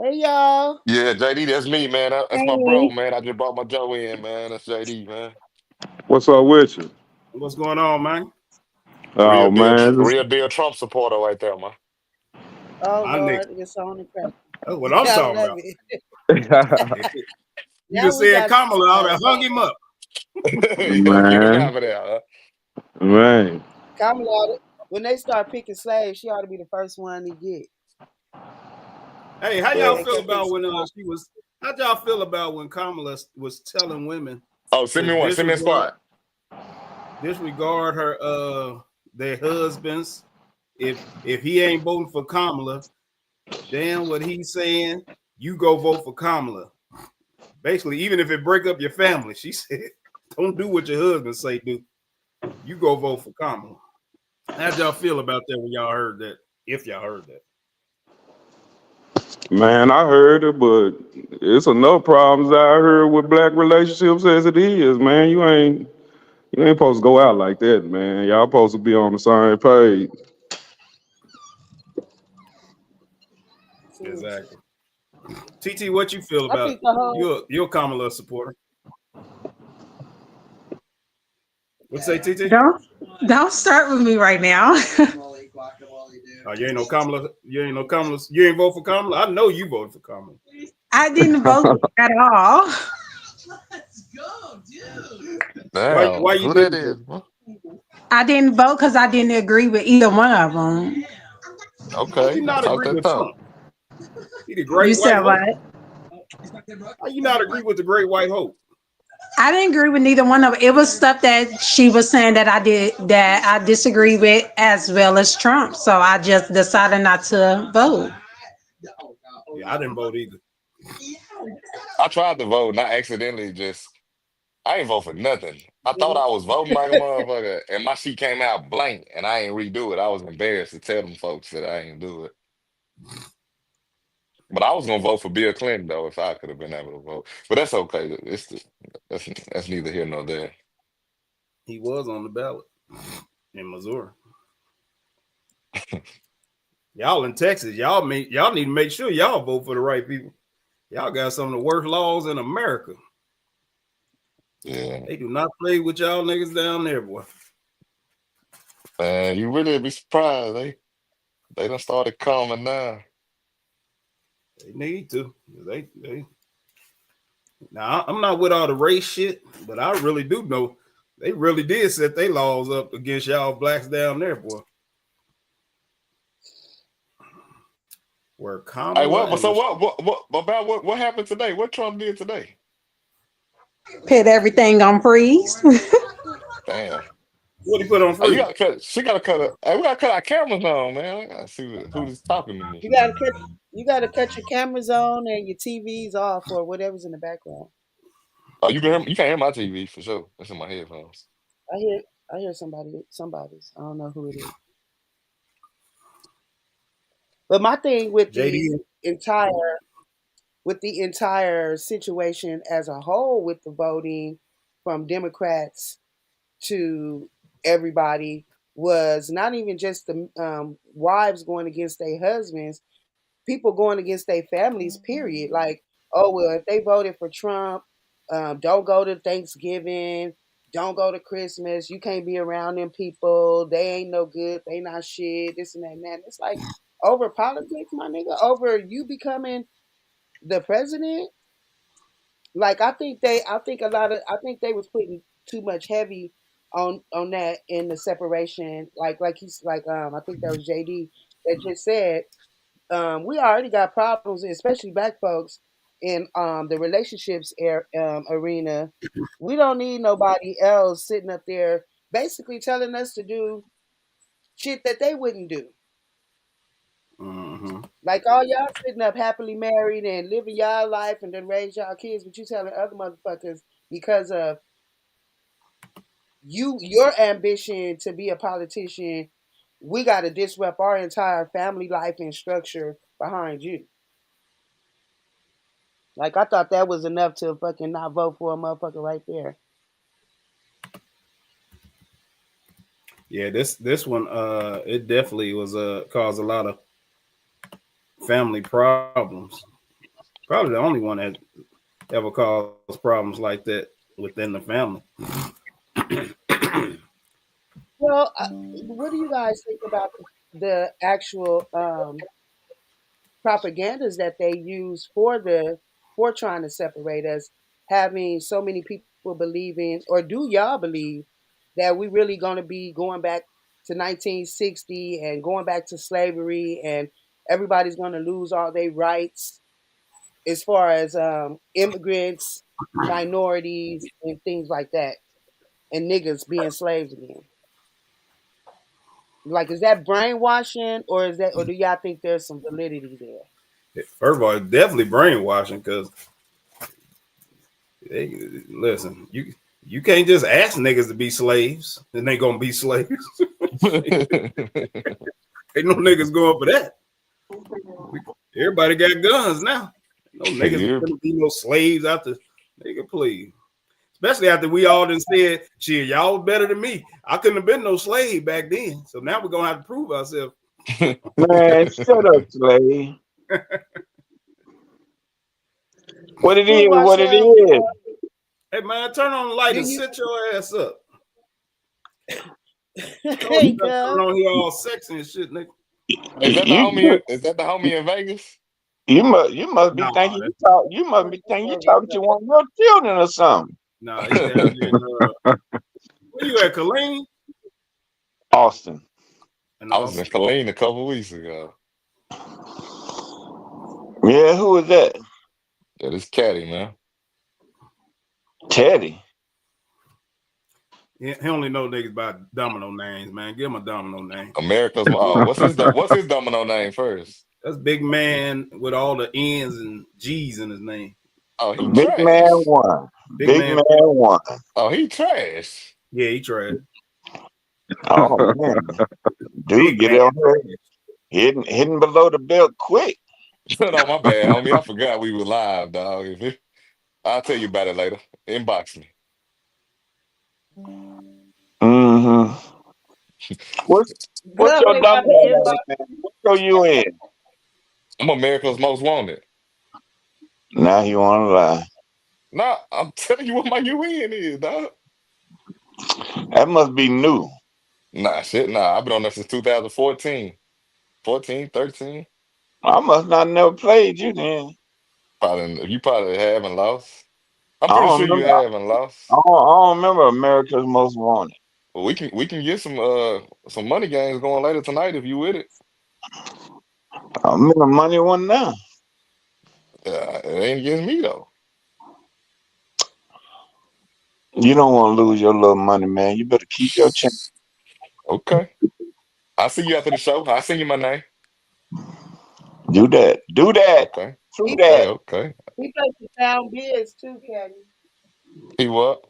Hey y'all. Yeah, JD, that's me, man. That's my bro, Hey, man. I just brought my Joe in, man. That's JD, man. What's up with you? What's going on, man? Oh man, Real deal Trump supporter right there, man. Oh My nigga. Lord, it's on the crack. That's what I'm I talking love about. it. You Now just we said got Kamala, I would have hung him up. You gonna get him man, out of there, huh? man. Kamala. When they start picking slaves, she ought to be the first one to get. Hey, how When y'all Uh, they feel kept picking about when slaves. she was? How y'all feel about when Kamala was telling women oh, to send me a spot. disregard her their husbands if he ain't voting for Kamala, damn what he's saying, you go vote for Kamala. Basically, even if it break up your family, she said, don't do what your husband say do. You go vote for Kamala. How'd y'all feel about that when y'all heard that? If y'all heard that. Man, I heard it, but it's enough problems I heard with black relationships as it is, man. You ain't supposed to go out like that, man. Y'all supposed to be on the same page. True. Exactly. TT, what you feel I about think the whole your Kamala supporter? What say, TT? don't don't start with me right now. Oh, you ain't no Kamala. You ain't no Kamala. You ain't vote for Kamala. I know you voted for Kamala. I didn't vote at all. Damn, Why you who that didn't is, vote? man? I didn't vote because I didn't agree with either one of them. How you Okay, not talk agree that with talk. Trump? He the You great white said what? hope. How you not agree with the great white hope? I didn't agree with neither one of them. It was stuff that she was saying that I disagree with as well as Trump. So I just decided not to vote. Yeah, I didn't vote either. I tried to vote, and I accidentally I ain't vote for nothing. I thought I was voting like a motherfucker, and my sheet came out blank, and I ain't redo it. I was embarrassed to tell them folks that I ain't do it. But I was gonna vote for Bill Clinton though if I could have been able to vote. But that's okay. That's neither here nor there. He was on the ballot in Missouri. Y'all in Texas, y'all need to make sure y'all vote for the right people. Y'all got some of the worst laws in America. Yeah, They do not play with y'all niggas down there, boy. man, you really be surprised. They done started coming now. They need to. They Now I'm not with all the race shit, but I really do know they really did set their laws up against y'all blacks down there, boy. Where Hey, Kamala what? and So Michelle. what about what happened today? What Trump did today? Put everything on freeze. Damn. What he put on You free? gotta cut. She gotta cut. Hey, we gotta cut our cameras on, man. I gotta see who's talking to me. you gotta cut your cameras on and your TVs off or whatever's in the background. Oh, you can hear. You can't hear my TV for sure. That's in my headphones. I hear I hear somebody's. I don't know who it is. But my thing JD. entire with the entire situation as a whole with the voting from Democrats to everybody was not even just the wives going against their husbands, people going against their families, period. Like, oh, well, if they voted for Trump, don't go to Thanksgiving, don't go to Christmas, you can't be around them people, they ain't no good, they not shit, this and that and that. It's like over politics, my nigga, over you becoming the president. Like I think they was putting too much heavy on that in the separation. Like he's like I think that was JD that just said we already got problems, especially black folks in the relationships arena. We don't need nobody else sitting up there basically telling us to do shit that they wouldn't do. Mm-hmm. Like all y'all sitting up happily married and living y'all life and then raise y'all kids, but you telling other motherfuckers because of your ambition to be a politician, we got to disrupt our entire family life and structure behind you. Like I thought that was enough to fucking not vote for a motherfucker right there. Yeah, this one it definitely was caused a lot of family problems. Probably the only one that ever caused problems like that within the family. Well, what do you guys think about the actual propagandas that they use for trying to separate us, having so many people believing, or do y'all believe that we really going to be going back to 1960 and going back to slavery, and everybody's going to lose all their rights as far as immigrants, minorities, and things like that, and niggas being slaves again? Like, is that brainwashing, or do y'all think there's some validity there? First of all, it's definitely brainwashing because listen, you can't just ask niggas to be slaves and they gonna be slaves. Ain't no niggas going for that. Everybody got guns now. No niggas Yeah. gonna be no slaves after. Nigga, please. Especially after we all done said, shit, y'all better than me. I couldn't have been no slave back then. So now we're gonna have to prove ourselves. Man, shut up, Slade. What it is, Prove what it ourselves. is. Hey man, turn on the light Do and you? sit your ass up. Hey, You got turn on here all sexy and shit, nigga. Is that the You homie? Is that the homie in Vegas? you must be Nah, thinking you must be thinking you talking to one of your children or something. nah, he down there in where you at, Colleen? Austin. And I was in also, Killeen a couple weeks ago. Yeah, who is that? Yeah, this caddy, man. Teddy. he only know niggas by domino names, man. Give him a domino name. America's what's his domino name first? That's big man with all the N's and G's in his name. Oh, he Big man trash. one. Big Big man. man one. Oh, he trash. Yeah, he tried. Oh man. Dude, Big get man. on her. Hitting below the belt quick. No, my bad, homie. I forgot we were live, dog. I'll tell you about it later. Inbox me. Mm-hmm. What's your Definitely about domino to inbox. name, man? What show you in? I'm America's Most Wanted. Now you wanna lie. Nah, I'm telling you what my UN is, dog. That must be new. Nah, shit, nah. I've been on there since 2014. 14, 13. I must not never played you then. You probably haven't lost. I'm I pretty don't sure you remember. haven't I lost. don't, I don't remember America's Most Wanted. Well, we can get some money games going later tonight if you with it. I remember money one now. It ain't against me though. You don't want to lose your little money, man. You better keep your chance. Okay. I'll see you after the show. I'll send you my name. Do that. Do that. Okay. Do He Okay, that. okay. he plays the town biz too, Caddy. He what?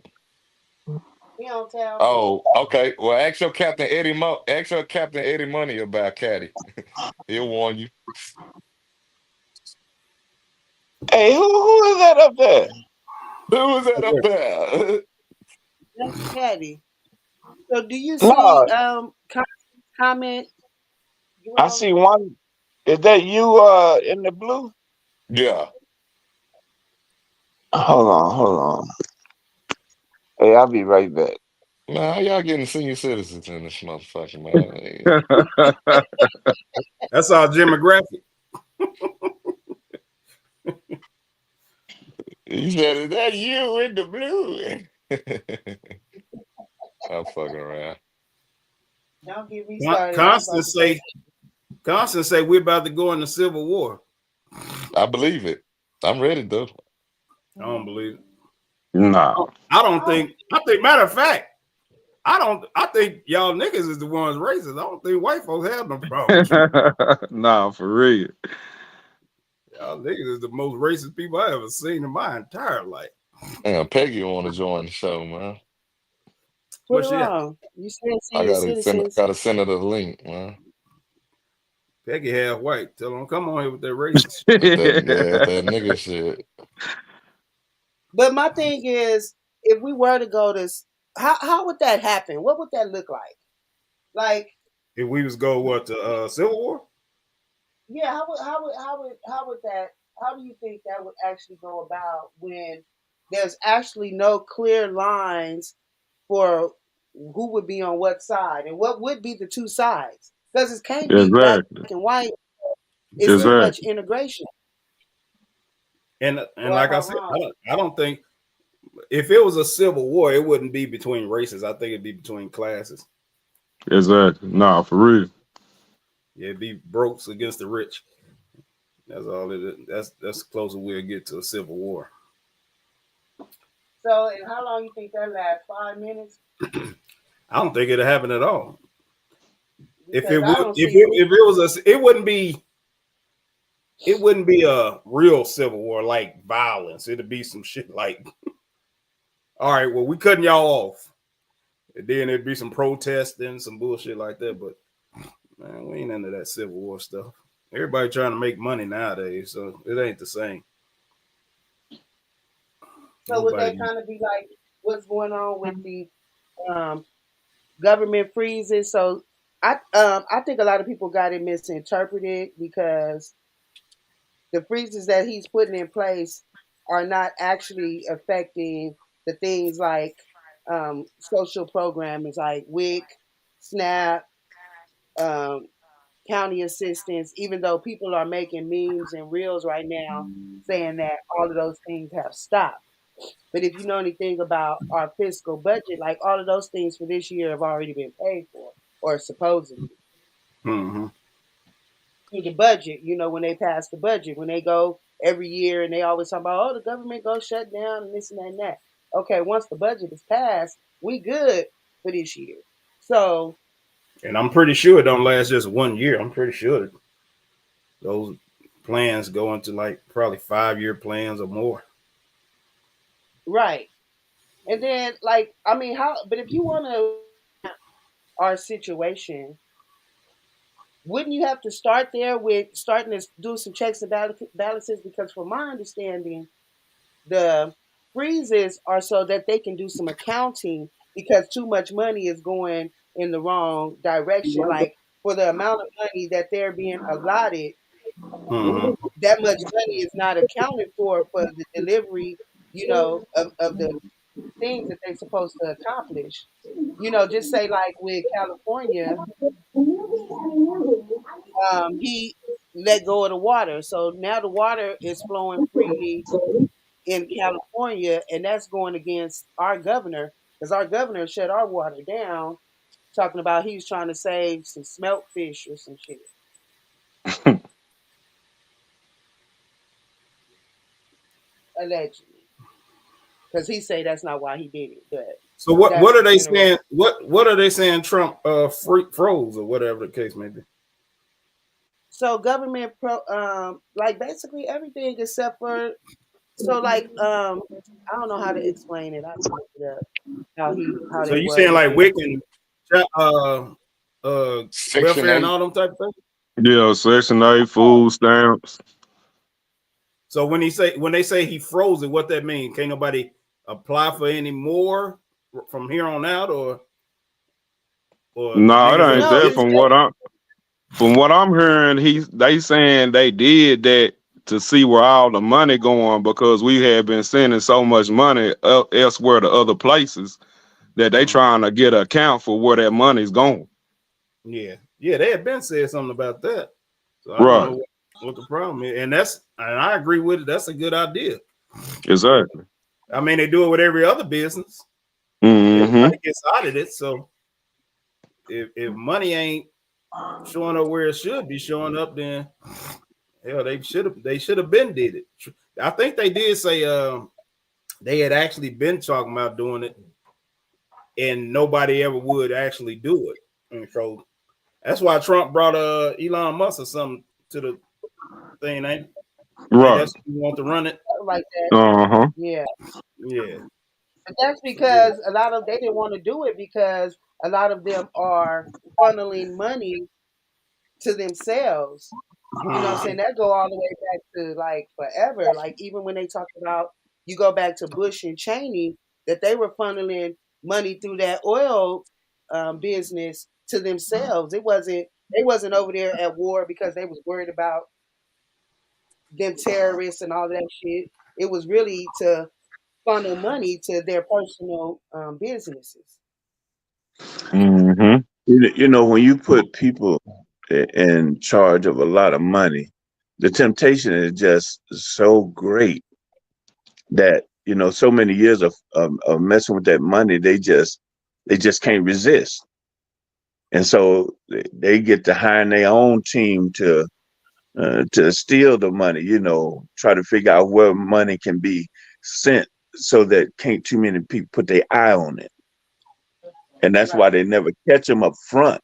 He on town biz. Oh, okay. Well, ask your Captain Eddie Money about Caddy. He'll warn you. Hey, who is that up there? Who was that up there? That's Caddy. So do you see No, comment I Jerome? see one. Is that you in the blue? Yeah. Hold on. Hey, I'll be right back. Man, how y'all getting senior citizens in this motherfucker, man? Hey, That's our demographic. you said, is that you in the blue? I'm fucking around. Don't get me started. I was about Constance to say, say, Constance say we're about to go into civil war. I believe it. I'm ready, though. I don't believe it. No. I don't think. I think. Matter of fact, I don't. I think y'all niggas is the ones racist. I don't think white folks have no problem. Nah, for real. Y'all niggas is the most racist people I ever seen in my entire life. Damn, Peggy want to join the show, man. put What's it she at? on. You said I senior citizens. gotta send her the link, man. Peggy half white. Tell them come on here with that racist. That nigga shit. But my thing is, if we were to go to, how would that happen? What would that look like? Like, If we was go what to Civil War? yeah, how would that how do you think that would actually go about when there's actually no clear lines for who would be on what side and what would be the two sides? Because it can't be black Exactly. and white. It's too much Exactly. integration. And Or am like I I said, wrong? I don't think if it was a civil war, it wouldn't be between races. I think it'd be between classes. Exactly. Nah, for real. Yeah, it'd be brokes against the rich. That's all it is. That's the closer we'll get to a civil war. So, and how long you think that lasts? 5 minutes? I don't think it'll happen at all. If it Because I would, don't see if it was a, it wouldn't be a real civil war like violence. It'd be some shit like, all right, well, we cutting y'all off, and then it'd be some protesting, some bullshit like that. But man, we ain't into that civil war stuff. Everybody trying to make money nowadays, so it ain't the same. so. Would that Nobody. kind of be like what's going on with the um, government freezes? So, I think a lot of people got it misinterpreted because the freezes that he's putting in place are not actually affecting the things like social programs like WIC, SNAP, um, county assistance, even though people are making memes and reels right now saying that all of those things have stopped. But if you know anything about our fiscal budget, like all of those things for this year have already been paid for, or supposedly Mm-hmm. through the budget. You know, when they pass the budget, when they go every year and they always talk about, oh, the government goes shut down and this and that and that. Okay, once the budget is passed, we good for this year. So And I'm pretty sure it don't last just 1 year. I'm pretty sure those plans go into like probably 5 year plans or more. right. And then like I mean how but if you wanna our situation, wouldn't you have to start there with starting to do some checks and balances? Because from my understanding, the freezes are so that they can do some accounting because too much money is going in the wrong direction. Like for the amount of money that they're being allotted, Mm-hmm. that much money is not accounted for the delivery, of the things that they're supposed to accomplish. Just say like with California, he let go of the water. So now the water is flowing freely in California, and that's going against our governor because our governor shut our water down, talking about he was trying to save some smelt fish or some shit, allegedly, because he say that's not why he did it, but So what that's are they general. saying? What are they saying? Trump froze or whatever the case may be. So government like basically everything except for like I don't know how to explain it. I can look it up how So they you saying worded like it. Wiccan, Section welfare and eight. all them type of things? Yeah, Section 8 food stamps. So when they say he froze it, what that mean? Can't nobody apply for any more from here on out, or the No, it niggas ain't that No, that. did he something? From what I'm hearing, they saying they did that to see where all the money going because we had been sending so much money elsewhere to other places that they Mhm. trying to get an account for where that money's going. Yeah, yeah, they had been said something about that. So I don't Right. know what the problem is, and I agree with it. That's a good idea. Exactly. I mean, they do it with every other business. Mm-hmm. Everybody gets audited, so if money ain't showing up where it should be showing up, then hell, they should have been did it. I think they did say they had actually been talking about doing it, and nobody ever would actually do it. And so that's why Trump brought Elon Musk or something to the thing. Ain't I think Right. that's who want to run it. like that. Uh-huh. Yeah. Yeah. But that's So yeah. because a lot of they didn't want to do it because a lot of them are funneling money to themselves. You know what I'm saying? Mhm. That go all the way back to like forever. Like even when they talk about you go back to Bush and Cheney, that they were funneling money through that oil business to themselves. It wasn't they wasn't over there at war because they was worried about them terrorists and all that shit. It was really to funnel money to their personal businesses. Hmm. When you put people in charge of a lot of money, the temptation is just so great that so many years of messing with that money, they just can't resist, and so they get to hire their own team to steal the money. Try to figure out where money can be sent so that can't too many people put their eye on it, and that's why Right. they never catch them up front.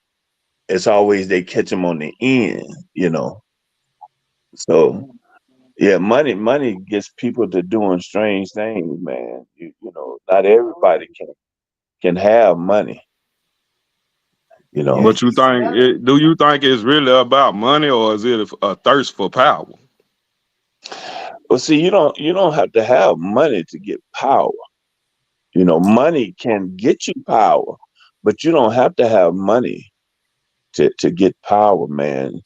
It's always they catch them on the end, you know. So yeah, money gets people to doing strange things, man. Not everybody can have money, you Yeah, know. But you smell it. do you think it's really about money or is it a thirst for power? Well, see, you don't have to have money to get power. Money can get you power, but you don't have to have money to get power, man.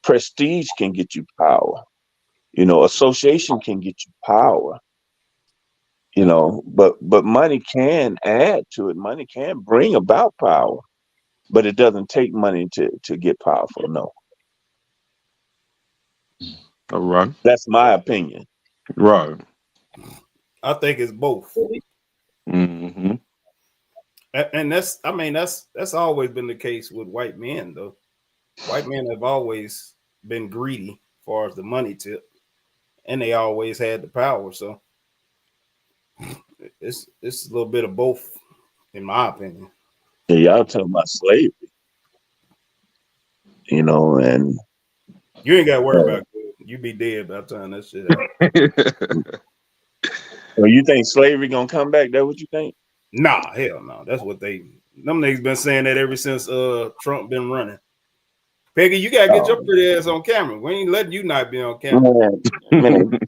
Prestige can get you power. Association can get you power. But money can add to it. Money can bring about power, but it doesn't take money to get powerful. No, All right. that's my opinion. Right. I think it's both. Hmm. And that's always been the case with white men, though. White men have always been greedy as far as the money tip, and they always had the power. So it's a little bit of both, in my opinion. Yeah, y'all talking about slavery, and You ain't got to worry uh, about it. You be dead by the time that shit happens. well, you think slavery gonna come back? That what you think? Nah, hell no. That's what them niggas been saying that ever since Trump been running. Peggy, you gotta get Oh your pretty ass on camera. We ain't letting you not be on camera. man,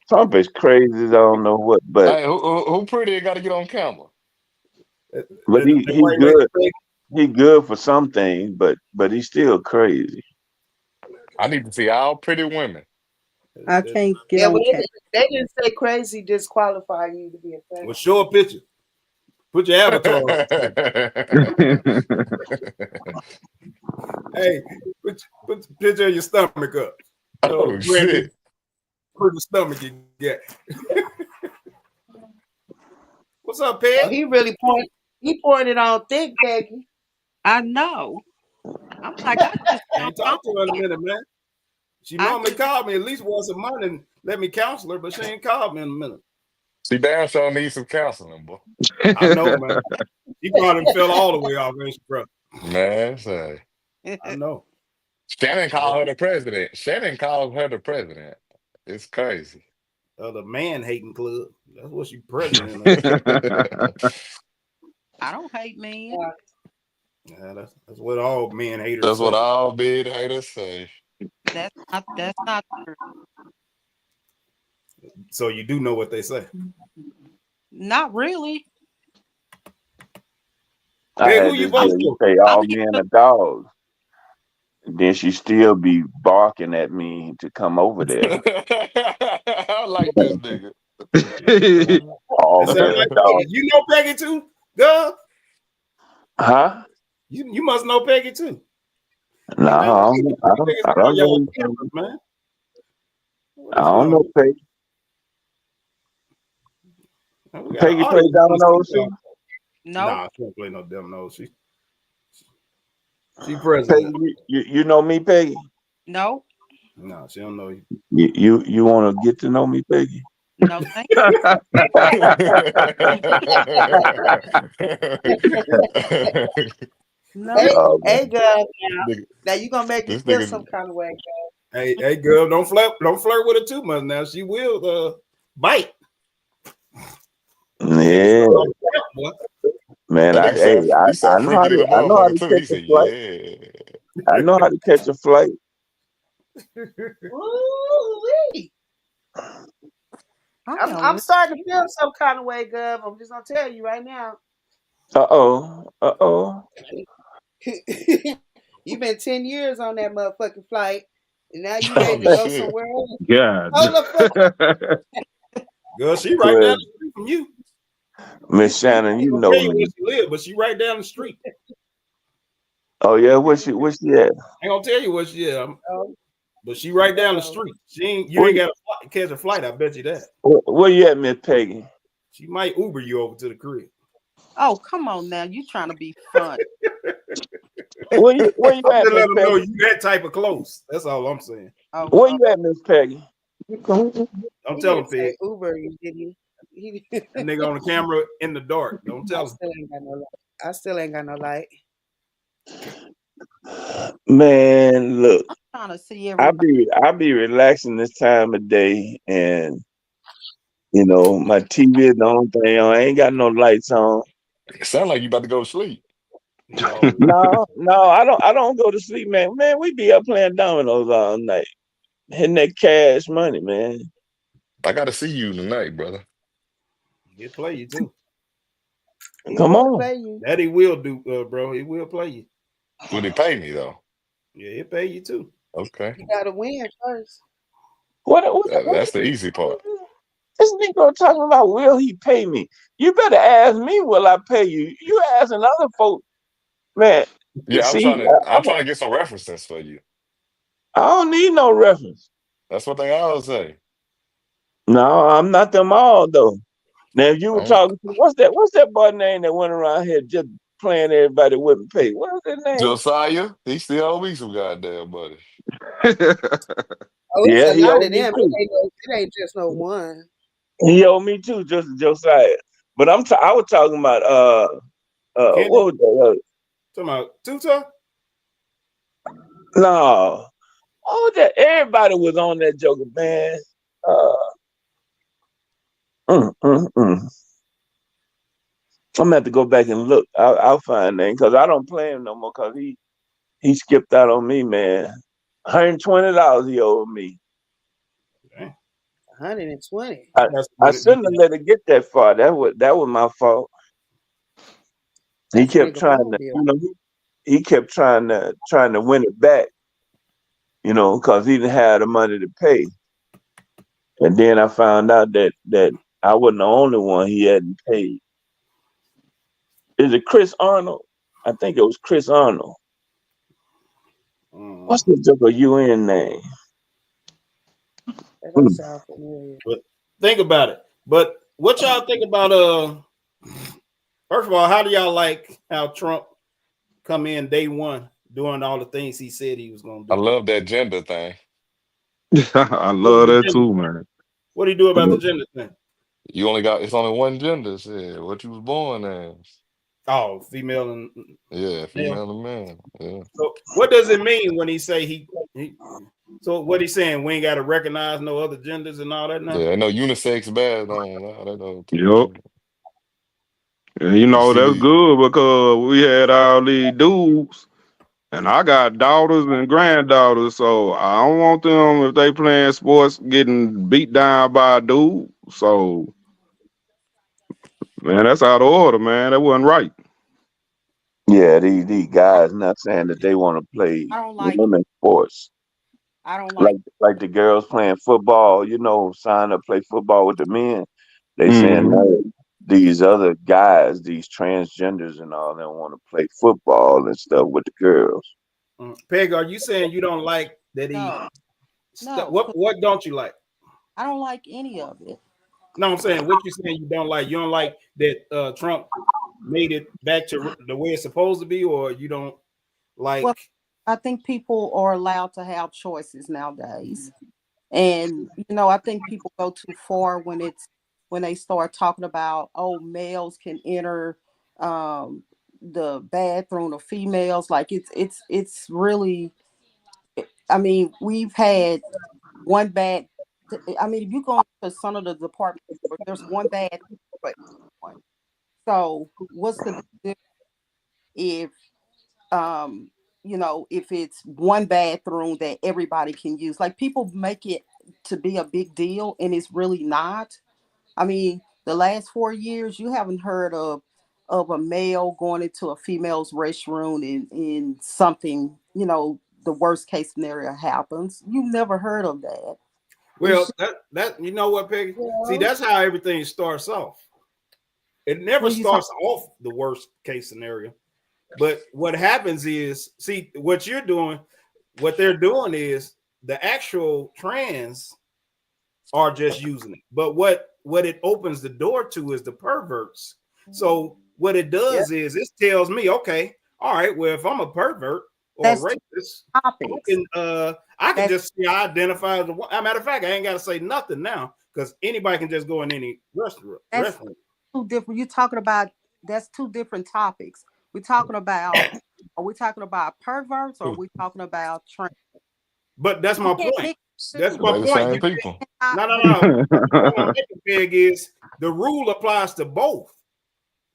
Trump is crazy as I don't know what, but Hey, who pretty got to get on camera? That, but that, he that he white lady good. Peggy, He good for some things, but he's still crazy. I need to see all pretty women. I that, can't get Yeah, on well, camera. they didn't say crazy disqualify you to be a well, president. show a picture. Put your avatar on screen. Hey, put the picture of your stomach up. So Oh Brandy, shit! put the stomach you get. What's up, Oh, Peg? he pointed on thick, Peggy. I know. I'm like, I just I jumped ain't on talked to her in a here. minute, man. She I normally just called me at least once a month and let me counsel her, but she ain't called me in a minute. She damn sure needs some counseling, boy. I know, man. He probably fell all the way off, ain't she, bro? Man, say I know. Shannon Yeah. called her the president. Shannon called her the president. It's crazy. The man hating club. That's what she president of. That's I don't hate men. Yeah, that's what all men haters what say. all big haters say. That's not true. So you do know what they say. Not really. I Peg, who had you this vote girl, you for? say I'm all here men to are dogs. Then she still be barking at me to come over there. I like this nigga. All That sound men like are Peggy. dogs. You know Peggy too, girl. Huh? You must know Peggy too. No, Hey man, I let's get don't, I these don't, niggas I on don't y'all know. cameras, man. What I is don't going know Peggy. on? We got an Peggy play audience want to see dominoes y'all. too. no. Nah, she don't play no damn no. She president. Peggy, you know me, Peggy. No. Nah, she don't know you. You want to get to know me, Peggy? No, thank no. Hey, Oh hey, man. girl. Nigga, Now you gonna make me this feel nigga, some kind of way. Hey, girl, don't flirt with her too much. Now she will bite. She'll Yeah, start on the boy. man. that I nigga hey, said he I said know how freaky to than a I know how motherfucker to too. He catch a said, flight. yeah. I know how to catch a flight. Ooh-wee. I I'm am. starting to feel some kind of way, girl. I'm just gonna tell you right now. Uh oh. You've been 10 years on that motherfucking flight. And now you ready to Oh go shit. somewhere else? God. Hold the fuck up. Girl, she right down Well, the street from you. Miss Shannon, I ain't you gonna know tell you where me. she live, but she right down the street. Oh yeah, where she at? I ain't gonna tell you where she is, Oh, but she right down the uh-oh. street. She ain't. You Where, ain't got to catch a flight. I bet you that. where you at, Miss Peggy? She might Uber you over to the crib. Oh, come on now. You trying to be fun. Where you I'm at, just Miss letting them know Peggy? you that type of close. That's all I'm saying. Oh, Where oh. you at, Miss Peggy? Don't He tell didn't him, say Pig. Uber, did he? That nigga on the camera in the dark. Don't I tell him. still ain't got no light. I still ain't got no light. Man, look, Trying to see I everybody. be I be relaxing this time of day, and my TV is the only thing on. I ain't got no lights on. It sound like you about to go to sleep. No. No, no, I don't go to sleep, man. Man, we be up playing dominoes all night, hitting that cash money, man. I gotta see you tonight, brother. He'll play you too. He Come would on. play you. That he will do, bro. He will play you. Would he pay me though? Yeah, he'll pay you too. Okay. You gotta win first. That's the easy part. This nigga talking about will he pay me? You better ask me, will I pay you? You asking other folks, man. Yeah, See, I'm trying to get some references for you. I don't need no reference. That's what they always say. No, I'm not them all though. Now, if you were Um, talking to what's that boy name that went around here just playing everybody wouldn't pay? What was his name? Josiah, he still owe me some goddamn money. Oh, it's Yeah, a he lot owed of me them. too. It ain't just no one. He owed me too, just Josiah. But I was talking about Candy, what was that? talking about Tuta? No, oh that everybody was on that Joker, man. Uh, mm, mm, mm. I'm gonna have to go back and look. I'll find that because I don't play him no more because he skipped out on me, man. $120 he owed me. Dang. 120. I, That's I what it, shouldn't have let it get that far. That was my fault. He That's a kept nigga trying phone to, bill. he kept trying to win it back, because he didn't have the money to pay. And then I found out that I wasn't the only one he hadn't paid. Is it Chris Arnold? I think it was Chris Arnold. What's the Joker UN name? That don't Hmm. sound familiar. but think about it. But what y'all think about first of all, how do y'all like how Trump come in day one doing all the things he said he was gonna I do? love that gender thing. I What love did that the gender, too, man. what do you do about the gender thing? It's only one gender, shit. What you was born as. Oh, female and Yeah, male. female and man. Yeah. So what does it mean when he say he so what he's saying, we ain't gotta recognize no other genders and all that now? Yeah, I know unisex bad on. I don't know. Yup. And You that's see, good because we had all these dudes, and I got daughters and granddaughters, so I don't want them if they playing sports getting beat down by a dude. So man, that's out of order, man. That wasn't right. Yeah, these I, guys not saying that they want to play I don't like. women's sports. I don't Like like. like the girls playing football, sign up play football with the men. They saying Hmm. no, these other guys, these transgenders and all, they want to play football and stuff with the girls. Peg, are you saying you don't like that he No, no, what 'cause what don't you like? I don't like any of it. No, I'm saying what you saying you don't like. You don't like that Trump made it back to the way it's supposed to be, or you don't Well, like I think people are allowed to have choices nowadays. And I think people go too far when they start talking about, oh, males can enter um the bathroom of females. Like it's really, I mean, we've had one bad, I mean, if you go into some of the department stores, there's one bad but one. So what's the big difference if if it's one bathroom that everybody can use? Like, people make it to be a big deal and it's really not. I mean, the last 4 years you haven't heard of a male going into a female's restroom in something, the worst case scenario happens. You've never heard of that. Well, that you know what, Peggy? See, Well, that's how everything starts off. It never When you talk, starts off the worst case scenario. But what happens is, see, what you're doing, what they're doing is the actual trans are just using it. But what it opens the door to is the perverts. So what it yeah, does is it tells me, okay, all right, well, if I'm a pervert or a that's two racist, topics. I can That's just see I identify as a as a matter of fact, I ain't got to say nothing now because anybody can just go in any that's restaurant. two different. You're talking about that's two different topics. We're talking about are we talking about perverts or are we talking about trans? But that's You my can't point. mix the That's two. my They the point. same people. No, no, But no. What I'm making big is the rule applies to both.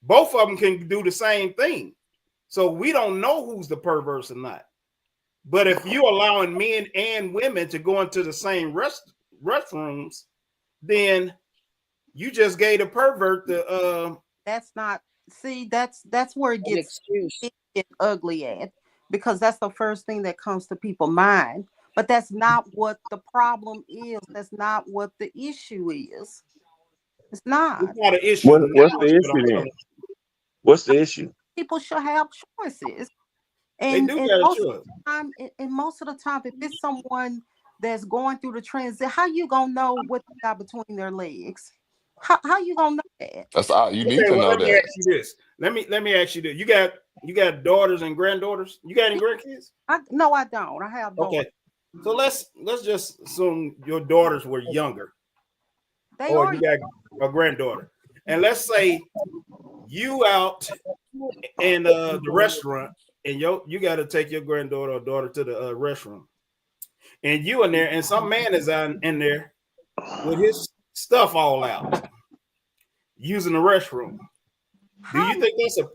Both of them can do the same thing. So we don't know who's the perverse or not. But if you're allowing men and women to go into the same restrooms, then you just gave the pervert the that's not see that's where it an gets excuse. ugly at because that's the first thing that comes to people's mind. But that's not what the problem is. That's not what the issue is. It's it's not. not an issue What's now, the but I'm issue then? telling What's the issue? People should have choices. you, they do got a Most of choice. the time, and most of the time, if it's someone that's going through the transit, how you gonna know what they got between their legs? How you gonna know that? That's all. You need Okay, to well, know let me that. ask you this. Let me ask you this. You got daughters and granddaughters? You got any grandkids? No, I don't. I have daughters. Okay. So let's just assume your daughters were younger, They or are you got a granddaughter. And let's say you out in the restaurant and you got to take your granddaughter or daughter to the restroom. And you in there and some man is in there with his stuff all out using the restroom. Do how you think that's a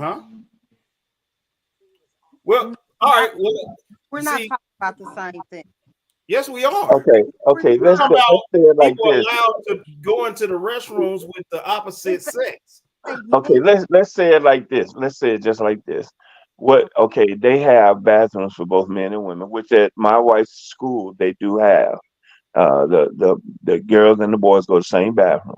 huh? Well, all I, right. Well, we're not see, talking about the same thing. yes, we are. Okay, We're okay. We're talking Let's about say it like people this. allowed to go into the restrooms with the opposite if they sex. say Okay, men, let's say it like this. Let's say it just like this. What? Okay, they have bathrooms for both men and women, which at my wife's school they do have. The girls and the boys go to the same bathroom.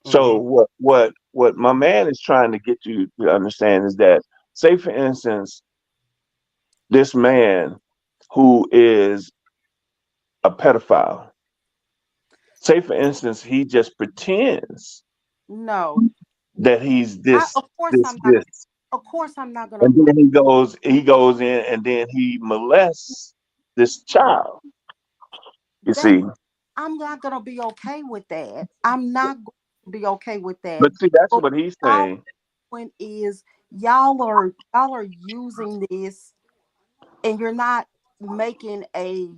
So Mm-hmm. what my man is trying to get you to understand is that, say for instance, this man who is a pedophile, say for instance, he just pretends no. that he's this, Of course this, I'm not. this, Of course I'm not gonna and agree. then he goes in and then he molests this child. You That see, I'm not gonna be okay with that. I'm not going to be okay with that. but see, that's But what he's y'all saying. doing is y'all are using this, and you're not making a.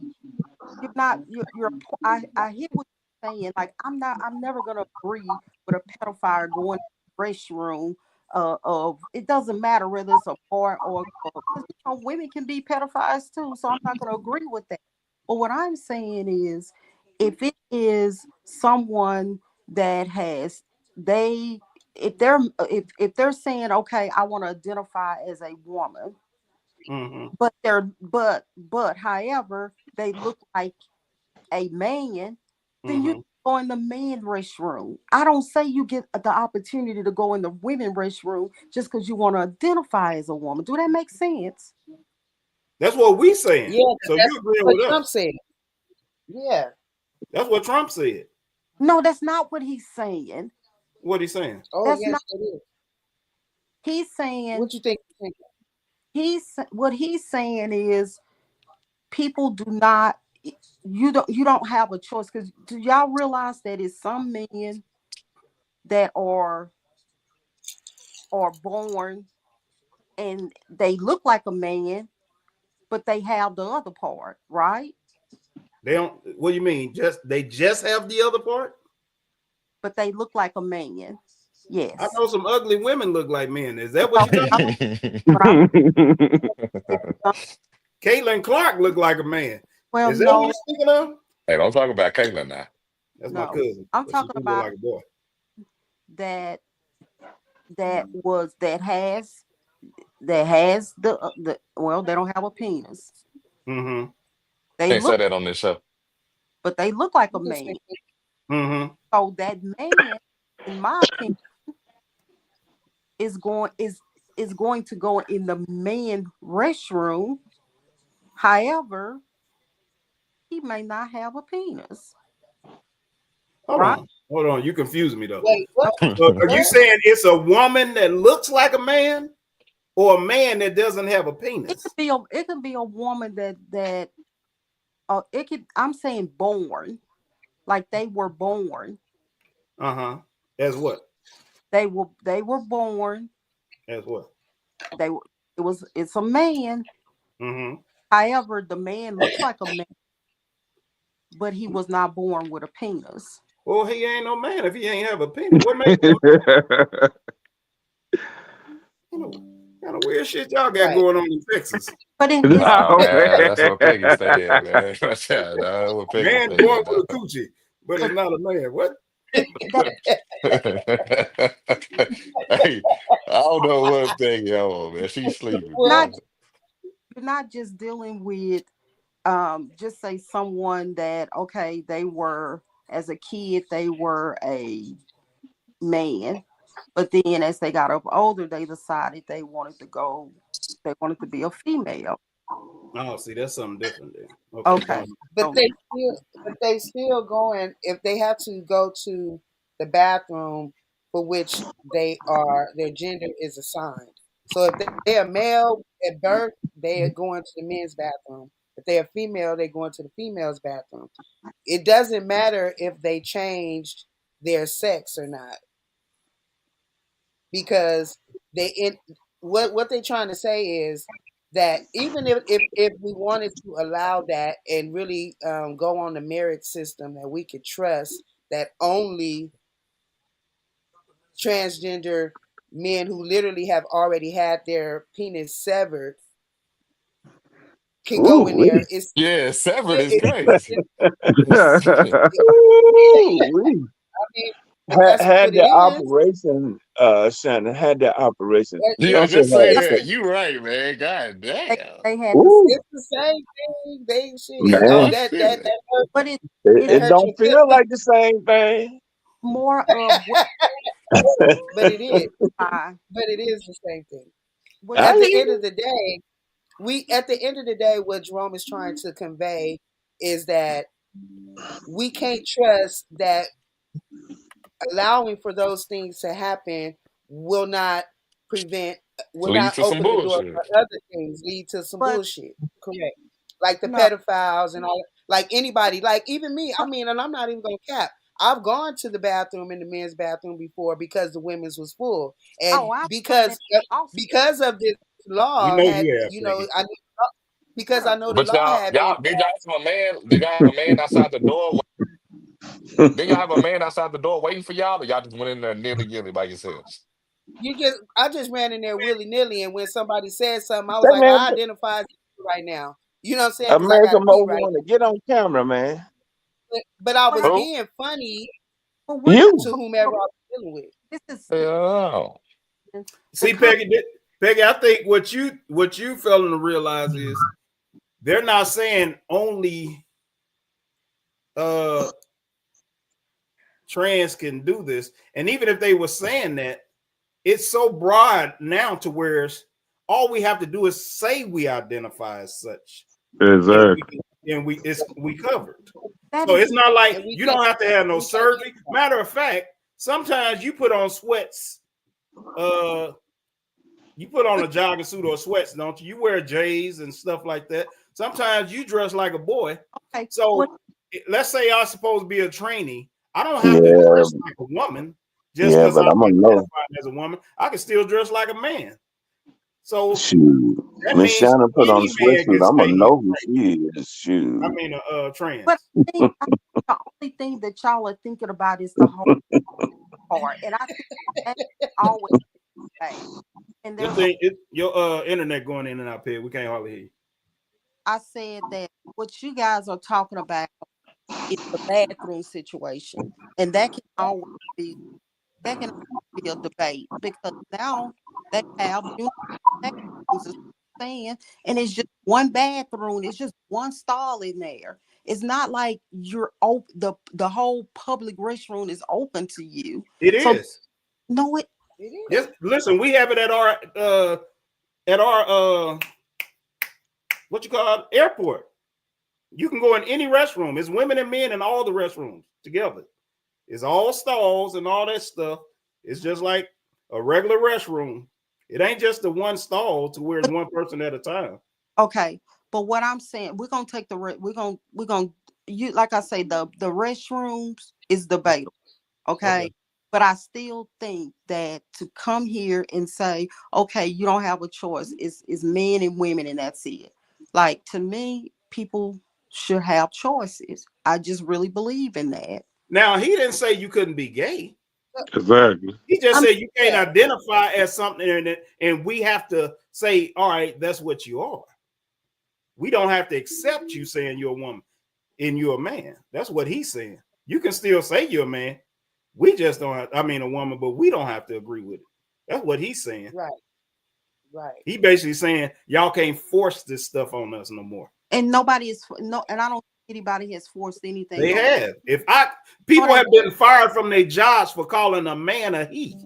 You're not. You're. I hear what you're saying. Like I'm never gonna agree with a pedophile going to the restroom. Of it doesn't matter whether it's a boy or a girl. 'Cause, women can be pedophiles too. So I'm not gonna agree with that. But what I'm saying is, if it is someone that has they if they're saying okay, I want to identify as a woman, Mm-hmm. but but however they look like a man, then you Mm-hmm. go in the men's restroom. I don't say you get the opportunity to go in the women's restroom just because you want to identify as a woman. Do that make sense? That's what we saying. Yeah, So that's you agreeing what with Trump us? said. Yeah. That's what Trump said. No, that's not what he's saying. What he saying? Oh, That's yes, not. it is. He's saying What you think? he's what he's saying is people do not. You don't have a choice because do y'all realize that it's some men that are born and they look like a man, but they have the other part, right? They don't. What do you mean? They just have the other part? But they look like a man. I Yes. know some ugly women look like men. Is that what So you talking about? but I'm Caitlin Clark look like a man. well, Is that what no, you're speaking of? Hey, don't talk about Caitlyn now. That's my no. cousin, I'm but she talking do look about like a boy. that that has the well, they don't have a penis. Mm-hmm. They Can't say look, that on this show. but they look like a You can say man. Mm-hmm. So that man, in my opinion, is going to go in the man restroom. However, he may not have a penis, Hold right? on. Hold on. You confuse me though. wait, what? Are you What? saying it's a woman that looks like a man or a man that doesn't have a penis? It could be a woman that it could, I'm saying born, like they were born. Uh-huh. As what? They were born. As what? They were it's a man. Mm-hmm. However, the man looks like a man, but he was not born with a penis. Well, he ain't no man if he ain't have a penis. What makes kind of weird shit y'all got Right. going on in Texas? But in his Oh No, man, man. that's what Peggy said, man. That's what Peggy Man born said, with dog. a coochie, but it's but not a man. What? that Hey, I don't know what Peggy on, man. She's sleeping, Well, not man. you're not just dealing with just say someone that okay they were as a kid they were a man, but then as they got up older they decided they wanted to be a female. Oh, see, that's something different then. Okay, go Okay, on. but so they still going if they have to go to the bathroom for which their gender is assigned. So if they are male at birth, they are going to the men's bathroom. If they are female, they're going to the female's bathroom. It doesn't matter if they changed their sex or not, because they in what they're trying to say is that even if we wanted to allow that and really go on the merit system that we could trust that only transgender men who literally have already had their penis severed can go in Ooh, there. Yeah, severed is It's crazy. ooh. I mean, but that's Had what it the is. operation, Shannon, had the operation. Yeah, Don't say just say had It's that. the, sex. You right, man. God they, damn. they had to Ooh, it's the same thing. They shit. Oh, man. God that damn. hurt. but It, it's That it hurt don't your feel feelings, like the same thing. more of but it is. I But it is the same thing. what I At you the hear end of the day, at the end of the day, what Jerome is trying to convey is that we can't trust that allowing for those things to happen will not prevent, will Lead not to some open the door bullshit. for other things, lead to some but bullshit. Correct. Like the no pedophiles and all, like anybody, like even me. I mean, and I'm not even gonna cap. I've gone to the bathroom in the men's bathroom before because the women's was full, and oh I've done that also because of this We law know had, you have, you know, Peggy. because I sure. know the But law had been did y'all have a man? Did y'all have a man outside the door? Did y'all have a man outside the door waiting for y'all, or y'all just went in there nilly gilly by yourselves? I just ran in there willy nilly, and when somebody said something, I was that like, man. I identify as you right now. You know what I'm saying? Because I got America to pee Mo right want to get on camera, man. now. But I but was Who? being funny we're not You. to whomever I was dealing with. this is Hell the See, con Peggy, I think what you failing to realize is they're not saying only uh trans can do this. And even if they were saying that, it's so broad now to where all we have to do is say we identify as such, and we Exactly. we covered. that So is it's not like And we you can't don't have to have no we can't surgery. Matter of fact, sometimes you put on sweats. Uh, you put on a jogging suit or sweats, don't you? You wear J's and stuff like that. Sometimes you dress like a boy. okay what So let's say I'm supposed to be a trainee. I don't have to Yeah, dress like a woman just yeah, because but I'm I'm gonna know. identifying as a woman. I can still dress like a man. So Shoot. that Miss means Shannon put on a any man sweatsuit. can I'm gonna say he's know who straight. she is. I Shoot. mean, but trans. I think the only thing that y'all are thinking about is the whole part, and I think that's always right. And Your there's a thing, your internet going in and out, Peg. We can't hardly hear you. I said that what you guys are talking about is the bathroom situation, and be that can always be a debate because now they have unisex bathrooms and stuff saying? And it's just one bathroom. It's just one stall in there. It's not like you're open. The whole public restroom is open to you. It So is. no, It is. Yes, listen, we have it at our what you call it, airport. You can go in any restroom. It's women and men in all the restrooms together. It's all stalls and all that stuff. It's just like a regular restroom. It ain't just the one stall to where it's one person at a time. okay. But what I'm saying, we're gonna take we're gonna you like I say, the restrooms is debatable. Okay. Okay. But I still think that to come here and say, okay, you don't have a choice, is men and women, and that's it. Like, to me, people should have choices. I just really believe in that. Now, he didn't say you couldn't be gay. Exactly. He just I'm said you can't Yeah. identify as something, and we have to say, all right, that's what you are. We don't have to accept you saying you're a woman and you're a man. That's what he's saying. You can still say you're a man. We just don't have, I mean, a woman, but we don't have to agree with it. That's what he's saying. Right. Right. He basically saying y'all can't force this stuff on us no more. and nobody is no, and I don't think anybody has forced anything They on. have. People have been fired from their jobs for calling a man a he.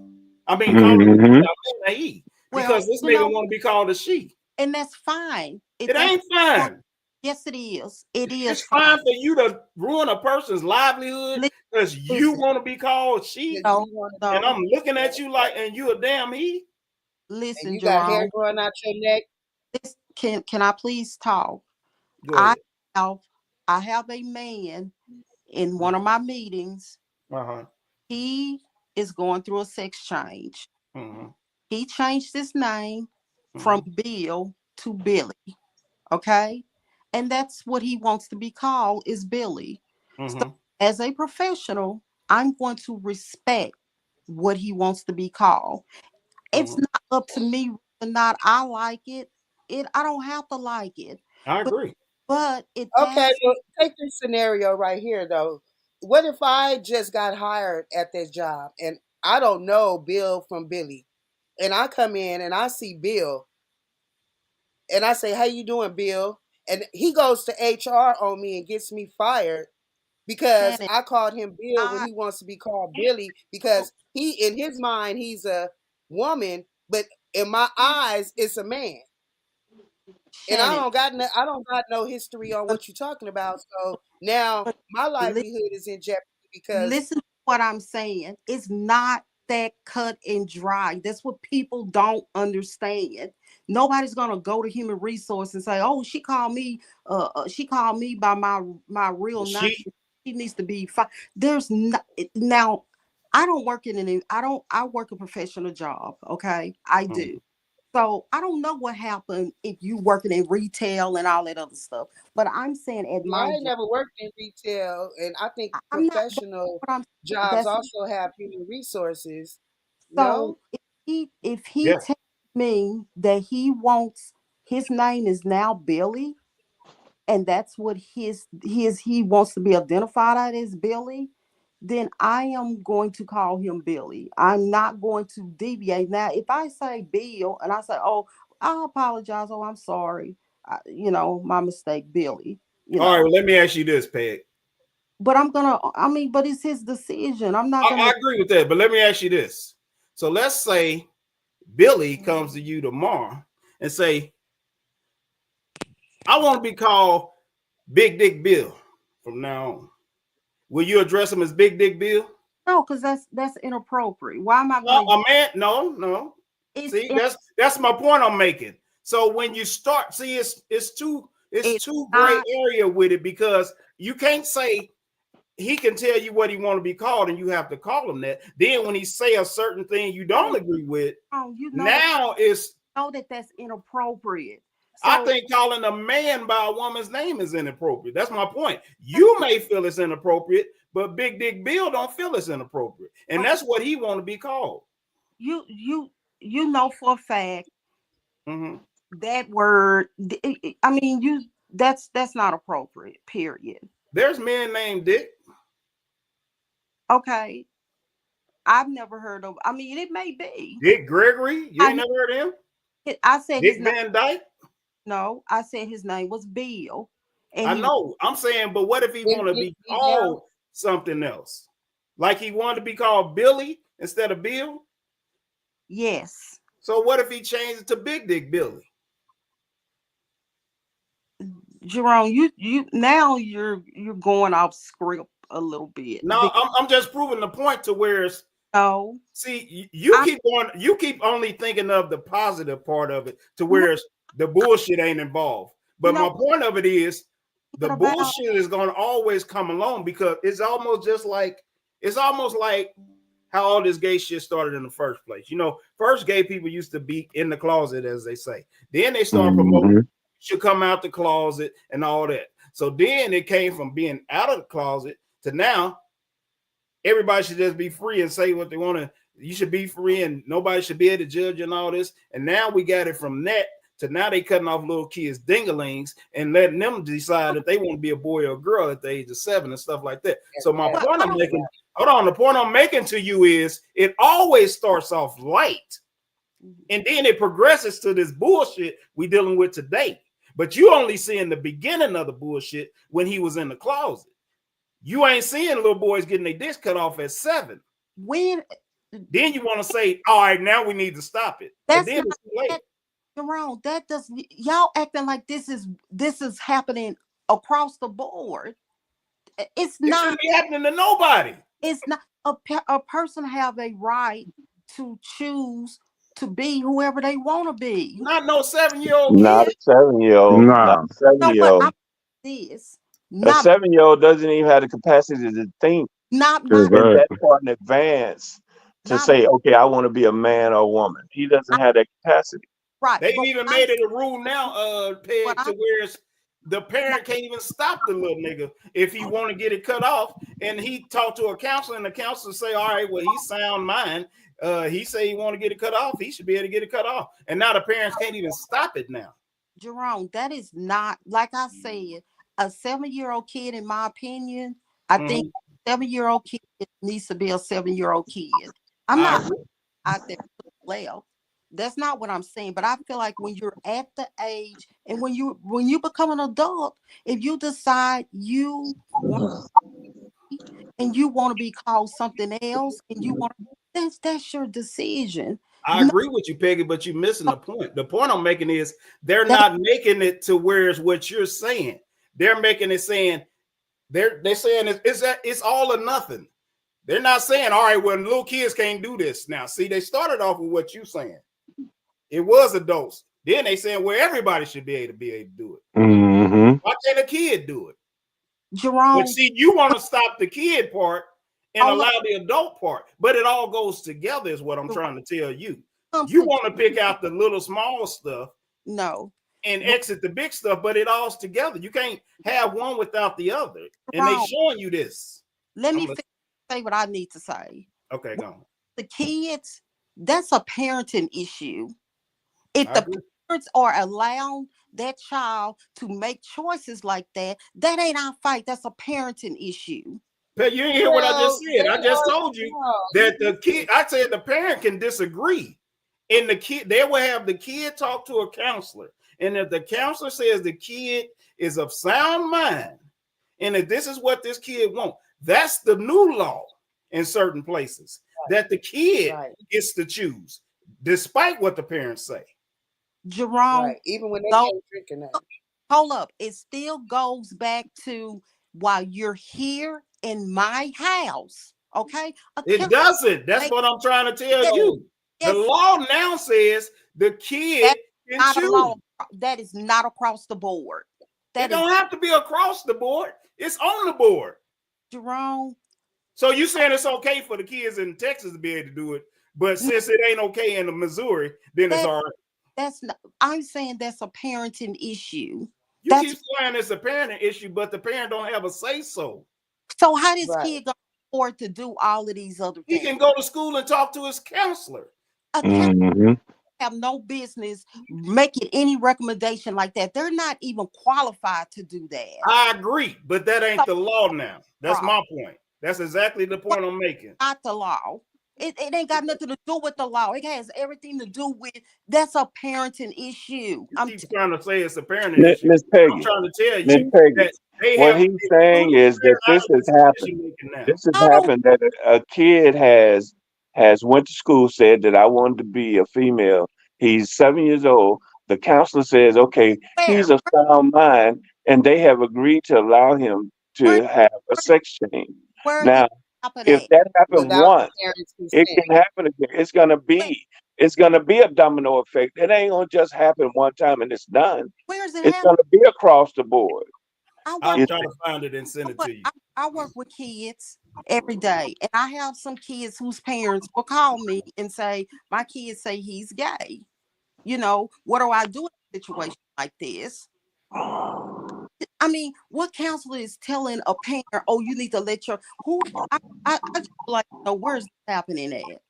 I mean, calling a man a he because this nigga want to be called a she. And that's fine. It ain't fine. Yes, it is. It is It's fine for you to ruin a person's livelihood because you want to be called she. No, and I'm looking at you like, and you a damn he. Listen, And you Jerome, got hair growing out your neck. Can I please talk? Go ahead. I have a man in one of my meetings. He is going through a sex change. He changed his name from Bill to Billy. Okay. And that's what he wants to be called, is Billy. So as a professional, I'm going to respect what he wants to be called. It's not up to me whether or not I like it. I don't have to like it. I agree. But it Okay, well, take this scenario right here though. What if I just got hired at this job and I don't know Bill from Billy, and I come in and I see Bill and I say, "How you doing, Bill?" and he goes to HR on me and gets me fired because Shannon, I called him Bill when he wants to be called Billy, because he, in his mind, he's a woman, but in my eyes, it's a man. And Shannon, I don't got no history on what you're talking about. So now my livelihood is in jeopardy because listen to what I'm saying. It's not that cut and dry. That's what people don't understand. Nobody's gonna go to human resource and say, "Oh, she called me. She called me by my real name. She needs to be fine." There's not now. I don't work in an. I don't. I work a professional job. Okay, I do. So I don't know what happened if you working in retail and all that other stuff. But I'm saying at I my ain't job, never worked in retail, and I think I'm not. professional What I'm jobs that's also have human resources. so No, if he tells me that his name is now Billy, and that's what he wants to be identified as Billy, then I am going to call him Billy. I'm not going to deviate. Now, if I say Bill and I say, "Oh, I apologize. Oh, I'm sorry. My mistake, Billy." All right, well, let me ask you this, Peg. But but it's his decision. I'm not I gonna. agree with that, but let me ask you this. So let's say Billy comes to you tomorrow and say, "I want to be called Big Dick Bill from now on." Will you address him as Big Dick Bill? No, because that's inappropriate. Why am I No, going to? a man, no. It's See, that's my point I'm making. So when you start, see, it's too gray not. area with it, because you can't say he can tell you what he want to be called and you have to call him that. Then when he say a certain thing you don't agree with, now it's that's inappropriate. So, I think calling a man by a woman's name is inappropriate. That's my point. You may feel it's inappropriate, but Big Dick Bill don't feel it's inappropriate, and that's what he want to be called. You know for a fact that word. I mean, that's not appropriate. Period. There's men named Dick. Okay, I've never heard of. I mean, it may be Dick Gregory. You ain't never heard of him? I said Dick his name. Van Dyke. No, I said his name was Bill. And I know. I'm saying, but what if he want to be Yeah. called something else? Like he wanted to be called Billy instead of Bill? Yes. So what if he changed it to Big Dick Billy? Jerome, you now you're going off script a little bit. No, I'm just proving the point to where it's No. see you keep only thinking of the positive part of it to where it's the bullshit ain't involved. But my point of it is the bullshit is gonna always come along because it's almost like how all this gay shit started in the first place. You know, first gay people used to be in the closet, as they say. Then they started promoting you should come out the closet and all that. So then it came from being out of the closet to now everybody should just be free and say what they want to. You should be free and nobody should be able to judge and all this. And now we got it from that to now they cutting off little kids' dinglings and letting them decide if they want to be a boy or a girl at the age of 7 and stuff like that. So my point I'm making, the point I'm making to you is it always starts off light and then it progresses to this bullshit we dealing with today. But you only seeing the beginning of the bullshit when he was in the closet. You ain't seeing little boys getting their dicks cut off at 7. When then you want to say, all right, now we need to stop it. That's then not, it's too late. Jerome, that does y'all acting like this is happening across the board. It's not. It shouldn't be happening to nobody. It's not a person have a right to choose to be whoever they want to be. Not no 7-year-old kid. Not a 7-year-old. Nah. Not a 7-year-old. This. A 7-year-old doesn't even have the capacity to think not that far in advance to say, okay, I want to be a man or a woman. He doesn't have that capacity. Right. They even made it a rule now, Peg, to where the parent can't even stop the little nigga if he want to get it cut off. And he talked to a counselor, and the counselor say, all right, well, he's sound mind. He say he want to get it cut off. He should be able to get it cut off. And now the parents can't even stop it now. Jerome, that is not, like I said, a 7-year-old kid, in my opinion, I think a 7-year-old kid needs to be a 7-year-old kid. I'm not out there left. That's not what I'm saying. But I feel like when you're at the age and when you become an adult, if you decide you want and you want to be called something else and you want to, that's your decision. I agree with you, Peggy, but you're missing the point. The point I'm making is they're not making it to where it's what you're saying. They're making it saying they're saying it's all or nothing. They're not saying, all right, well, little kids can't do this. Now, see, they started off with what you're saying. It was adults. Then they saying, well, everybody should be able to do it. Why can't a kid do it? Jerome. But see, you want to stop the kid part and allow the adult part, but it all goes together is what I'm trying to tell you. You want to pick out the little small stuff. No. And exit the big stuff, but it all's together. You can't have one without the other. And they showing you this. Let me say what I need to say. Okay, go on. The kids, that's a parenting issue. If the parents are allowing that child to make choices like that, that ain't our fight. That's a parenting issue. But you didn't hear what I just said. I just told you that the kid, I said the parent can disagree. And the kid, they will have the kid talk to a counselor. And if the counselor says the kid is of sound mind, and if this is what this kid wants, that's the new law in certain places, that the kid gets to choose, despite what the parents say. Jerome, even when they can't drink enough. Hold up. It still goes back to while you're here in my house. Okay. It doesn't. That's what I'm trying to tell you. The law now says the kid can choose. That is not across the board. It don't have to be across the board. It's on the board. Jerome. So you saying it's okay for the kids in Texas to be able to do it, but since it ain't okay in Missouri, then it's all right. That's not, I'm saying that's a parenting issue. You keep saying it's a parenting issue, but the parent don't have a say so. So how does kid go afford to do all of these other things? He can go to school and talk to his counselor. A counselor have no business making any recommendation like that. They're not even qualified to do that. I agree, but that ain't the law now. That's my point. That's exactly the point I'm making. Not the law. It ain't got nothing to do with the law. It has everything to do with that's a parenting issue. You keep trying to say it's a parenting issue. Miss I'm Peggy, trying to tell Miss you Peggy, that they what have he's saying included is that parent out this of has this happened. decision making now. This has Oh, happened that a kid has went to school, said that I wanted to be a female. He's 7 years old. The counselor says, okay, he's where? of sound mind, and they have agreed to allow him Where to have a sex change. where did Now, it happen if at? that happened without the once, parents' it consent. can happen again. Where, It's gonna be a domino effect. It ain't gonna just happen one time and it's done. where's it It's happening? gonna be across the board. I I'll work You try to find it and send I it work, to you. I, I work with kids every day, and I have some kids whose parents will call me and say, "My kids say he's gay." What do I do in a situation like this? I mean, what counselor is telling a parent, "Oh, you need to let your who?" I just like to know where's this happening at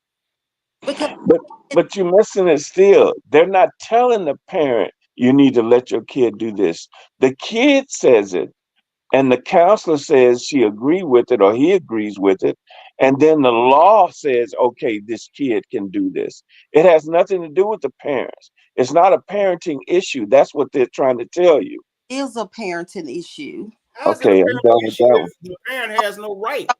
because but it, but you're missing it still. They're not telling the parent you need to let your kid do this. The kid says it, and the counselor says she agreed with it or he agrees with it, and then the law says, okay, this kid can do this. It has nothing to do with the parents. It's not a parenting issue. That's what they're trying to tell you. is a parenting issue. How is it a Okay, I'm done parenting with issue that one. if the parent has no right?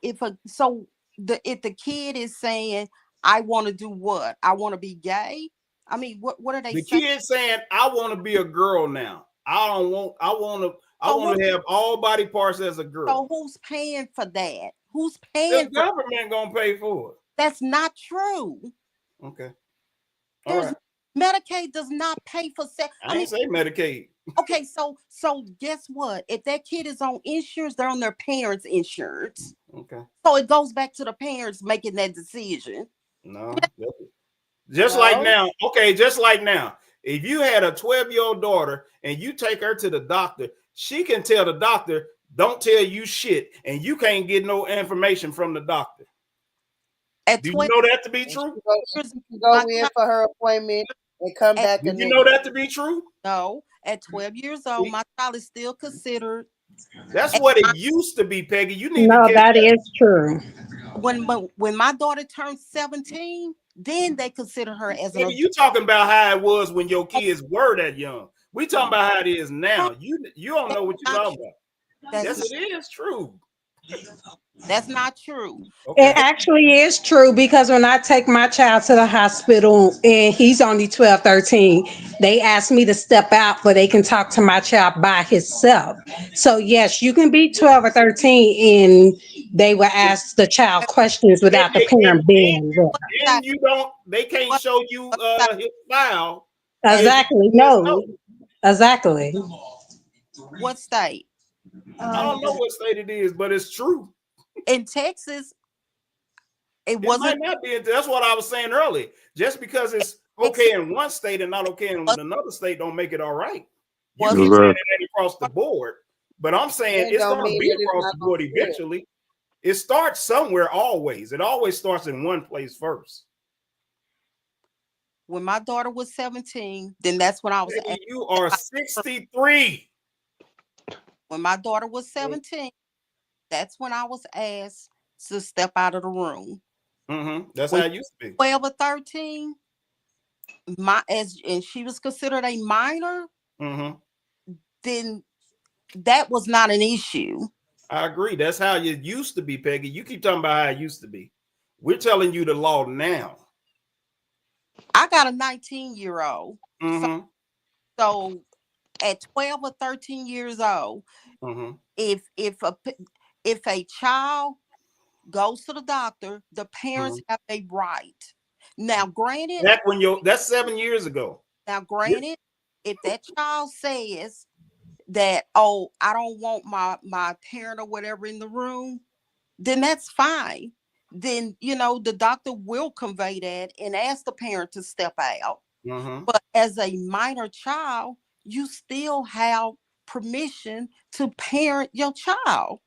If the kid is saying, "I want to do what? I want to be gay." I mean, what are they The saying? kid saying, "I want to be a girl now. I don't want. I want to. I So want to have all body parts as a girl." who's paying for that? Who's The paying for government gonna pay for it. That's not true. Okay. All There's right. Medicaid does not pay for sex. I I mean, ain't say Medicaid. okay, so guess what? If that kid is on insurance, they're on their parents' insurance. Okay. So it goes back to the parents making that decision. No. Just like No, now. Okay. Just like now. If you had a 12-year-old daughter and you take her to the doctor, she can tell the doctor, "Don't tell you shit," and you can't get no information from the doctor. At Do you 12 know that to be and true? years, she can my go in child, for her appointment and come at back Do a you know negative. that to be true? no, at 12 years old, my child is still considered. That's And what it used to be, Peggy. You need to No, catch that that. is true. when my daughter turned 17, then they consider her as an Peggy, adult. you talking about how it was when your And kids were that young. We talking about how it is now. You don't That's know what you're not talking true. about. That's Yes, not it is true. that's not true. It Okay. They, actually is true because when I take my child to the hospital and he's only 12, 13, they ask me to step out but they can talk to my child by himself. So, yes, you can be 12 or 13 and they will ask the child questions And without the they parent being there. what and state? you don't. They can't What, show you what state? his file if he Exactly. says No, no. exactly. What state? I don't know what state it is, but it's true. In Texas, it It wasn't. might not be. That's what I was saying earlier. Just because it's Texas okay in one state and not okay in was, another state, don't make it all right. You wasn't. keep saying Exactly. it ain't across the board, but I'm saying Then it's don't going to mean be that it's across not the gonna board slip. eventually. It starts somewhere always. It always starts in one place first. When my daughter was 17, then that's when I was Baby, asked. you are 63. When my daughter was 17, that's when I was asked to step out of the room. That's how When it used to be. 12 or 13, and she was considered a minor, hmm then that was not an issue. I agree. That's how it used to be, Peggy. You keep talking about how it used to be. We're telling you the law now. I got a 19-year-old. So, hmm so at 12 or 13 years old, hmm if a child goes to the doctor, the hmm parents have a right. Now, granted, That's 7 years ago. now Yeah. granted, if that child says that, "Oh, I don't want my parent or whatever in the room," then that's fine. Then the doctor will convey that and ask the parent to step out. hmm But as a minor child, you still have permission to parent your child.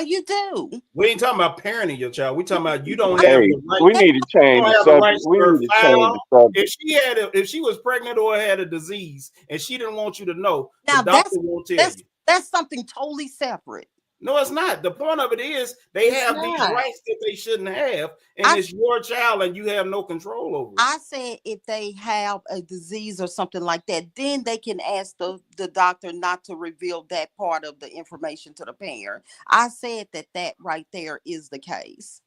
You do. We ain't talking about parenting your child. We talking about you don't I have Hey, the right. we need to You change don't the have the subject. rights We to her need to change the file. subject. If she was pregnant or had a disease and she didn't want you to know, the now doctor won't tell that's you. that's something totally separate. No, it's not. The point of it is they It's have these not. rights that they shouldn't have, and I it's your child, and you have no control over it. I said if they have a disease or something like that, then they can ask the doctor not to reveal that part of the information to the parent. I said that right there is the case.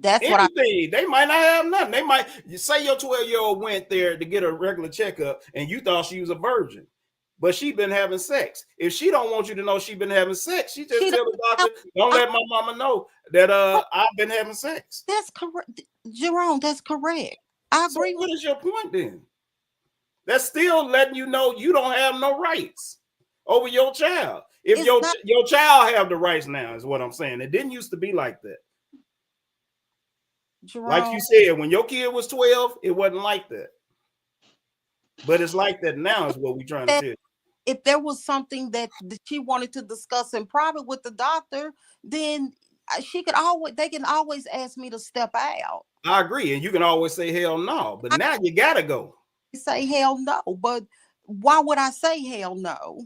That's what I Anything. They might not have nothing. They might say your 12-year-old went there to get a regular checkup and you thought she was a virgin, but she been having sex. If she don't want you to know she been having sex, she just she tell don't the have. doctor, don't let my mama know that I've been having sex. That's correct, Jerome. That's correct. I So agree with. what is your point then? That's still letting you know you don't have no rights over your child. If It's not your child have the rights now, is what I'm saying. It didn't used to be like that. Like Jerome. you said, when your kid was 12, it wasn't like that. But it's like that now, is what we're trying to tell you. If there was something that she wanted to discuss in private with the doctor, then she could always they can always ask me to step out. I agree. And you can always say hell no, but I now you gotta go. say hell no, but why would I say hell no?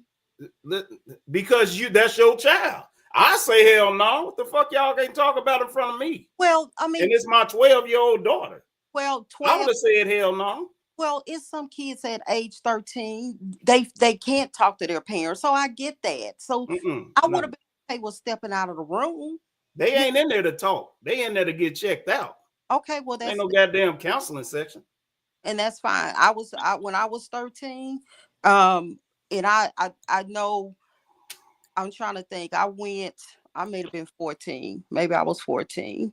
Because that's your child. I say hell no. What the fuck y'all can't talk about in front of me? Well, I And mean, it's my 12-year-old daughter. well, I would 12. have said hell no. Well, it's some kids at age 13. They can't talk to their parents. So I get that. So I would No. have been okay with stepping out of the room. They You ain't in there to talk. They in there to get checked out. okay, well Ain't no goddamn counseling section. and that's fine. When I was 13, and I know I'm trying to think. I may have been 14. Maybe I was 14.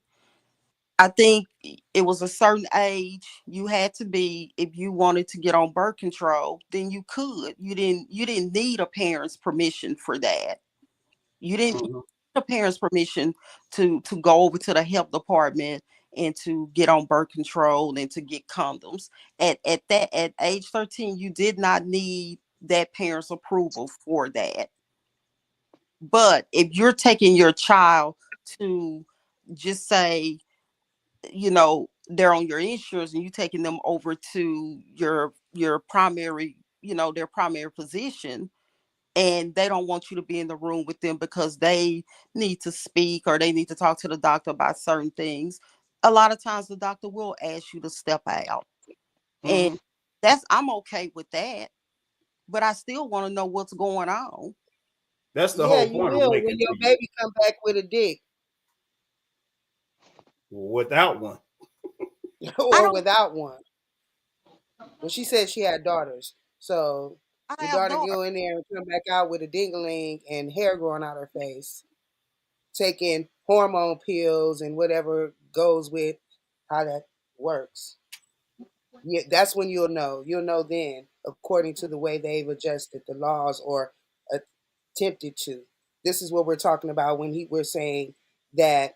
I think it was a certain age you had to be if you wanted to get on birth control, then you could. You didn't need a parent's permission for that. You didn't need Mhm. a parent's permission to go over to the health department and to get on birth control and to get condoms. At age 13, you did not need that parent's approval for that. But if you're taking your child to just say, they're on your insurance and you taking them over to your primary, their primary physician, and they don't want you to be in the room with them because they need to speak or they need to talk to the doctor about certain things. A lot of times the doctor will ask you to step out. And Mhm. I'm okay with that, but I still want to know what's going on. That's the Yeah, whole you point I'm will when making your to you. baby come back with a dick Without one. I or don't without one. Well, she said she had daughters, so I your have daughter daughters. go in there and come back out with a dingling and hair growing out her face, taking hormone pills and whatever goes with how that works. Yeah, that's when you'll know. You'll know then, according to the way they've adjusted the laws or attempted to. This is what we're talking about when we're saying that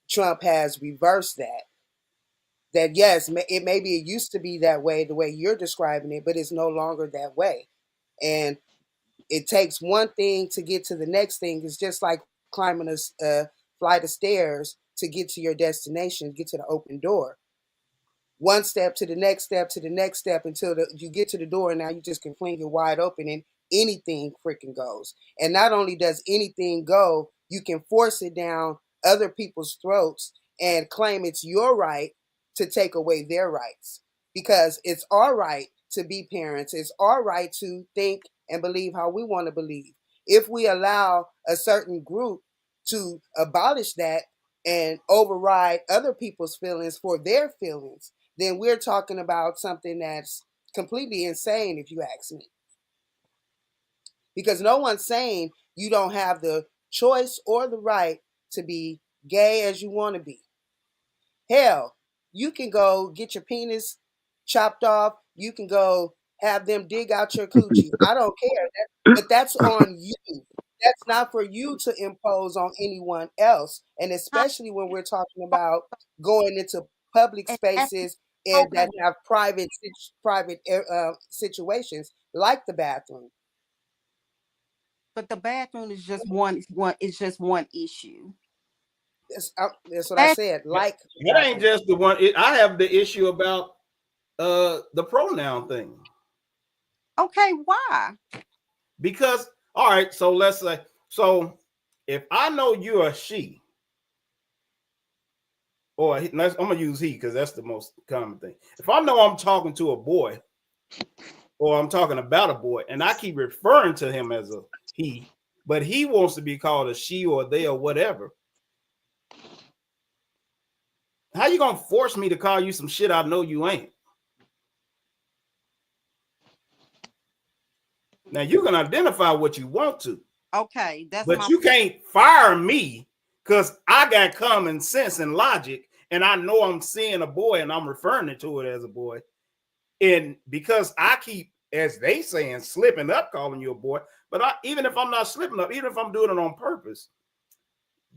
Trump has reversed that. That yes, it used to be that way, the way you're describing it, but it's no longer that way. And it takes one thing to get to the next thing. It's just like climbing a flight of stairs to get to your destination, get to the open door. One step to the next step to the next step until you get to the door, and now you just can fling it wide open and anything freaking goes. And not only does anything go, you can force it down other people's throats and claim it's your right to take away their rights, because it's our right to be parents. It's our right to think and believe how we want to believe. If we allow a certain group to abolish that and override other people's feelings for their feelings, then we're talking about something that's completely insane, if you ask me. Because no one's saying you don't have the choice or the right to be gay as you want to be. Hell, you can go get your penis chopped off. You can go have them dig out your coochie. I don't care. But that's on you. That's not for you to impose on anyone else. And especially when we're talking about going into public And that's spaces and okay. that have private situations like the bathroom. But the bathroom is just one. It's just one issue. That's what I That said. That Like the that ain't bathroom. just the one. I have the issue about the pronoun thing. okay? Why? Because all right, so let's say so if I know you're a she, or I'm gonna use he because that's the most common thing. If I know I'm talking to a boy, or I'm talking about a boy, and I keep referring to him as a he, but he wants to be called a she or they or whatever, how you gonna force me to call you some shit I know you ain't? Now you can identify what you want to. Okay, that's But my you can't fire me because I got common sense and logic, and I know I'm seeing a boy and I'm referring to it as a boy. And because I keep, as they saying, slipping up calling you a boy, but even if I'm not slipping up, even if I'm doing it on purpose,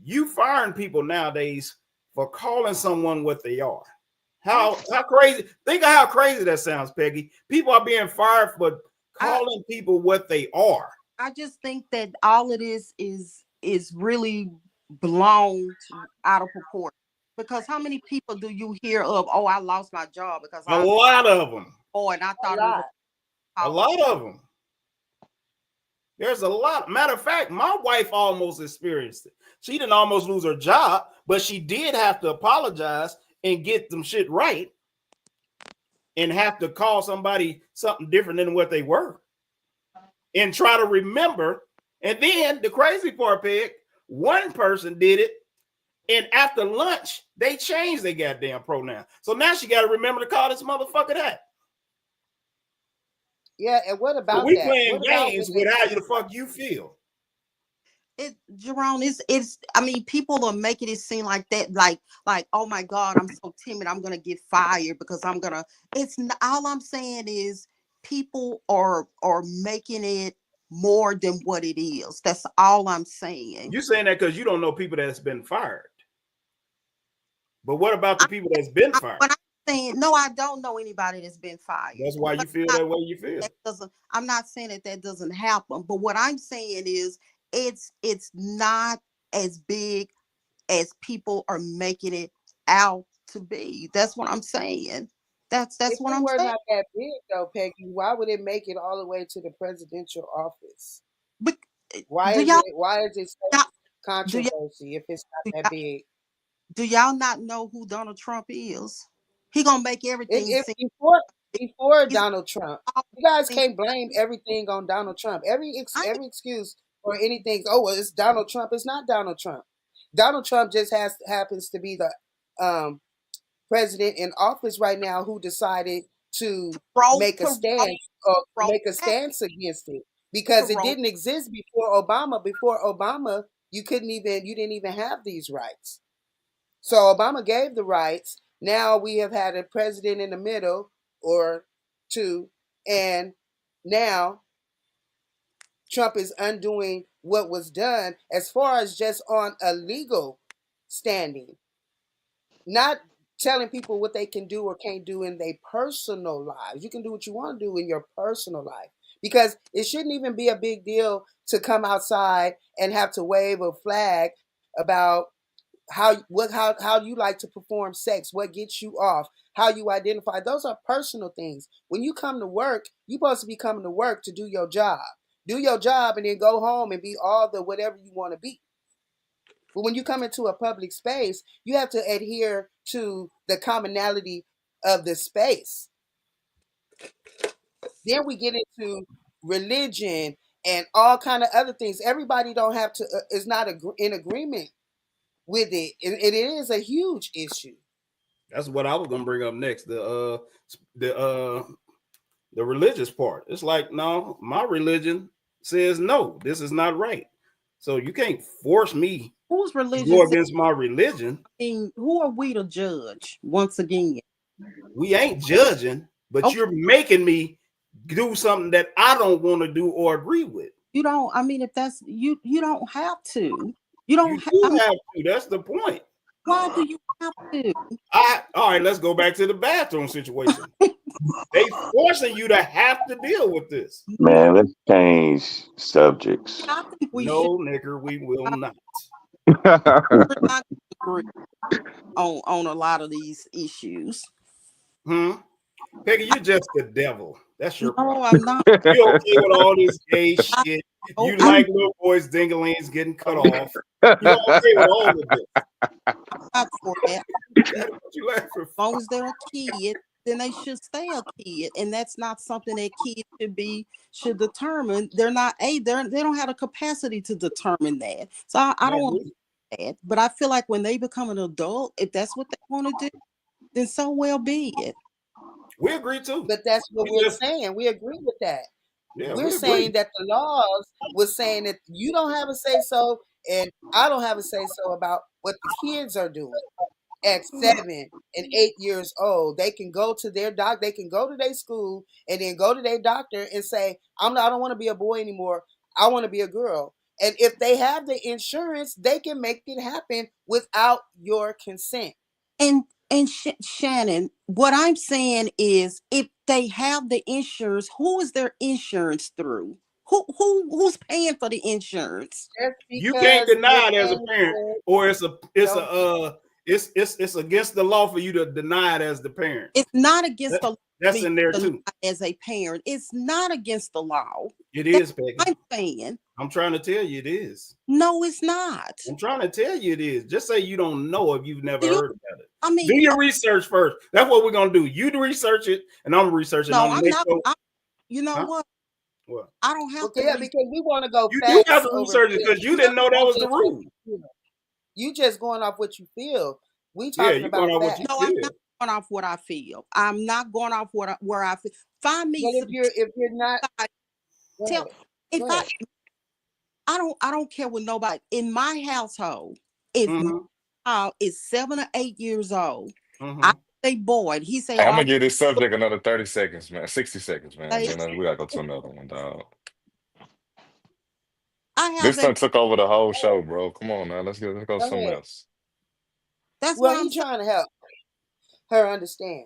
you firing people nowadays for calling someone what they are. How crazy? Think of how crazy that sounds, Peggy. People are being fired for calling people what they are. I just think that all it is really blown out of proportion. Because how many people do you hear of? Oh, I lost my job because A I lot of them. and I A thought it was lot. A lot of them. There's a lot. Matter of fact, my wife almost experienced it. She didn't almost lose her job, but she did have to apologize and get some shit right and have to call somebody something different than what they were and try to remember. And then the crazy part, Peg, one person did it, and after lunch, they changed their goddamn pronoun. So now she got to remember to call this motherfucker that. Yeah, and what So about we that? playing What about games when with they how the fuck you feel. Jerome, it's I mean, people are making it seem like that, like, oh my God, I'm so timid, I'm gonna get fired because I'm gonna it's not, all I'm saying is people are making it more than what it is. That's all I'm saying. You saying that because you don't know people that's been fired. But what about the I, people that's been fired? but I'm saying no, I don't know anybody that's been fired. That's why you But feel that way you feel. I'm not saying that doesn't happen, but what I'm saying is it's not as big as people are making it out to be. That's what I'm saying. That's if what it I'm were saying. not that big though, Peggy, why would it make it all the way to the presidential office? But Why do is y'all, it so y'all do y'all controversy if it's do not that y'all big? do y'all not know who Donald Trump is? He gonna make everything It seem before he's Donald Trump, you guys thing. can't blame everything on Donald Trump. I Every excuse or anything. Oh well, it's Donald Trump. It's not Donald Trump. Donald Trump just happens to be the um, president in office right now who decided to roll make a to roll stance or roll make a back stance against it to because it roll. didn't exist before Obama. Before Obama, you didn't even have these rights. So Obama gave the rights. Now we have had a president in the middle or two, and now Trump is undoing what was done as far as just on a legal standing, not telling people what they can do or can't do in their personal lives. You can do what you want to do in your personal life because it shouldn't even be a big deal to come outside and have to wave a flag about how you like to perform sex, what gets you off, how you identify. Those are personal things. When you come to work, you're supposed to be coming to work to do your job. Do your job and then go home and be all the whatever you want to be. But when you come into a public space, you have to adhere to the commonality of the space. Then we get into religion and all kind of other things. Everybody don't have to is not in agreement with it. It is a huge issue. That's what I was gonna bring up next. The religious part. It's like, no, my religion says no, this is not right. So you can't force me Whose to religion go says, against my religion. who are we to judge once again? We ain't judging, but Okay, you're making me do something that I don't want to do or agree with. you don't, I mean, if that's you don't have to. You don't You do I mean, have to. That's the point. why do you have to? All right, let's go back to the bathroom situation. They forcing you to have to deal with this. Man, let's change subjects. I think we should No, nigger, we will not. we're not agree on a lot of these issues. Peggy, you're just the devil. That's your No, problem. I'm not. You okay with all this gay shit? Oh, You like little boys' dinglings getting cut off. You okay with all of this? not for that. What you laughing for? As long as they're a kid, then they should stay a kid, and that's not something that kids should determine. They're not they don't have the capacity to determine that. So I don't want that. But I feel like when they become an adult, if that's what they want to do, then so well be it. We agree too. But that's what we're saying. We agree with that. Yeah, We're we saying agree. that the laws was saying that you don't have a say so, and I don't have a say so about what the kids are doing at 7 and 8 years old. They can go to their doc, they can go to their school and then go to their doctor and say, I don't want to be a boy anymore. I want to be a girl. And if they have the insurance, they can make it happen without your consent. And Shannon, what I'm saying is, if they have the insurance, who is their insurance through? Who's paying for the insurance? Just You can't because you're deny it as a paying parent, for it, or it's don't it's against the law for you to deny it as the parent. It's not against the law. That's in there too. As a parent, it's not against the law. It is, Peggy. I'm saying. I'm trying to tell you it is. No, it's not. I'm trying to tell you it is. Just say you don't know if you've never heard about it. I mean, do your research first. That's what we're gonna do. You research it, and I'm researching. No, I'm not. You know what? What? I don't have to. Yeah, because we want to go You fast. do have to research it because you didn't know that was the rule. You just going off what you feel. We talking about that. No, I'm not going off what I feel. I'm not going off where I feel. Find me. Well, if you're not, tell if I don't care with nobody in my household. If my child is 7 or 8 years old, I say boy, he say, I'm gonna give this subject another 30 seconds, man. 60 seconds, man. Then we gotta go to another one, dog. This one took over the whole show, bro. Come on now, let's go to something else. That's what I'm trying to help her understand.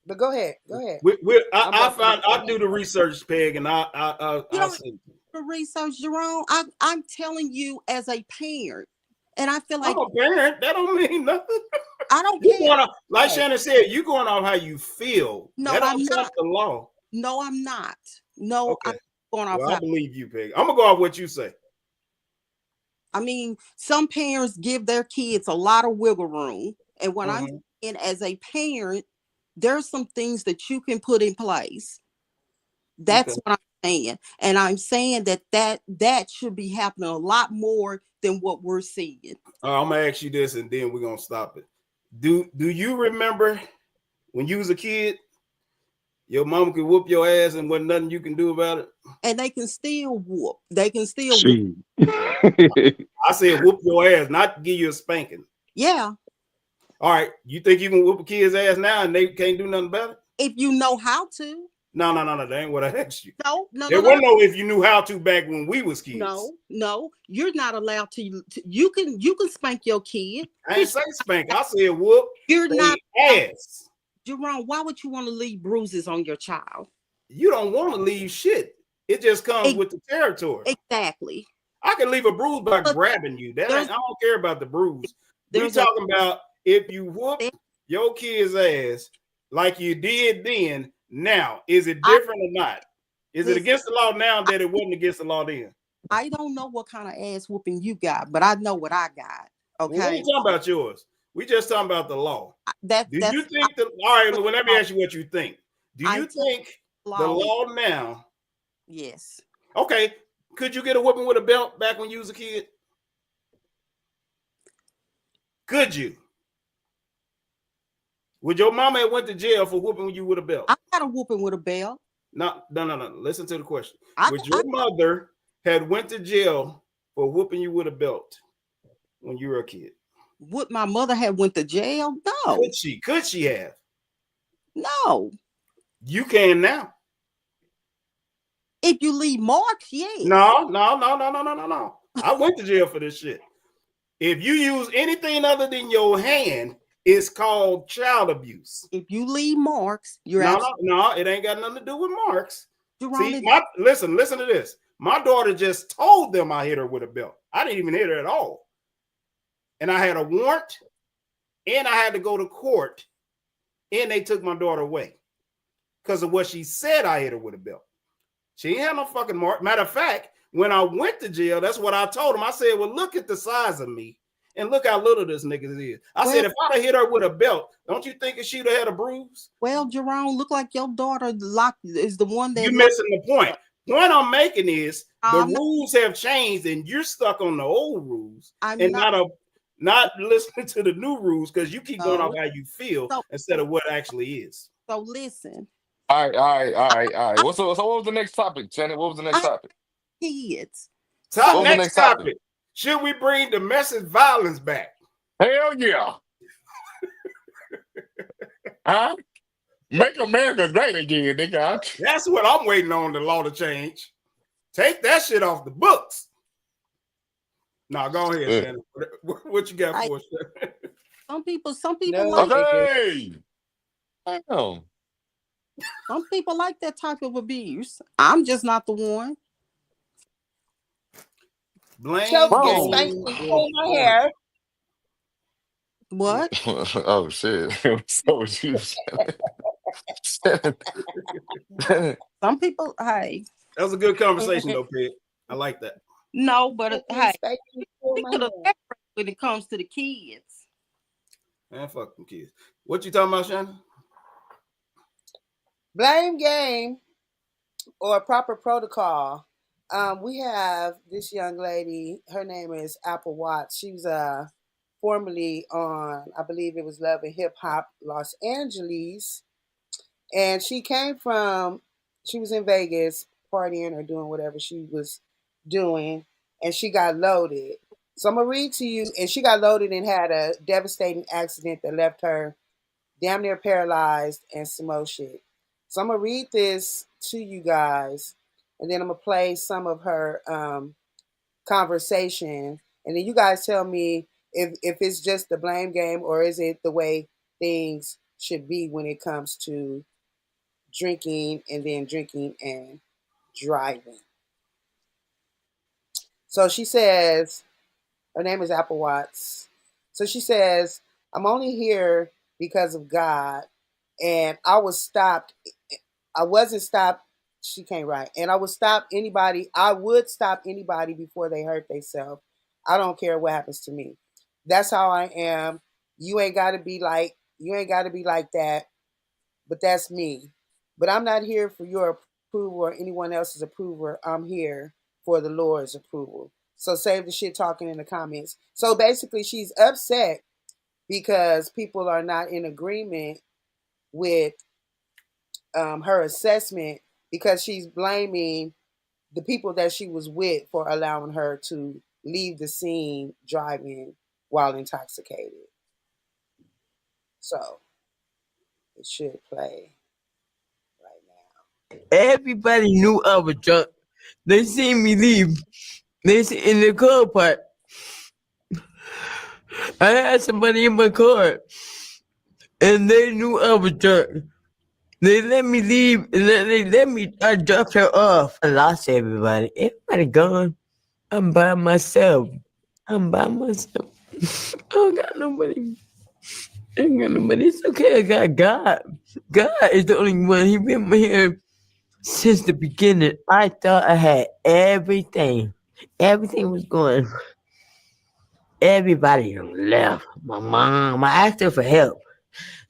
But go ahead. I do the research, Peg, and I see the research, Jerome. I'm telling you as a parent, and I feel like I'm a parent. That don't mean nothing. I don't care. Like Shannon said, you going off how you feel. No, that I'm not the law. No, I'm not. No, okay. I'm going off. I believe you, Peg. I'm gonna go off what you say. I mean, some parents give their kids a lot of wiggle room, and when I'm saying as a parent, there's some things that you can put in place. That's what I'm saying, and I'm saying that should be happening a lot more than what we're seeing. I'm gonna ask you this, and then we're gonna stop it. Do you remember when you was a kid, your mom could whoop your ass and wasn't nothing you can do about it? And they can still whoop. They can still whoop. I said whoop your ass, not give you a spanking. Yeah. All right. You think you can whoop a kid's ass now and they can't do nothing about it? If you know how to. No. That ain't what I asked you. No. There wasn't no if you knew how to back when we was kids. No. You're not allowed to. You can spank your kid. I ain't say spank. I said whoop. You're not ass. Jerome, why would you want to leave bruises on your child? You don't want to leave shit. It just comes with the territory. Exactly. I can leave a bruise by grabbing you. I don't care about the bruise. We're talking about if you whoop your kid's ass like you did then. Now, is it different or not? Is it against the law now that it wasn't against the law then? I don't know what kind of ass whooping you got, but I know what I got. Okay. Well, we ain't talking about yours. We just talking about the law. Do you think all right, well, let me ask you what you think. Do you think the law now? Yes. Okay. Could you get a whooping with a belt back when you was a kid? Could you? Would your mama have went to jail for whooping you with a belt? I got a whooping with a belt. No. Listen to the question. Would your mother had went to jail for whooping you with a belt when you were a kid? Would my mother have went to jail? No. Could she have? No. You can now. If you leave marks, yes. No. I went to jail for this shit. If you use anything other than your hand, it's called child abuse. If you leave marks, you're no, it ain't got nothing to do with marks. See, listen to this. My daughter just told them I hit her with a belt. I didn't even hit her at all. And I had a warrant, and I had to go to court, and they took my daughter away because of what she said I hit her with a belt. She ain't had no fucking mark. Matter of fact, when I went to jail, that's what I told him. I said, well, look at the size of me and look how little this nigga is. I said, if I'd have hit her with a belt, don't you think she'd have had a bruise? Well, Jerome, look like your daughter is the one that... You're missing the point. Point I'm making is the I'm rules have changed and you're stuck on the old rules I'm not listening to the new rules because you keep going No. off how you feel So- instead of what actually is. So listen, All right. So what was the next topic, Janet? What was the next topic? kids. What was the Next next topic? Should we bring domestic violence back? Hell yeah. Huh? Make America great again, nigga. That's what I'm waiting on the law to change. Take that shit off the books. No, go ahead, Shannon. What you got for us? Some people No, like Okay. Damn. some people like that type of abuse. I'm just not the one. Blame Choke Whoa. thank you for my hair. What? Oh shit. So was you, Shannon. Some people, hey. That was a good conversation, though, Pete. I like that. No, but hey, Thank you for my think of the hair. when it comes to the kids. Man, fuck them kids. What you talking about, Shannon? Blame game or proper protocol. We have this young lady. Her name is Apple Watts. She was formerly on, I believe it was Love and Hip Hop Los Angeles, and she was in Vegas partying or doing whatever she was doing, and she got loaded. So I'm gonna read to you, and she got loaded and had a devastating accident that left her damn near paralyzed and some more shit. So I'm gonna read this to you guys, and then I'm gonna play some of her conversation, and then you guys tell me if it's just the blame game or is it the way things should be when it comes to drinking and driving. So she says, her name is Apple Watts. So she says, I'm only here because of God, and I was stopped. I wasn't stopped. She can't write. And I would stop anybody. I would stop anybody before they hurt themselves. I don't care what happens to me. That's how I am. You ain't gotta be like that, but that's me. But I'm not here for your approval or anyone else's approval. I'm here for the Lord's approval. So save the shit talking in the comments. So basically she's upset because people are not in agreement with her assessment because she's blaming the people that she was with for allowing her to leave the scene driving while intoxicated. So it should play right now. Everybody knew I was drunk. They seen me leave. They see in the car park. I had somebody in my car, and they knew I was drunk. They let me leave, and they let me. I dropped her off. I lost everybody. Everybody gone. I'm by myself. I don't got nobody. I ain't got nobody. It's okay. I got God. God is the only one. He been here since the beginning. I thought I had everything. Everything was going. Everybody left. My mom. I asked her for help.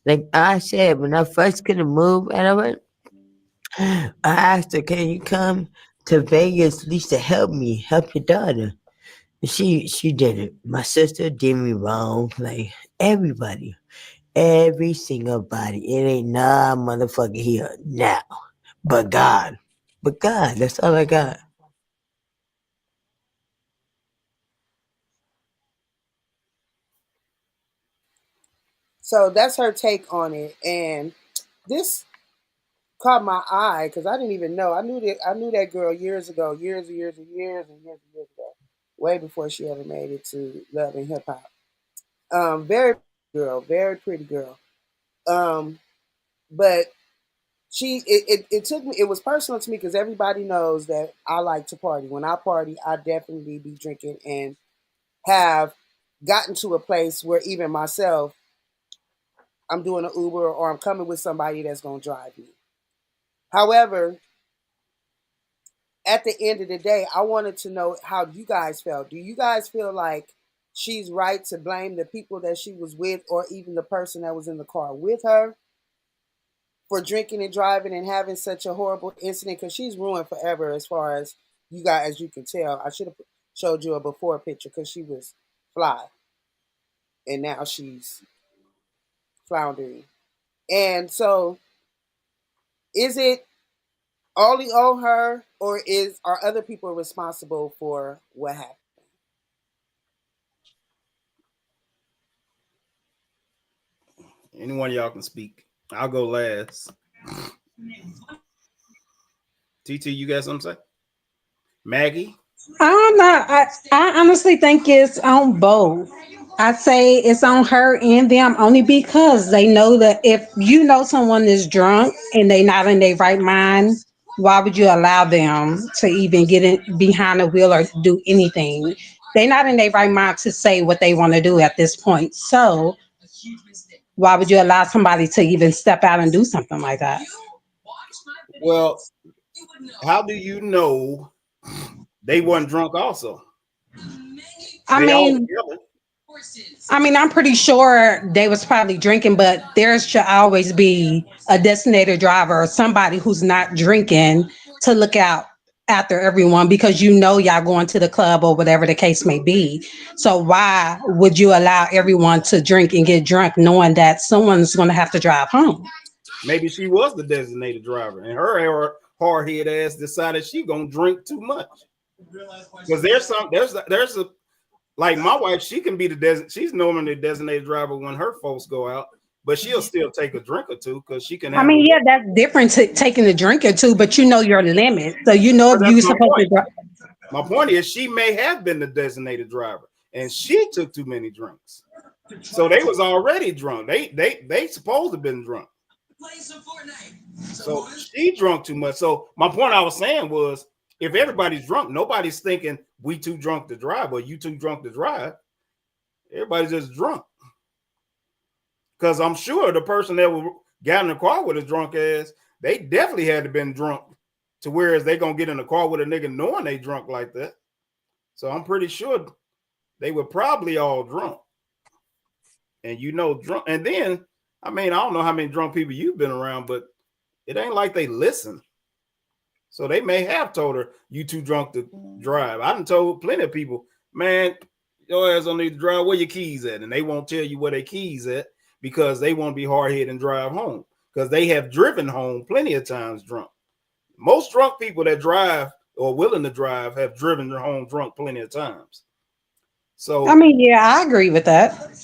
Like I said, when I first couldn't move, and I asked her, "Can you come to Vegas at least to help me, help your daughter?" And she didn't. My sister did me wrong. Like everybody, every single body. It ain't nah motherfucker here now, but God, That's all I got. So that's her take on it. And this caught my eye because I didn't even know. I knew that girl years ago, years ago, way before she ever made it to Love and Hip Hop. Very girl, very pretty girl. Um, but it took me. It was personal to me because everybody knows that I like to party. When I party, I definitely be drinking and have gotten to a place where even myself, I'm doing an Uber or I'm coming with somebody that's gonna drive me. However, at the end of the day, I wanted to know how you guys felt. Do you guys feel like she's right to blame the people that she was with, or even the person that was in the car with her, for drinking and driving and having such a horrible incident? Because she's ruined forever, as far as you guys, as you can tell. I should have showed you a before picture because she was fly, and now she's floundering. And so, is it only on her, or are other people responsible for what happened? Anyone of y'all can speak. I'll go last. TT, you got something to say? Maggie? I don't know. I honestly think it's on both. I say it's on her and them only because they know that if you know someone is drunk and they not in their right mind, why would you allow them to even get in behind the wheel or do anything? They not in their right mind to say what they want to do at this point. So why would you allow somebody to even step out and do something like that? Well, how do you know they weren't drunk also? I They all mean, together. I'm pretty sure they was probably drinking, but there should always be a designated driver or somebody who's not drinking to look out after everyone, because you know y'all going to the club or whatever the case may be. So why would you allow everyone to drink and get drunk knowing that someone's going to have to drive home? Maybe she was the designated driver, and her hard head ass decided she gonna drink too much. Because there's a like my wife, she can be she's normally the designated driver when her folks go out, but she'll still take a drink or two because she can I handle mean, it. yeah, that's different to taking a drink or two, but you know your limit. So you know But if that's you're my supposed to point. drive. My point is she may have been the designated driver and she took too many drinks. So they was already drunk. They supposed to have been drunk. So she drunk too much. So my point I was saying was, if everybody's drunk, nobody's thinking we too drunk to drive or you too drunk to drive. Everybody's just drunk. Because I'm sure the person that got in the car with his drunk ass, they definitely had to been drunk to whereas they gonna get in the car with a nigga knowing they drunk like that. So I'm pretty sure they were probably all drunk. And you know, drunk. And then, I mean, I don't know how many drunk people you've been around, but it ain't like they listen. So they may have told her, you too drunk to drive. I done told plenty of people, man, your ass don't need to drive. Where your keys at? And they won't tell you where their keys at because they want to be hard-headed and drive home. Because they have driven home plenty of times drunk. Most drunk people that drive or willing to drive have driven home drunk plenty of times. I So, mean, yeah, I agree with that.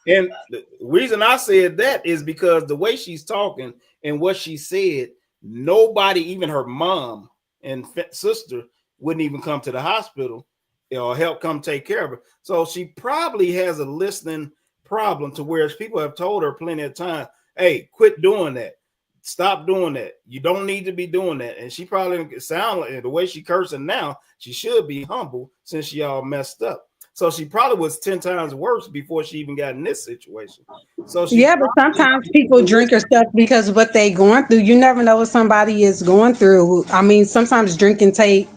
and the reason I said that is because the way she's talking and what she said, nobody, even her mom and sister, wouldn't even come to the hospital or help come take care of her. So she probably has a listening problem to where people have told her plenty of time, hey, quit doing that. Stop doing that. You don't need to be doing that. And she probably sound like the way she cursing now, she should be humble since she all messed up. So she probably was 10 times worse before she even got in this situation. So she Yeah, but probably sometimes people drink or stuff because of what they going through. You never know what somebody is going through. I mean, sometimes drinking take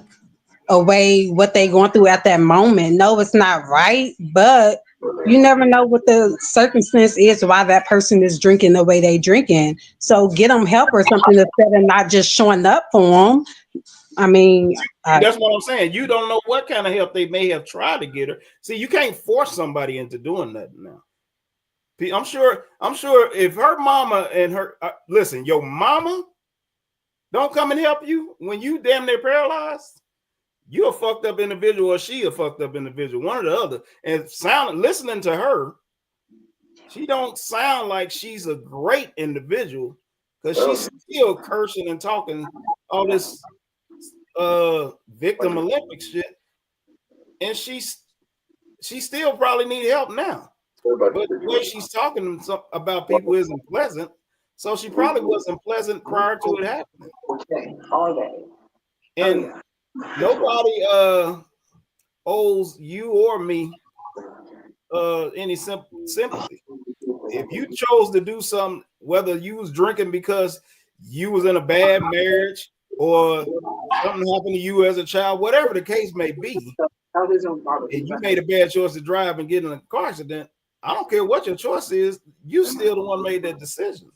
away what they going through at that moment. No, it's not right, but you never know what the circumstance is why that person is drinking the way they drinking. So get them help or something instead of not just showing up for them. I mean, that's what I'm saying. You don't know what kind of help they may have tried to get her. See, you can't force somebody into doing that now. I'm sure if her mama and her listen, your mama don't come and help you when you damn near paralyzed, you a fucked up individual or she a fucked up individual, one or the other. And listening to her, she don't sound like she's a great individual because she's still cursing and talking all this victim Olympic shit, and she still probably need help now. But the way she's talking about people isn't pleasant, so she probably wasn't pleasant prior to it happening. And nobody owes you or me any sympathy. If you chose to do something whether you was drinking because you was in a bad marriage or something happened to you as a child, whatever the case may be, and you made a bad choice to drive and get in a car accident, I don't care what your choice is, you still the one made that decision.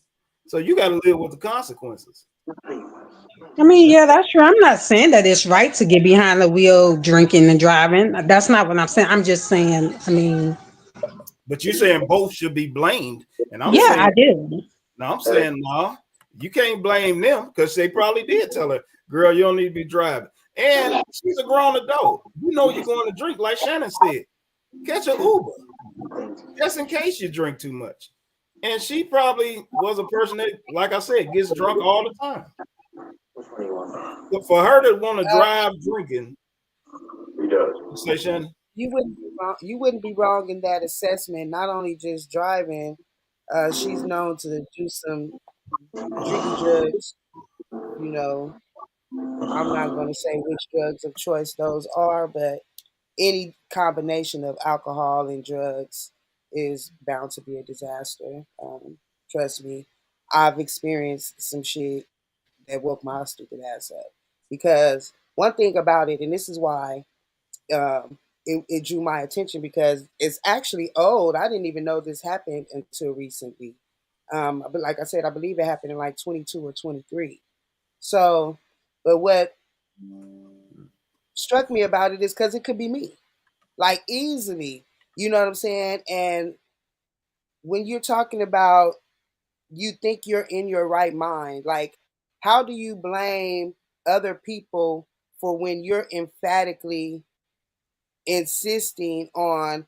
So you got to live with the consequences. I mean, yeah, that's true. I'm not saying that it's right to get behind the wheel drinking and driving. That's not what I'm saying. I'm just saying, I mean, But you're saying both should be blamed, and I'm yeah, I saying do. no. I'm saying no. You can't blame them because they probably did tell her, "Girl, you don't need to be driving." And she's a grown adult. You know you're going to drink, like Shannon said. Catch an Uber just in case you drink too much. And she probably was a person that, like I said, gets drunk all the time. But for her to want to Uh, drive drinking, say Shannon, you wouldn't be wrong. You wouldn't be wrong in that assessment. Not only just driving, she's known to do some drinking drugs. You know, I'm not going to say which drugs of choice those are, but any combination of alcohol and drugs is bound to be a disaster. Trust me, I've experienced some shit that woke my stupid ass up. Because one thing about it, and this is why it drew my attention because it's actually old. I didn't even know this happened until recently. But like I said, I believe it happened in like 22 or 23. So, but what struck me about it is because it could be me, like easily. You know what I'm saying? And when you're talking about you think you're in your right mind, like how do you blame other people for when you're emphatically insisting on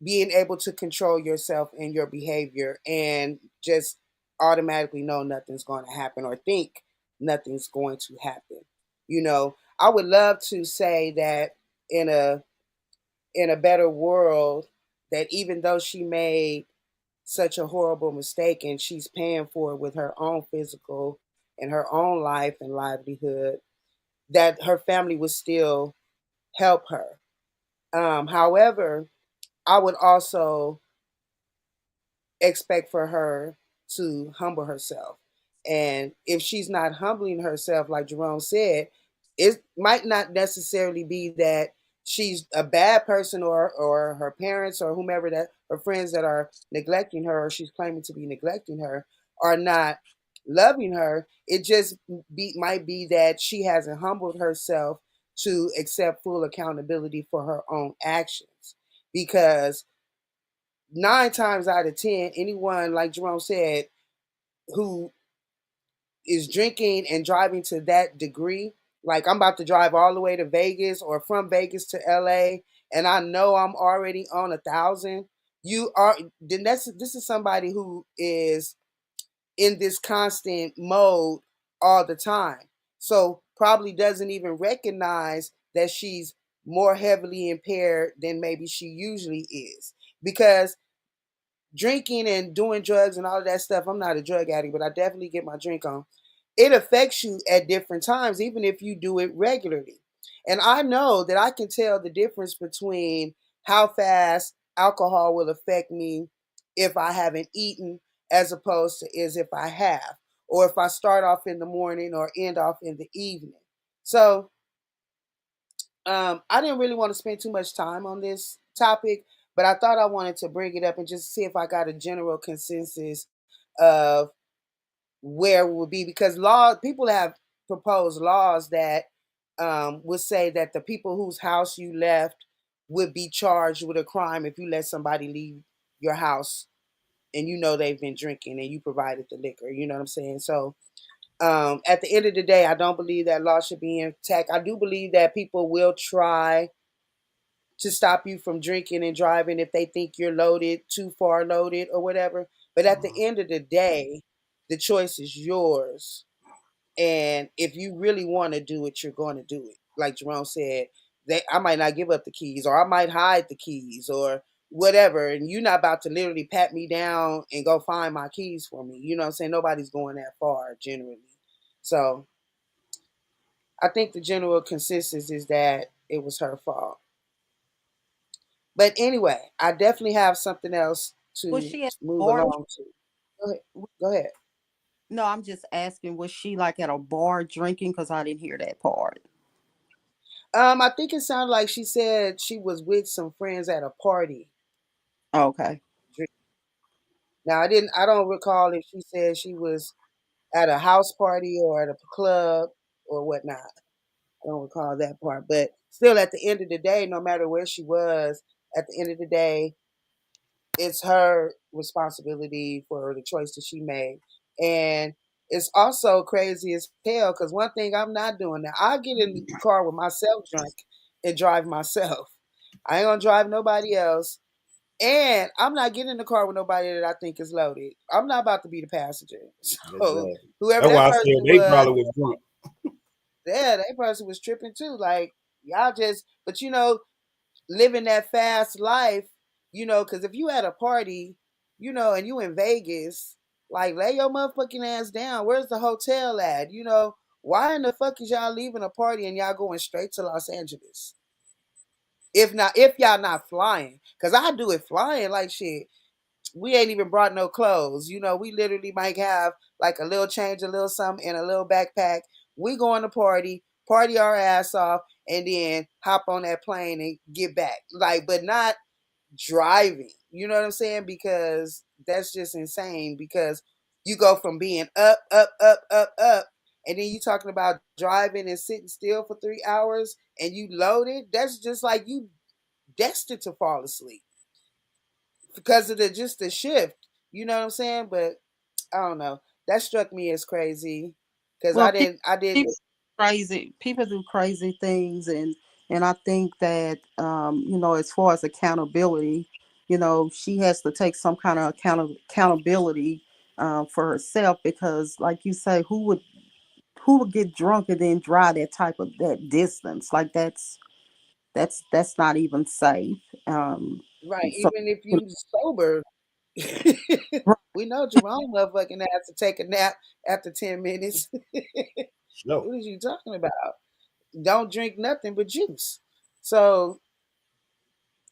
being able to control yourself and your behavior and just automatically know nothing's going to happen or think nothing's going to happen. You know, I would love to say that in a better world that even though she made such a horrible mistake and she's paying for it with her own physical and her own life and livelihood, that her family would still help her. However, I would also expect for her to humble herself. And if she's not humbling herself, like Jerome said, it might not necessarily be that she's a bad person or her parents or whomever that her friends that are neglecting her or she's claiming to be neglecting her are not loving her. It just might be that she hasn't humbled herself to accept full accountability for her own actions because 9 times out of 10, anyone, like Jerome said, who is drinking and driving to that degree, like I'm about to drive all the way to Vegas or from Vegas to LA, and I know I'm already on 1,000. You are then this is somebody who is in this constant mode all the time. So probably doesn't even recognize that she's more heavily impaired than maybe she usually is. Because drinking and doing drugs and all of that stuff, I'm not a drug addict, but I definitely get my drink on. It affects you at different times, even if you do it regularly. And I know that I can tell the difference between how fast alcohol will affect me if I haven't eaten as opposed to as if I have, or if I start off in the morning or end off in the evening. So I didn't really want to spend too much time on this topic, but I thought I wanted to bring it up and just see if I got a general consensus of where it would be because law people have proposed laws that would say that the people whose house you left would be charged with a crime if you let somebody leave your house and you know they've been drinking and you provided the liquor. You know what I'm saying? So at the end of the day, I don't believe that law should be intact. I do believe that people will try to stop you from drinking and driving if they think you're loaded, too far loaded, or whatever. But at the end of the day, the choice is yours. And if you really want to do it, you're going to do it. Like Jerome said, I might not give up the keys, or I might hide the keys, or whatever. And you're not about to literally pat me down and go find my keys for me. You know what I'm saying? Nobody's going that far generally. So I think the general consensus is that it was her fault. But anyway, I definitely have something else Was to she an move orange? along to. Go ahead. Go ahead. No, I'm just asking, was she like at a bar drinking? Because I didn't hear that part. I think it sounded like she said she was with some friends at a party. Okay. Now I don't recall if she said she was at a house party or at a club or whatnot. I don't recall that part. But still at the end of the day, no matter where she was, at the end of the day, it's her responsibility for the choice that she made. And it's also crazy as hell because one thing I'm not doing now, I get in the car with myself drunk and drive myself. I ain't gonna drive nobody else. And I'm not getting in the car with nobody that I think is loaded. I'm not about to be the passenger. So Exactly. whoever That's that why I person said they was, probably was drunk. yeah, that person was tripping too. Like y'all just, but living that fast life, because if you at a party, and you in Vegas, like lay your motherfucking ass down. Where's the hotel at? Why in the fuck is y'all leaving a party and y'all going straight to Los Angeles? If y'all not flying, because I do it flying like shit. We ain't even brought no clothes. We literally might have like a little change, a little something, and a little backpack. We going to party our ass off, and then hop on that plane and get back. Like, but not driving. You know what I'm saying? Because that's just insane. Because you go from being up, up, up, up, up, and then you talking about driving and sitting still for 3 hours, and you loaded. That's just like you destined to fall asleep because of the shift. You know what I'm saying? But I don't know. That struck me as crazy because Well, I didn't. people crazy. People do crazy things, and I think that as far as accountability, she has to take some kind of accountability for herself because, like you say, who would get drunk and then drive that distance? Like that's not even safe. Right. So Even if you you sober, know, we know Jerome motherfucking has to take a nap after 10 minutes. No. What are you talking about? Don't drink nothing but juice. So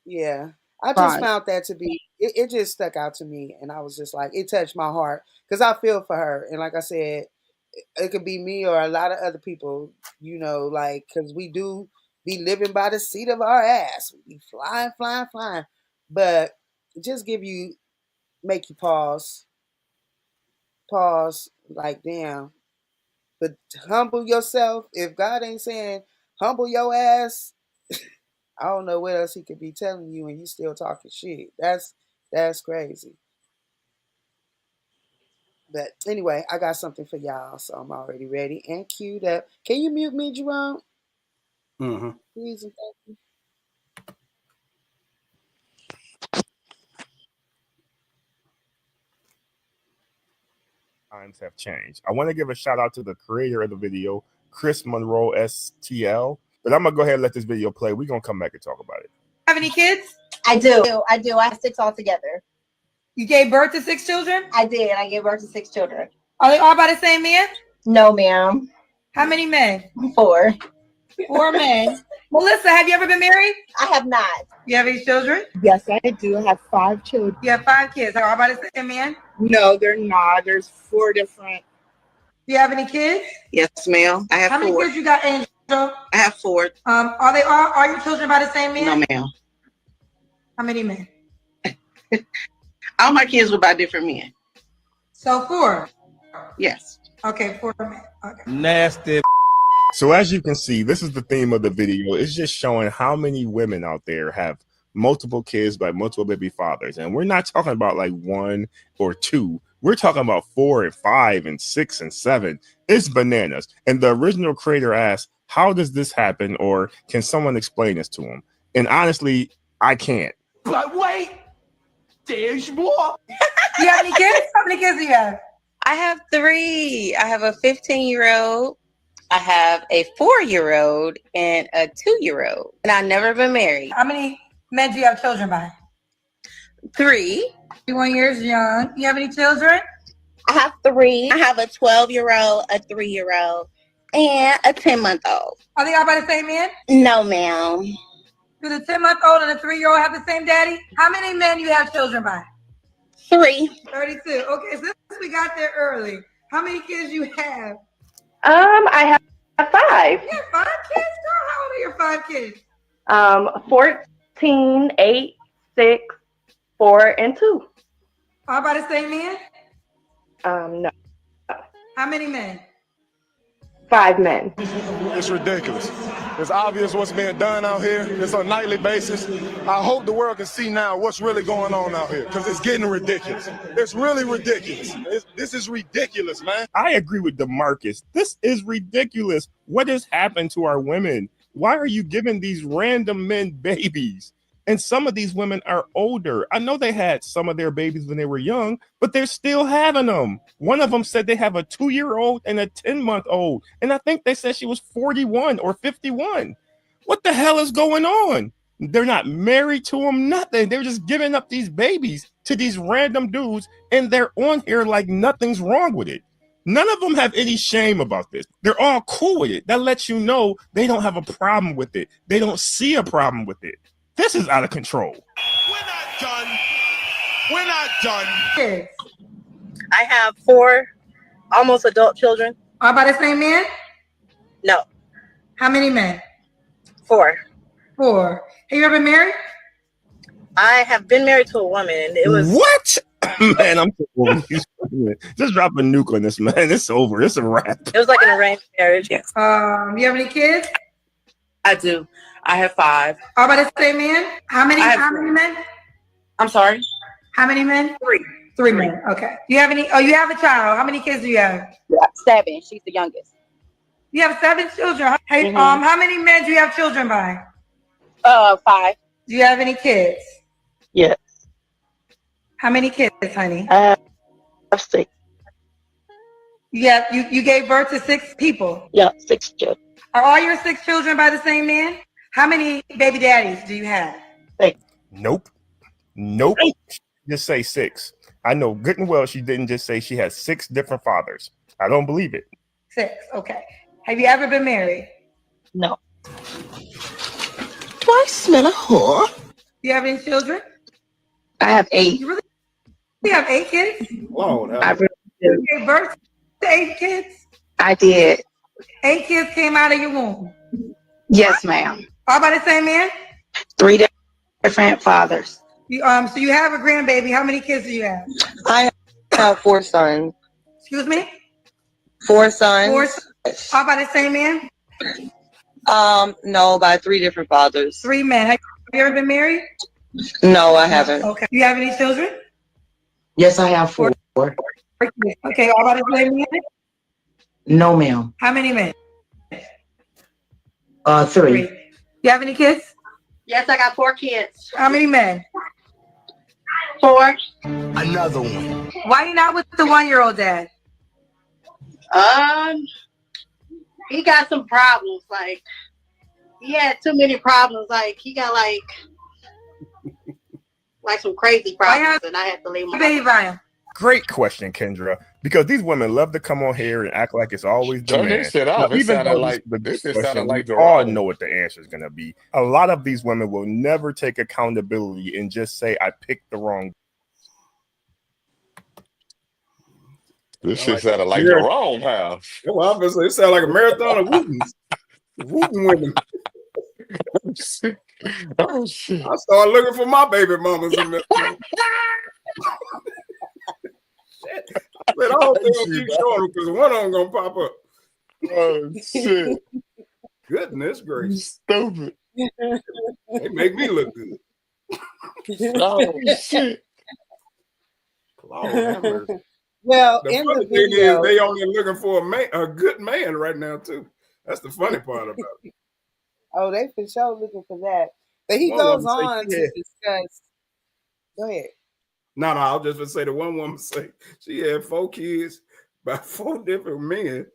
yeah, I just right, found that to be it just stuck out to me, and I was just like, it touched my heart because I feel for her, and like I said, it could be me or a lot of other people, like because we do be living by the seat of our ass, we be flying, flying, flying, but just make you pause, like damn, but humble yourself. If God ain't saying humble your ass, I don't know what else he could be telling you and you still talking shit. That's crazy. But anyway, I got something for y'all, so I'm already ready and queued up. Can you mute me, Jerome? Mm-hmm. Please and thank you. Times have changed. I want to give a shout out to the creator of the video, Chris Monroe STL. But I'm gonna go ahead and let this video play. We're gonna come back and talk about it. Have any kids? I do. I do. I have 6 altogether. You gave birth to 6 children? I did. I gave birth to 6 children. Are they all by the same man? No, ma'am. How many men? 4. 4 men. Melissa, have you ever been married? I have not. You have any children? Yes, I do. I have 5 children. You have 5 kids. Are all by the same man? No, they're not. There's 4 different. Do you have any kids? Yes, ma'am. I have How 4. many kids you got, Angel? I have 4. Are your children by the same man? No, ma'am. How many men? All my kids were by different men. So 4. Yes. Okay, 4 men. Okay. Nasty. So as you can see, this is the theme of the video. It's just showing how many women out there have multiple kids by multiple baby fathers. And we're not talking about like 1 or 2. We're talking about 4 and 5 and 6 and 7. It's bananas. And the original creator asked, how does this happen? Or can someone explain this to him? And honestly, I can't. But wait, there's more. Do you have any kids? How many kids do you have? I have 3. I have a 15-year-old, I have a 4-year-old, and a 2-year-old. And I've never been married. How many men do you have children by? 3. 21 years young. You have any children? I have 3. I have a 12-year-old, a 3-year-old, and a 10-month-old. Are they all by the same man? No, ma'am. Do the 10-month-old and the 3-year-old have the same daddy? How many men you have children by? 3. 32. Okay, so this is we got there early. How many kids you have? I have 5. You have 5 kids, girl? How old are your 5 kids? 14, 8, 6, 4, and 2. All by the same man? No. How many men? 5 men. It's ridiculous. It's obvious what's being done out here. It's on a nightly basis. I hope the world can see now what's really going on out here because it's getting ridiculous. It's really ridiculous. This is ridiculous, man. I agree with DeMarcus. This is ridiculous. What has happened to our women? Why are you giving these random men babies? And some of these women are older. I know they had some of their babies when they were young, but they're still having them. One of them said they have a 2-year-old and a 10-month-old. And I think they said she was 41 or 51. What the hell is going on? They're not married to them, nothing. They're just giving up these babies to these random dudes, and they're on here like nothing's wrong with it. None of them have any shame about this. They're all cool with it. That lets you know they don't have a problem with it. They don't see a problem with it. This is out of control. We're not done. We're not done. Kids. I have 4 almost adult children. All by the same man? No. How many men? 4. 4. Have you ever been married? I have been married to a woman. And it was What? Man, I'm so over these women. Just drop a nuke on this, man. It's over. It's a wrap. It was like an arranged marriage. Yes. You have any kids? I do. I have 5. All by the same man? How many men? I'm sorry. How many men? 3. 3 men. Okay. You have any? Oh, you have a child. How many kids do you have? Yeah, 7. She's the youngest. You have 7 children. Hey, how many men do you have children by? 5. Do you have any kids? Yes. How many kids, honey? I have 6. You gave birth to 6 people. Yeah, 6 children. Are all your 6 children by the same man? How many baby daddies do you have? 6. Nope. Just say 6. I know good and well she didn't just say she has 6 different fathers. I don't believe it. 6. Okay. Have you ever been married? No. Do I smell a whore? Do you have any children? I have 8. You have 8 kids? Lord, I really You do. gave birth to 8 kids? I did. 8 kids came out of your womb. Yes, ma'am. All by the same man? 3 different fathers. So you have a grandbaby. How many kids do you have? I have 4 sons. Excuse me? 4 sons. 4 sons. All by the same man? No, by 3 different fathers. 3 men. Have you ever been married? No, I haven't. Okay. Do you have any children? Yes, I have 4. Okay. All by the same man? No, ma'am. How many men? 3. You have any kids? Yes, I got 4 kids. How many men? 4. Another one. Why you not with the 1-year-old dad? He got some problems. Like, he had too many problems. Like, he got like some crazy problems, and I had to leave him. Baby Brian. Great question, Kendra. Because these women love to come on here and act like it's always the Turn man. this shit off. Now, It even sounded though like this this is shit sounded like we all Jerome. know what the answer is going to be. A lot of these women will never take accountability and just say, I picked the wrong. This shit sounded like Jerome house. Well, obviously, it sounded like a marathon of wootings. Wooting women. Oh, shit. I started looking for my baby mamas in the. I said, I hope they don't keep showing because one of them gonna pop up. Oh, shit. Goodness gracious. Stupid. They make me look good. Oh, shit. Lord have mercy. Well, The in funny the thing video, is, they only looking for a good man right now too. That's the funny part about it. oh, they for sure looking for that. But he One goes woman say on she to had- discuss. Go ahead. No, I was just gonna say the one woman say she had 4 kids by 4 different men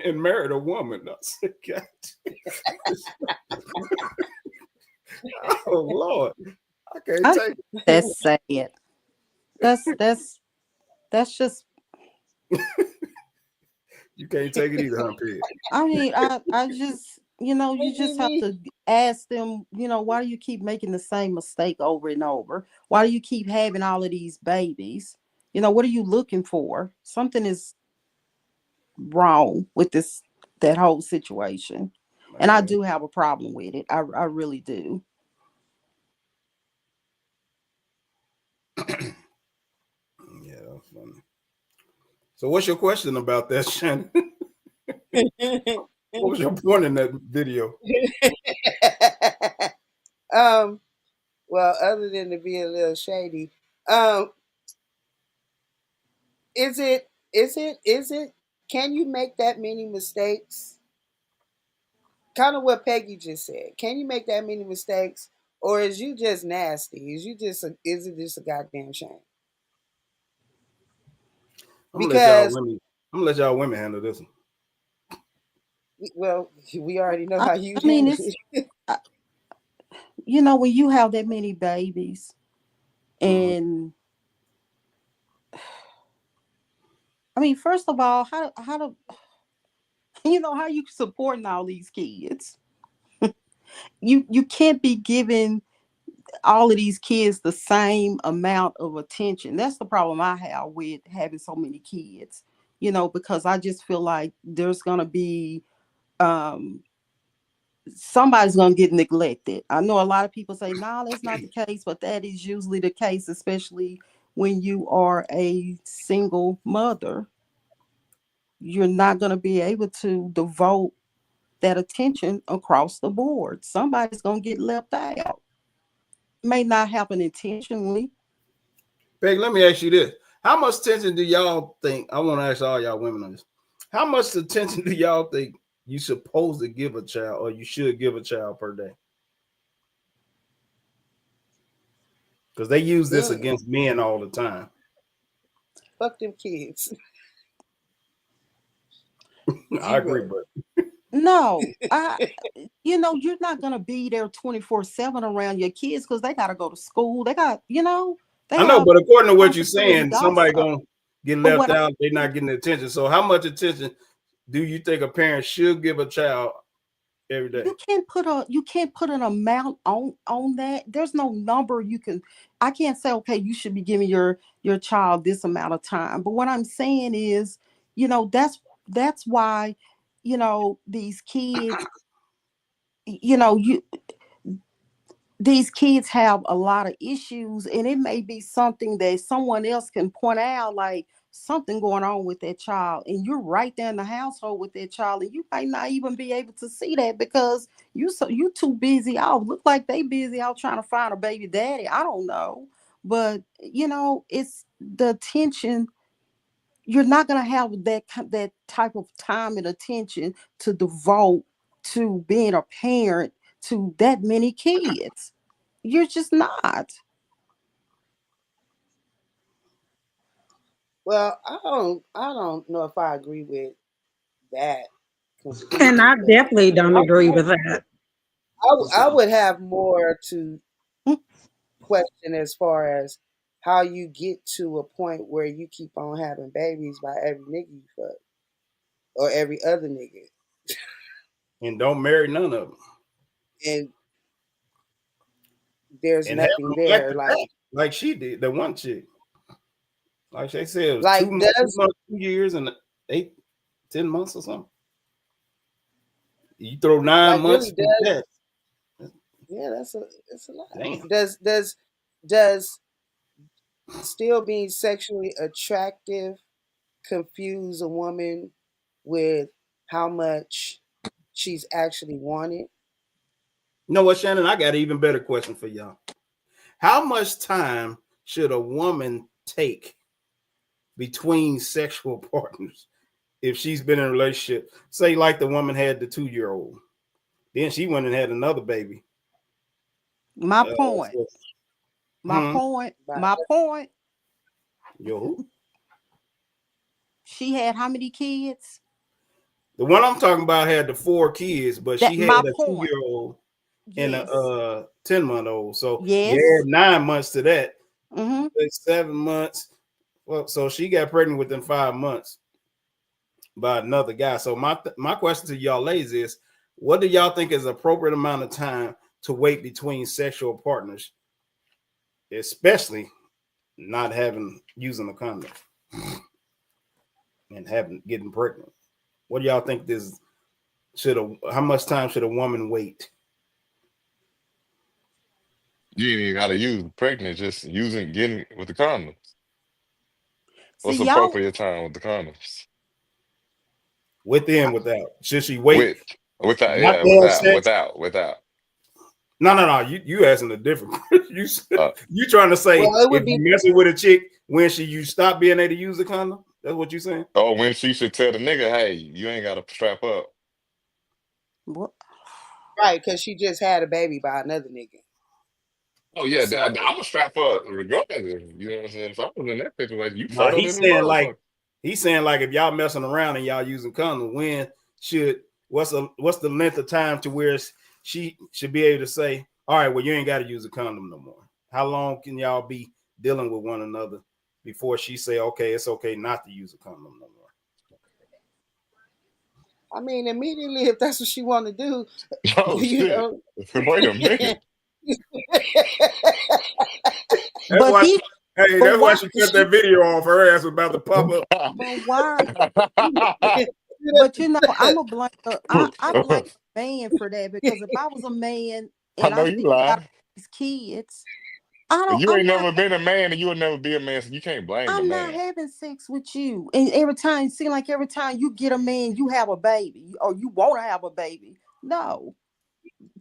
and married a woman. I said, God. Oh Lord, I can't take it. That's sad. That's just. You can't take it either, huh, Pig? I mean, I just, you just have to ask them, why do you keep making the same mistake over and over? Why do you keep having all of these babies? You know, what are you looking for? Something is wrong with that whole situation. And I do have a problem with it. I really do. Yeah, that's funny. So what's your question about that, Shannon? What was your point in that video? Well, other than to be a little shady, um, is it can you make that many mistakes? Kind of what Peggy just said. Can you make that many mistakes? Or is you just nasty? Is it just a goddamn shame? I'm gonna let y'all Because women. I'm gonna let y'all women handle this one. well, we already know I, how you I mean, handle it's it. you know, when you have that many babies, Mm-hmm. and I mean, first of all, how do you know how you supporting all these kids? You can't be giving all of these kids the same amount of attention. That's the problem I have with having so many kids. You know, because I just feel like there's gonna be um somebody's gonna get neglected. I know a lot of people say, no, that's not the case, but that is usually the case, especially when you are a single mother. You're not gonna be able to devote that attention across the board. Somebody's gonna get left out. May not happen intentionally. Peg, let me ask you this: how much attention do y'all think? I want to ask all y'all women on this. How much attention do y'all think you supposed to give a child, or you should give a child per day? Because they use this Mm, against men all the time. fuck them kids. I agree, Zero. but No, you know, you're not gonna be there 24/7 around your kids because they gotta go to school. They got, you know, they I know. have But according to what you're responsibilities saying, somebody also. gonna get But left what out. They're not getting attention. So, how much attention do you think a parent should give a child every day? you can't put an amount on that. There's no number you can. I can't say, okay, you should be giving your child this amount of time. But what I'm saying is, you know, that's why, you know, these kids, you know, these kids have a lot of issues, and it may be something that someone else can point out, like something going on with that child, and you're right there in the household with that child, and you might not even be able to see that because you too busy out. Look like they busy out trying to find a baby daddy. I don't know, but you know, it's the attention. You're not going to have that type of time and attention to devote to being a parent to that many kids. You're just not. Well, I don't know if I agree with that And completely, I but definitely don't agree with that. I would have more to question as far as how you get to a point where you keep on having babies by every nigga you fuck or every other nigga, And don't marry none of them. and there's And have nothing them back there. to back like she did. The one chick, like they said, it was Like 2 does months, 2 years, and 8, 10 months or something. You throw 9 months really with does. that. Yeah, that's a lot. Damn. Does still being sexually attractive confuse a woman with how much she's actually wanted? You know what, Shannon? I got an even better question for y'all. How much time should a woman take between sexual partners if she's been in a relationship? Say, like the woman had the 2-year-old, then she went and had another baby. My Uh, point. so, My point. My point. Yo, who? She had how many kids? The one I'm talking about had the 4 kids, but That she had my a point. 2-year-old and a Yes. 10-month-old. So you Yes. add 9 months to that. Mm-hmm. 7 months. Well, so she got pregnant within 5 months by another guy. So my question to y'all ladies is, what do y'all think is appropriate amount of time to wait between sexual partners, especially not using a condom and getting pregnant. What do y'all think this how much time should a woman wait? You ain't even gotta use pregnant, just getting with the condoms. What's See, the y'all, appropriate time with the condoms? With and without. Should she wait? Without, Not yeah, to have sex. without. No. You asking a different. you trying to say Well, it would if be you messing with a chick, when should you stop being able to use a condom? That's what you saying? Or when she should tell the nigga, hey, you ain't gotta strap up. what? right because she just had a baby by another nigga. Oh yeah, So I'm gonna strap up regardless. You know what I'm saying? If I was in that situation, you no, fertile in the motherfucker. he's saying like if y'all messing around and y'all using condoms, when should what's the length of time to where she should be able to say, all right, well, you ain't got to use a condom no more? How long can y'all be dealing with one another before she say, okay, it's okay not to use a condom no more? I mean, immediately if that's what she want to do, Oh you shit! know. Wait a minute. That's But why he, that's why why? she cut that video off. Her ass was about to pop up. But why? But I'm a blame. I blame a man for that, because if I was a man I and know I'm you thinking about lie. these kids, I don't. You ain't never been a man, and you will never be a man, so you can't blame the I'm not man. having sex with you. And every time, every time you get a man, you have a baby, or you want to have a baby. No,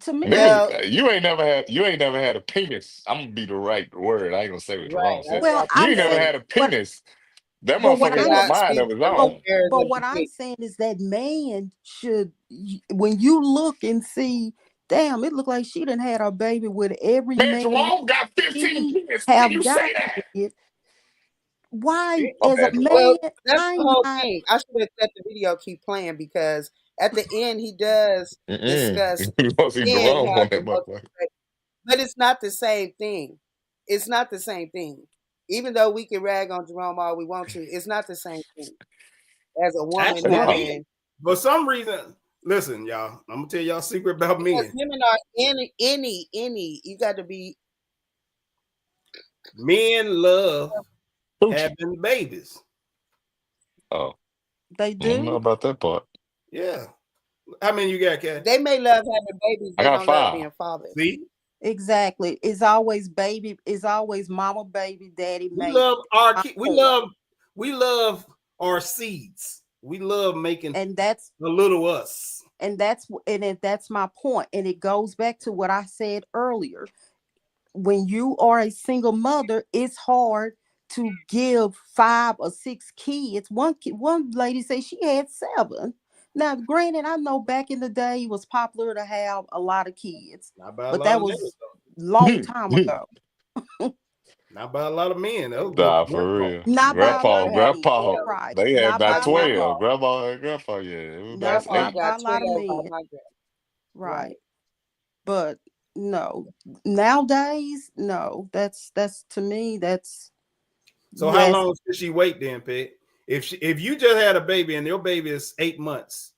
to me, Niggas, Well, you ain't never had a penis. I'm gonna be the right word. I ain't gonna say it the right. wrong That's sense. what well, I'm You I'm ain't never saying, saying. had a but penis. That but what motherfucker You got I'm a cannot mind speak of his for the but own. affairs but of what the I'm chick. saying is that man should, when you look and see, damn, it looked like she done had a baby with every Man, man Jerome got 15 she penis. Can have you say gotten that? with. Why, My as a bad, Jerome. Well, man, that's the I'm whole not. thing. I should have let the video keep playing because at the end he does discuss You gonna see again Jerome on having that multiple, motherfucker. but it's not the same thing. It's not the same thing. Even though we can rag on Jerome all we want to, it's not the same thing as a woman Actually, Why? men, having, for some reason, listen, y'all. I'm gonna tell y'all a secret about because men. women are any. You got to be Men love Coochie. having babies. Oh, They I don't know do. about that part. Yeah. How many you got, Kat? they may love having babies, I they got don't love 5. being fathers. See, Exactly. It's always baby. It's always mama, baby, daddy, we mate. love our I'm kids. for it. We love our seeds. We love making And that's a little us. that's my point. And it goes back to what I said earlier. When you are a single mother, it's hard to give 5 or 6 kids. One lady said she had 7. Now, granted, I know back in the day it was popular to have a lot of kids, Not by a but lot that of niggas, was long time Nah, ago. not by a lot of men. That was more for grandpa. real. Not by a Grandpa, lot of Grandpa had men. grandpa, 12. Right. they had Not My about by a lot of grandpa, 12. Grandma and grandpa, yeah, it was no, about grandpa not 8. by got a lot of 12 by men. my grand. Right. Right. But no. Nowadays, no. That's to me, that's So how yes. long should she wait then, Peg? If you just had a baby and your baby is 8 months,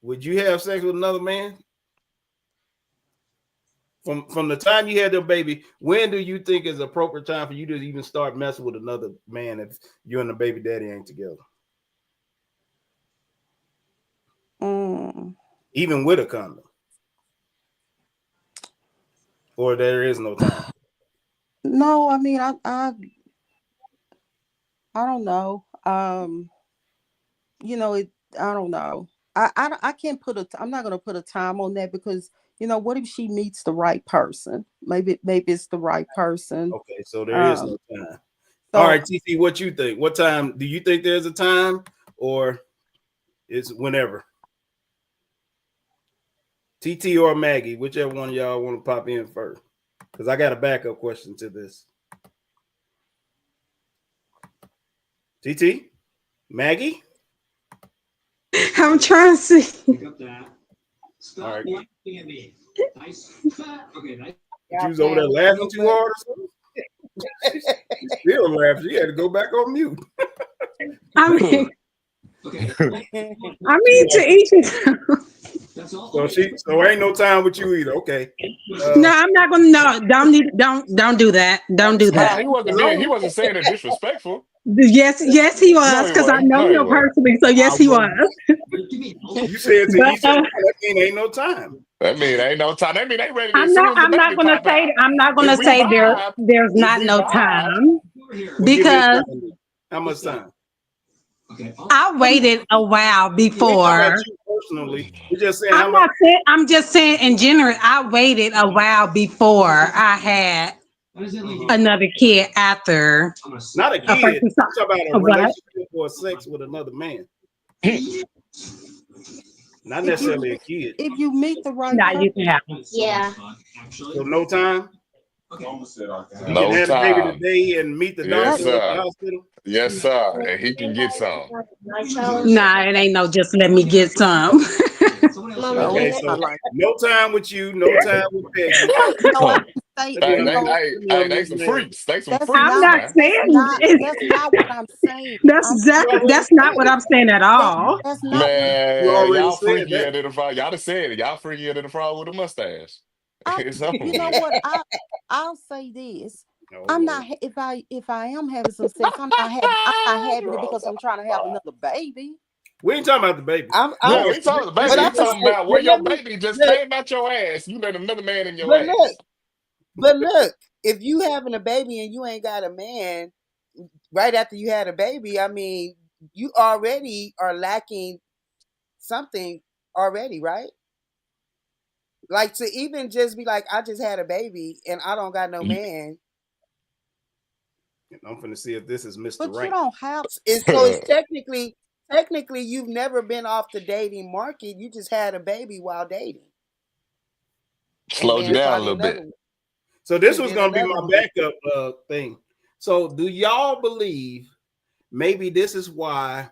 would you have sex with another man? From the time you had the baby, when do you think is appropriate time for you to even start messing with another man if you and the baby daddy ain't together? Mm. Even with a condom. Or there is no time. No, I mean I don't know. It I don't know. I can't I'm not gonna put a time on that, because what if she meets the right person? Maybe it's the right person. Okay, so there is Um no time. All so right, TC, what you think? What time do you think there's a time, or it's whenever? TT or Maggie, whichever one of y'all want to pop in first. Because I got a backup question to this. TT? Maggie? I'm trying to see. All right. She Y'all was over there playing with the laughing mute too button. hard or something? She still laughing. She had to go back on mute. I mean, I mean to each his own. So ain't no time with you either. Okay. No, I'm not gonna. No, don't do that. Don't do Nah, that. he wasn't being. He wasn't saying it disrespectful. Yes, he No, was, he because I wasn't. know No, he him wasn't. personally. So yes, he was. You said to each other, But that mean ain't no time. That mean ain't no time. That mean they ready to, I'm as soon not. as the I'm not baby gonna pop say. out. I'm not If gonna we say vibe, there's if not we no vibe, time Well, give me a because time. How much time? I waited a while We ain't talking about before. you personally. We're just saying how much. I'm just saying in general. I waited a while before I had another kid after Not a a kid. person. I'm talking about a What? relationship or sex with another man. Not necessarily a kid. If you meet the right Now person, you can have. Yeah. So no time. You can no have the baby time. today and meet the Yes, that doctor at the sir. hospital. Yes, sir. And he can get some. Nah, it ain't no. Just let me get some. no, Okay, it's so not like no time with you, no time with Peggy. no. I Huh. didn't say Let me Hey, you they, unmute. know hey, Let me hey, they unmute some Mel. freaks. They some that's freaks I'm not not now. saying that's not what I'm saying. I'm that's not what I'm saying at that all. that's not what You Man, already y'all said freakier that. than the frog. Y'all done said it. Y'all freakier than the frog with a mustache. I. It's over You know with. what I'll say this. Oh I'm not Lord. if I am having some sex, I'm not having it because I'm trying to have another baby. We ain't talking about the baby. I'm, Yeah, we talking about but baby. I'm We gonna talking say, about but where your let me baby just look, came out your ass. You let another man in your but look, ass. but look. If you having a baby and you ain't got a man right after you had a baby, I mean, you already are lacking something already, right? Like to even just be like, I just had a baby and I don't got no man. I'm finna see if this is Mr. But you Right. don't have So it's technically you've never been off the dating market. You just had a baby while dating, and Slowed you then down a probably little another bit. one, So this and was then gonna be another my one. backup thing. So do y'all believe maybe this is why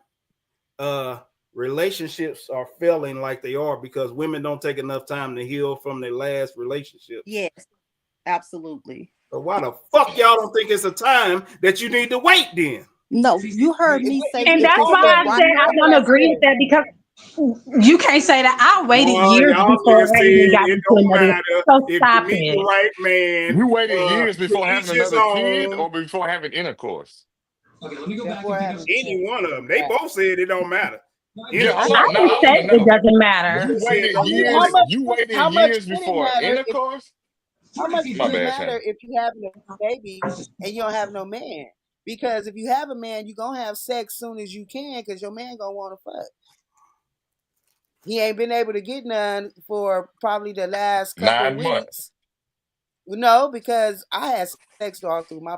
uh relationships are failing like they are because women don't take enough time to heal from their last relationships? yes, absolutely. So why the fuck y'all don't think it's a time that you need to wait then? No, you heard me say And if that's it's why the I right said I Remember don't I agree with said, that because you can't say that. I waited years Y'all before niggas I said even got it into don't another. matter So if you stop meet the it. right man. You waited years To before each having his another kid own. or before having intercourse? before having Any sex. one of them. They Right. both said it don't matter. Yeah, I hold I on. Intercourse. No, didn't I want to say it know. doesn't matter. You They said waited don't How years. much? You waited How much years would it before matter if? intercourse? How much My would it bad, matter Shannon. if you having a baby and you don't have no man? Because if you have a man, you gonna have sex soon as you can, because your man gonna want to fuck. He ain't been able to get none for probably the last couple of 9 months. weeks. No, because I had sex all through my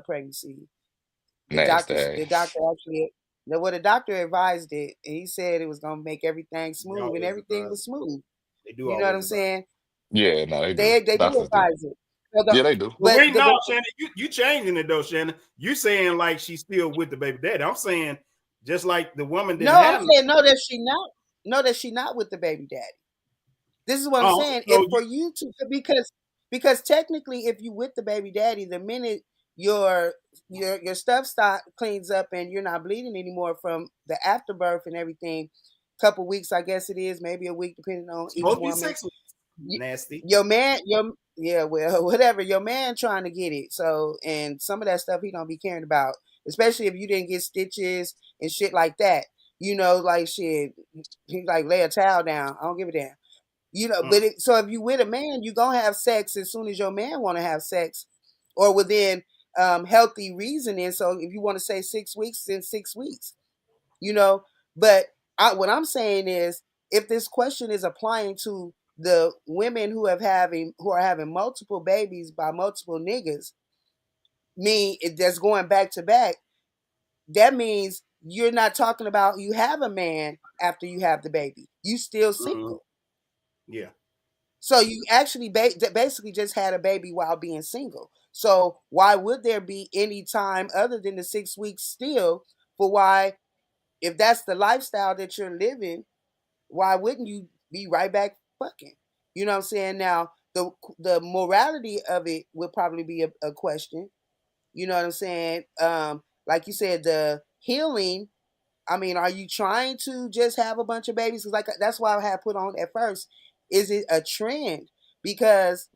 pregnancy. Nasty The ass. doctor actually, the doctor advised it, and he said it was gonna make everything They smooth, and always everything advise was it. smooth. They do You know what always I'm advise it. saying? Yeah, no, they do. They do Doctors do. advise it. So Yeah, they do. But but wait, the no, but Shannon, you changing it though, Shannon. You saying like she's still with the baby daddy. I'm saying just like the woman no, didn't I'm have no. saying no that she not. No, that she not with the baby daddy. This is what I'm Oh, saying. so If for you to because technically, if you with the baby daddy, the minute your your stuff start cleans up and you're not bleeding anymore from the afterbirth and everything, couple weeks I guess it is, maybe a week depending on each supposed to be woman. 6 weeks. Nasty. Your man, your yeah, well, whatever. Your man trying to get it. So, and some of that stuff he don't be caring about, especially if you didn't get stitches and shit like that. You know, like shit. He like lay a towel down. I don't give a damn. You know, but so if you with a man, you gonna have sex as soon as your man want to have sex, or within healthy reasoning. So if you want to say 6 weeks, then 6 weeks. You know, but what I'm saying is, if this question is applying to the women who are having multiple babies by multiple niggas, that's going back to back, that means you're not talking about you have a man after you have the baby. You still Mm-hmm. single. Yeah. So you actually basically just had a baby while being single. So why would there be any time other than the 6 weeks still for why, if that's the lifestyle that you're living, why wouldn't you be right back fucking? You know what I'm saying? Now the morality of it would probably be a question. You know what I'm saying? Like you said, the healing I mean, are you trying to just have a bunch of babies? Because like that's why I had put on at first. Is it a trend? Because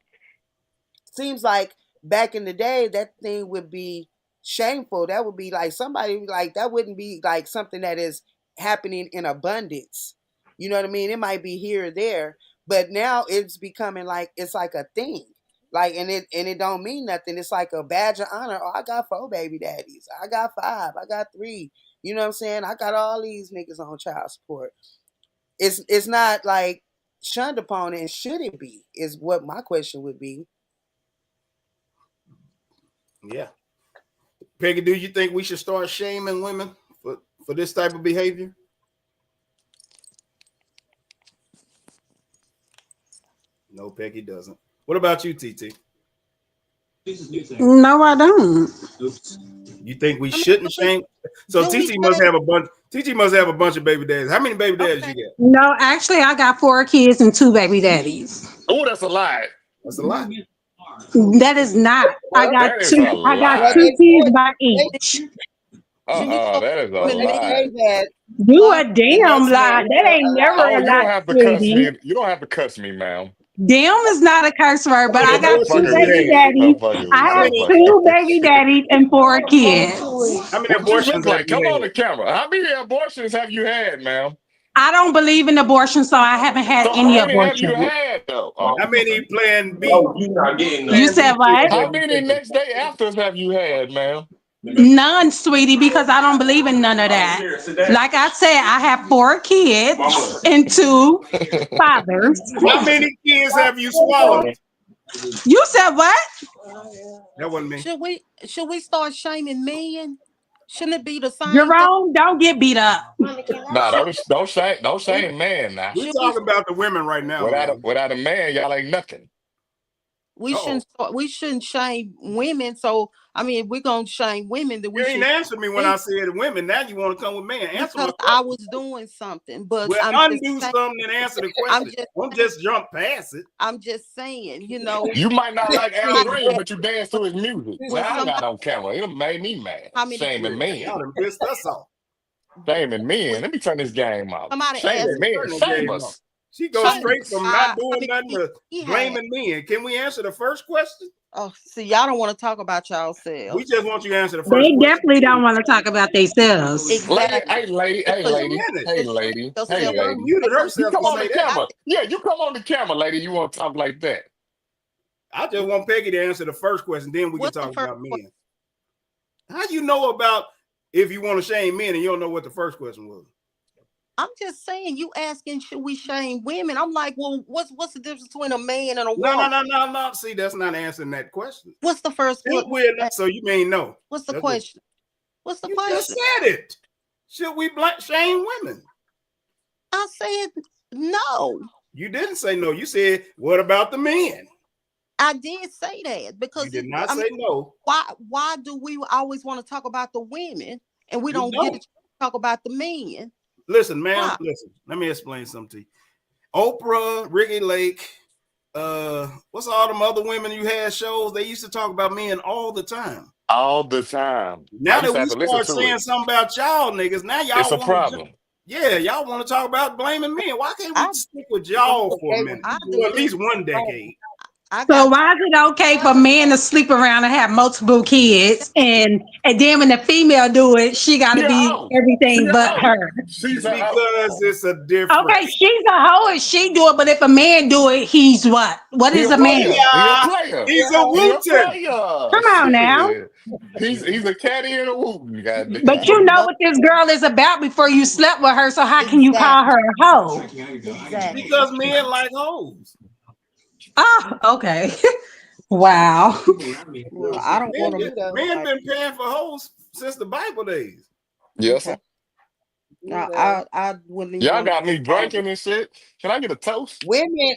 seems like back in the day that thing would be shameful. That would be like somebody like that wouldn't be like something that is happening in abundance. You know what I mean? It might be here or there, but now it's becoming like it's like a thing. Like and it don't mean nothing. It's like a badge of honor. Oh, I got 4 baby daddies. I got 5. I got 3. You know what I'm saying? I got all these niggas on child support. It's not like shunned upon, and should it be? Is what my question would be. Yeah. Peggy, do you think we should start shaming women for this type of behavior? No, Peggy doesn't. What about you, TT? No, I don't. You think we shouldn't shame? So TT must have a bunch. TT must have a bunch of baby daddies. How many baby daddies you got? No, actually, I got 4 kids and 2 baby daddies. Oh, that's a lie. That's a lie. That is not. I got That is 2. a I got lie. 2 kids by each. That is a lie. You a damn lie. That ain't never Oh, a you lie, don't have to cuss sweetie. me. You don't have to cuss me, ma'am. Damn is not a curse word, but I many got 2 abortions Fucking you baby with had? you. I'm daddies. fucking with I you. have I'm fucking 2 with baby daddies and 4 kids. How many you. What you abortions look have like? you Come on had? the camera. How many abortions have you had, ma'am? I don't believe in abortion, so I haven't had So any how many have you abortion. had though? How many Plan B? You said what? How many next day afters have you had, ma'am? None, sweetie, because I don't believe in none of that. Like I said, I have 4 kids and 2 fathers. How many kids have you swallowed? You said what? That wasn't me. Should we start shaming men? Shouldn't it be the same thing? Jerome, don't get beat up. Nah, don't shame man now. We're talking about the women right now, man. Without a man, y'all ain't nothing. We shouldn't shame women. So I mean, if we're gonna shame women, then we You ain't should answer me when I said women. Now you want to come with man. Answer my because question. I was doing something, but Well, I'm just undo saying, something and answer the question. Don't just jump past it. I'm just saying, you know, You might not like Al how Green, but you dance to his music. when Now I got somebody on camera. It made me mad. how many Shaming Y'all men. done pissed us off. Shaming men. Let me turn this game off. somebody Shaming asked men. Turn the Shame game off. us. She goes Shame straight us. from how not doing many nothing to he had. blaming men. Can we answer the first question? Oh, see, y'all don't want to talk about We yourselves. just want you to answer the first They question. definitely don't want to talk about themselves. Exactly. Lady, hey Put lady, hey lady, hey She yourself lady. unmuted You herself come to on say the that. camera. Yeah, you come on the camera, lady. You want to talk like that. I just want Peggy to answer the first question, then we can What's the talk first about men. How you know about if you want to shame men and you don't know what the first question was? I'm just saying, you asking should we shame women? I'm like, well, what's the difference between a man and a woman? No. See, that's not answering that question. What's the first one? So you mean no? What's the question? What's the You question? just said it. Should we shame women? I said no. You didn't say no. You said, what about the men? I did say that because you did not say no. Why do we always want to talk about the women and we don't get a chance to talk about the men? Listen, ma'am, listen. Let me explain something to you. Oprah, Ricky Lake, what's all them other women you had shows? They used to talk about men all the time. All the time. Now I used that to we have to listen start to saying it. something about y'all niggas, now y'all It's a want problem. y'all want to talk about blaming men. Why can't we stick with y'all for a minute? For at least one decade. So why is it okay for men to sleep around and have multiple kids, and then when the female do it, she got to be everything but her? Because it's a difference. Okay, she's a hoe if she do it, but if a man do it, he's what? What is a man? He a player. He's a Wooten. Come on now. He's a caddy and a Wooten. But you know what this girl is about before you slept with her, so how can you call her a hoe? Because men like hoes. Oh, okay. Wow. Well, I don't want to. Men been paying for hoes since the Bible days. Yes, sir. No, I wouldn't even. Y'all got me drinking and shit. Can I get a toast? Men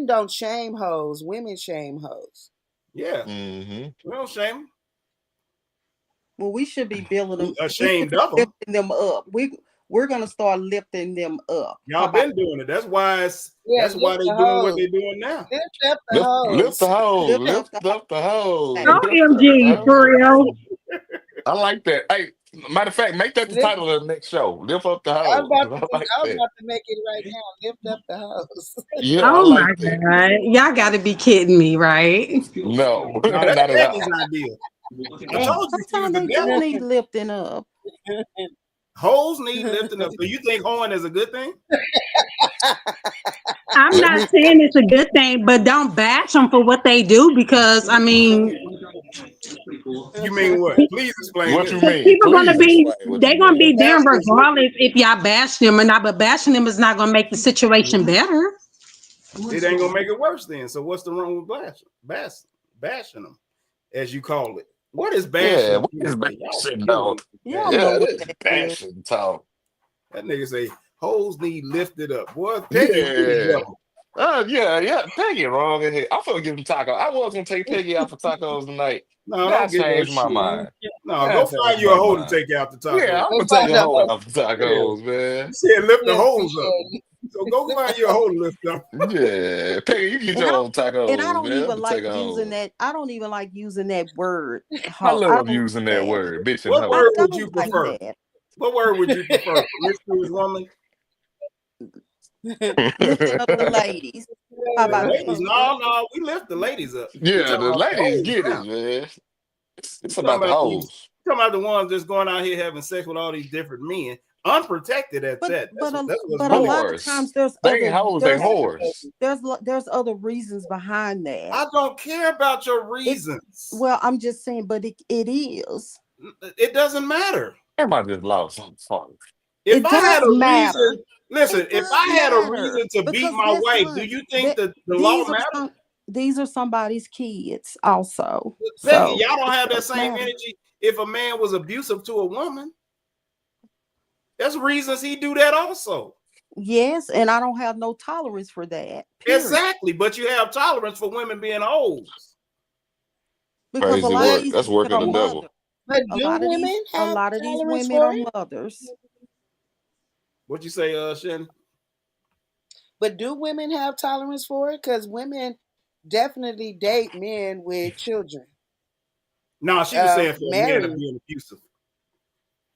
don't shame hoes. Women shame hoes. Yeah. We don't shame them. Well, we should be building them. Ashamed of them. Lifting them up. We're gonna start lifting them up. Y'all been doing it. That's why they're doing what they're doing now. Lift up the hoes. Lift the hose. Lift up the hose. OMG, for real. I like that. Hey, Matter of fact, make that the Lift, title of the next show. Lift up the I was hoes. about to I like I was that. about to make it right now. Lift up the house. Yeah, I Oh my like that. God. Y'all gotta be kidding me, right? No, No, that's not at Peggy's all. idea. I And told you she was sometimes the they do devil. need lifting up. Hoes need lifting up. So you think hoeing is a good thing? I'm Let not me. saying it's a good thing, but don't bash them for what they do because I mean, You mean what? Please explain What this. you because mean? people gonna Please be explain what they're you gonna mean. be there Bashing is regardless if y'all bash them or not, but bashing them is not gonna make the situation better. It ain't gonna make it worse then. So what's the wrong with bashing them, as you call it? What is Yeah, bashing? what is Y'all bashing killing though? me with Y'all bashing. know Yeah, what this that is. bashing talk. That nigga say hoes need lifted up. Boy, Peggy, you the Yeah. devil. Yeah. Peggy wrong in here. I'm gonna give him taco. I was gonna take Peggy out for tacos tonight. No, Now I don't give her changed my shit. mind. No, Now I go changed find you a my hoe to mind. take you out the Yeah, tacos. I'm Go gonna take find a a hoe hoe. out for Yeah. tacos, man. You said lift the Yes, hoes up. she So go find you a hoe to lift up. Yeah, Peggy, you get And your I own and I tacos, don't man. I'm even gonna take like a using hoe. that. I don't even like using that word. I I love don't using like that that. word, bitch and What I hoe. word would you don't like prefer? that. What word would you prefer? Promiscuous woman? said. Lifting up the ladies. How The about ladies? that? No, we lift the ladies up. We Yeah, talking the about the ladies hoes get it, now. man. We It's talking about the about these. hoes. Talking about the ones that's going out here having sex with all these different men, unprotected at But that. but a That's what's but a really. lot of Whores. times there's They ain't other hoes, they whores. there's other reasons behind that. I don't care about your It reasons. well, I'm just saying, but it is. It doesn't matter. Damn, I just lost some fun. If It I had does a matter. reason, listen, It if does I had a matter reason to beat because my guess wife, do what? you think That that the law matters? these are somebody's kids also. Peggy, So y'all don't it have that does same matter. energy if a man was abusive to a woman. That's reasons he do that also. Yes, and I don't have no tolerance for that. Period. Exactly, but you have tolerance for women being hoes. Because a Crazy lot of work. these That's work women of are the devil. mothers. But do women A have lot of these tolerance women for are it? mothers. What you say, Shannon? But do women have tolerance for it? Because women definitely date men with children. No, she was saying for a man to Married. be abusive.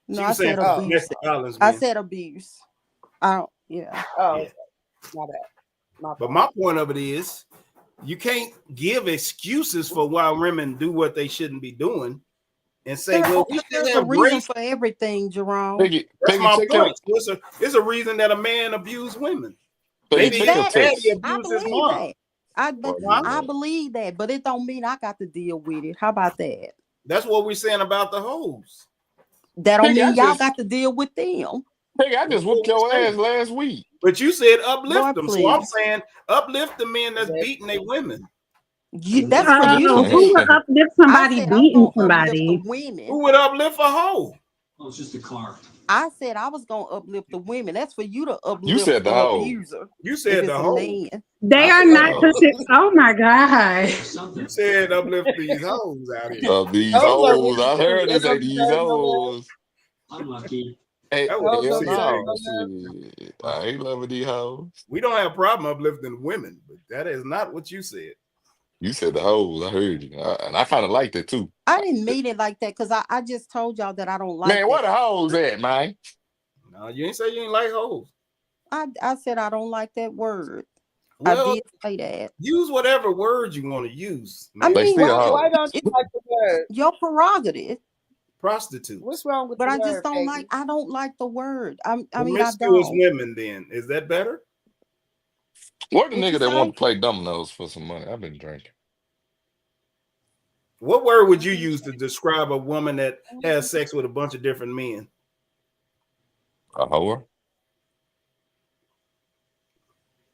No, She I was saying said for Oh, abuse. domestic violence I men. said abuse. I don't, yeah. oh, Yeah. my bad. My But fault. my point of it is you can't give excuses for why women do what they shouldn't be doing and say, well, we should There's a have reason grace. for everything, Jerome. That's Peggy, my take your point. So it's a reason that a man abused women. Peggy, Maybe take his your daddy Exactly. text. I abused his believe mom. that. I Well, believe that, but it don't mean I got to deal with it. How about that? That's what we're saying about the hoes. That don't Peggy, mean y'all got to deal with them. I That's just what whooped your we're ass saying. last week. But you said Boy, uplift them. So I'm please. saying uplift the men that's beating their women. That's for you. Who would uplift I somebody said I'm beating gonna uplift the somebody? women. Who would uplift a hoe? I said I was gonna uplift the women. That's for you to You uplift said the the hoe. abuser. You If said it's the a hoe. man. They I are said not Oh, considered. Oh my God. you said uplift these hoes out here. these Those are hoes. really I cute. heard They it say don't these deserve no love. hoes. Hey, That's what Those you hell don't said, deserve Peggy. no. no love. Shit. I ain't loving these hoes. We don't have a problem uplifting women, but that is not what you said. You said the hoes. I heard you. And I kind of liked it too. I didn't mean it like that because I just told y'all that I don't like Man, that. where the hoes at, man? No, you ain't say you ain't like hoes. I said I don't like that word. I Well, did say that. use whatever word you want to use, I They man. mean, still Why hoes. don't you it's like the word? your prerogative. Prostitutes. What's wrong with But the I just word, don't like. Peggy? I don't like the word. I mean, I Promiscuous don't. women, then. Is that better? Where the What you nigga that want say? to play dominoes for some money? I've been drinking. What word would you use to describe a woman that has sex with a bunch of different men? A whore?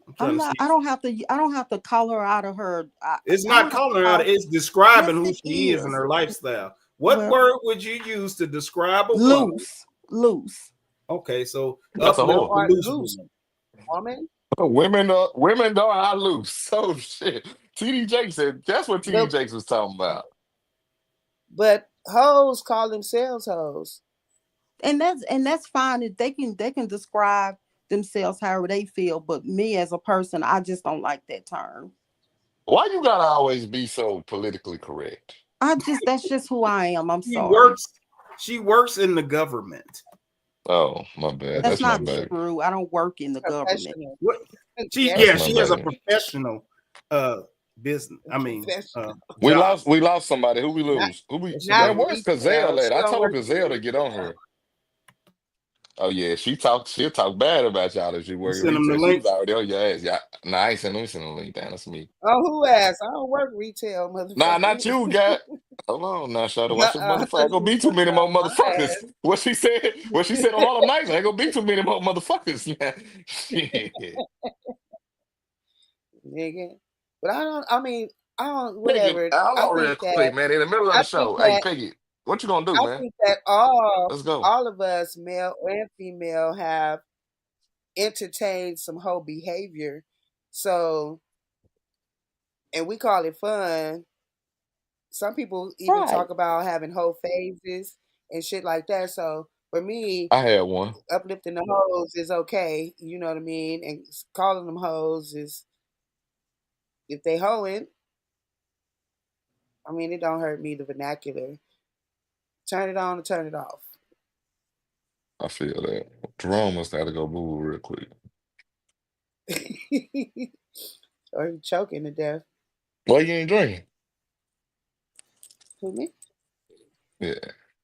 I'm I'm trying to not. see. I don't have to. I don't have to call her out of her. It's I not don't have to calling her out, call. it's describing Yes, who it she is and is. her lifestyle. What Well, word would you use to describe a woman? loose. Okay, so That's a uplift whore. the Or loose loose woman. woman? Women don't are loose. Oh shit. TD Jakes said that's what TD But Jakes was talking about. but hoes call themselves hoes. And that's fine. If they can describe themselves however they feel. But me as a person, I just don't like that term. Why you gotta always be so politically correct? That's just who I am. I'm He sorry. works. She works in the government. Oh, my bad. That's That's my not bad. true. I don't work in the government. Professional. What? That's Yes, my She has a bad. professional business. I mean, professional. job. We lost somebody. Who we Not lose? Who we not man, where's retail. Gazelle at? She I don't told work in Gazelle to get on retail. here. Oh yeah, she'll talk bad about y'all if you You work in send them the retail. She was link. already on your ass. Yeah. Nah, I ain't send let me send a link down. That's me. Oh, who asked? I don't work retail, Nah, motherfucker. not you, God. Hold on now, Shawty. Watch your I motherfucker. thought Ain't you gonna was be too talking many more about motherfuckers. What she said on Harlem Nights, ain't gonna be too many more motherfuckers. Shit. my ass, nigga. But I don't. I mean, I don't. Peggy, Whatever. hold I on think real that. quick, man. In the middle of I the think show. Hey, that. Peggy, what you gonna do, I man? think that all Let's go. all of us, male and female, have entertained some whole behavior. So, and we call it fun. Some people even Right. talk about having whole phases and shit like that. So for me, I had one. uplifting the hoes is okay. You know what I mean? And calling them hoes is if they hoeing. I mean, it don't hurt me the vernacular. Turn it on or turn it off. I feel that. Jerome must have to go boo real quick. Or you choking to death. Why you ain't drinking? Who me? Yeah.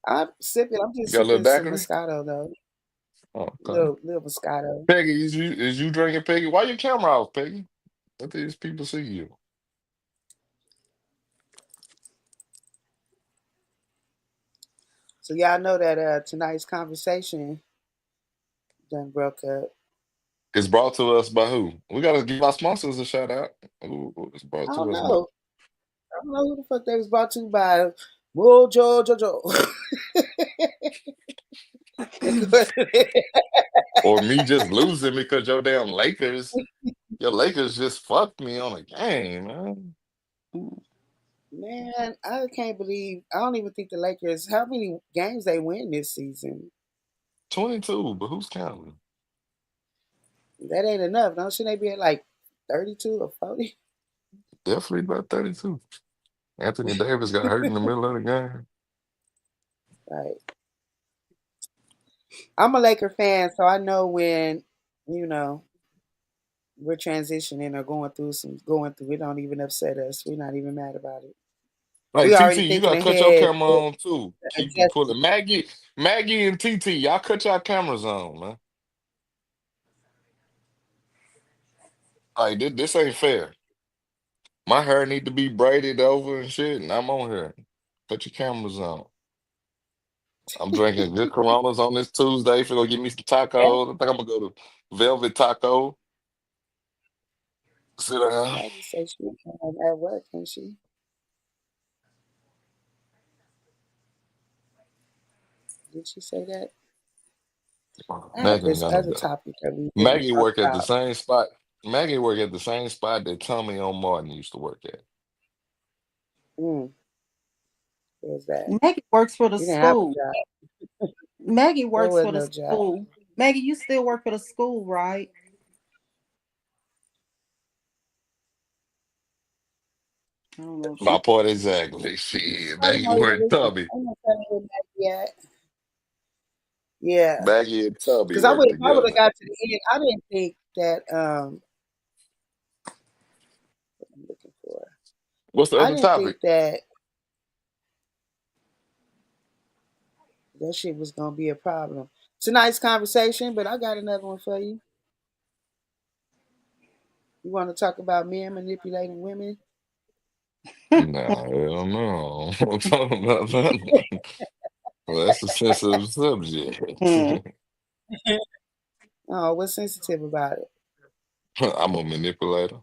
I'm sipping. I'm You just got a little sipping some daiquiri? Moscato though. Oh, okay. Little Moscato. Peggy, is you drinking, Peggy? Why your camera off, Peggy? Let these people see you. So y'all know that tonight's conversation done broke up. It's brought to us by who? We gotta give our sponsors a shout out. It's I brought don't to us by know. I don't know who the fuck they was brought to by. Mojo Jojo. or me just losing because your Lakers just fucked me on a game, man. Man, I can't believe. I don't even think the Lakers. How many games they win this season? 22, but who's counting? That ain't enough. Don't shouldn't they be at like 32 or 40? Definitely about 32. Anthony Davis got hurt in the middle of the game. Right. I'm a Laker fan, so I know when you know we're transitioning or going through. It don't even upset us. We're not even mad about it. Like We TT, already you thinking gotta cut your ahead, camera on too. Keep it adjusting. pulling. Maggie and TT, y'all cut your cameras on, man. Like this ain't fair. My hair need to be braided over and shit, and I'm on here. Cut your cameras on. I'm drinking good Coronas on this Tuesday. For go get me some tacos. I think I'm gonna go to Velvet Taco. Sit down. Maggie said she at work, can she? Did she say that? I have Maggie ain't this got no other job. topic that we didn't Maggie talk work at the about. same spot. Maggie work at the same spot that Tommy on Martin used to work at. Mm, where's that? Maggie works for the We didn't have a school. job. Maggie There works was for the no job. school. Maggie, you still work for the school, right? I don't know if My she. point exactly. Shit, I Maggie know you work listen. Tubby. I know where Maggie at. Yeah, Maggie and Tubby because I work would I would together. have got to the end. I didn't think that what I'm looking for. What's the I other didn't topic? think that that shit was gonna be a problem. It's a nice conversation, but I got another one for you. You want to talk about men manipulating women? No, hell no. I'm talking about that. Well, that's a sensitive subject. Hmm. Oh, what's sensitive about it? I'm a manipulator.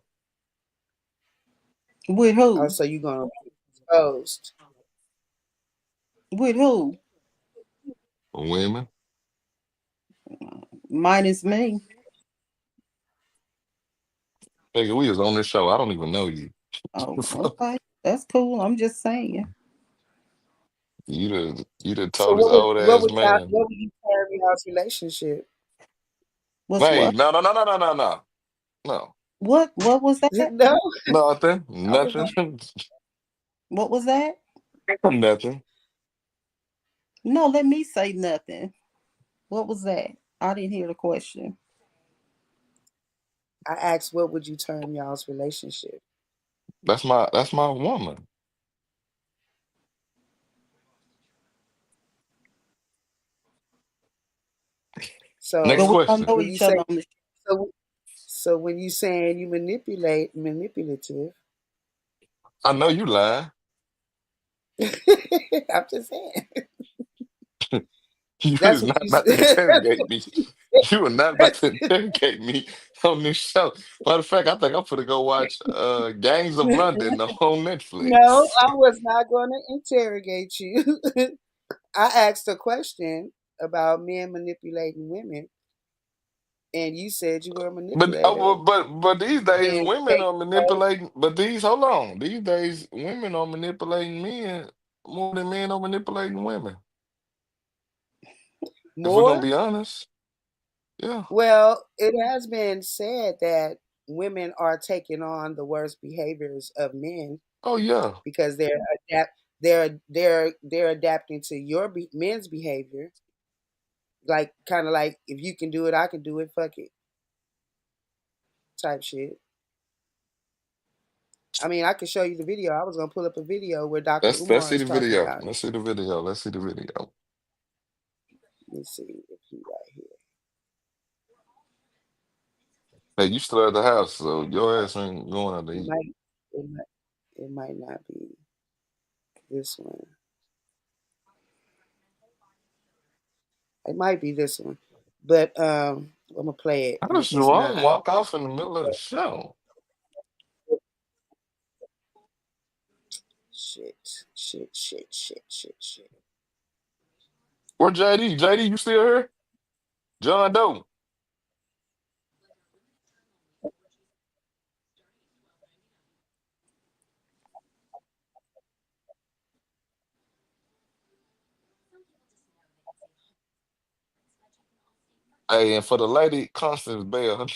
With Oh, who? so you gonna be exposed? With who? Women. Minus me. Nigga, we was on this show. I don't even know you. Oh, okay. That's cool. I'm just saying. You done So told this old what ass was that? man. What was you carrying y'all's relationship? What's Hey, what? no, no, no, no, no, no, no. No. What was that? No, Nothing. I was Nothing. What was that? Nothing. No, let me say nothing. What was that? I didn't hear the question. I asked, what would you term y'all's relationship? That's my woman. Next But So we don't question. know when you each say other on the so, so when you saying you manipulative, I know you lying. I'm just saying. You That's is what not you about to said. interrogate me. You are not about to interrogate me on this show. Matter of fact, I think I'm gonna go watch Gangs of London on No, Netflix. I was not going to interrogate you. I asked a question about men manipulating women, and you said you were a But manipulator. but these days Then women take are manipulating. But these hold on, these days women are manipulating men more than men are manipulating women. If we're gonna more. be honest, yeah. Well, it has been said that women are taking on the worst behaviors of men Oh yeah, because they're adapting to men's behavior. Like kind of like if you can do it, I can do it. Fuck it, type shit. I mean, I can show you the video. I was gonna pull up a video where Dr. let's Umar see is the talking video. about it. Let's see the video. Let's see the video. Let me see if he right here. Hey, you still at the house, so your ass ain't going out to It eat. might, it might not be this one. It might be this one, but I'm gonna play it. How And does if it's Jerome not, walk off in the middle of the show? shit, shit, shit, shit, shit, shit. Where JD? JD, you still here? John Doe. Hey, and for the lady, Constance Bell,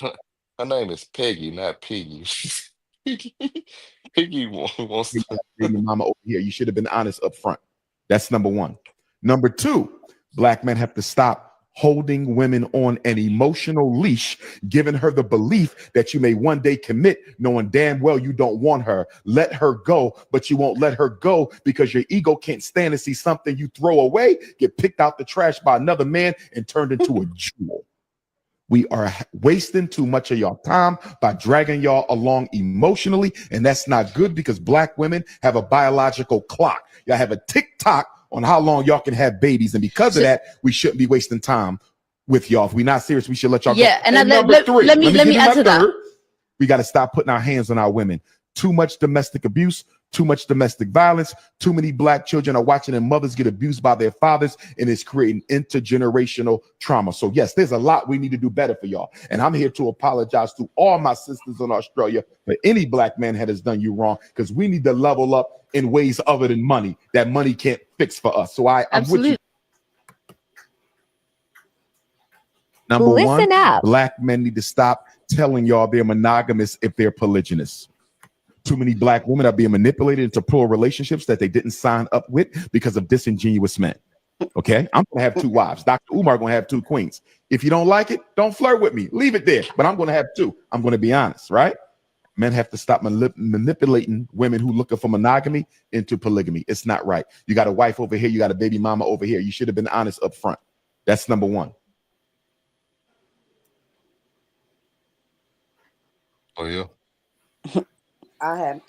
her name is Peggy, not Piggy. Piggy, Piggy wants Hey, you to. got baby mama over here. You should have been honest up front. That's number one. Number two, black men have to stop holding women on an emotional leash, giving her the belief that you may one day commit, knowing damn well you don't want her. Let her go, but you won't let her go because your ego can't stand to see something you throw away get picked out the trash by another man and turned into a jewel. We are wasting too much of y'all time by dragging y'all along emotionally, and that's not good because black women have a biological clock. Y'all have a tick tock on how long y'all can have babies, and because of that, we shouldn't be wasting time with y'all. If we're not serious, we should let y'all go. And And let, number let, three, let me let me let give me you add my to that. third. We got to stop putting our hands on our women. Too much domestic abuse, too much domestic violence. Too many black children are watching their mothers get abused by their fathers, and it's creating intergenerational trauma. So yes, there's a lot we need to do better for y'all. And I'm here to apologize to all my sisters in Australia for any black man that has done you wrong, because we need to level up in ways other than money that money can't fix for us. So I'm with you. Number one, black men need to stop telling y'all they're monogamous if they're polygynous. Too many black women are being manipulated into poor relationships that they didn't sign up with because of disingenuous men. Okay, I'm gonna have two wives. Dr. Umar gonna have two queens. If you don't like it, don't flirt with me. Leave it there. But I'm gonna have two. I'm gonna be honest, right? Men have to stop manipulating women who looking for monogamy into polygamy. It's not right. You got a wife over here. You got a baby mama over here. You should have been honest up front. That's number one. Oh yeah. I had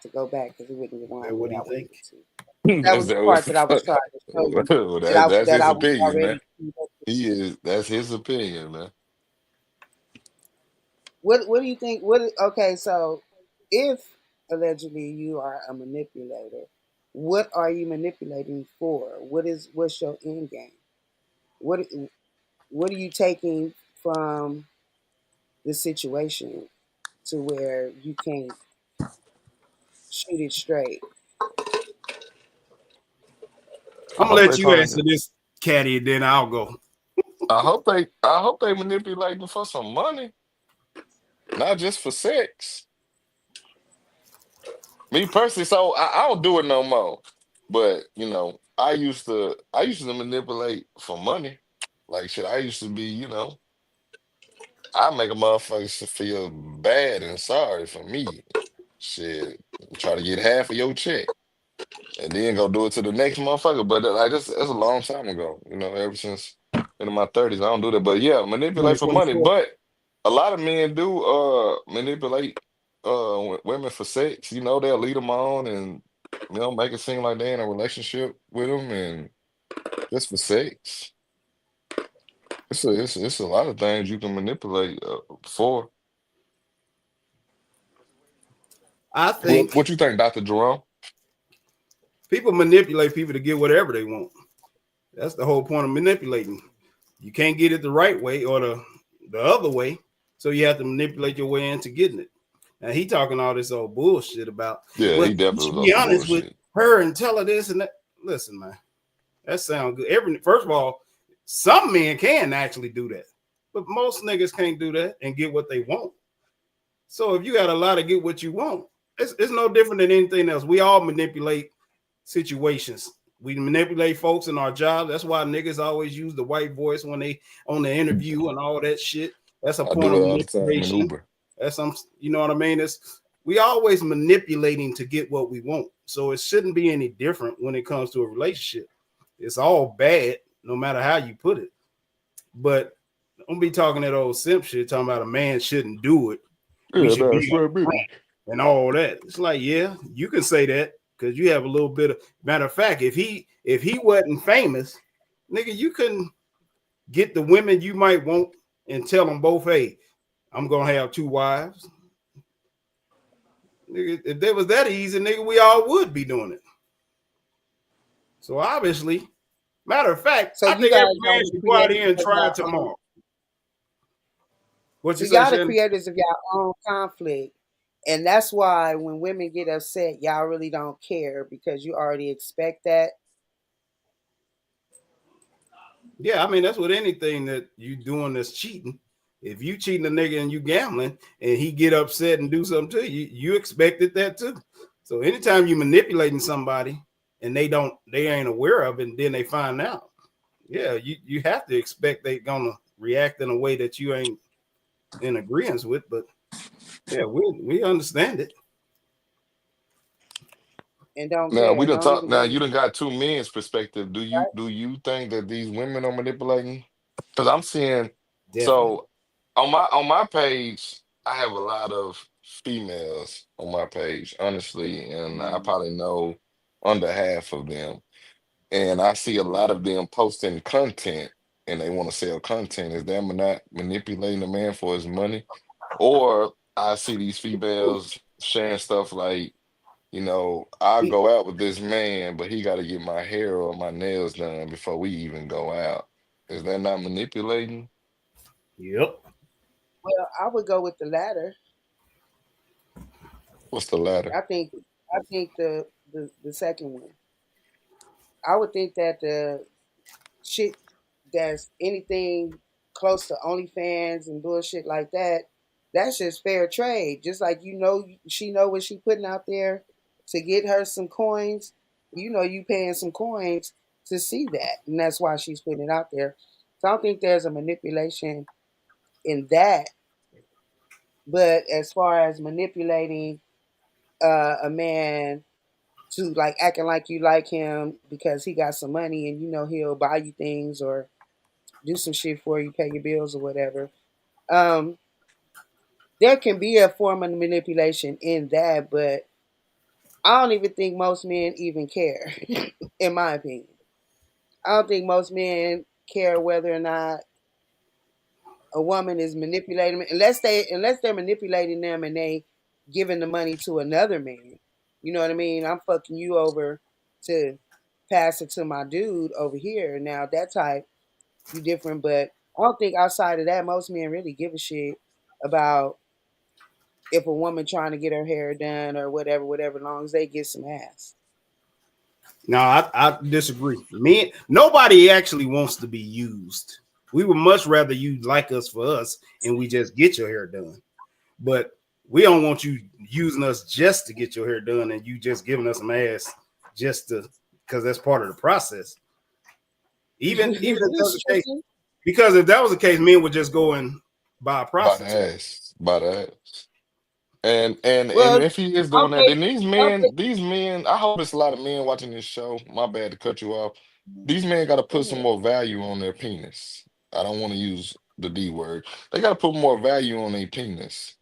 to go back because it wasn't the one What where do I you wanted think? to. That That's was the part that I was trying to show you that's that his I was opinion, man. already. That's his opinion, man. What do you think? Okay, so if allegedly you are a manipulator, what are you manipulating for? What's your end game? What what are you taking from the situation to where you can't shoot it straight? I I'm gonna hope let they you trying answer to. this, Caddy, then I'll go. I hope they manipulating for some money, not just for sex. Me personally, so I don't do it no more. But I used to manipulate for money. Like shit, I used to be, I make a motherfucker feel bad and sorry for me. Shit, try to get half of your check and then go do it to the next motherfucker. But like that's a long time ago. Ever since in my 30s, I don't do that. But yeah, manipulate for money. 2024. But a lot of men do manipulate women for sex. They'll lead them on and make it seem like they're in a relationship with them and just for sex. It's a lot of things you can manipulate for. I What think what you think, Dr. Jerome? people manipulate people to get whatever they want. That's the whole point of manipulating. You can't get it the right way or the other way, so you have to manipulate your way into getting it. Now he talking all this old bullshit about, Yeah, well, he you definitely should was on be some honest with bullshit. her and tell her this and that. Listen, man, that sounds good. First of all, some men can actually do that, but most niggas can't do that and get what they want. So if you got a lot to get what you want, it's no different than anything else. We all manipulate situations. We manipulate folks in our job. That's why niggas always use the white voice when they on the interview and all that shit. That's a I point do of it all the time in manipulation. Uber. That's some, you know what I mean? We always manipulating to get what we want. So it shouldn't be any different when it comes to a relationship. It's all bad, no matter how you put it. But don't be talking that old simp shit, talking about a man shouldn't do it. We Yeah, should man, be swear baby. and all that. It's like, yeah, you can say that because you have a little bit of matter of fact. If he wasn't famous, nigga, you couldn't get the women you might want and tell them both, hey, I'm gonna have 2 wives. Nigga, if that was that easy, nigga, we all would be doing it. So obviously, matter of fact, So I you think guys every man are the should go out here creators and of try your it own. tomorrow. What So you say, y'all the Shannon? creators of your own conflict. And that's why when women get upset, y'all really don't care because you already expect that. Yeah, I mean that's what anything that you doing that's cheating. If you cheating a nigga and you gambling and he get upset and do something to you, you expected that too. So anytime you manipulating somebody and they ain't aware of it, and then they find out, yeah, you have to expect they gonna react in a way that you ain't in agreement with. But yeah, we understand it. And don't Now we care. done Long talk. as the Now woman, you done got two men's perspective. Do you think that these women are manipulating? Because I'm seeing. Definitely. So on my page, I have a lot of females on my page, honestly, and I probably know under half of them. And I see a lot of them posting content, and they want to sell content. Is them not manipulating the man for his money? Or I see these females sharing stuff like, I'll go out with this man, but he got to get my hair or my nails done before we even go out. Is that not manipulating? Yep. well, I would go with the latter. What's the latter? I think the second one. I would think that the shit that's anything close to OnlyFans and bullshit like that, that's just fair trade. Just like she know what she putting out there to get her some coins. You paying some coins to see that, and that's why she's putting it out there. So I don't think there's a manipulation in that. But as far as manipulating a man to like acting like you like him because he got some money and he'll buy you things or do some shit for you, pay your bills or whatever. Um, there can be a form of manipulation in that, but I don't even think most men even care, in my opinion. I don't think most men care whether or not a woman is manipulating them, unless they're manipulating them and they giving the money to another man. You know what I mean? I'm fucking you over to pass it to my dude over here. Now that type you different, but I don't think outside of that most men really give a shit about if a woman trying to get her hair done or whatever, as long as they get some ass. No, I disagree. Men, nobody actually wants to be used. We would much rather you like us for us and we just get your hair done. But we don't want you using us just to get your hair done and you just giving us some ass just to because that's part of the process. Even if that was the case, because if that was the case, men would just go and buy a By the prostitute. ass. By the ass. And Well, if he is doing that, okay, then these men, I hope it's a lot of men watching this show. My bad to cut you off. These men got to put some more value on their penis. I don't want to use the D word. They got to put more value on their penis.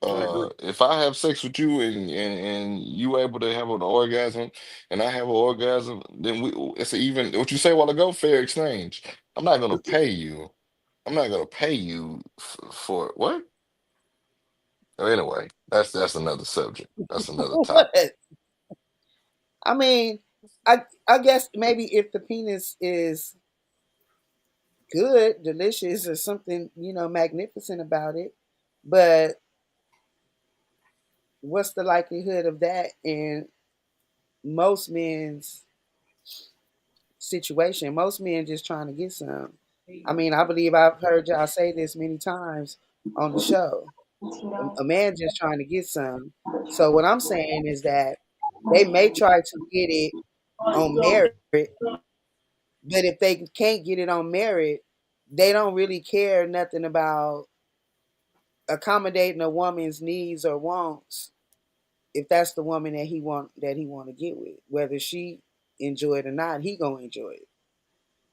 I agree. If I have sex with you and you able to have an orgasm and I have an orgasm, then it's even what you say a while ago, fair exchange. I'm not gonna pay you. I'm not gonna pay you for what? Anyway, that's another subject. That's another what? topic. I mean, I guess maybe if the penis is good, delicious, or something, magnificent about it, but what's the likelihood of that in most men's situation? Most men just trying to get some. I mean, I believe I've heard y'all say this many times on the show. A man just trying to get some. So what I'm saying is that they may try to get it on merit, but if they can't get it on merit, they don't really care nothing about accommodating a woman's needs or wants if that's the woman that he want to get with. Whether she enjoy it or not, he gonna enjoy it.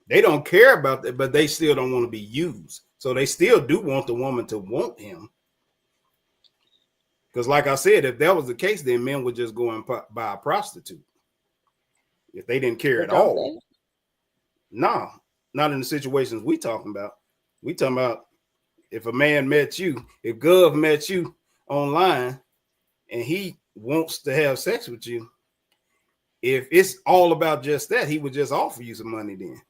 They don't care about that, but they still don't want to be used. So they still do want the woman to want him. Because, like I said, if that was the case, then men would just go and buy a prostitute if they didn't care But at don't all. they? No, not in the situations we talking about. We talking about if a man met you, if Gov met you online and he wants to have sex with you, if it's all about just that, he would just offer you some money then.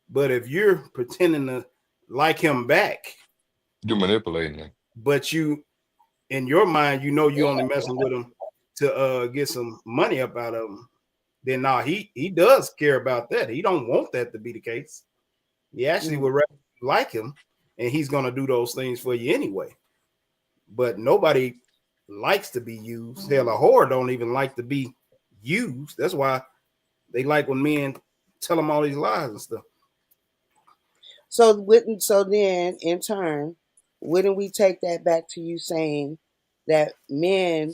But if you're pretending to like him back, You're manipulating it. but you in your mind, you only messing with him to get some money up out of him, then he does care about that. He don't want that to be the case. He actually would rather like him, and he's gonna do those things for you anyway. But nobody likes to be used. Hell, a whore don't even like to be used. That's why they like when men tell them all these lies and stuff. So then in turn, wouldn't we take that back to you saying that men,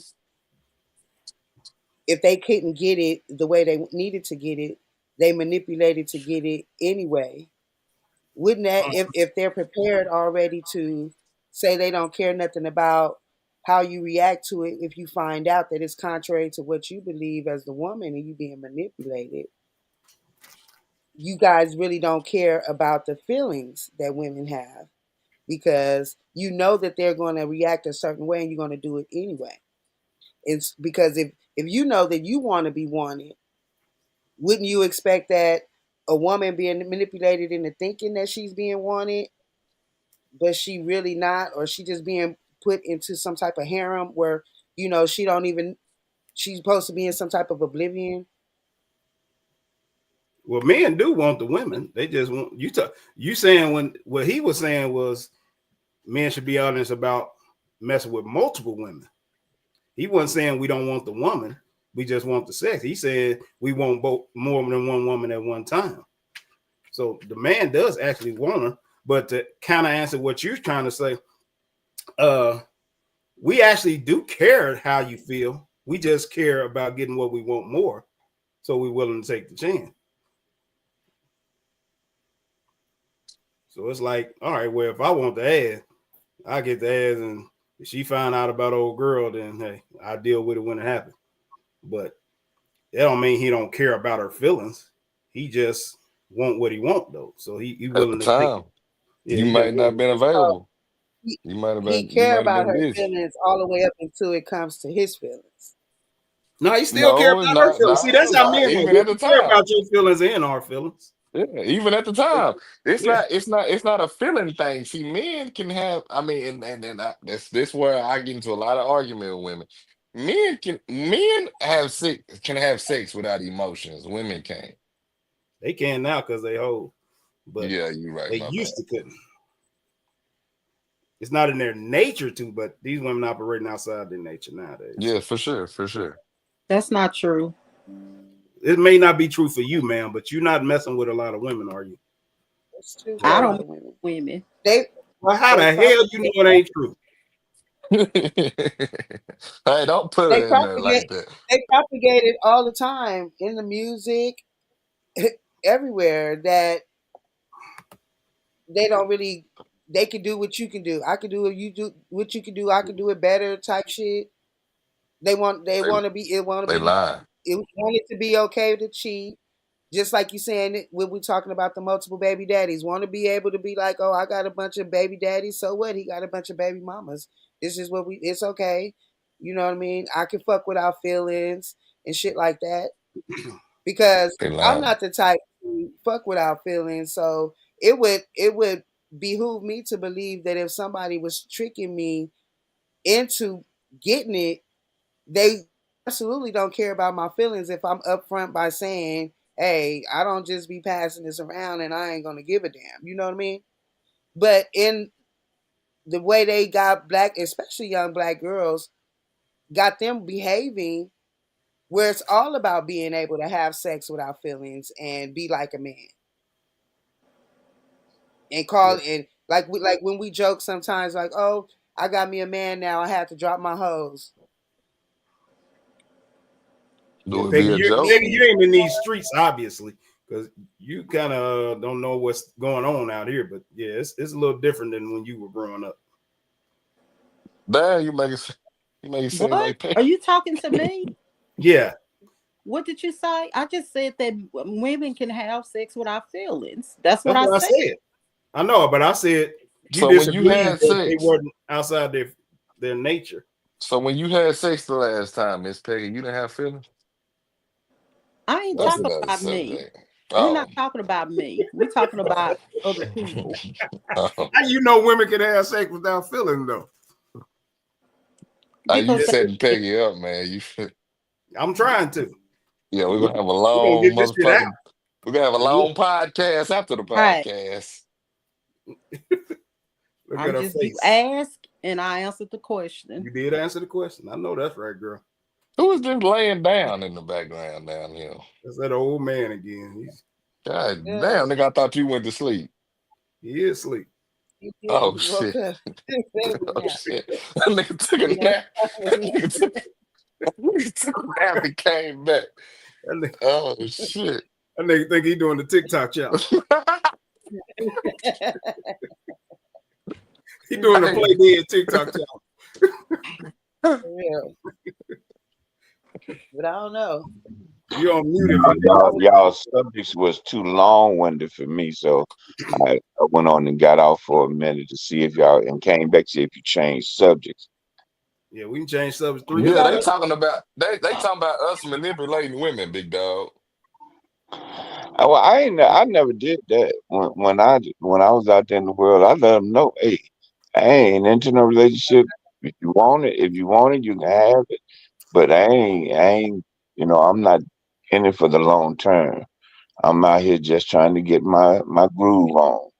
if they couldn't get it the way they needed to get it, they manipulated to get it anyway? Wouldn't that, if they're prepared already to say they don't care nothing about how you react to it, if you find out that it's contrary to what you believe as the woman and you being manipulated, you guys really don't care about the feelings that women have because you know that they're going to react a certain way and you're going to do it anyway. It's because if you know that you want to be wanted, wouldn't you expect that a woman being manipulated into thinking that she's being wanted, but she really not, or she just being put into some type of harem where she don't even she's supposed to be in some type of oblivion? Well, men do want the women. They just want you to. You saying when what he was saying was men should be honest about messing with multiple women. He wasn't saying we don't want the woman. We just want the sex. He said we want both more than one woman at one time. So the man does actually want her. But to kind of answer what you're trying to say, we actually do care how you feel. We just care about getting what we want more. So we're willing to take the chance. So it's like, all right, well, if I want the ass, I get the ass, and if she find out about old girl, then hey, I deal with it when it happens. But that don't mean he don't care about her feelings. He just want what he want though. So he At the willing to take time, it. Yeah, you he just might not have willing. been So available. he, You he might care have about been her busy. feelings all the way up until it comes to his feelings. No, he still care No, about her not feelings. See, no, that's how not men are. even We at the care time. about your feelings and our feelings. Yeah, even at the time, Yeah, it's not a feeling thing. See, men can have. I mean, and that's this where I get into a lot of argument with women. Men have sex can have sex without emotions. Women can't. they can now because they hold, but Yeah, you're right. they My bad. used to couldn't. It's not in their nature to, but these women operating outside their nature nowadays. Yeah, for sure, for sure. That's not true. It may not be true for you, man, but you're not messing with a lot of women, are you? It's true for I a don't lot mess of women. with women. Well, how They the hell you propagate know it ain't true? Hey, don't put they it in there like propagate that. they propagate it all the time in the music everywhere that they don't really they can do what you can do. I can do what you do what you can do, I can do it better type shit. They They want to be it want to they be lying. it want it to be okay to cheat. Just like you saying it when we talking about the multiple baby daddies, want to be able to be like, oh, I got a bunch of baby daddies. So what? He got a bunch of baby mamas. This is what we. It's okay. You know what I mean? I can fuck without feelings and shit like that because They I'm lying. not the type to fuck without feelings. So it would behoove me to believe that if somebody was tricking me into getting it, they absolutely don't care about my feelings if I'm upfront by saying, hey, I don't just be passing this around and I ain't gonna give a damn. You know what I mean? But in the way they got black, especially young black girls, got them behaving where it's all about being able to have sex without feelings and be like a man and Yeah. call and like when we joke sometimes like, oh, I got me a man now, I have to drop my hose. Yeah, Do it be Peggy, a joke? you ain't in these streets, obviously, because you kind of don't know what's going on out here. But yeah, it's a little different than when you were growing up. Damn, you make it seem What? like Peggy. Are you talking to me? Yeah, What did you say? I just said that women can have sex without feelings. That's what that's I what I said. said. I know, but I said you So when you disagreed had that they sex, weren't outside their nature. so when you had sex the last time, Miss Peggy, you didn't have feelings? I ain't That's What? talking another about me. subject. We're Oh. not talking about me. We're talking about other people. Oh. How you know women can have sex without feeling though? You Because Yeah, setting Peggy up, man. I'm trying to. Yeah, we're gonna have a We're gonna long get this shit out. motherfucking we're gonna have a Look long podcast after the hey, podcast. at I'm her just you face. asked and I answered the question. You did answer the question. I know that's right, girl. Who was just laying down in the background down here? That's that old man again. God Yeah, damn, nigga, I thought you went to sleep. He is asleep. he did. Oh He woke shit. up. Oh Yeah. shit. That nigga took a Yeah. nap. That nigga took a nap and came back. That nigga, Oh shit. that nigga think he doing the TikTok challenge. He doing the Hey, play dead TikTok challenge. For real. But I don't know. You on mute if No, you I did. was, y'all subjects was too long-winded for me, so I went on and got off for a minute to see if y'all and came back to see if you changed subjects. Yeah, we can change subjects three we yeah, different got they it. ways. talking about they talking about us manipulating women, big dog. Well, I never did that when I was out there in the world. I let them know, hey, I ain't into no relationship. If you want it, you can have it. But I ain't, I'm not in it for the long term. I'm out here just trying to get my groove on,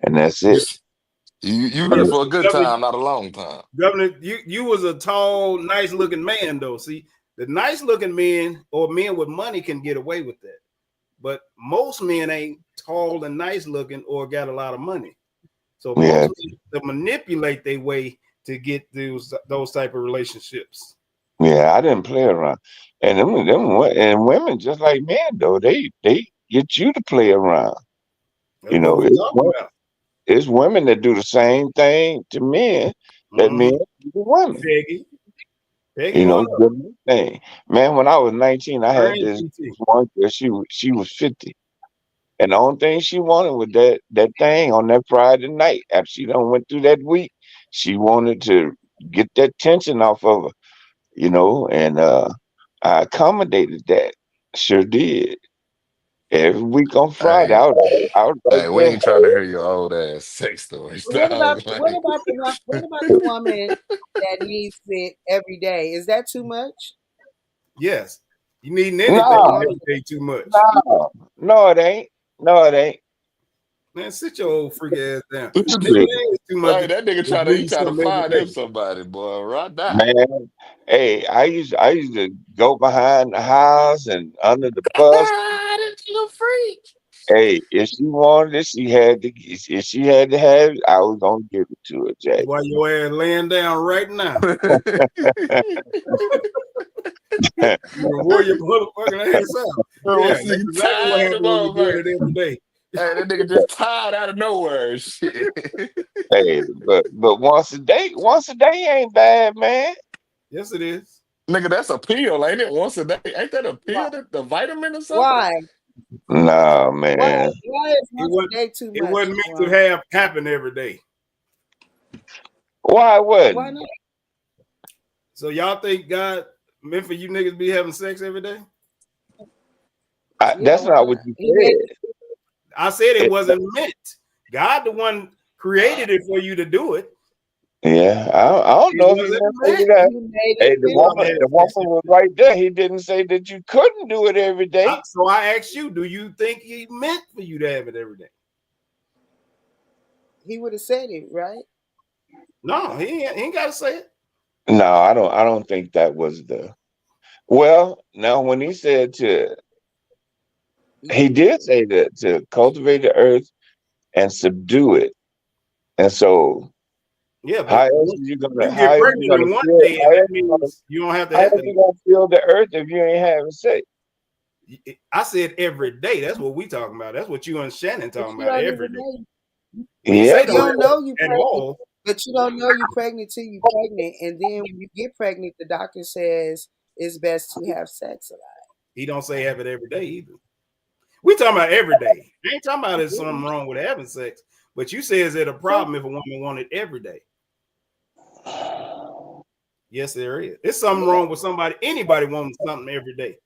and that's You it. s- you here Yeah, for but a good Governor, time, not a long time. Governor, you was a tall, nice looking man though. See, the nice looking men or men with money can get away with that. But most men ain't tall and nice looking or got a lot of money. So Yeah, most men to manipulate their way to get those type of relationships. yeah. I didn't play around, and and women just like men though. They get you to play around. That's You what know, we talking about. it's women that do the same thing to men that men Mm-hmm. do to women. Peggy, Peggy, You one know, of them. good thing. Man, when I was 19, I had Grand this PT. one girl. She was 50, and the only thing she wanted was that thing on that Friday night. After she done went through that week, she wanted to get that tension off of her. And I accommodated that. Sure did. Every week on Friday, Hey, I was right hey, we there. ain't trying to hear your old ass sex stories, But what about dog. Like, what about the woman that needs it every day? Is that too much? Yes. You needing anything The No, woman every day too much. no, no, it ain't. No, it ain't. Man, sit your old freak ass down. Nigga, Shit, it ain't too much Hey, to that nigga bleed try to something every find him day. somebody, boy, right now. man. Hey, I used to go behind the house and under the bus. That little freak. Hey, if she wanted it, she had to. If she had to have it, I was gonna give it to her, Jay. Why your ass laying down right now? You wore your motherfucking ass out. Yeah, This that's nigga exactly what tired of happened when you're doing motherfucker. it every day. Hey, that nigga just tired out of nowhere and shit. Hey, but once a day ain't bad, man. Yes, it is. Nigga, that's a pill, ain't it? Once a day. Ain't that a pill, the vitamin or something? Why? Nah, Why? man. Why is It once a wasn't. day too It much? wasn't meant to have happen every day. Why Why wouldn't? not? So y'all think God meant for you niggas to be having sex every day? Yeah, That's why not not? what you He made said. I said it It- wasn't meant. God, the one created it for you to do it. yeah, I don't It know if he wasn't meant for you meant that. he made Hey, it the for y'all to woman, simple. have the sex woman was every day. right there. He didn't say that you couldn't do it every day. So I asked you, do you think he meant for you to have it every day? He would have said it, right? No, he ain't got to say it. No, I don't think that was the. Well, now when he said he did say that to cultivate the earth and subdue it, and so Yeah, but how else once are you you gonna? How get else you pregnant gonna in one feel? day, that means you don't have to How have else it. you gonna feel the earth if you ain't having sex? I said every day. That's what we talking about. That's what you and Shannon But talking you about don't every even day. know. We ain't Yeah, say But you don't but don't have know it you at pregnant. all. But you don't know you pregnant till you pregnant, and then when you get pregnant, the doctor says it's best to have sex a lot. He don't say have it every day either. We talking about every day. I ain't talking about there's something wrong with having sex. But you say is it a problem if a woman wanted every day? Yes, there is. It's something Yeah. wrong with anybody wanting something every day.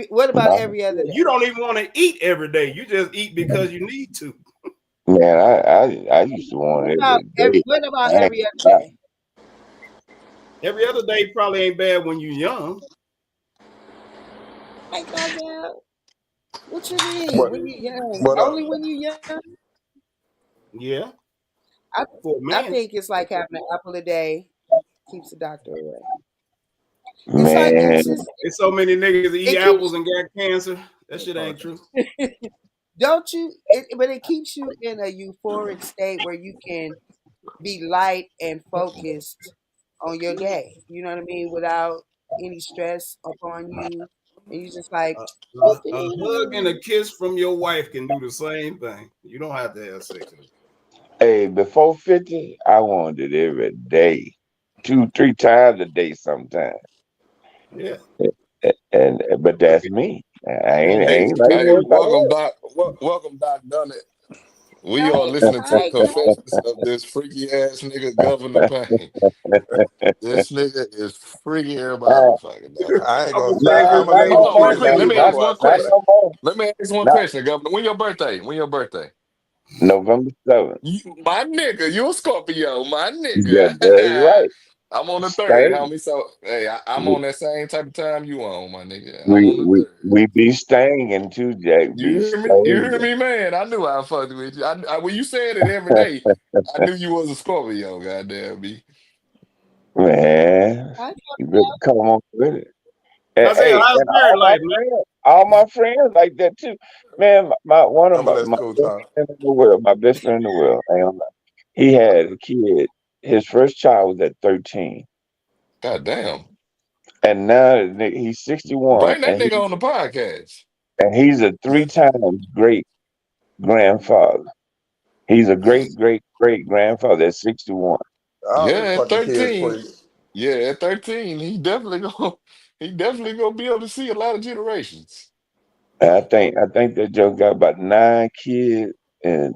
What about every other You day? don't even want to eat every day. You just eat because you need to. man, I used to want it every day. What about I ain't every other gonna lie. day? Every other day probably ain't bad when you're young. Ain't no doubt. What you mean? But When you young? but Only when you young? Yeah, I for a I man. think it's like having an apple a day keeps the doctor away. It's like Man, There's so many niggas that eat it apples keeps and got cancer. That shit ain't true. don't you but it keeps you in a euphoric state where you can be light and focused on your day. You know what I mean? Without any stress upon you. And you just like A hug and a kiss from your wife can do the same thing. You don't have to have sex with her. hey, before 50, I wanted it every day, 2, 3 times a day sometimes. Yeah. But that's me. I Hey, ain't like hey, everybody welcome, Doc Dunnett. We are hi, listening to hi guys. confessions of this freaky ass nigga, Governor Payne. This nigga is freaky everybody else. fucking dog. I ain't I'm gonna. gonna change Nah, his I'm gonna not name leave Hold to no the on, real more. niggas quick. Freaky be Let Not, me real not, ask Friday. one quiet. not question. no more. Let me ask one Not question, Governor. When your birthday? When your birthday? November 7th. My nigga, you a Scorpio, my Yeah, nigga. that's right. I'm on the third, Stay. homie. So hey, I'm We, on that same type of time you on, my nigga. I'm we, on the we, third. we be staying in too, Jack. You Be hear me? You staying. hear me, man? I knew I fucked with you. When you said it every day, I knew you was a Scorpio. Goddamn me. Man, Hi, you better come on with it. And, I said, hey, how's and married life, man? all my friends like that too. Man, one of Oh, but that's my cool, best Tom. friend in the world, my best friend in the world, I ain't gonna lie. He had a kid. His first child was at 13, Goddamn. and now he's 61, Bring that nigga on the podcast. and he's a 3 times great grandfather. He's a great great great grandfather at 61. All his Yeah, at fucking kids 13. pretty. Yeah, at 13, he definitely gonna be able to see a lot of generations. And I think that Joe got about 9 kids and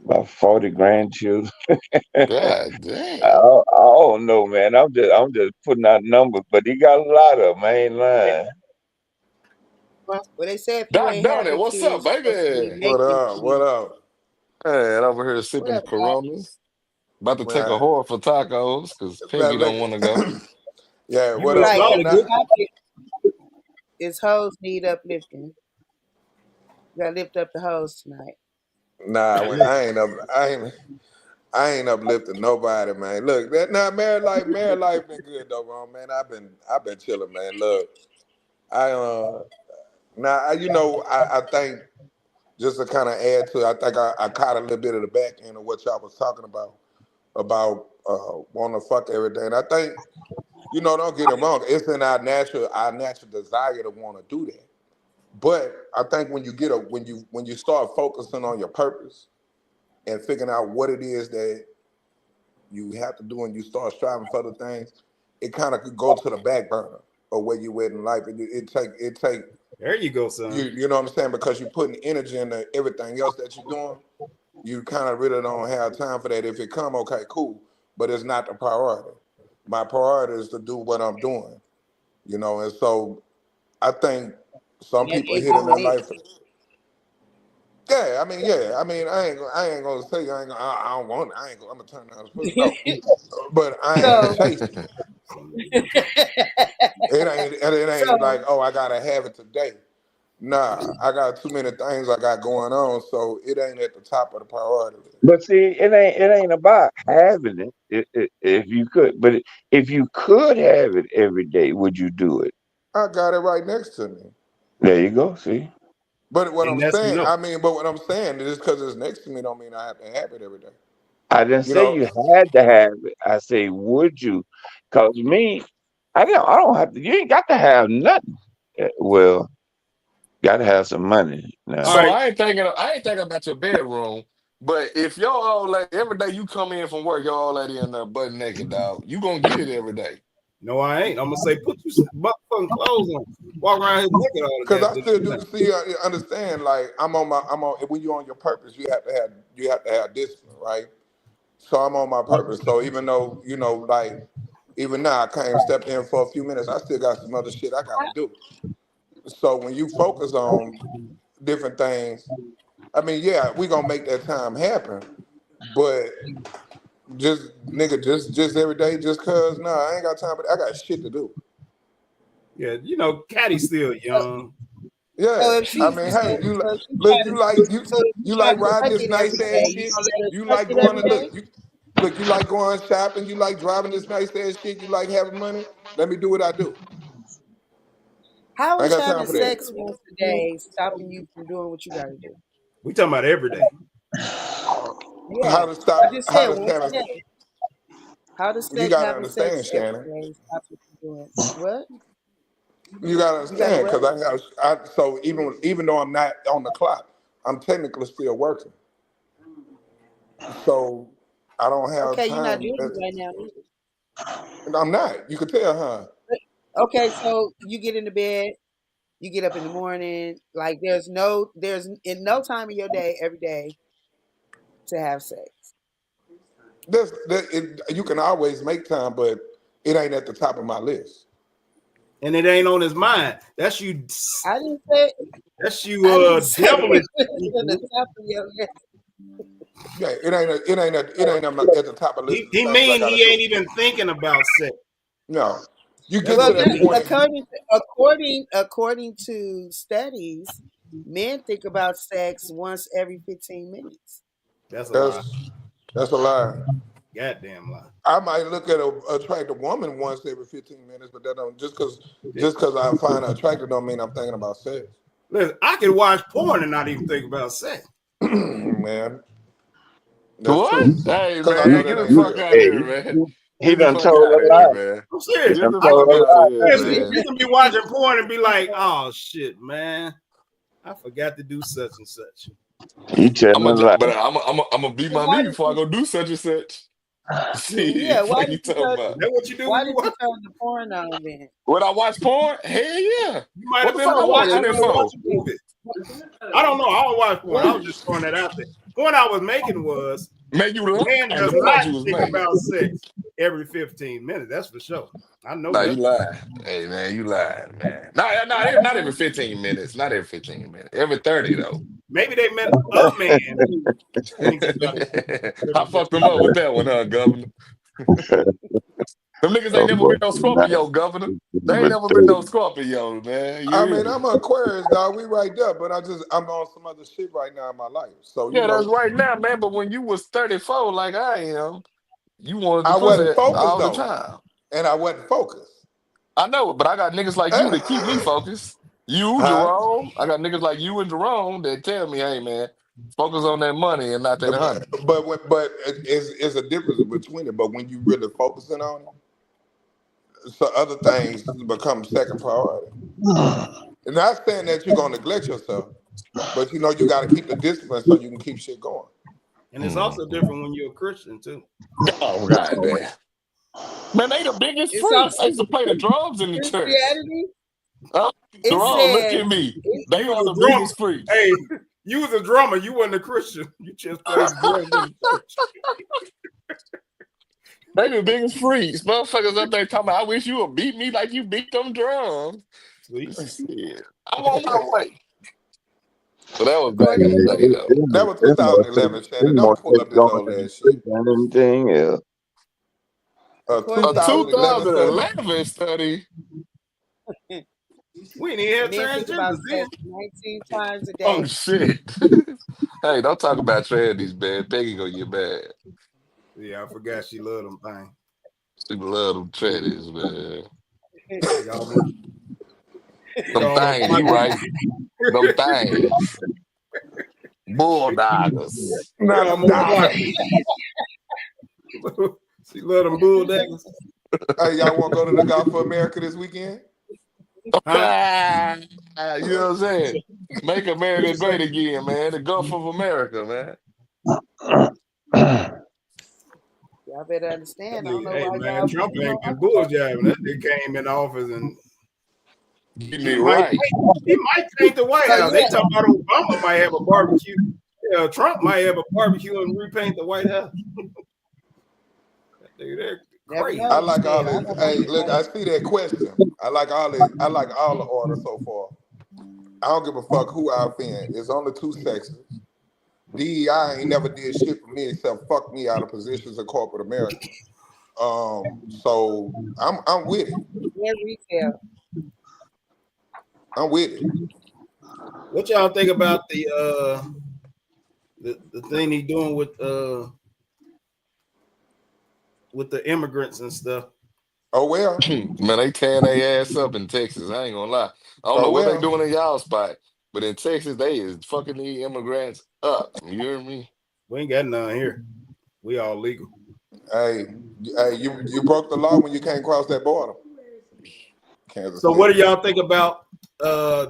about 40 grandchildren. God I damn. don't, I don't know, man. I'm just putting out numbers, but he got a lot of them. I ain't lying. Well, they say if you Doc ain't Donnie, having what's up, kids, you're supposed to be baby? What making up? What kids. up? Man, over here What sipping up, Doc? Coronas. About to take a Man, whore for tacos because Pinky man, don't want to go. yeah, You what missed up? Right, all because Man, the the good. nah, topic is hoes need uplifting. You gotta lift up the hoes tonight. Nah, I ain't uplifting nobody, man. Look, that nah, married life been good though, wrong, man. I've been chilling, man. Look, I now I think just to kind of add to it, I think I caught a little bit of the back end of what y'all was talking about wanting to fuck everything. And I think, don't get it wrong, it's in our natural desire to want to do that. But I think when you start focusing on your purpose and figuring out what it is that you have to do and you start striving for the things, it kind of could go to the back burner of where you at in life. It take There you go, son. you know what I'm saying? Because you're putting energy into everything else that you're doing, you kind of really don't have time for that. If it come, okay, cool, but it's not the priority. My priority is to do what I'm doing, and so I think some That people is hit in what their it life. is. I ain't gonna say I don't want it. I'm gonna turn down this pussy. No, but I ain't So, chasing it. It ain't so like, oh, I gotta have it today. Nah, I got too many things I got going on, so it ain't at the top of the priority list. But see, it ain't about having it, if you could. But if you could have it every day, would you do it? I got it right next to me. There you go. See, But what And I'm that's saying, no. but what I'm saying is because it's next to me don't mean I have to have it every day. I didn't You say know, you had to have it. I say, would you? Cause me, I don't have to. You ain't got to have nothing. Well, got to have some money All now. So right. I ain't thinking about your bedroom, but if your old lady every day you come in from work, your old lady in there butt naked, dog, you gonna get it every day. No, I ain't. I'm gonna say put you some motherfucking clothes on. Walk around here naked all the because I goddamn still do time. see, understand. Like I'm on. When you're on your purpose, you have to have discipline, right? So I'm on my purpose. So even though like even now I came stepped in for a few minutes, I still got some other shit I got to do. So when you focus on different things, I mean, yeah, we gonna make that time happen, but just nigga, just every day, just cause I ain't got time, but I got shit to do. Yeah, Caddy's still young. so Yeah, if I she mean, so, hey, so if she look, try to you so if she you tries like to riding suck this it nice every ass day, you shit. gonna let her You suck like it going every to day? you like going shopping. You like driving this nice ass shit. You like having money. Let me do what I do. How I ain't is got time having for that. sex once a day stopping you from doing what you gotta do? We talking about every day. Yeah. How to I stop? just How said to once a having? day. How does You gotta having understand, sex every Shannon. day stop what you're doing? What? You gotta You gotta understand what? because so even though I'm not on the clock, I'm technically still working. So I don't have Okay, you're not time. doing it right now either. I'm not. You could tell, huh? Okay, so you get into bed, you get up in the morning, like there's in no time in your day every day to have sex. You can always make time, but it ain't at the top of my list. And it ain't on his mind. That's you. I didn't say That's you. I didn't say Devilish it was at the people. top of your list. Yeah, it ain't at the top of the list of He things I mean gotta he do. ain't even thinking about sex. No, you That's get Well, to what it that just is. point. according to studies, men think about sex once every 15 minutes. That's a lie. That's that's a lie. Goddamn lie. I might look at a attractive woman once every 15 minutes, but that don't just cause I find her attractive don't mean I'm thinking about sex. Listen, I can watch porn and not even think about sex. Man, that's What? true. Hey Cause I man, know get that the ain't fuck real. out of Hey, here, man. he Get the done fuck told out of a here, lie. man. I'm He serious. Get done the I told fuck can a be out of lie. here, listen, Listen, man. you can be watching porn and be like, oh shit, man. I forgot to do such and such. He telling a lie. But I'm gonna beat well, my why meat did before I you? go do such and such. See, Yeah, fuck you talking Is about? that what you do why when you did you watch? turn the porn on then? Would I watch porn? Hell yeah. You might What have the hell fuck I So porn. why? You watching I it might have mean, for? watched a movie. I don't know. I don't watch porn. I what? was just throwing that out there. Point I was making was Man, you lying. man does That's what not you was think making. about sex every 15 minutes. That's for sure. I know Nah, you that. lying. Hey man, you lying, man. Not every 15 minutes. Not every 15 minutes. Every 30 though. Maybe they meant a man thinks about it I every fucked 15 them up with minutes. that one, huh, Governor? Them niggas ain't Oh, never boy, been no Scorpio, governor. They ain't number never been 30. no Scorpio, man. You I hear mean, me? I'm an Aquarius, dog. We right there, but I'm on some other shit right now in my life. So Yeah, that's right now, man. But when you was 34, like I am, you wanted the I wasn't pussy focused all the though, time. and I wasn't focused. I know it, but I got niggas like you that keep me focused. You, Huh? Jerome. I got niggas like you and Jerome that tell me, hey, man, focus on that money and not that honey. But it's a difference between it. But when you really focusing on it, so other things become second priority. And not saying that you're gonna neglect yourself, but you got to keep the discipline so you can keep shit going. And it's also different when you're a Christian too. Oh, God, man. Man, they the biggest It's freaks. I also used to play the drums in the church. Christianity. Oh, It Jerome, look says at me. it, They You was are a the drummer. biggest freaks. Hey, you was a drummer. You wasn't a Christian. You just played the drums in the church. They the biggest freaks. Motherfuckers up there talking about, I wish you would beat me like you beat them drums. See? Shit. I'm on my way. So that was back in according the to day, though. That was It's more 2011, it's Shannon. more Don't pull sex up this going old in the ass street shit. than anything else. A according A to 2011 study. 2011 study. We ain't even and had then think about transgenders then. sex 19 times a Oh, day. shit. Hey, don't talk about trannies, man. Peggy gonna get mad. Yeah, I forgot she loved them things. She love them trannies, man. Nigga almost, nigga Them almost things, you right. Them things. Bulldoggers. Not nigga them almost blocked dogs. me. She loved them bulldaggers. Hey, y'all want to go to the Golf for America this weekend? Huh? You know what I'm saying? Make What America you say? great again, man. The Gulf of America, man. Y'all better understand. I don't know Hey why man, y'all Trump picking on ain't been other folks. bulljabbing. That nigga came in office and Getting he it might right. he might paint the White So House. They yeah, talking about Obama might have a barbecue. Yeah, Trump might have a barbecue and repaint the White House. Dude, they're never crazy. I know. like all Shit, I this. know my Hey, look, I people. see that question. I like all it. I like all the order so far. I don't give a fuck who I offend. It's only two sexes. DEI ain't never did shit for me except fuck me out of positions in corporate America. So I'm with it. Yeah, retail. I'm with it. What y'all think about the thing he doing with the immigrants and stuff? Oh well. Man, they tearing their ass up in Texas. I ain't gonna lie. I don't Oh know what they well. doing in y'all spot, but in Texas, they is fucking these immigrants up. You hear me? We ain't got none here. We all legal. Hey, you broke the law when you can't cross that border. Kansas So what City. do y'all think about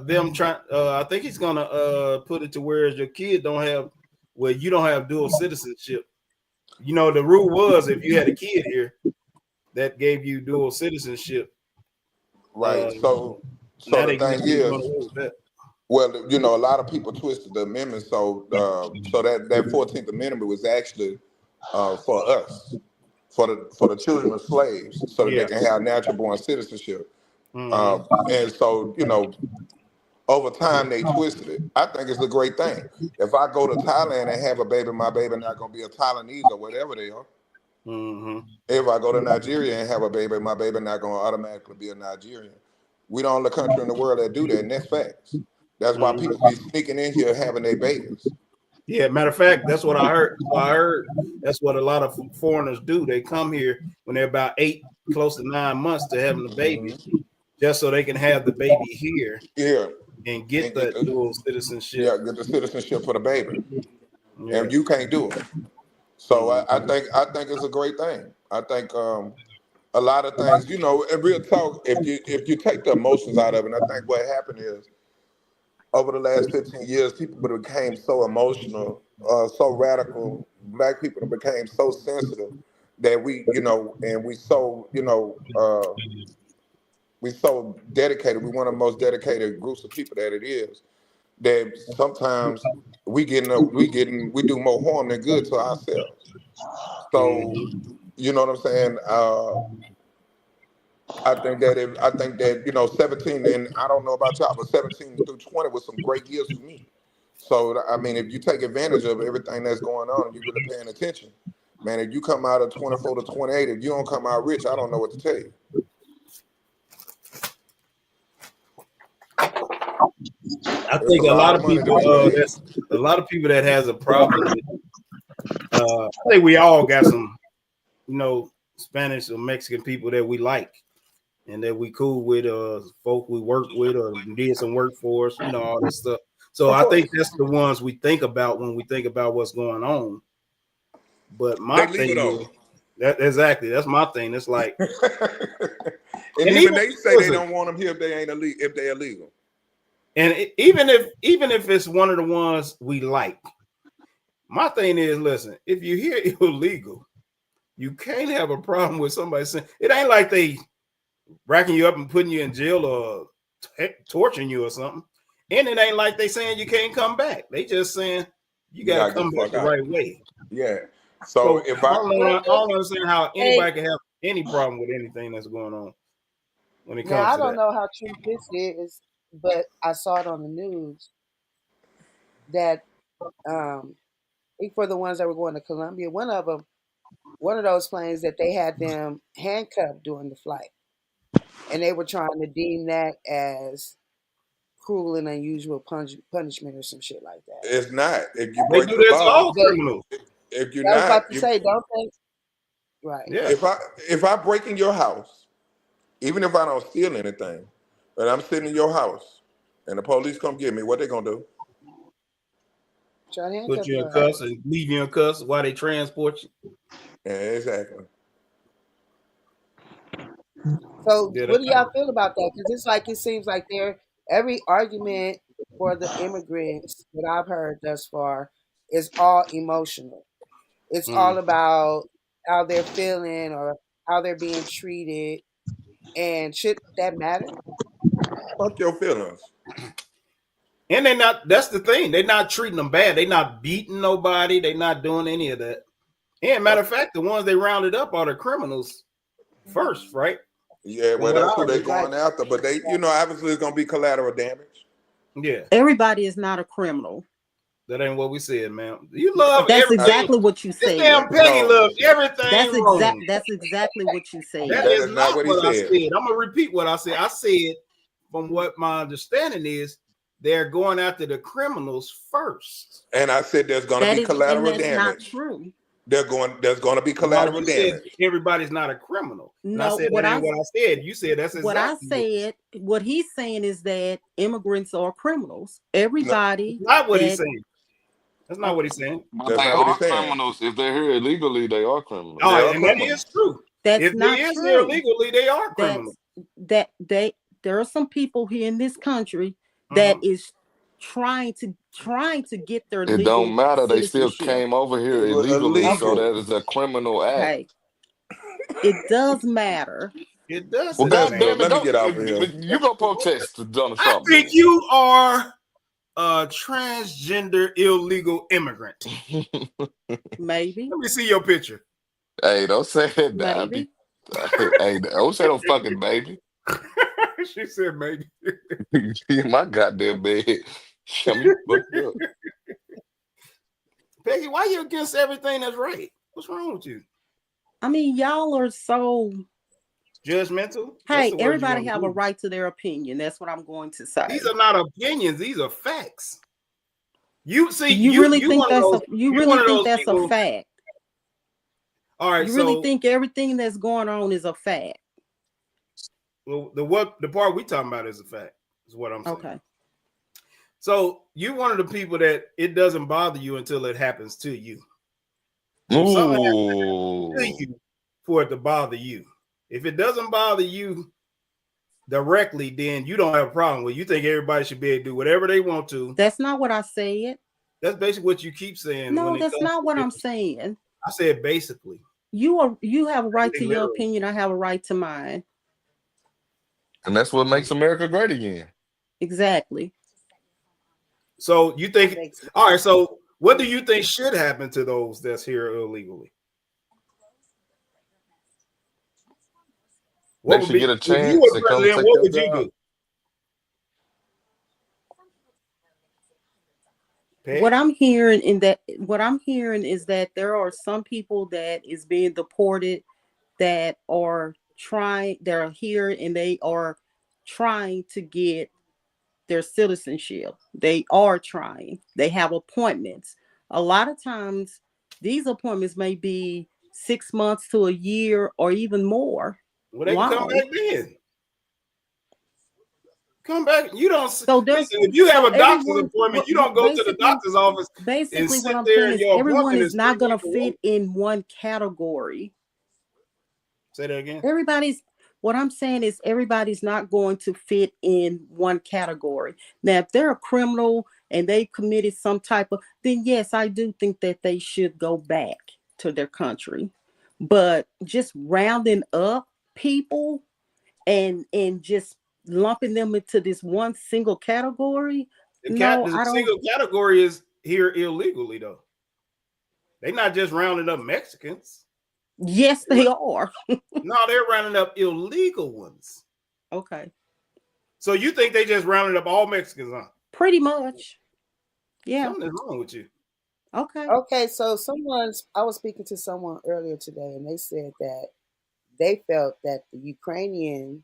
them trying I think he's gonna put it to where your kid don't have you don't have dual citizenship. You know, the rule was if you had a kid here that gave you dual citizenship. Right. So Now the they can thing still run is, away with that. well, a lot of people twisted the amendment. So that 14th Amendment was actually for us, for the children of slaves, so that they Yeah. can have natural born citizenship. Mm-hmm. And so, over time they twisted it. I think it's a great thing. If I go to Thailand and have a baby, my baby not gonna be a Thailandese or whatever they are. Mm-hmm. If I go to Nigeria and have a baby, my baby not gonna automatically be a Nigerian. We the only country in the world that do that, and that's facts. That's why Mm-hmm. people be sneaking in here having their babies. Yeah, matter of fact, that's what I heard. So I heard that's what a lot of foreigners do. They come here when they're about 8, close to 9 months to having the baby, just so they can have the baby here Yeah, and get and get that the dual citizenship. get the citizenship for the baby, Yeah. and you can't do it. So I think it's a great thing. I think a lot of things, in real talk, if you take the emotions out of it, I think what happened is over the last 15 years, people became so emotional, so radical. Black people became so sensitive that and we so dedicated. We're one of the most dedicated groups of people that it is. That sometimes we do more harm than good to ourselves. So Mm-hmm. you know what I'm saying? I think that 17, and I don't know about y'all, but 17 through 20 was some great years for me. So I mean, if you take advantage of everything that's going on and you're really paying attention, Man, if you come out of 24 to 28, if you don't come out rich, I don't know what to tell you. I There's think a lot lot of of money to people. be made. That's a lot of people that has a problem with. I think we all got some, Spanish or Mexican people that we like and that we cool with, folk we work with or did some work for us, all that stuff. So Of I think course. that's the ones we think about when we think about what's going on. But my They legal thing though. is that's my thing. It's like, and even they say they don't want them here if they ain't illegal. If they're illegal. And even if it's one of the ones we like, my thing is, listen, if you hear illegal, you can't have a problem with somebody saying it ain't like they racking you up and putting you in jail or torturing you or something. And it ain't like they saying you can't come back. They just saying you got to gotta get come the back fuck the out. right way. Yeah. So So if I I don't understand how anybody can have any problem with anything that's going on when it Now comes I to don't that. know how true this is, but I saw it on the news that I think for the ones that were going to Colombia, one of those planes that they had them handcuffed during the flight, and they were trying to deem that as cruel and unusual punishment or some shit like that. it's not. If you They break do the that to law, all criminals. if you're I was not, about to say, don't they? Right. Yeah. if I break in your house, even if I don't steal anything, but I'm sitting in your house and the police come get me, what they gonna do? Try to Put handcuff you in your cuffs ass. and leave you in cuffs while they transport you. Yeah, exactly. So, Yeah, what do y'all feel about that? Because it's like it seems like every argument for the immigrants that I've heard thus far is all emotional. It's all about how they're feeling or how they're being treated. And should that matter? Fuck your feelings. and they're not. That's the thing. They're not treating them bad. They're not beating nobody. They're not doing any of that. And matter of fact, the ones they rounded up are the criminals first, right? Yeah, From well, what that's I who they heard. going after. But they, obviously it's gonna be collateral damage. Yeah, Everybody is not a criminal. that ain't what we said, man. You love That's everything. exactly what you This said. damn Peggy No, loves everything wrong. That's exactly what you That said. that is is not not what he what I said. said. I'm gonna repeat what I said. I said, from what my understanding is, they're going after the criminals first. And I said there's gonna be And collateral that's not damage. true. There's gonna be No, collateral you said damage. everybody's not a criminal. And I No, said that ain't what I said. You said that's what I exactly what you said, what he's saying is that immigrants are criminals. No, Everybody That's not what he's that saying. That's not what he's saying. But that's they not what are he's saying. criminals. If they're here illegally, they are criminals. Oh, They are and that is criminals. true. that's If they not is here true. illegally, they are criminals. There are some people here in this country that Mhm. is trying to get their It don't legal matter. They still citizenship. came over here illegally, so Illegal. that is a criminal act. Okay, it does matter. It does Well, to that Look, God man. look, damn it, let me go. get off of here. You go protest to Donald I Trump think you are a transgender illegal immigrant. Maybe, Let me see your picture. Hey, don't say that. Nah, maybe. hey, don't say no fucking baby. She said maybe. My goddamn bed. Got me fucked up. Peggy, why you against everything that's right? What's wrong with you? I mean, y'all are so. Judgmental? That's Hey, the word you everybody want to have a use. right to their opinion. That's what I'm going to say. These are not opinions. These are facts. You see, You really think one of those. you You really one of think those that's a people. fact? All right, You really so think everything that's going on is a fact? well, the part we talking about is a fact. Is what I'm saying. Okay. So you one of the people that it doesn't bother you until it happens to you. So something Ooh. happens to you for it to bother you. If it doesn't bother you directly, then you don't have a problem with it. You think everybody should be able to do whatever they want to. That's not what I said. That's basically what you keep saying. No, when it that's comes not to what I'm this. saying. I said basically. You have a right to your Literally. opinion. I have a right to mine. And that's what makes America great again. Exactly. So you think, all right, so what do you think should happen to those that's here illegally? What They would should be, get a if you were chance to come president, take what your would you job. do? What I'm hearing is that there are some people that is being deported that are they're here and they are trying to get their citizenship. They are trying. They have appointments. A lot of times these appointments may be 6 months to a year or even more. Well, they can come back then. Come back. You don't. So listen. If you have a doctor's appointment, you don't go to the basically- doctor's office and Basically, sit what I'm there saying and is your everyone appointment is not 3 going to weeks away. fit in one category. Say that again. What I'm saying is everybody's not going to fit in one category. Now, if they're a criminal and they committed some type of, then yes, I do think that they should go back to their country. But just rounding up people and just lumping them into this one single category, The single category is here illegally though. They're not just rounding up Mexicans. Yes, they are. No, they're rounding up illegal ones. Okay. So you think they just rounded up all Mexicans, huh? Pretty much. Yeah. Something's wrong with you. Okay. Okay, so I was speaking to someone earlier today, and they said that they felt that the Ukrainian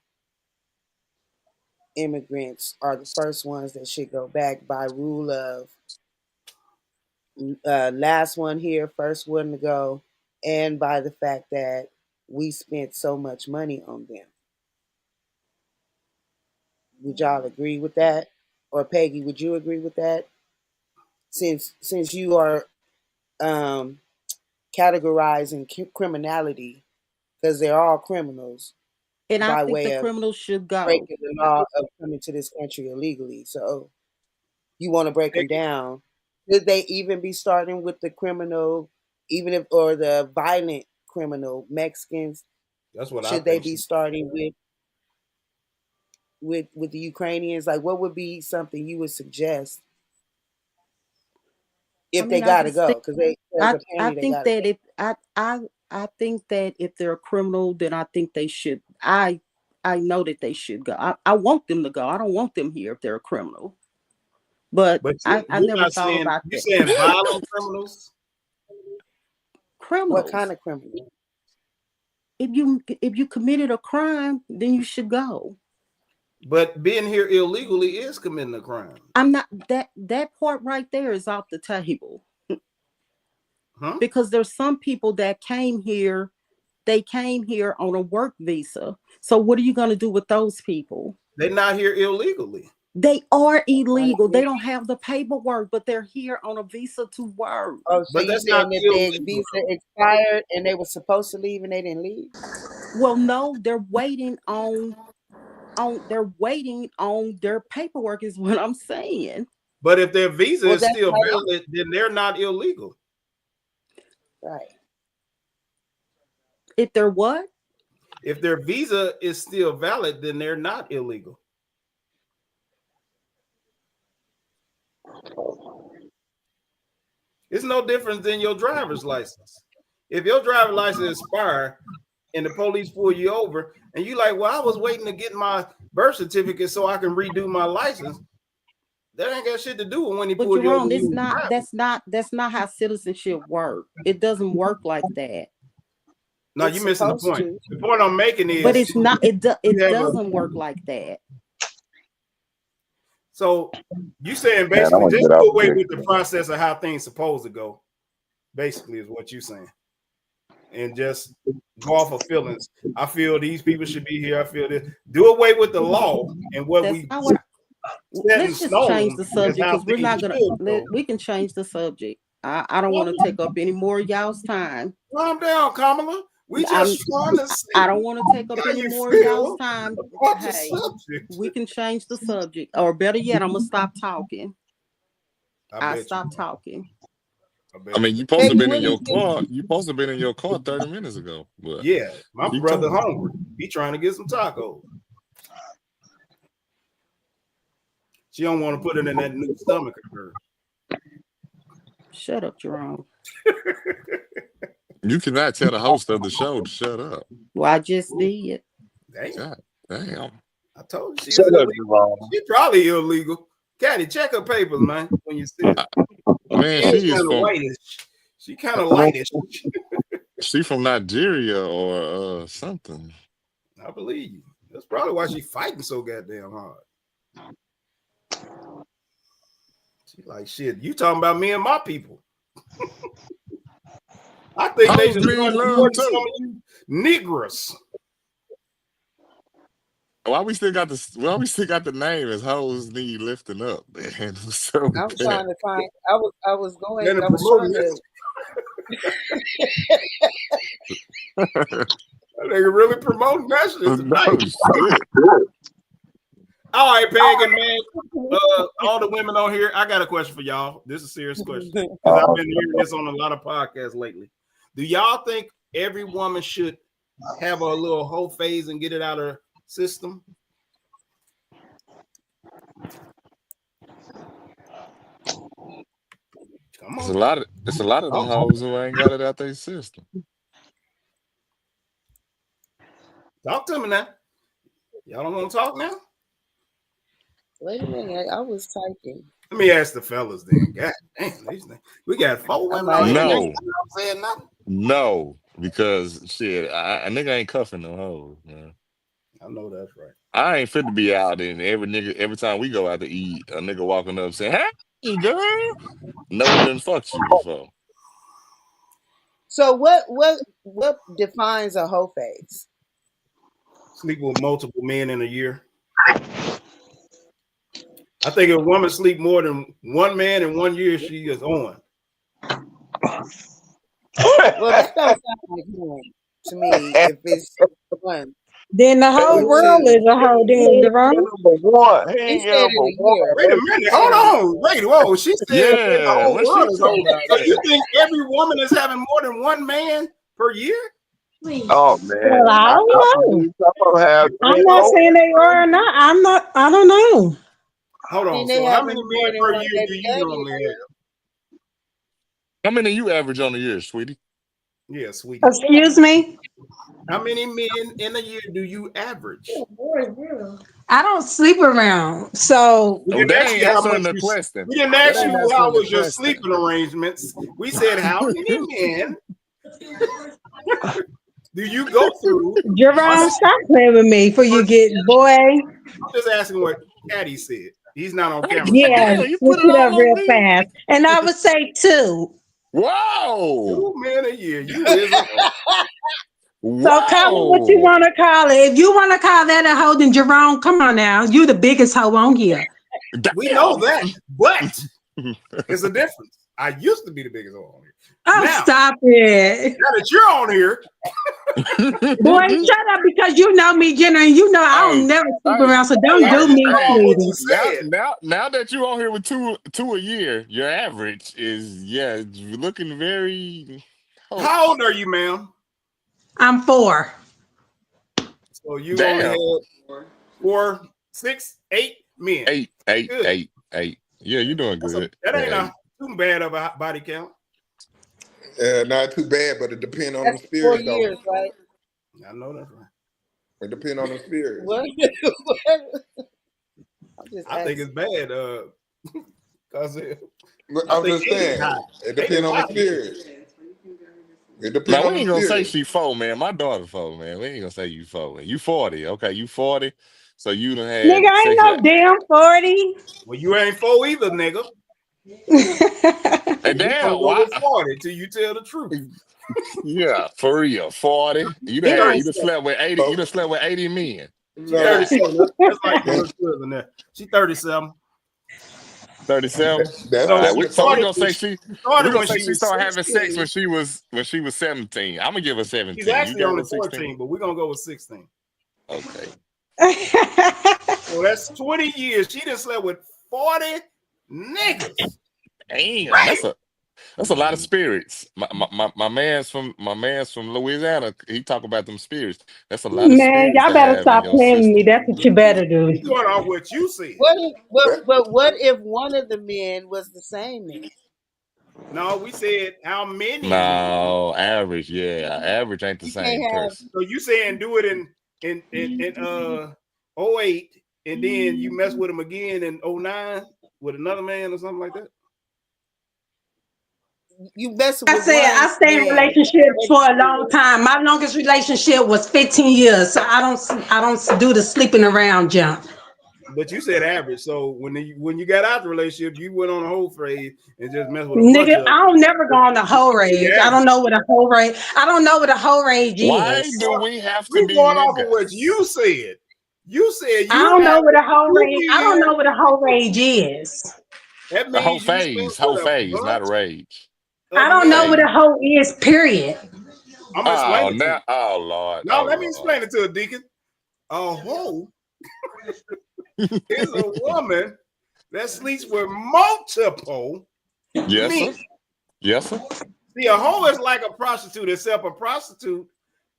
immigrants are the first ones that should go back by rule of last one here, first one to go, and by the fact that we spent so much money on them. Would y'all agree with that? Or Peggy, would you agree with that? Since you are categorizing criminality, because they're all criminals And I by think the way of criminals should go. breaking the law of coming to this country illegally. So you want to break them down. Should they even be starting with the criminal, or the violent criminal Mexicans? That's what I Should they think. be starting with the Ukrainians? Like, what would be something you would suggest if they gotta go? Because I they think gotta that go. I think that if they're a criminal, then I think they should. I know that they should go. I want them to go. I don't want them here if they're a criminal. But I you're never not thought saying, about you're that. saying violent criminals. Criminals. What kind of criminal? If you committed a crime, then you should go. But being here illegally is committing a crime. I'm not that part right there is off the table. Huh? Because there's some people that came here, they came here on a work visa. So what are you going to do with those people? They're not here illegally. They are illegal. They don't have the paperwork, but they're here on a visa to work. Oh, so you saying that their visa expired and they were supposed to leave and they didn't leave? Well, no, they're waiting on their paperwork is what I'm saying. But if their visa is still valid, then they're not illegal. Right. If they're what? If their visa is still valid, then they're not illegal. It's no different than your driver's license. If your driver's license expires and the police pull you over and you like, well, I was waiting to get my birth certificate so I can redo my license. That ain't got shit to do with when he pulled you over. That's not how citizenship works. It doesn't work like that. No, you're missing the point. The point I'm making is, but it's not. It doesn't work like that. So you saying basically just do away with the process of how things supposed to go. Basically, is what you're saying, and just go off of feelings. I feel these people should be here. I feel this. Do away with the law and what Let's just change the subject because we're not gonna. We can change the subject. I don't want to take up any more of y'all's time. Calm down, Kamala. We just trying to see. I don't want to take up any more of y'all's time. Hey, we can change the subject, or better yet, I'm gonna stop talking. I stop talking. I mean, you supposed to have been in your car. You supposed to have been in your car 30 minutes ago. But yeah, my brother hungry. He trying to get some tacos. She don't want to put it in that new stomach of hers. Shut up, Jerome. You cannot tell the host of the show to shut up. Well, I just did. Damn. Damn. I told you she's illegal. She's probably illegal. Caddy, check her papers, man, when you see it. Man, She is she is kind of from whitish. She kind of lightish. she from Nigeria or something. I believe you. That's probably why she's fighting so goddamn hard. She like, shit, you talking about me and my people. I think they Hoes should need start love supporting some too. of you Negroes. Why we still got the name as hoes need lifting up, man. So I'm bad. trying to find. Then I was trying promoting to. That nigga really promoting that shit tonight. No shit. All right, Pagan man. All the women on here, I got a question for y'all. This is a serious question because I've been hearing this on a lot of podcasts lately. Do y'all think every woman should have a little whole phase and get it out of her system? Come It's on. a lot of them hoes who ain't got it out their system. Talk to me now. Y'all don't want to talk now? Wait a minute, I was typing. Let me ask the fellas then. God damn, we got 4 women on here. No. You not saying nothing. No, because shit, a nigga ain't cuffing no hoes, man. I know that's right. I ain't fit to be out and every time we go out to eat, a nigga walking up saying, "Hey, girl," know he done fucked you before. So what defines a hoe phase? Sleep with multiple men in a year. I think if a woman sleep more than one man in 1 year, she is on. Well, that don't sound like one to me. If it's one, Then the whole with world is two, a hoe, then Jerome. he said in a year. Wait a minute, hold on. Wait, whoa. She said the Yeah, whole what she world is talking old. about So you there? think every woman is having more than one man per year? Oh man, Well, I don't I know. believe some of them have I'm three, not four. saying they are or not. I don't know. Hold I on. mean, they So how many having more men than per one year do baby you daddy in normally a year. have? How many you average on a year, sweetie? Yeah, sweetie. Excuse me? How many men in a year do you average? I don't sleep around. So We Oh, didn't that ask ain't you how answering much the you. question. We didn't That ask ain't you how answering the was your question. sleeping arrangements. We said how many men do you go through? Jerome, stop playing with me before you get boy. I'm just asking what Caddy said. He's not on camera, so Yeah, Damn, you switch put it it up all on real me. fast. And I would say two. Whoa. 2 men a year. You is a hoe. So call it what you Whoa. want to call it. If you want to call that a hoe, then Jerome, come on now. You the biggest hoe on here. We know Damn. that, but it's a difference. I used to be the biggest hoe on here. Oh, Now stop it. that you're on here, Boy, shut up because you know me, Jenna, and you know I Hey, don't never sleep hey, around, so hey, don't I do just me, called what sweetie. you said. now that you on here with two a year, your average is it's looking very How old are you, ma'am? I'm 4. So you only damn. had 4, 6, 8 men. Good. Eight. Yeah, you're doing good. That Yeah, ain't eight. too bad of a body count. Not too bad, but it depends on them That's 4 spirits, though. years, right? I know that's right. It depends on them spirits. What? I'm just I think asking. it's bad. Cause I'm think just 8 is saying, high. it 8 is depends on the high. spirits. It depends Now we on the ain't gonna say spirits. she 4, man. My daughter 4, man. We ain't gonna say you 4. You 40, okay? You 40. So you done Nigga, had I ain't sex with. no damn 40. Well, you ain't 4 either, nigga. Hey, We gonna damn, go why? with 40 till you tell the truth. Yeah, for real. 40. You done She had you 37. done slept with 80. You done slept with 80 men. She No, 37. That's like the that, little cousin there. She 37. 37. that All don't So right. let she the So we're started gonna when say she she we're started gonna when say she she was started having sex 16. when she was 17. I'm gonna give her She's 17. You actually gave only her 16. 14, but we're gonna go with 16. Okay. So that's 20 years. She done slept with 40 niggas. Damn, that's a lot of spirits. My man's from Louisiana. He talk about them spirits. That's a lot of Man, spirits y'all to better have in stop your playing with me. system. That's what you better do. We going off what you said. What if one of the men was the same man? No, we said how many men. No, average, yeah. Average ain't the You same can't have. person. So you saying do it in '08, and then you mess with him again in '09 with another man or something like that? you messing I with said I one stay in man. relationships for a long time. My longest relationship was 15 years, so I don't do the sleeping around junk. But you said average. So when you got out the relationship, you went on a whole phase and just messed with a bunch Nigga, of. I don't never go on the whole rage. I don't know what a whole rage. I don't know what a whole rage Why is. do we have to We be going off of what niggas? you said. You said I you don't know what a average whole 2 rage. I don't years. know what a whole rage is. That A whole means you spent phase, with whole a phase, not a bunch rage. I of don't know what men. a hoe is. Period. I'm gonna explain Oh, it to now, you. oh Lord, No, oh let me Lord. explain it to a deacon. A hoe is a woman that sleeps with multiple Yes, men. sir. Yes, sir. See, a hoe is like a prostitute, except a prostitute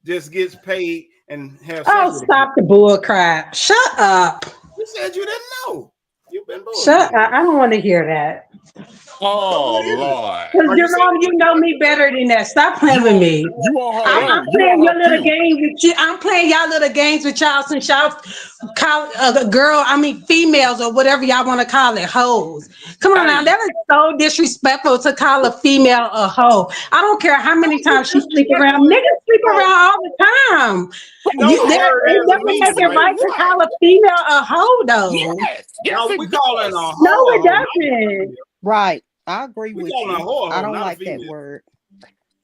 just gets paid and have sex Oh, with a person. stop the bull crap. Shut up. You said you didn't know. You've been Shut bullshitting. up. I don't want to hear that. So Oh what is it? Lord. Because Are you saying Jerome, you know me better than that. Stop playing with me. You on her I'm road. You playing on her your little pew. game with you. I'm playing y'all little games with y'all since y'all call females or whatever y'all want to call it, hoes. Come on now, Hey, that is so disrespectful to call a female a hoe. I don't care how many it's times she sleep disrespectful? around. Niggas sleep No, around all the time. you know the word It has a doesn't make meaning, it right? right to what? call a female a hoe though. Yes, yes, Now we it calling does. No, a it hoe, not a doesn't. female. Right. I agree We with calling a you. hoe, I don't not a like that female. word.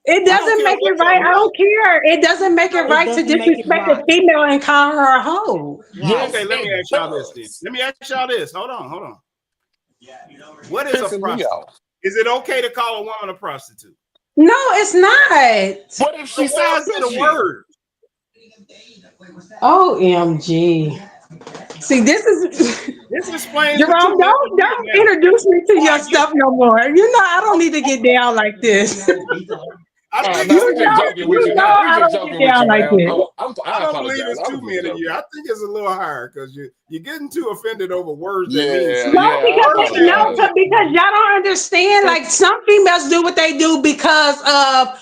It I don't doesn't care make what it right. your I don't care. It doesn't make it no. It right to doesn't make it disrespect a right. female and call her a hoe. Right. Okay, Yes, let me it ask y'all this then. does. Let me ask y'all this. Hold on. What is a Pissing me prostitute? off. Is it okay to call a woman a prostitute? No, it's not. What if So she why sound is it a fishy? word? OMG. See, this is This explains the Jerome, two men don't here don't now. introduce me to Oh, your I get stuff no more. You know I don't need to get down like this. I Oh think no, it's we two just men joking with You you a know now. We I just don't get joking with you, down like ma'am. this. I I don't believe apologize. it's I two was just men a year. joking. I think it's a little higher because you're getting too offended over words that mean Yeah, something. No, yeah, I because apologize. y'all don't understand. Like some females do what they do because of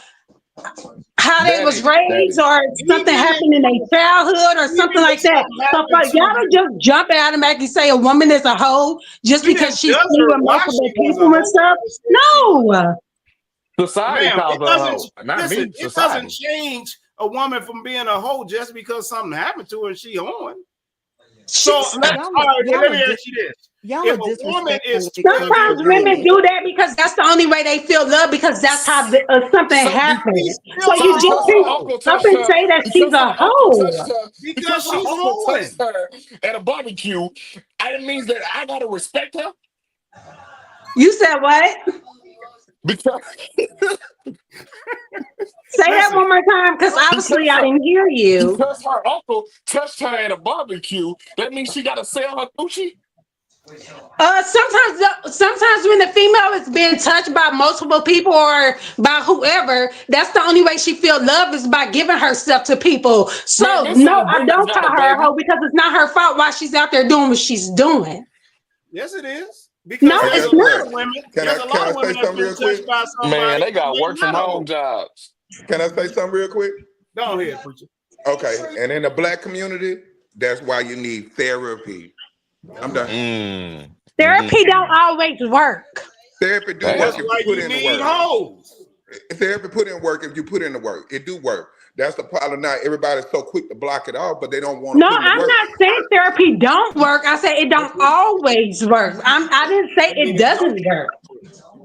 how they was raised Daddy. or something Even happened in their childhood or something if like that. something So happened for to y'all to you, just jump at and automatically say a woman is a hoe just we because didn't she's judge sleeping her with why multiple she was a people and hoe. stuff. We just said she was a hoe. No. Society Ma'am, calls it her a doesn't hoe. Not listen. me, It doesn't society. change a woman from being a hoe just because something happened to her and she on. So She's all right, well, Y'all let are me ask you this: y'all if are a woman disrespectful is when it comes to 12 years sometimes women women. old, do that because that's the only way they feel love because that's how something So, happened. she's So still so you a just because her can't hoe uncle up touched and her, say that she's because a her uncle hoe. touched her, because because her she's uncle hoeing. touched her at a barbecue, it means that I gotta respect her You said what? because Say that Listen, one more time because obviously because I her, didn't hear you. because her uncle touched her at a barbecue. That means she gotta sell her Gucci. Sometimes when the female is being touched by multiple people or by whoever, that's the only way she feel love is by giving herself to people. Man, So this no, ain't I Brenda's don't not call a her a baby. hoe because it's not her fault why she's out there doing what she's doing. yes, it is No, because Hey, there's it's a guess lot what? of not. women. Can I There's a can lot I of say women that's something been real quick? touched by Man, somebody they and got they work from not a home hoe. jobs. Can I say something real quick? Go ahead, preacher. Okay. And in the black community, that's why you need therapy. I'm done. Mm. Therapy don't Mm. always work. Therapy do That's work Damn. if you why put you in the need work. hoes. Therapy put in work if you put in the work. It do work. That's the problem. Not everybody's so quick to block it off, but they don't want No, to put in the I'm work. not saying therapy don't work. I said it That's don't what always work. I didn't say that it means no. doesn't work.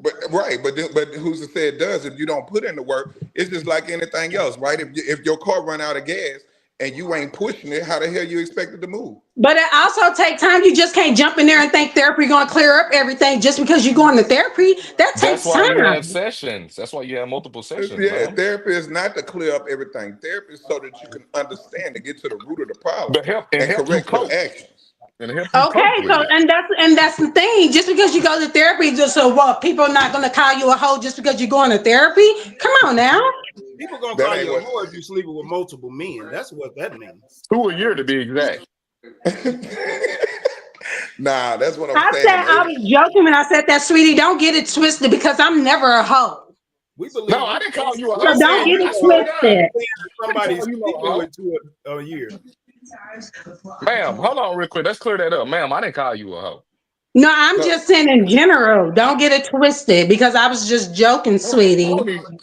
But right, but who's to say it does if you don't put in the work? It's just like anything else, right? If your car run out of gas and you ain't pushing it, how the hell you expect it to move? But it also takes time. You just can't jump in there and think therapy gonna clear up everything just because you're going to therapy. That That's takes why you have time. sessions. That's why you have multiple sessions, Yeah, man. therapy is not to clear up everything. Therapy is so that you can understand and get to the root of the problem To help and and help you correct your cope. actions. And help you cope Okay, with so it. and that's the thing. Just because you go to therapy, just so what? People are not gonna call you a hoe just because you're going to therapy. Come on now. People gonna That call ain't you a what. hoe if you sleeping with multiple men. That's what that means. 2 a year to be exact. Nah, that's what I'm I said saying. I was joking when I said that, sweetie. Don't get it twisted because I'm never a hoe. We No, believe I you. didn't call you a So hoe. Just don't saying get you it I swear to know God. twisted. I didn't somebody call you no sleeping hoe. with a year. Ma'am, hold on real quick. Let's clear that up. Ma'am, I didn't call you a hoe. No, I'm So just saying in general. Don't get it twisted because I was just joking, sweetie.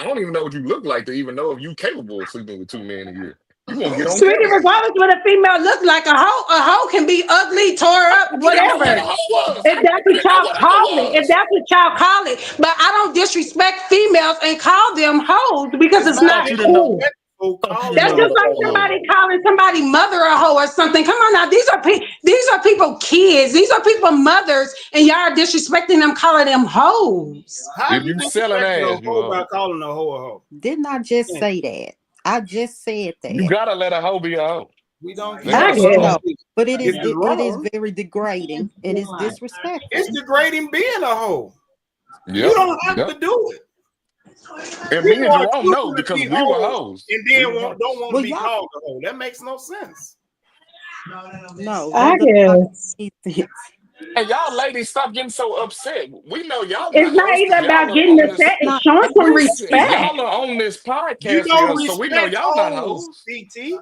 I don't even know what you look like to even know if you capable of sleeping with 2 men a year. You won't get on Sweetie, camera. regardless what a female looks like, a hoe can be ugly, tore up, I didn't know what whatever. a hoe was. If I that's what didn't know y'all what a hoe call it, if was. that's what y'all call it. But I don't disrespect females and call them hoes because It's it's I not not thought you didn't know. cool. disrespectful I thought you didn't That's calling know them just what a like hoe hoes. was. somebody calling somebody mother a hoe or something. Come on now, these are people kids. These are people mothers, and y'all are disrespecting them, calling them hoes. How If you you selling disrespecting a ass, you a hoe by hoe. calling a hoe a hoe? Didn't I just Yeah, say that? I just said You that. gotta let a hoe be a hoe. we don't They care. I gotta So guess. No, smoke. but if you're it is wrong, very degrading and it's it's disrespectful. degrading being a hoe. You Yep. don't have to Yep. do it. And me People and are Jerome know choosing to because be we were hoes hoes. and We then were hoes. don't want to Well, be y'all called a hoe. That makes no sense. no, I that does not guess. make sense. And y'all ladies, stop getting so upset. We know y'all It's not not us because even about y'all are getting on the this. set. It's It's not showing some Listen, respect. y'all are on this You podcast don't together, so we know respect y'all not hoes, hoes. CT.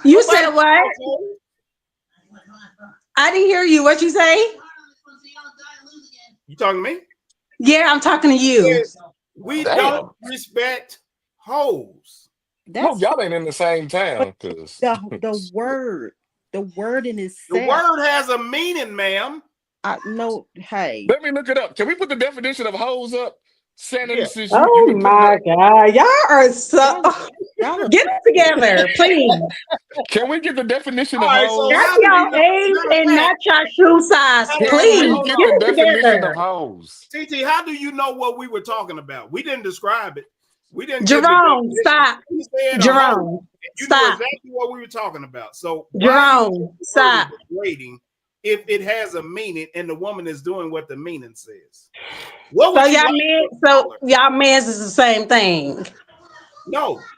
You Nobody said what? respects hoes. I didn't hear you. What you say? You talking to me? Yeah, I'm talking to you. Yeah, we don't Damn. respect hoes. Hope That's fine, y'all ain't in the same but town, cause the word in The itself. word has a meaning, ma'am. I know. Hey, let me look it up. Can we put the definition of hoes up? Yeah. Sentences, you Oh can put it my up. God. Y'all are so y'all y'all are get it together, please. Can we get the definition All of right. So hoes? That's how do you your know? age Matter of and fact, not your shoe size. Can hey, Please we hold get get the on. it definition of together. hoes? TT, how do you know what we were talking about? We didn't describe it. We didn't give the Jerome, definition. stop. We said a hoe, Jerome, and you knew stop. exactly what we were talking about. So why do you think Jerome, the word is stop. degrading if it has a meaning and the woman is doing what the meaning says? What So would you y'all like men, us to so call her? y'all men's is the same thing. No,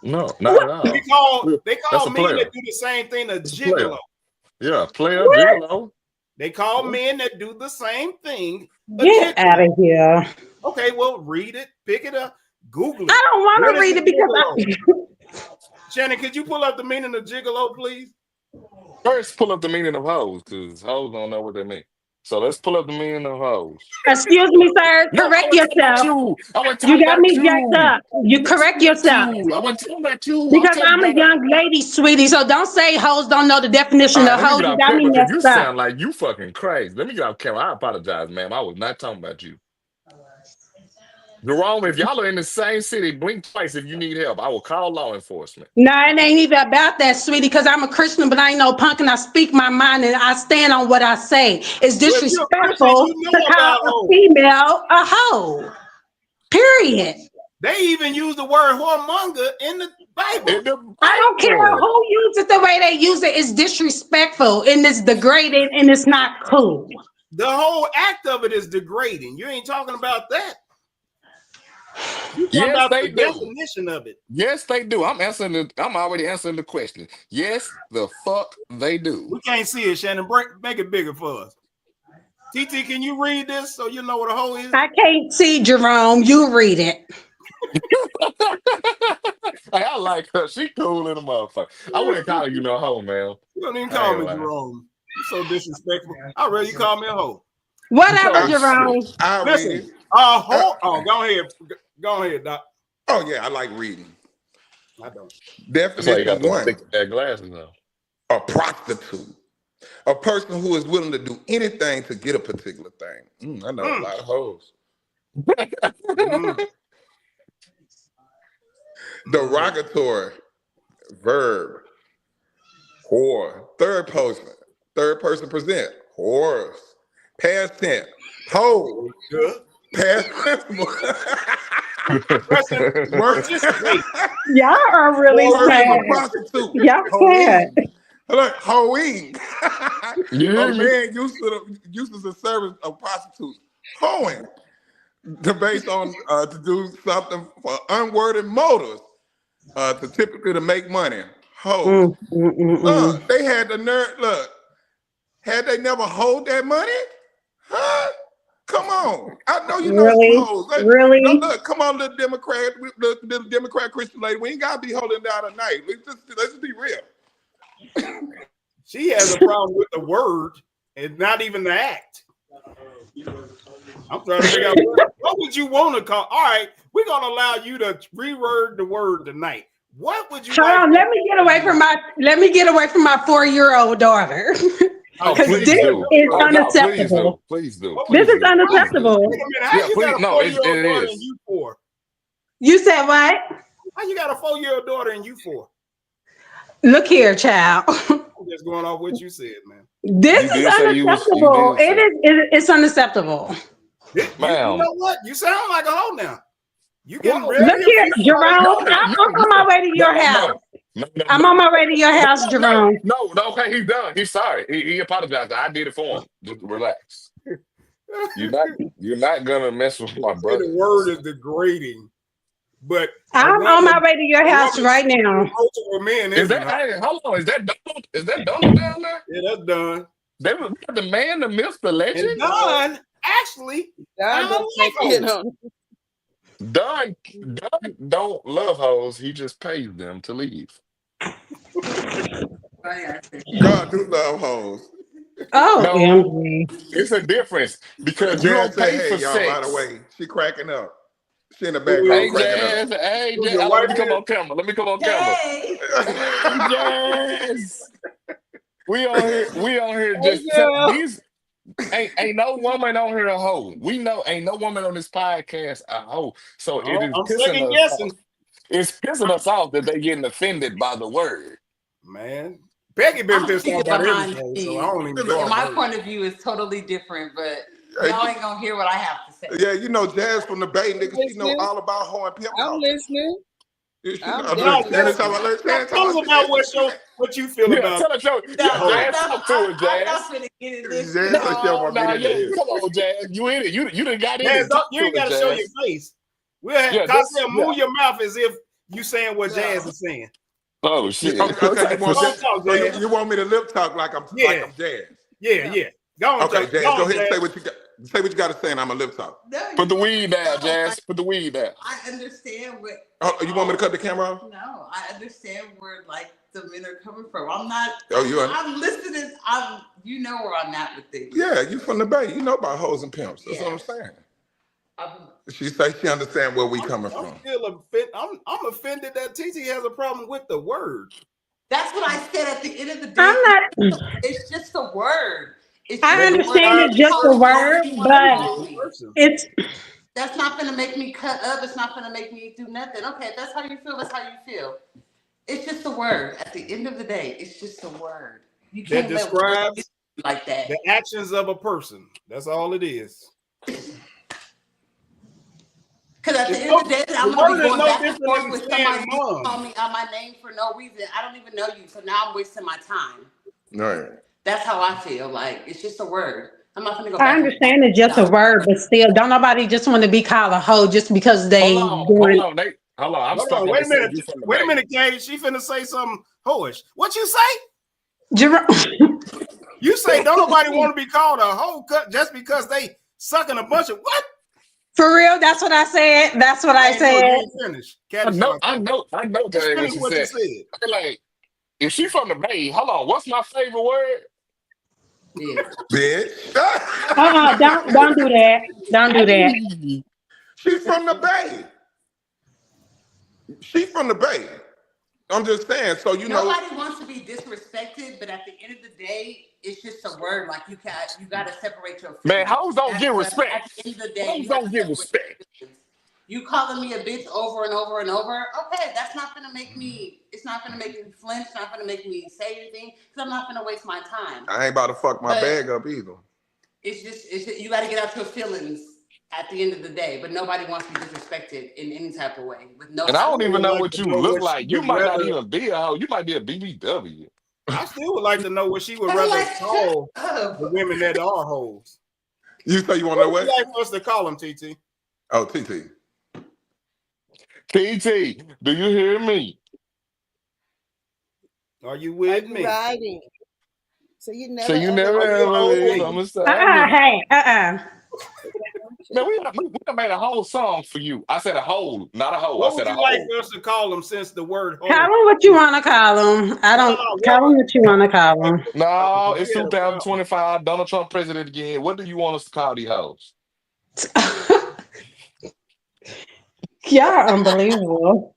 No, not What? at all. they That's call a men that player. do the same thing a That's a player. gigolo. Yeah, player, What? gigolo. They call Yeah. men that do the same thing a Get out gigolo. of here. Okay, well, read it, pick it up, Google it. I don't want What to is read a it because gigolo? I Shannon, could you pull up the meaning of gigolo, please? First, pull up the meaning of hoes, because hoes don't know what they mean. So let's pull up the meaning of hoes. excuse me, sir. No, I Correct wasn't talking about yourself. you. I wasn't You talking got about me jacked you. up. You I wasn't correct talking about yourself. you. I wasn't talking about you. I'm Because telling I'm you a that. young lady, sweetie. So don't say hoes don't know the All definition right, of let me hoes. get You off got me camera because you messed up. sound like you fucking crazy. Let me get off camera. I apologize, ma'am. I was not talking about you. Jerome, if y'all are in the same city, blink twice if you need help. I will call law enforcement. No, it ain't even about that, sweetie, because I'm a Christian, but I ain't no punk and I speak my mind and I stand on what I say. It's Well, if you're a Christian, disrespectful you know to call about a hoes. female a hoe. Period. They even use the word whoremonger in the Bible. In the I don't care Bible. who uses it the way they use it. It's disrespectful and it's degrading and it's not cool. The whole act of it is degrading. You ain't talking about that. You're talking Yes, about they the do. definition of it. Yes, they do. I'm already answering the question. Yes, the fuck they do. We can't see it, Shannon. Make it bigger for us. TT, can you read this so you know what a hoe is? I can't see Jerome. You read it. Hey, I like her. She cool in a motherfucker. I wouldn't call you no hoe, man. You don't even I call ain't me lying. Jerome. You're so disrespectful. I'd rather you call me a hoe. Whatever, I, Oh shit. Jerome. I read Listen, it. a hoe. Oh, go ahead. Go ahead, Doc. Oh yeah, I like reading. I don't. That's why you got Definition them one: thick glasses on. a prostitute, a person who is willing to do anything to get a particular thing. I know a Mm, lot of hoes. mm, mm. Derogatory verb: whore. Third person present: whores. Past tense: hoe. Good. Past principle: Present. work. Just wait. Y'all are really Working Whoring. a sad. prostitute. Y'all sad. Hoeing. Look, hoeing. You A hear me? man used to the service of prostitutes. Hoeing. Based on to do something for unworthy motives. To typically to make money. Hoes. Mm, mm, mm, mm. They had the nerve. Look, had they never hold that money? Huh? Come on. I know you know some Really? hoes. No, Really? look, come on, little Democrat Christian lady. We ain't gotta be holding down at night. Let's just be real. She has a problem with the word. It's not even the act. I'm trying to figure out what would you want to call. All right, we're gonna allow you to reword the word tonight. What would you Hold like? on, let me get away from my 4-year-old daughter. Oh, Because please this do. is Oh no, please do. unacceptable. Please do. What would This Please is do. Please do. unacceptable. Wait a minute, how Yeah, you got please. a No, it 4-year-old daughter and is. you 4? You said what? How you got a 4-year-old daughter and you 4? Look here, child. I'm just going off what you said, man. This You is did say you was. You unacceptable. did say, It's unacceptable. You ma'am. know what? You sound like a hoe now. You getting Whoa, very Look here, offended by Jerome. no, this. no, I'm no, on my no, way to no, your no, house. no, no, I'm no, on my way to your no, house, no, Jerome. no, no. Okay, he's done. He's sorry. He apologized. I did it for him. Just relax. You're not gonna mess with my Say the brother. word is degrading, but I'm on my way to your a house woman right now. multiple men Is isn't. that? Hey, hold on. Is that Donald? Is that Donald down there? Yeah, that's done. They was the man, the myth, the legend. And Don actually Don kind of don't like check in hoes. on. Don don't love hoes. He just pays them to leave. God do love hoes. Oh, No, MG. it's a difference because you Jazz don't said, pay hey, for y'all, by the sex. way, she cracking up. She in the Who background Hey is cracking up. Jazz, hey who Jazz. your Oh, let wife me come is? on camera. Let me come on camera. Hey. Hey Jazz. We on here Hey just girl. these ain't no woman on here a hoe. We know ain't no woman on this podcast a hoe. So it Oh, is I'm pissing second us off. guessing, It's pissing us off that they getting offended by the word. man. Becky been I'm pissed off speaking about behind the everything, so I scenes. don't even And go off my her. point of view is totally different, but Hey, y'all ain't gonna hear what I have to say. yeah, you know Jazz from the Bay, I'm nigga. She know listening. all about hoe and pimp I'm culture. listening. She know. I'm No, Look, definitely Shannon tell, talking listening. about. Look, Shannon tell talking us about. about She what you feel Yeah, about tell us your No, yeah, hoes. Jazz, talk to it, I'm not Jazz. gonna get in this. Jazz said she don't No, want to no, get into yeah, this. come on, Jazz. You in it. You done got in Jazz, it. Talk you to ain't it, got to show your Jazz. face. We'll have Yeah, Cosell yeah. move your mouth as if you saying what Jazz No. is saying. Oh Okay, shit. okay, you want Go me? on, talk, So Jazz. you want me to lip talk like Yeah, I'm Jazz? No. yeah. Go on, Okay, talk. Go Jazz, go on, ahead and say Jazz. what you got. Say what you got to say, and I'm a lip talk. No, Put you the don't. weed down, No, Jazz. Put the weed down. I understand what. Oh, you want me to cut the camera off? No, I understand where like the men are coming from. I'm not. Oh, you? I'm listening. You know where I'm at with things. Yeah, you from the Bay. You know about hoes and pimps. That's what I'm saying. She say she understand where we coming I'm from. still offended. I'm offended that TT has a problem with the word. That's what I said at the end of the day. I'm not. It's just a word. It's I just That a word. understand You describes it's can just call a me whatever word, you want to but call me. person. it's. That's not gonna make me cut up. It's not gonna make me do nothing. Okay, if that's how you feel, that's how you feel. It's just a word. At the end of the day, it's just a word. You That can't let words describes get you like that. the actions of a person. That's all it is. Because at the It's end no, of the day, I'm the gonna be word is going no back and different forth than with saying somebody who call mom. me out my name for no reason. I don't even know you, so now I'm wasting my time. Right. That's how I feel. Like it's just a word. I'm not gonna go I back and forth. understand it's just a word, but still, don't nobody just want to be called a hoe just because Hold they on, hold doing. on, Nate. Hold on. I'm Hold stuck on, on wait they a said minute. you from the Wait a Bay. minute, Kay. She finna say something hoish. What you say? Jerome. You say don't nobody want to be called a hoe cut just because they sucking a bunch of what? For real, that's what I said. That's what I I ain't know you said. ain't finished. Caddy started talking. I know, Just Jay, what finish you what you said. said. I like if she from the Bay, hold on. What's my favorite word? Yeah. Bitch. Don't do that. Don't do that. Hey. She from the Bay. She from the Bay. I'm just saying. So you know. Nobody wants to be disrespected, but at the end of the day, it's just a word. Like you got to separate your Man, feelings. hoes don't That's get what. respect. At the end of the day, Hoes you have don't to get separate respect. your feelings. You calling me a bitch over and over and over. Okay, that's not gonna make me. It's not gonna make me flinch. It's not gonna make me say anything because I'm not gonna waste my time. I ain't about to fuck my But bag up either. it's just you got to get out your feelings at the end of the day. But nobody wants to be disrespected in any type of way with no And I I type still don't of. even would know like what to you know look what she like. You would might not rather. even be a hoe. You might be a BBW. I still would like to know what she would I'm rather like, shut call up. the women that are hoes. You say you want to What know would you what? like for us to call them, TT? Oh, TT. TT, do you hear me? Are you Are with you me? riding? So you So never you ever never Are leave you ever beside leave okay? from me. beside me. Hey, Man, we done made a whole song for you. I said a whole, not a whole. I What said would a you like whole. us to call them since the word Call whole? them what you want to call them. I No, don't no, call what them what you want to call them. No, it's we had a problem. 2025. Donald Trump president again. What do you want us to call these hoes? Y'all unbelievable.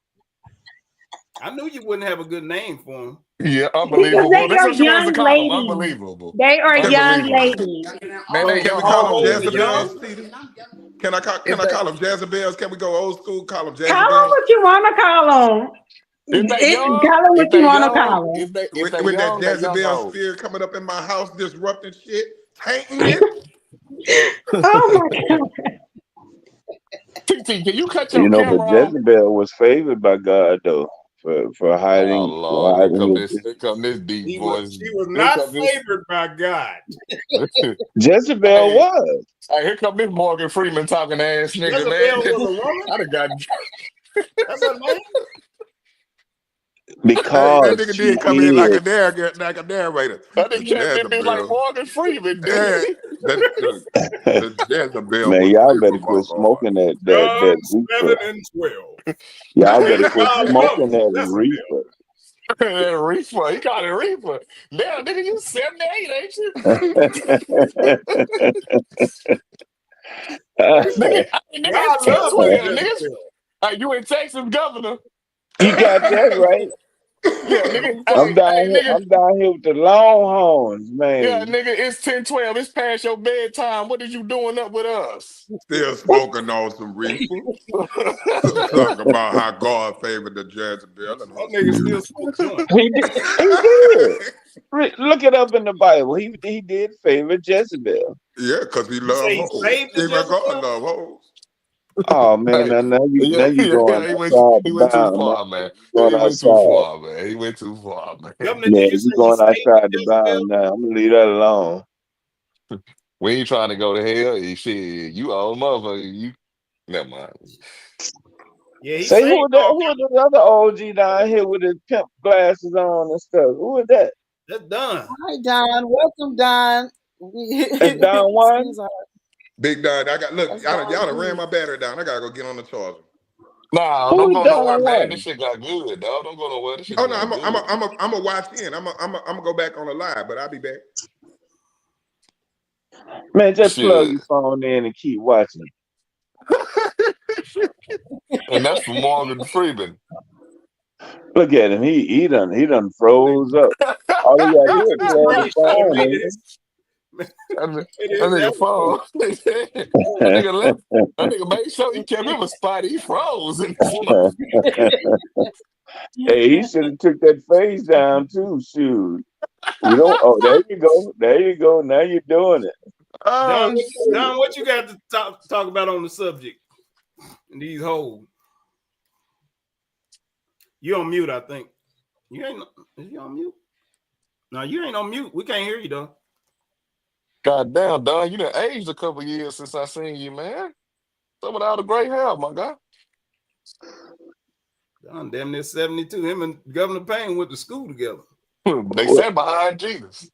I knew you wouldn't have a good name for them. Yeah, Because unbelievable. they That's are what she wants to young call them. ladies. Unbelievable. They are young Unbelievable. ladies. Man, they Can we young call them Old hoes. and young. Jezebels, Peter? Can If I they call them Jezebels? Can we go old school? Call them Call them Jezebels? what you want to call them. if they young, Call them what if you they want to young, call them. if they With that young, they young Jezebel hoes. spirit coming up in my house, disrupting shit, tainting it. Oh my God. TT, can you cut your You know, but camera on? Jezebel was favored by God though for Oh hiding Lord, his. here come this deep voice. She was Here not come this. favored by God. Jezebel Hey, was hey, here come this Morgan Freeman talking ass nigga, Jezebel man. was a woman. I done got. That's her name. Hey, that because nigga she did come in like is. a narrator. I The done came in this like Jezebel. Morgan Freeman, dude. Yeah, the Jezebel Man, was y'all better favored by quit God. smoking that John reefer. 7:12. Y'all When better quit God smoking comes, that Jezebel. reefer. That Reefer, he called it Reefer. Damn, nigga, you 78, ain't you? Nigga, nigga, it's God loves that 10-12, nigga. Jezebel. Hey, you in Texas, governor? You got that right. Yeah, nigga. I'm Hey, down hey, here. nigga. I'm down here with the Longhorns, Yeah, man. nigga, it's 10-12. It's past your bedtime. What is you doing up with us? Still smoking on some reefer. Talking about how God favored the Jezebel and That her nigga spirit. still smoke joint. He did. He did. Look it up in the Bible. He did favor Jezebel. Yeah, because he You say loved he hoes. saved the Even God Jezebel? love hoes. Oh man, Hey, now yeah, you going yeah, outside he the went too bound, man. far, man. You going He went too outside. far, man. He went too far, man. Governor, Yeah, did you say you he going saved outside the the Jezebel? bound now. I'm gonna leave that alone. We ain't trying to go to hell. Shit, you old motherfucker. You never mind. Yeah, he Say saved who that? all Who kind. is the other OG down here with his pimp glasses on and stuff? Who is that? That's done. Hi, Don. Welcome, Don. That's Don Juan. Excuse our. Big dog, I got look, That's y'all Don done ran B. my battery down. I gotta go get on the charger. Nah, Who don't is go Don nowhere, man. This Juan? shit got good, dog. Don't go nowhere. This shit Oh done no, got good. I'm a watch in. I'm a go back on the live, but I'll be back. Man, just plug Shit. your phone in and keep watching. And that's for Morgan Freeman. Look at him. He done froze up. All he gotta do is This plug the screenshot phone made in. That nigga phone. that nigga left. That nigga made sure he kept him a spot. He froze in this Hey, he should have took that face down too. Shoot. We don't. Oh, there you go. There you go. Now you're doing it. Don, Oh shit. Don, what you got to talk about on the subject? These hoes. You on mute, I think. You ain't. Is you on mute? No, you ain't on mute. We can't hear you though. God damn, Don, you done aged a couple years since I seen you, man. Some of all the gray hair, my guy. Don, damn near 72. Him and Governor Payne went to school together. They What sat behind Jesus.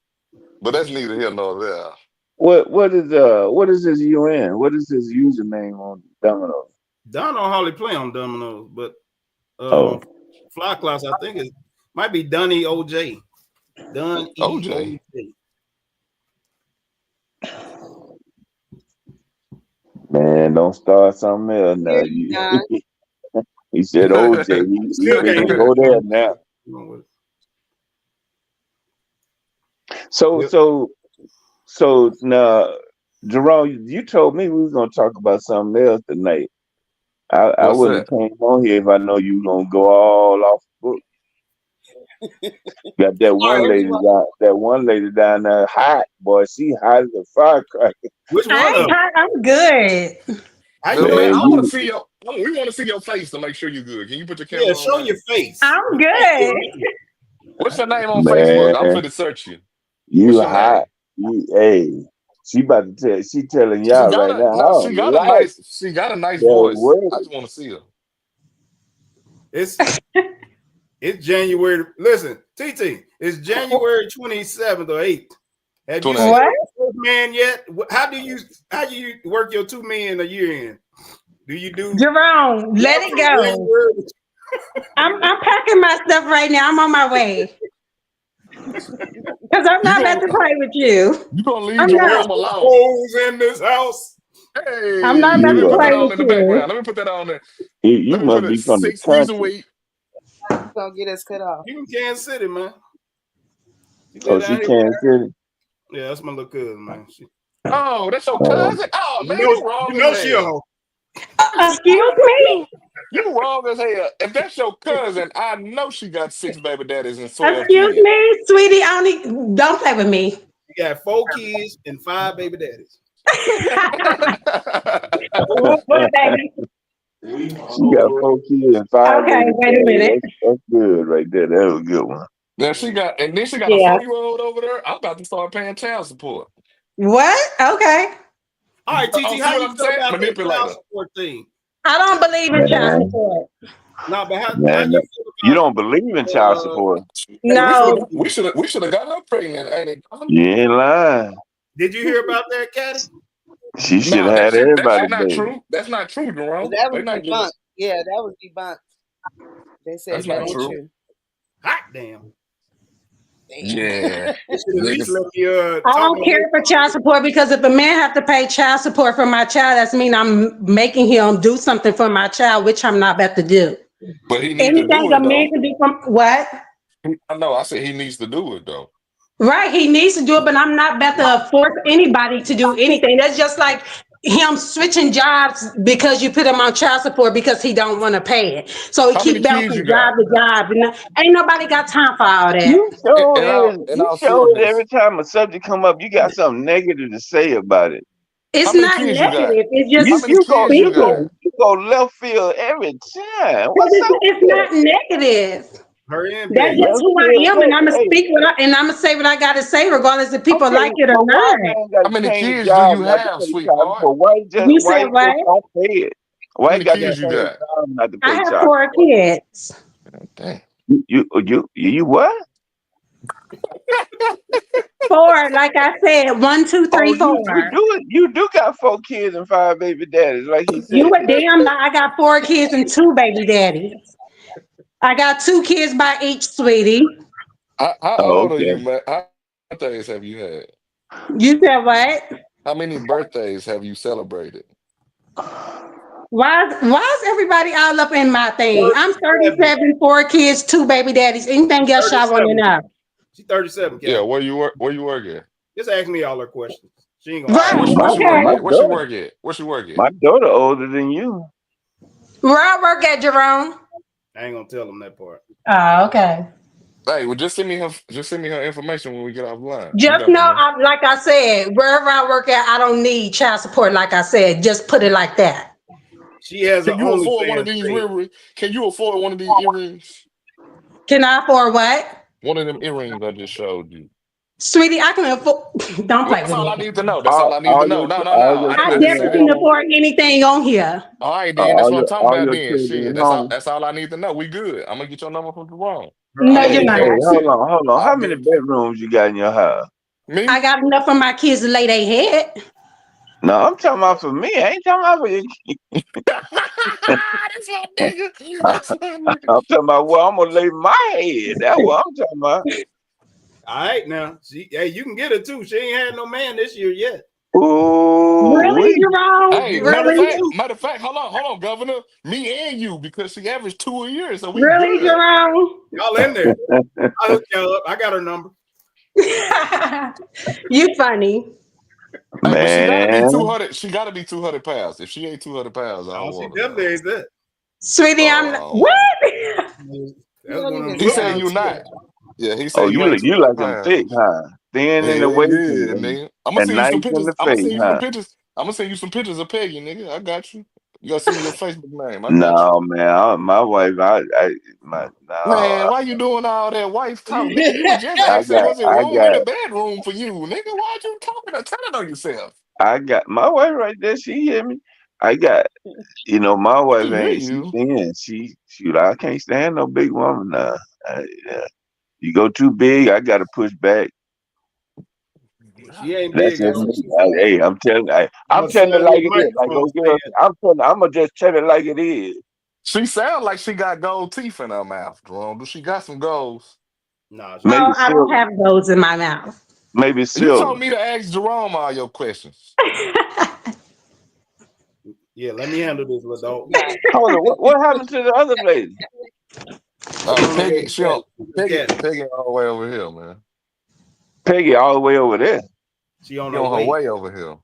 But that's neither here nor there. what is his UN? What is his username on Domino? Don don't hardly play on dominoes, but Oh, Fly Class, I think it might be Dunny OJ. Dun E OJ. OJ. man, don't start something else now. Hear you, Don. He said OJ. He Still can't finna hear go there now. you. So Yep. so so now, Jerome, you told me we was gonna talk about something else tonight. I What's wouldn't that? have came on here if I know you were gonna go all off the book. Got that All right, one what you lady want? down, there hot, boy. She hot as a firecracker. Which I one of ain't them? hot. I'm good. How you Man, know? Man, I want to you see your. We want to see your face to make sure you're good. Can you put your Yeah, camera on show now? your face. I'm We can't see good. your name. What's your name on Facebook? I'm man, finna search you. you What's your hot. name? Hey, she about to tell. She telling She y'all got right a now. I no. She don't got a like nice. She got a nice that voice. word. I just want to see her. It's January. Listen, TT, it's January 27th or 8th. Have Two you and a seen half. What? your first man yet? How do you work your 2 million a year in? Do you do Jerome, let it go. I'm packing my stuff right now. I'm on my way. Because I'm You not about gonna to play with you. you gonna leave I'm not. Jerome there's alone? holes in this house? I'm not Hey, about let me to You put play that on with in the background. you. Let me put that on there. you Let me put must it be from the 6 weeks a country. week. Gonna get us cut off. You in Kansas City, man. You Oh, live she down here. Kansas City. Yeah, that's my little cousin, man. Oh, that's your Um, cousin. Oh man, You you wrong as know she a hell. hoe. Excuse me? You wrong as hell. If that's your cousin, I know she got 6 baby daddies and 12 Excuse kids. me, sweetie. Don't play with me. You got 4 kids and 5 baby daddies. What, baby? she got 4 kids and 5 Okay, baby wait a daddies. minute. That's good right there. That was a good one. Then she got a Yeah. 4-year-old over there. I'm about to start paying child support. What? Okay. All right, Oh, TT, see how what you I'm feel saying? about that child Manipulator. support thing? I don't believe in child Man, support. No, but how man, you feel you about don't believe in child support. Hey, we No. should have got her pregnant, ain't it? You ain't lying. Did you hear about that, Caddy? She should Nah, have had that everybody shit not baby. true. That's not true, Jerome. That They was not getting. debunked. Yeah, that was debunked. They That's said that not ain't true. true. Hot damn. Damn. Yeah, They should at least niggas. let me I talk don't my care for child support because if a man have to pay child support for my child, that's mean I'm making him do something for my child, which I'm not about to do. But he need to Anything do a it man though. can do from what? I know. I said he needs to do it though. Right, he needs to do it, but I'm not about to force anybody to do anything. That's just like him switching jobs because you put him on child support because he don't want to pay it. So he How many keep kids you bouncing got? job to job, and ain't nobody got time for all that. You show is In you all show it every seriousness, time a subject come up, you got something negative to say about it. how It's many not kids you got? negative. It's How just many You go kids you you got? go speaking. you go left field every time. But What's up with it's that? not negative. her and That's Big. just Left who field, I am, and I'm gonna hey, speak and I'm gonna say what I gotta say, regardless if people okay, like it or but why a not. man got How to many change kids do job you not to have, pay child sweetheart? support? You said Why just what? don't pay it? How Why you many got to Yeah. kids you change got? job not to I pay have child 4 support? kids. Dang. You what? 4, like I said, one, two, Oh, three, 4. you do got 4 kids and 5 baby daddies, like he You said. a damn lie. I got 4 kids and 2 baby daddies. I got 2 kids by each, sweetie. How Oh, old are you, okay. man? How many birthdays have you had? You said what? How many birthdays have you celebrated? Why is everybody all up in my thing? I'm 37. 37, 4 kids, 2 baby daddies. Anything else y'all want to 37. know? She's 37, Yeah, Caddy. where you work? Where you work at? Just ask me all her questions. She ain't gonna All right, tell Right, you. where she work okay. My at? Where she daughter, work at? Where she work at? my daughter older than you. Where I work at, Jerome? I ain't gonna tell them that part. Oh, okay. Hey, well, just send me her information when we get off the line. You Just got the know, number. like I said, wherever I work at, I don't need child support. Like I said, just put it like that. She has an Can you afford one of OnlyFans these page. earrings? Can you afford one of these earrings? Can I afford what? One of them earrings I just showed you. Sweetie, I can afford. Don't play That's with all me. I need to know. That's all I need to know. No, no, All no. your I didn't I have to children say at definitely that. can home. afford anything on here. All right, then. That's what I'm talking All about. your Then children shit. at home. That's all I need to know. We good. I'm gonna get your number from Jerome. No, I'll you're be not. Hey, paying. hold on. I'll How many be bedrooms you got in your house? me. I got enough for my kids to lay their head. No, I'm talking about for me. I ain't talking about for you. That's my nigga. That's my nigga. I'm talking about where I'm gonna lay my head. That's what I'm talking about. All right, now. Hey, you can get her too. She ain't had no man this year yet. Ooh, Really, we. Jerome? Hey, You can get her Really? too. matter of fact, hold on, Governor. Me and you, because she averaged 2 a year, so we Really, good. Jerome? Y'all in there. I hook y'all up. I got her number. You funny. Hey, but she gotta be Man, 200. She gotta be 200 pounds. If she ain't 200 pounds, I don't No, she want her, definitely bro. ain't that. Sweetie, Oh, I'm I not. don't want her. What? You That's don't one of even them He little said sound you ones. too. not. Yeah, he oh, said you ain't you 200 like them thick, pounds. huh? Thin in the Hell waist yeah, nigga. I'm gonna and send you nice some in pictures. the face, huh? I'm gonna send you some pictures of Peggy, nigga. I got you. You gotta send me your Facebook name. I got you. No, man, my wife, no, Man, why you doing all that wife talk, nigga? You was just asking, was it I room in got, the bedroom for you, nigga? Why'd you talking or telling on yourself? I got my wife right there. She hear me. I got, my wife She hear she you. thin. I can't stand no big woman now. Yeah. You go too big, I got to push back. She ain't That's big. just That's what me. she said. I'm telling, I'm I'm telling it saying like with it is. Like microphone those girls, stand. I'm gonna just tell it like it is. She sounds like she got gold teeth in her mouth, Jerome. Do she got some golds? Nah, she Maybe No, don't. I don't silver. have those in my mouth. Maybe You silver. told me to ask Jerome all your questions. Yeah, let me handle this, little dog. Hold on. What happened to the other lady? She on the way Peggy, to cat. Cat. Peggy all the way over here, man. Peggy all the way over there. She on She her on her way. way over here.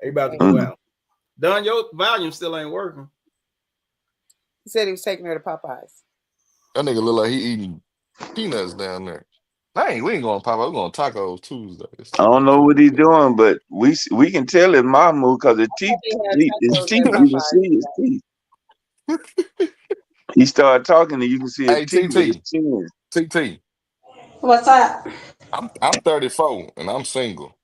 They about to go Mm. out. Don, your volume still ain't working. He said he was taking her to Popeyes. That nigga look like he eating peanuts down there. Dang, we ain't going to Popeye. We're going to Tacos Tuesday. It's I don't Taco know what he's Tuesday. doing, but we can tell his mom moved because I thought they had his tacos teeth, at you can Popeyes. see his teeth. He started talking and you can see his Hey, teeth with his TT, chin. TT. What's up? I'm 34 and I'm single.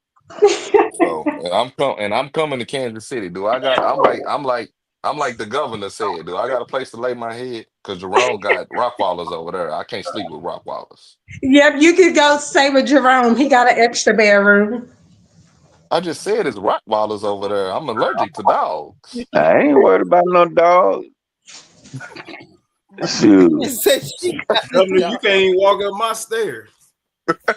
So and I'm coming to Kansas City. Do I got? I'm like the governor said. Do I got a place to lay my head? Because Jerome got rock wallers over there. I can't sleep with rock wallers. Yep, you could go stay with Jerome. He got an extra bedroom. I just said it's rock wallers over there. I'm allergic to dogs. I ain't worried about no dog. He Shoot. said she got a Governor, you dog. can't even walk up my stairs.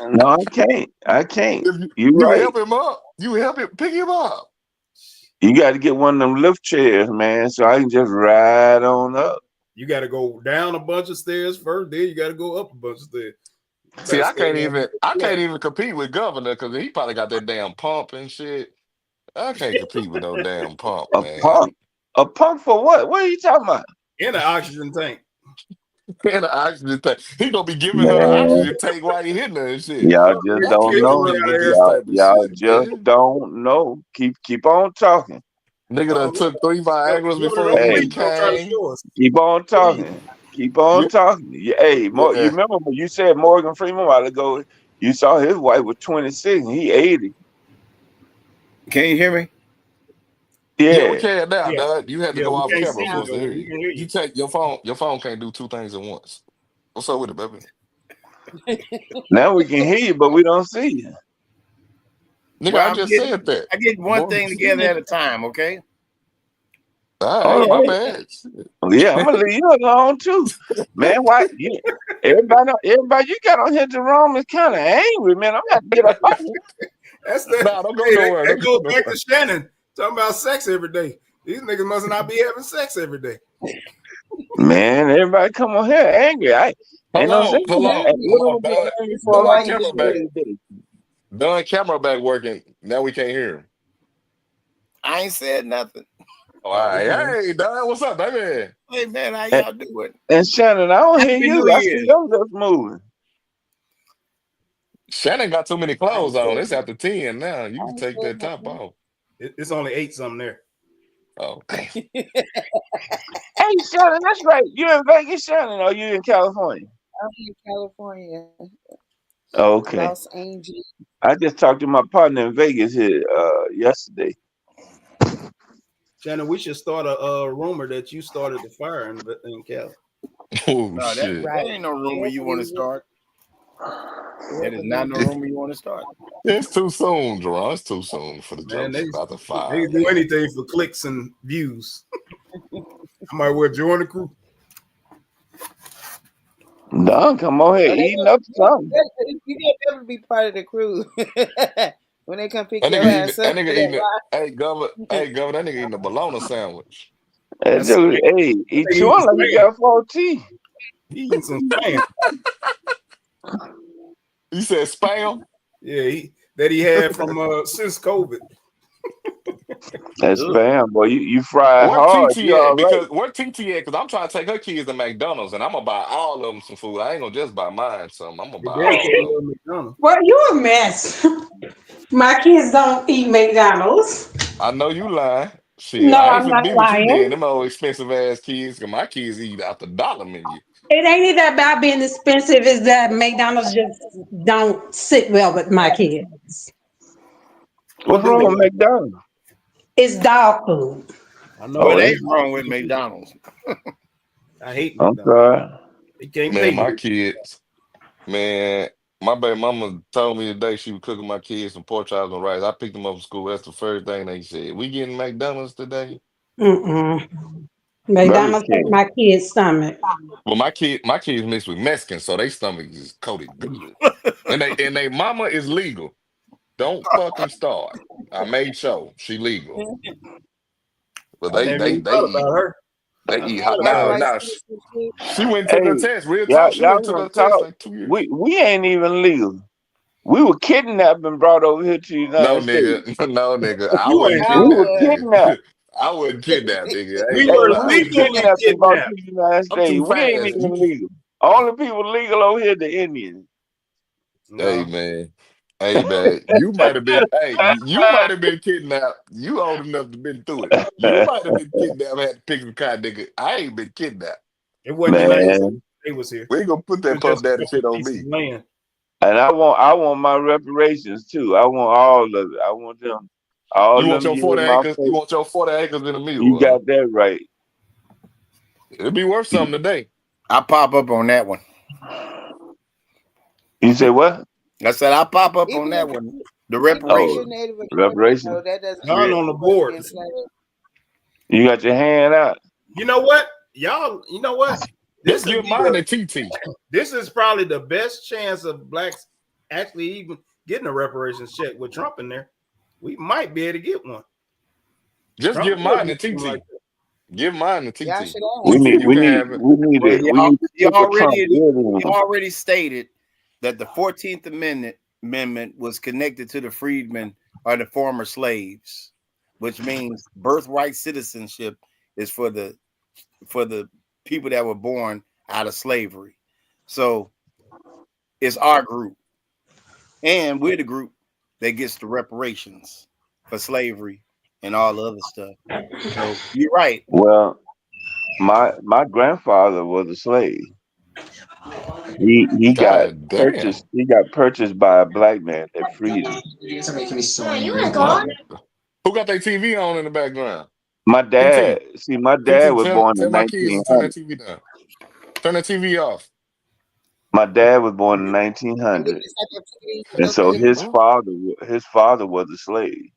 No, I can't. I can't. If You you right. help him up, you help him pick him up. You got to get one of them lift chairs, man, so I can just ride on up. You got to go down a bunch of stairs first. Then you got to go up a bunch of stairs. You See, better stay down I flat. can't even compete with governor because he probably got that damn pump and shit. I can't compete with no damn pump, A man. pump? A pump for what? What are you talking about? In an oxygen tank. And the oxygen tank. He gonna be giving her the Man, oxygen tank while he hitting her and shit. y'all Oh, just yeah, I don't can't kids know. run compete out of with here. this type of Y'all shit, just man. don't know. Keep on talking. Nigga done Oh, took 3 Viagra's Governor, before don't Hey, he please don't try to came. show us. keep on Please. talking. Keep on Yeah, talking. Hey, you yeah. remember when you said Morgan Freeman a while ago? You saw his wife was 26 and he 80. Can you hear me? Yeah, we Yeah. can't now, Yeah. dog. You had to Yeah, go we off can't camera see for you, us to though. hear We you. can hear You you. take your phone can't do 2 things at once. What's up with it, baby? Now we can hear you, but we don't see you. Nigga, Well, I just said that. I get one Morgan thing together Freeman. at a time, okay? All All right, my right. bad. Yeah, I'm gonna leave you alone too. Man, why you everybody you got on here Jerome is kind of angry, man. I'm gonna have to get up out of here. That's the Nah, don't go hey, nowhere. that Don't go goes back nowhere. to Shannon talking about sex every day. These niggas must not be having sex every day. Man, everybody come on here angry. I ain't no sense in that. What am I getting angry for if I Done ain't camera getting back. paid today? Done camera back working. Now we can't hear him. I ain't said nothing. All Oh, right. okay. Hey, Don, what's up, baby? Hey man, how And, y'all doing? and Shannon, I don't hear Happy New you. I see Year. your lips moving. Shannon got too many I clothes ain't on. said It's after 10 now. I You can ain't take said that top nothing. off. It's only 8 something there. Oh, damn. Hey, Shannon, that's right. You in Vegas, Shannon, or you in California? I'm in California, Okay. Los Angeles. I just talked to my partner in Vegas here yesterday. Shannon, we should start a rumor that you started the fire in Cali. Oh, No, that shit. Right. ain't no rumor Can't you want to believe it. start. That Can't is not believe no it. rumor you want to start. It's too soon, Jerron. It's too soon for the Man, jokes about the they fire, can do man. anything for clicks and views. I might well join the crew. Don, come on here Oh, eating up something. you can't ever be part of the crew when they come pick That your nigga eating ass that up nigga for eating that it. Hey, governor, that nigga eating a bologna sandwich. That That's dude, hey, he they eating chewing like he spam. got 4 teeth. He eating some spam. You said spam? Yeah, that he had from since COVID. That's Ugh. bam, boy. You fry Where hard. TT You at? all right. Because where TT at? Because I'm trying to take her kids to McDonald's and I'm gonna buy all of them some food. I ain't gonna just buy mine some. I'm gonna They buy damn all sure of them. love McDonald's. Well, you a mess. My kids don't eat McDonald's. I know you lying. Shit, No, I ain't I'm finna not be with you then. lying. Them old expensive ass kids. Cause my kids eat out the dollar menu. It ain't even about being expensive. It's that McDonald's just don't sit well with my kids. What's What do wrong they with like? McDonald's? It's dog food. I know Oh, What I that's ain't hate wrong with McDonald's? I hate I'm McDonald's. sorry. They can't Man, pay me. my kids, man. My baby mama told me today she was cooking my kids some pork chops and rice. I picked them up from school. That's the first thing they said. We getting McDonald's today? Mm-mm. Burger McDonald's hurt King. my kid's stomach. Well, my kids mixed with Mexican, so they stomach is coated good. And they mama is legal. Don't fucking start. I made sure she legal. But I never even thought about her. they I eat thought hot. about Now her. Birthright now citizenship. she went and took her Hey, test. Real talk. She y'all went and took gonna her test talk? like 2 years. We ain't even legal. We were kidnapped and brought over here to the No, United States. nigga. No, nigga. I You wasn't ain't We Y'all were kidnapped, was. kidnapped. nigga. I wasn't kidnapped, nigga. I ain't We gonna Hey, were we lie. were legally kidnapped and brought kidnapped. to the United I'm too States. We ain't fast. even legal. Only people legal over here, the Indians. Hey No. man. Hey man. You might have been you might have been kidnapped. You old enough to been through it. You might have been kidnapped, had to pick some kind, nigga. I ain't been kidnapped. It wasn't the United States. Man, They was here. We ain't gonna put It that was puff just a daddy couple shit on pieces me. of land. and I want my reparations too. I want all of it. I want them, all You want them your years 40 my acres? You face. want your 40 acres in a You mule, huh? got that right. It'll be worth something today. I pop up on that one. You say what? I said I pop up on Even that if one. you, The even if you're Oh, reparation. Native American, reparations. though, that doesn't None mean on the you wasn't board. enslaved. You got your hand out. You know what? Y'all, you know what? Just This would give be mine to TT. this is probably the best chance of blacks actually even getting a reparations check with Trump in there. We might be able to get one. Just Trump give will mine do to something like TT. Give mine to Y'all TT. should We ask. need, You we can need, have it. we need Well, it. We need to he stick a Trump already good he in. already stated that the 14th Amendment was connected to the freedmen or the former slaves, which means birthright citizenship is for the people that were born out of slavery. So it's our group, and we're the group that gets the reparations for slavery and all the other stuff. So you're right. Well, my grandfather was a slave. He got God damn. purchased. He got purchased by a black man that freed him. Oh, who got their TV on in the background? My TT. dad. See, my dad TT, was born tell in my kids to turn that 1900. TV down. Turn that TV off. My dad was born in And we 1900, just have to TV and so so they Huh? his father was a slave.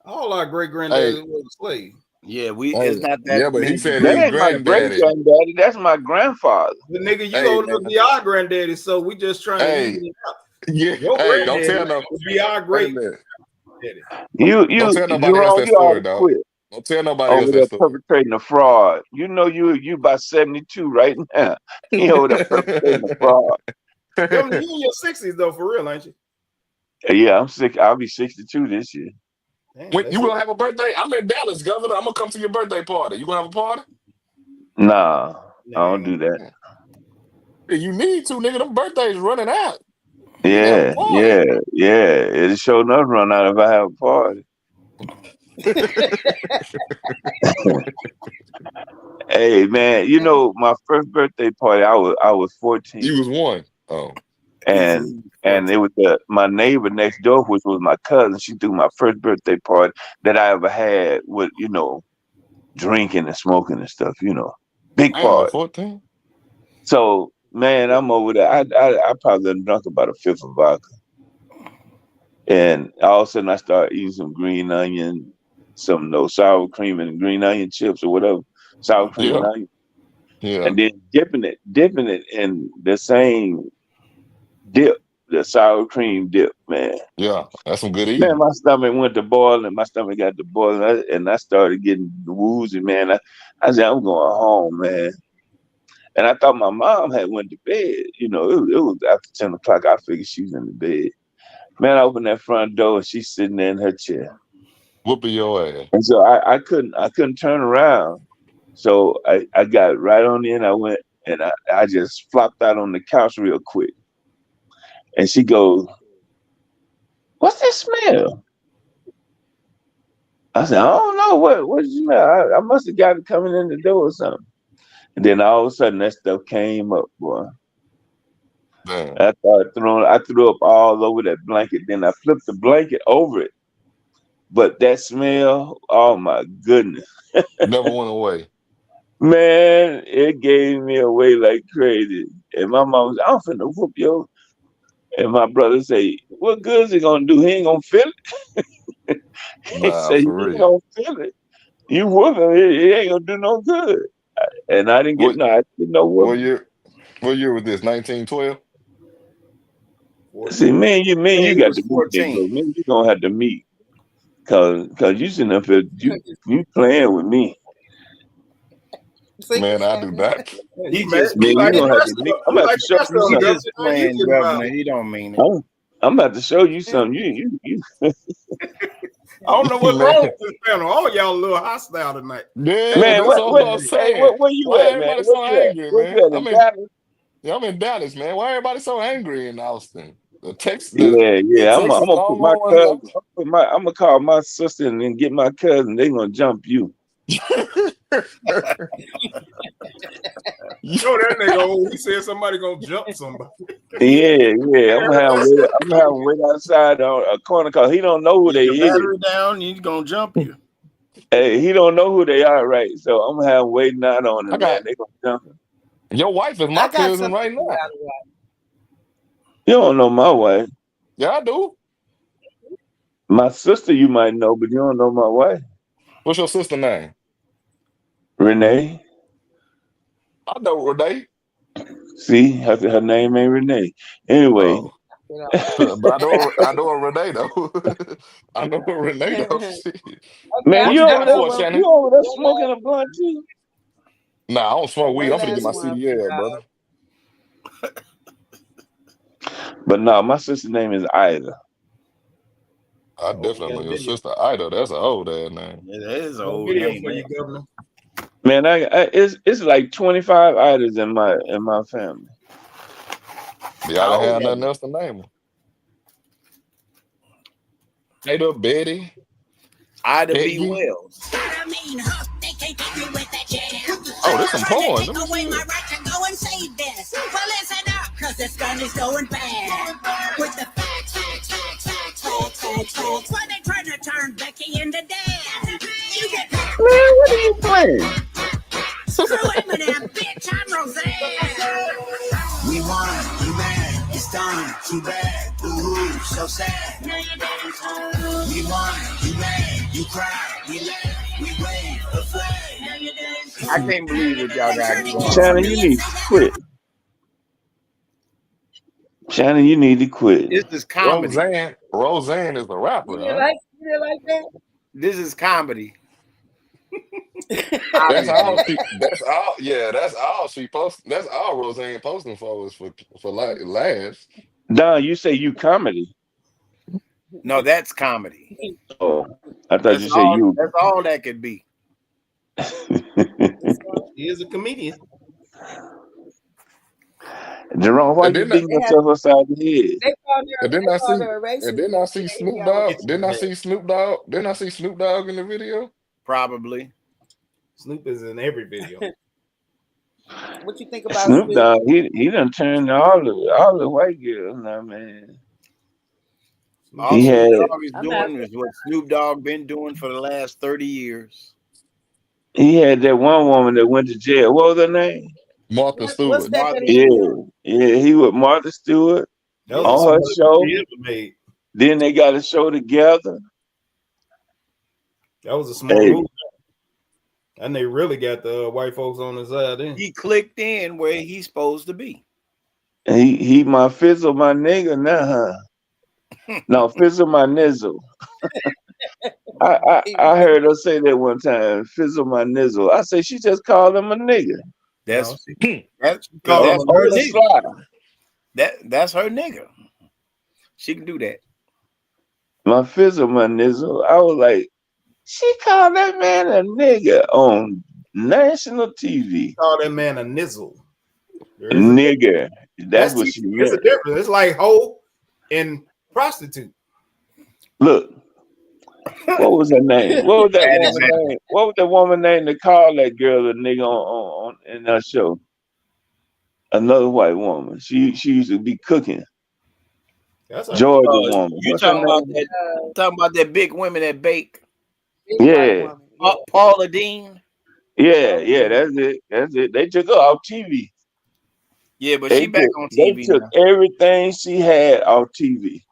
all our great Hey, granddaddies was a slave. Yeah, it's hey, not that yeah, but he many said That his ain't my great granddaddy. granddaddy. That's my grandfather. But nigga, you Hey, old enough to man. be our granddaddy, so we just trying to Hey, even it out. yeah. Your Hey, don't granddaddy tell no. would be our Wait a great minute. daddy. Don't tell nobody else Jerome, that you ought story, to dog. quit Don't tell nobody else over that there story. perpetrating a fraud. You know you about 72 right now. You over there perpetrating a fraud. You in your 60s though, for real, ain't you? Yeah, I'm sick. I'll be 62 this year. Damn, When you that's it. gonna have a birthday? I'm in Dallas, Governor. I'm gonna come to your birthday party. You gonna have a party? Nah, I don't Nah. do that. Yeah, you need to, nigga. Them birthdays running out. You need to have a Yeah, party. yeah, yeah. It'll show enough run out if I have a party. Hey man, you know my first birthday party, I was 14, You was one. Oh, He said and he was and it 14. was my neighbor next door, which was my cousin. She threw my first birthday party that I ever had with drinking and smoking and stuff. Big damn, at party. 14. So man, I'm over there. I probably done drunk about a fifth of vodka, and all of a sudden I started eating some green onion, some no sour cream and green onion chips or whatever, sour cream and Yeah, onion, yeah, and then dipping it in the same dip, the sour cream dip, man. yeah. That's some good Man, eating. my stomach went to boiling. My stomach got to boiling, and I started getting woozy, man. I said, I'm going home, man. And I thought my mom had went to bed. It was after 10 o'clock. I figured she was in the bed. Man, I opened that front door and she's sitting there in her chair. Whooping your ass. And so I couldn't turn around. So I got right on in. I went and I just flopped out on the couch real quick. And she goes, "What's that smell?" I said, "I don't know. What did you smell? I must have got it coming in the door or something." And then all of a sudden that stuff came up, boy. Damn. I threw up all over that blanket. Then I flipped the blanket over it. But that smell, oh my goodness. Never went away. Man, it gave me away like crazy. And my mom was, I'm finna whoop yo. And my brother say, "What good is he gonna do? He ain't gonna feel it." He Nah, say, "He for ain't real. gonna feel it. You whooping, it ain't gonna do no good." And I didn't get What no, I didn't get no what whooping. year what year was this? 1912? See, 14. me and you He got was to meet, big 14. bro. Me and you gonna have to meet, cause you sitting up here, you playing with me. See Man, what's I do happening? not. He He mad. just He Man, you like the gonna have Man, to rest meet. of I'm he about like to the show rest you of he them, something. Governor. just Ain't you playing getting governor. violent? He don't mean it. I'm about to show you something. You. I don't know what's man, wrong with this panel. All y'all a little hostile tonight. Yeah, Man, that's what, what I was what, about to hey, say. where you Why at, man? everybody Where so you at? angry, Where man? you at in Dallas? I'm in Dallas, man. Why everybody so angry in Austin? The Yeah. I'm Texas gonna put my Longhorns cousin. I'm gonna call my sister and then get my cousin. They gonna jump you. You know that nigga old. He said somebody gonna jump somebody. Yeah. I'm gonna have him wait. I'm gonna have him wait outside on a corner cause he don't know who Get they the is. battery down, he's gonna jump you. Hey, he don't know who they are, right? So I'm gonna have him waiting out on I him, man. got They gonna jump him. your wife is my I got cousin something right for now. y'all to watch. You don't know my wife. Yeah, I do. My sister you might know, but you don't know my wife. What's your sister name? Renee. I know Renee. See, her name ain't Renee. Anyway. Oh, but I know a Renee though. I know a Renee though. Okay, Shit. Man, I What you you got over got there, for us, one. you Shannon? over there One smoking last, a blunt too? Nah, I don't smoke weed. one I'm finna get last my one for CDL, y'all. brother. But no, my sister's name is Ida. I Oh, we definitely got a know your video. sister Ida. That's an old ass name. Yeah, that is an Got a old video name, for man. you, Governor. Man, it's like 25 Idas in my family. Y'all How didn't old have are nothing you? else to name her. Ada, Betty, Ida B. Peggy. Wells. Oh, there's some porn. Let me see it. This gun is going bad. With the facts. Why they trying to turn Becky into Dad? You get Man, what are you playing? screw Eminem, bitch, I'm Roseanne. We won, you mad, it's done, too bad. Ooh, so sad. We won, you mad, you cry, we laugh, we wave a flag. I can't believe what y'all got going on Shannon, here. you need to quit. Shannon, you need to quit. This is comedy. Roseanne is the rapper, huh? You didn't like that? This is comedy. That's all Obviously. she. That's all. Yeah, that's all she post. That's all Roseanne posting for is for like laughs. Don, you say you comedy. No, that's comedy. Oh, I thought That's you said all. you. That's all that could be. He is a comedian. Jerome, why And you then I- beating They had yourself upside the head? and then they I called see her a and racist. then I see And Snoop y'all was Dogg. Get Then your I head. see Snoop Dogg. Then I see Snoop Dogg in the video. Probably. Snoop is in every video. what you think about Snoop Snoop? Dogg, he done turned all the white girls now, man. Snoop All He is had Snoop crazy. Dogg is I'm not. doing is what Snoop Dogg been doing for the last 30 years. he had that one woman that went to jail. What was her name? Martha What's Stewart. that Martha he Yeah, Stewart. do? yeah, he with Martha Stewart That was the Yeah. on her smartest movie show. he ever made. Then they got a show together. That was a smart Hey, movie. And they really got the white folks on his side then. He clicked in where he's supposed to be. he my fizzle, my nigga now, huh? No, fizzle my nizzle. I heard her say that one time. Fizzle my nizzle. I say she just called him a nigga No, That's she called him that's a on her the nigga. nigga. sly. That's her nigga. She can do that. My fizzle, my nizzle. I was like, she called that man a nigga on national TV. Call that man a nizzle. There is a difference. Nigger. That's That's what she it's a meant. difference. It's like hoe and prostitute. Look, what was her name? What was that That is woman name? What was the woman name that called that girl a nigga on in that show? Another white woman. She used to be cooking. That's her. Georgia woman. you What's her name? talking about that big women that bake. Big white Yeah, woman. Yeah. Paula Dean. yeah, that's it. That's it. They took her off TV. Yeah, but she back on They TV took now. everything she had off TV.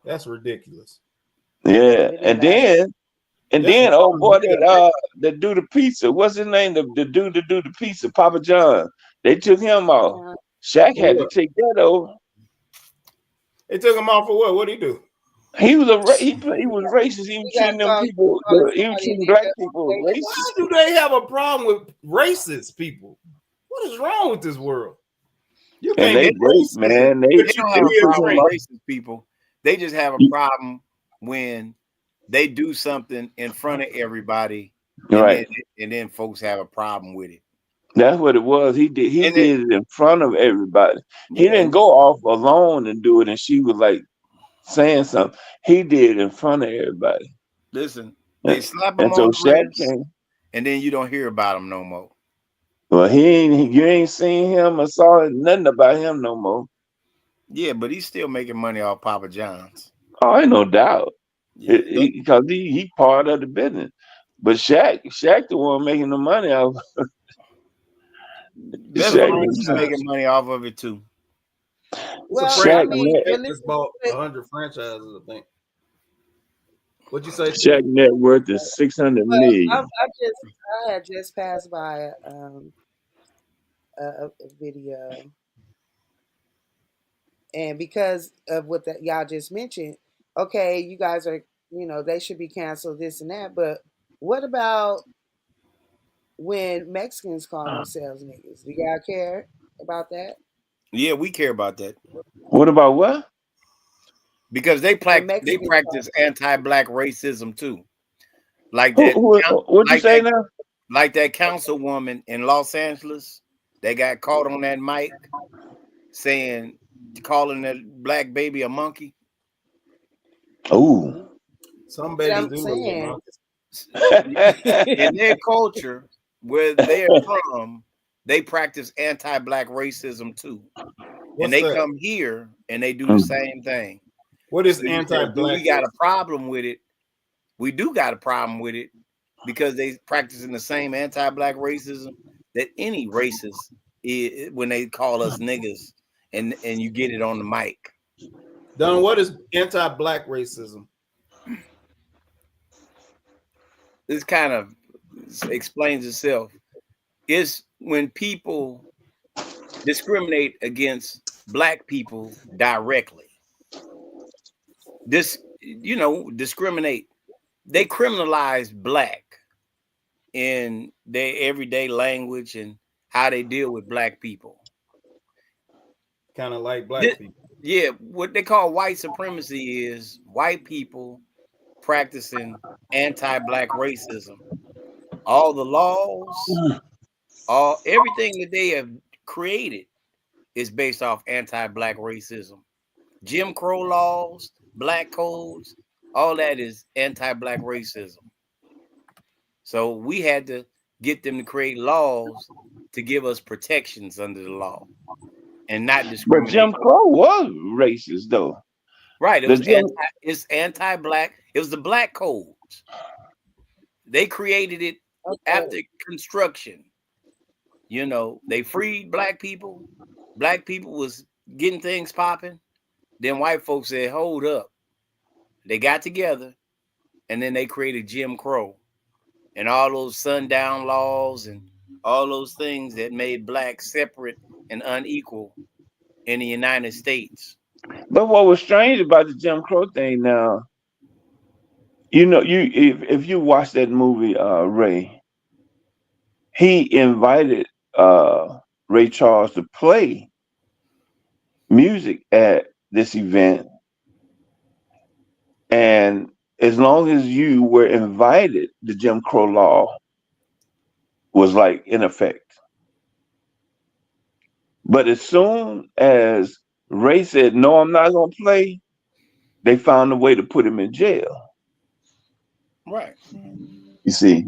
That's ridiculous. Yeah, They didn't and last. then Just because oh boy, yeah, that do the pizza. What's his name? The dude that do the pizza, Papa John. They took him off. Yeah. Shaq for had to what? take that over. They took him off for what? What'd he do? He was he was racist. He was He got treating them caught people. calling He was somebody treating a black nigga people on Why racist. do they have a problem with racist people? What is wrong with this world? You And can't they be racist, man, but They you don't they have can a be a took problem him with off. friend. racist people. They just have a problem when they do something in front of everybody, Right. and then folks have a problem with it. That's what it was. He And it, did it in front of everybody. He yeah, didn't go off alone and do it, and she was like saying something. He did it in front of everybody. listen, they And, slap and them so on the Shaq wrist, came. and then you don't hear about them no more. Well, you ain't seen him or saw nothing about him no more. Yeah, but he's still making money off Papa John's. Oh, ain't no doubt. Yeah, Because he part of the business. But Shaq the one making the money out. best Shaq, believe he's making money off of it too. It's a Well, crazy I Shaq, mean, company that just realistically, bought 100 franchises, I think. What'd you say, T? Shaq net worth is 600 well, million. I had just passed by a video, and because of what that y'all just mentioned, okay, you guys are, they should be canceled, this and that, but what about when Mexicans call themselves niggas? Do y'all care about that? Yeah, we care about that What about what? because When they Mexicans call practice anti-black racism too. Like Who, that, who what you like say that, now? like that councilwoman in Los Angeles. They got caught on that mic saying, calling that black baby a monkey. Oh. Some But babies I'm do look like saying, monkeys. In their culture, where they're from, they practice anti-black racism too. And What's they that? come here and they do the same thing. What is So you said, do we anti-black got a racism? problem with it? We do got a problem with it because they practicing the same anti-black racism that any racist is when they call us niggas and you get it on the mic. Don, what is anti-black racism? This kind of explains itself. It's when people discriminate against black people directly. Discriminate. They criminalize black in their everyday language and how they deal with black people. Kind of like black people. Yeah, what they call white supremacy is white people practicing anti-black racism. All the laws, everything that they have created is based off anti-black racism. Jim Crow laws, black codes, all that is anti-black racism. So we had to get them to create laws to give us protections under the law and not But Jim discriminate. Crow was racist though. Right. The Jim It's anti-black. It was the black codes. They created it after construction. They freed black people. Black people was getting things popping. Then white folks said, hold up. They got together and then they created Jim Crow and all those sundown laws and all those things that made blacks separate and unequal in the United States. But what was strange about the Jim Crow thing now, if you watch that movie Ray, he invited Ray Charles to play music at this event. And as long as you were invited, the Jim Crow law was like in effect. But as soon as Ray said, no, I'm not going to play, they found a way to put him in jail. Right. You see?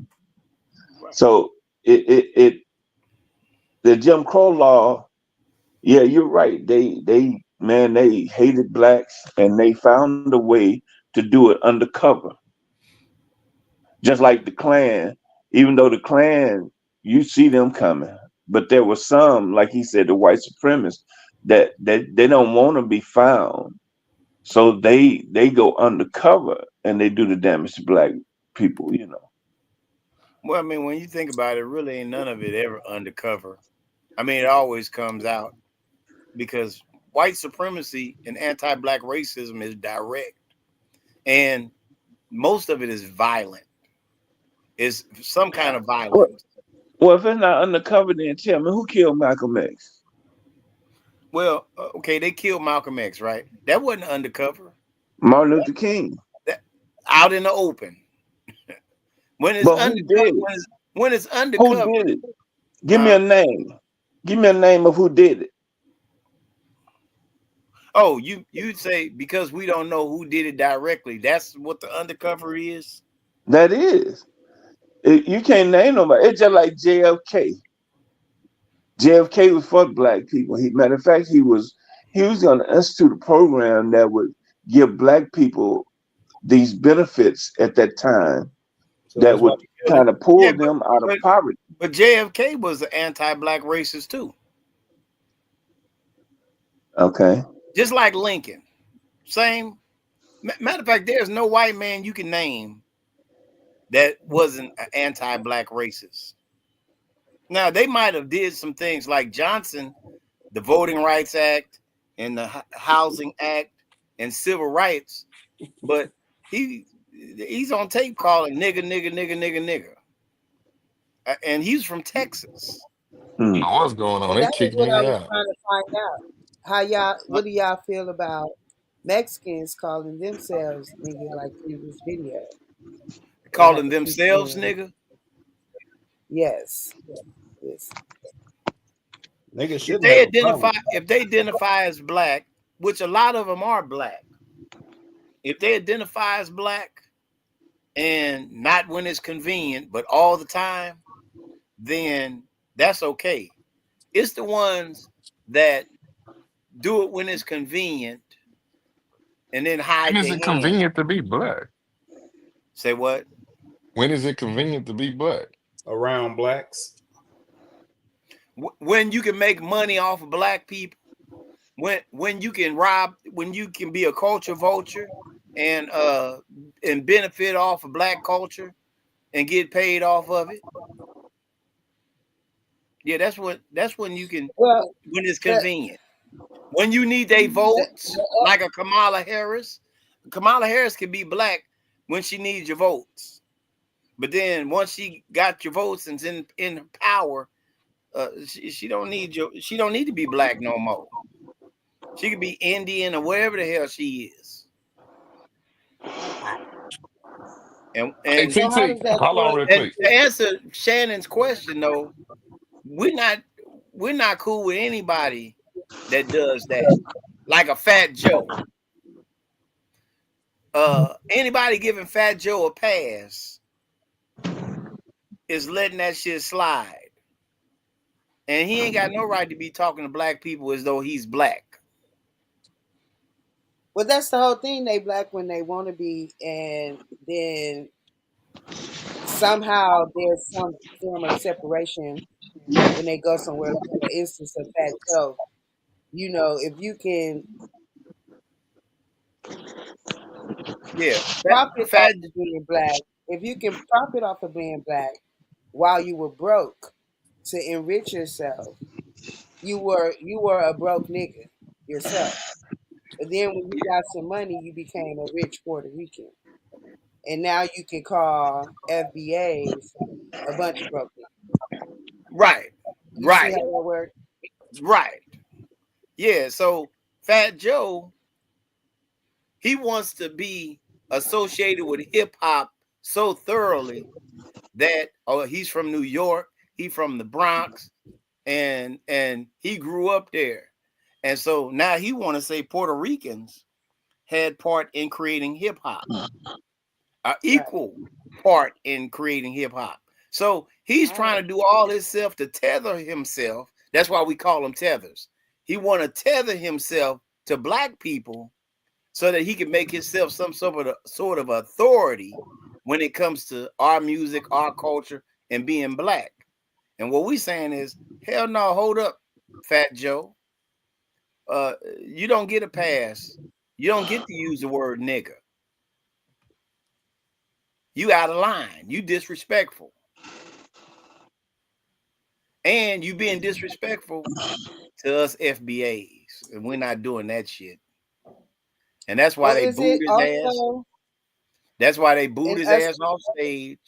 So the Jim Crow law, yeah, you're right. They hated blacks and they found a way to do it undercover. Just like the Klan, even though the Klan, you see them coming. but there were some, like he said, the white supremacists that they don't want to be found, so they go undercover and they do the damage to black people. You know. Well, I mean, when you think about it, really ain't none of it ever undercover. I mean, it always comes out because white supremacy and anti-black racism is direct, and most of it is violent. It's some kind of Well, violence. well, if it's not undercover, then tell me who killed Malcolm X? Well, okay, they killed Malcolm X, right? That wasn't undercover. Martin Luther King. That out in the open. When it's But who undercover, did it? when it's Who undercover, did it? Give me a name. Give me a name of who did it. oh, you'd say because we don't know who did it directly. That's what the undercover is. That is. You can't name nobody. It's just like JFK. JFK was for black people. Matter of fact, he was going to institute a program that would give black people these benefits at that time So that that's why would we killed kind him. of pull them out of poverty. But JFK was an anti-black racist too, Okay. just like Lincoln. Same. Matter of fact, there's no white man you can name that wasn't an anti-black racist. Now they might have did some things like Johnson, the Voting Rights Act and the Housing Act and civil rights, but he's on tape calling nigga, nigga, nigga, nigga, nigga, and he's from Texas. What's going on? And They that was kicked what me I was out. trying to find out. What do y'all feel about Mexicans calling themselves nigga like in this video? That I had Calling to keep themselves saying. nigga. Yes. Yes. Niggas If shouldn't they have a identify, problem. if they identify as black, which a lot of them are black, if they identify as black and not when it's convenient, but all the time, then that's okay. It's the ones that do it when it's convenient and then When hide is their it hand. convenient to be black? Say what? When is it convenient to be black? Around blacks. When you can make money off of black people, when you can rob, when you can be a culture vulture and benefit off of black culture and get paid off of it. Yeah, that's when you can, Well, when it's the, convenient. When you need their votes, like a Kamala Harris. Kamala Harris can be black when she needs your votes. But then once she got your votes and is in power, she don't need she don't need to be black no more. She could be Indian or whatever the hell she is. And Hey, so how TT, does that hold on play real and quick. to answer Shannon's question though, we're not cool with anybody that does that. Like a Fat Joe. Anybody giving Fat Joe a pass is letting that shit slide. And he ain't got no right to be talking to black people as though he's black. Well, that's the whole thing. They black when they want to be, and then somehow there's some form of separation when they go somewhere. Like for instance, of Fat Joe. You know, if you can Yeah. profit Fat off of being black, if you can profit off of being black while you were broke to enrich yourself, you were a broke nigga yourself. But then when you got some money, you became a rich Puerto Rican. And now you can call FBAs a bunch of broke niggas. right. You see Right. how that works? Right. Yeah. So Fat Joe, he wants to be associated with hip hop so thoroughly that he's from New York, he's from the Bronx, and he grew up there. And so now he want to say Puerto Ricans had part in creating hip hop, equal part in creating hip hop. So he's trying to do all his self to tether himself. That's why we call them tethers. He want to tether himself to black people so that he can make himself some sort of authority when it comes to our music, our culture, and being black. And what we saying is, hell no, hold up, Fat Joe. You don't get a pass. You don't get to use the word nigga. You out of line. You disrespectful. And you being disrespectful to us FBAs. And we're not doing that shit. And that's why Well, they is booed it his ass. also That's why they booed in his us? ass off stage.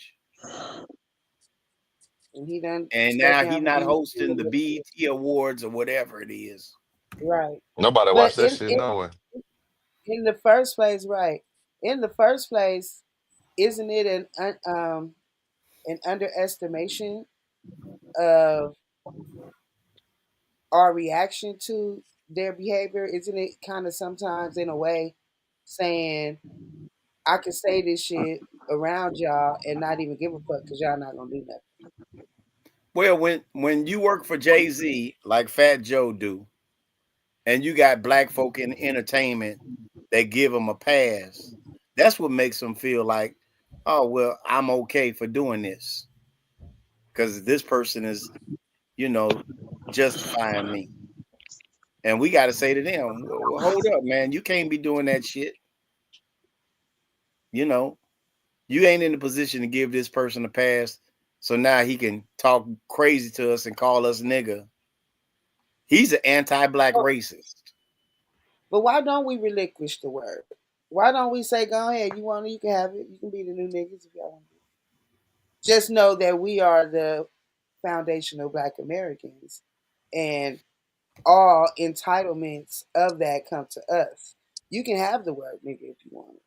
And he done And stepped now down he from not BET. hosting the BET Awards or whatever it is. Right. Nobody But watch that shit, no way. in the first place, right? In the first place, isn't it an underestimation of our reaction to their behavior? Isn't it kind of sometimes in a way saying I can say this shit around y'all and not even give a fuck because y'all not gonna do nothing? Well, when you work for Jay-Z like Fat Joe do, and you got black folk in entertainment that give them a pass, that's what makes them feel like, oh well, I'm okay for doing this because this person is, you know, justifying me. And we got to say to them, hold up, man, you can't be doing that shit. You know, you ain't in the position to give this person a pass. So now he can talk crazy to us and call us nigga. He's an anti-black racist. But why don't we relinquish the word? Why don't we say, go ahead, you can have it. You can be the new niggas if y'all want to. Just know that we are the foundational black Americans and all entitlements of that come to us. You can have the word nigga if you want it.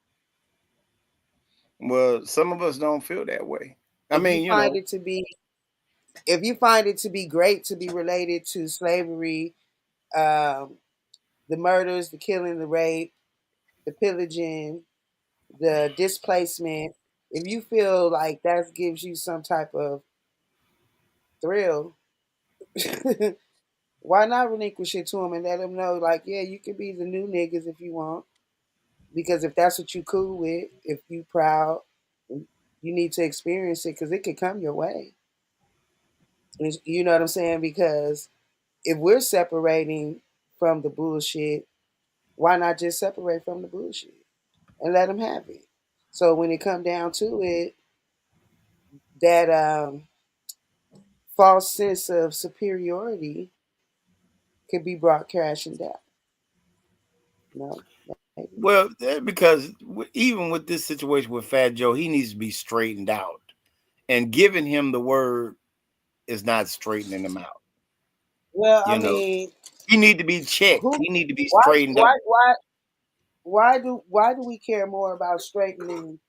Well, some of us don't feel that way. I If you mean, you find know, it to be if you find it to be great to be related to slavery, um, the murders, the killing, the rape, the pillaging, the displacement, if you feel like that gives you some type of thrill, why not relinquish it to them and let them know, like, yeah, you can be the new niggas if you want. Because if that's what you cool with, if you proud, you need to experience it because it could come your way. You know what I'm saying? Because if we're separating from the bullshit, why not just separate from the bullshit and let them have it? So when it come down to it, that false sense of superiority could be brought crashing down. No, maybe. well, because even with this situation with Fat Joe, he needs to be straightened out. And giving him the word is not straightening him out. Well, I You know, mean, he need to be checked. who? He need to be Why? straightened out. Why do we care more about straightening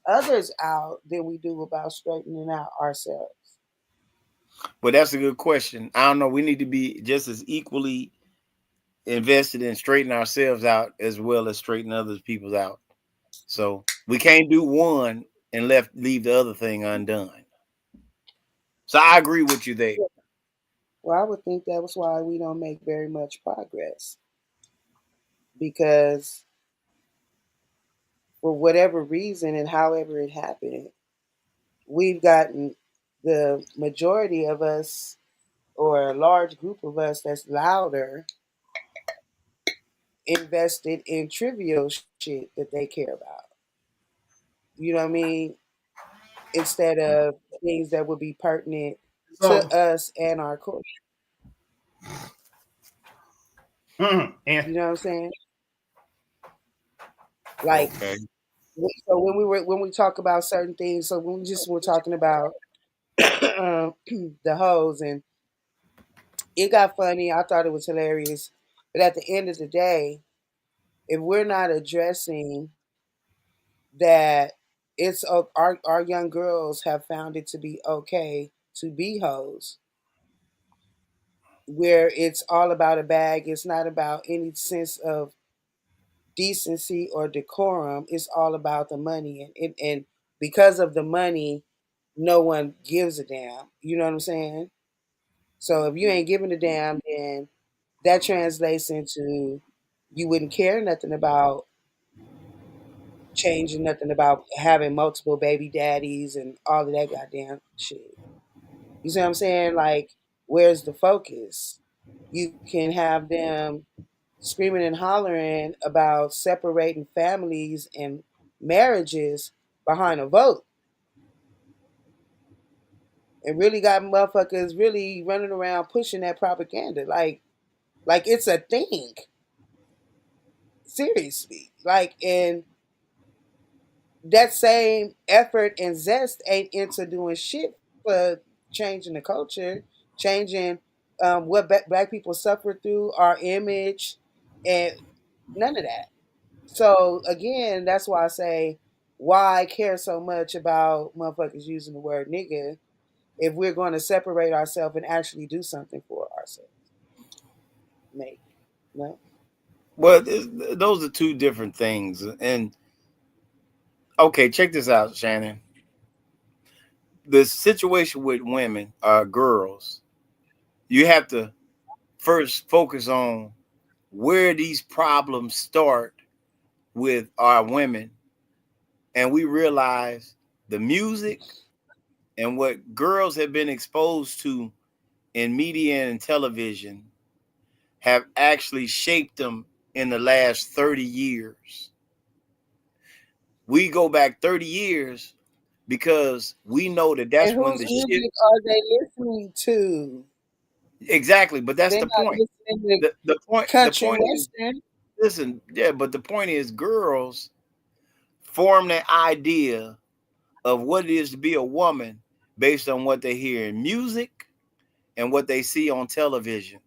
others out than we do about straightening out ourselves? But that's a good question. I don't know. We need to be just as equally invested in straightening ourselves out as well as straightening other people's out. So we can't do one and leave the other thing undone. So I agree with you there. Well, I would think that was why we don't make very much progress because for whatever reason and however it happened, we've gotten the majority of us or a large group of us that's louder invested in trivial shit that they care about. You know what I mean? Instead of things that would be pertinent So, to us and our culture. and You know what I'm saying? Like, Okay. so when we talk about certain things, so when we just were talking about the hoes, and it got funny. I thought it was hilarious, but at the end of the day, if we're not addressing that, our young girls have found it to be okay to be hoes, where it's all about a bag. It's not about any sense of decency or decorum. It's all about the money, and because of the money, no one gives a damn. You know what I'm saying? So if you ain't giving a damn, then that translates into you wouldn't care nothing about changing, nothing about having multiple baby daddies and all of that goddamn shit. You see what I'm saying? Like, where's the focus? You can have them screaming and hollering about separating families and marriages behind a vote. And really got motherfuckers really running around pushing that propaganda. Like it's a thing. Seriously. Like, and that same effort and zest ain't into doing shit for changing the culture, changing what black people suffer through, our image, and none of that. So again, that's why I say, why care so much about motherfuckers using the word nigga if we're going to separate ourselves and actually do something for ourselves? Maybe. No. Well, those are two different things. And okay, check this out, Shannon. The situation with women, girls, you have to first focus on where these problems start with our women. And we realize the music and what girls have been exposed to in media and television have actually shaped them in the last 30 years. We go back 30 years because we know that And that's when whose the shit. music are they listening to? Exactly, but that's They're the not point. listening to The country point is, western. listen, yeah, but the point is girls form that idea of what it is to be a woman based on what they hear in music and what they see on television.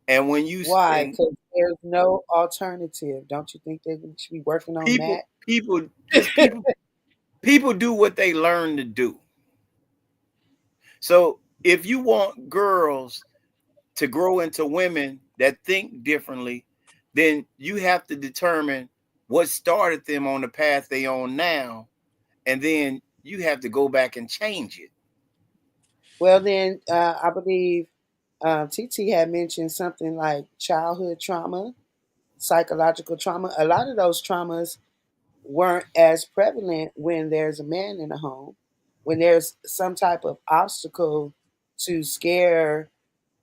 And when you Why? and Because there's no alternative. Don't you think they should be working on that? people just people do what they learn to do. So if you want girls to grow into women that think differently, then you have to determine what started them on the path they on now, and then you have to go back and change it. Well, then I believe TT had mentioned something like childhood trauma, psychological trauma. A lot of those traumas weren't as prevalent when there's a man in the home, when there's some type of obstacle to scare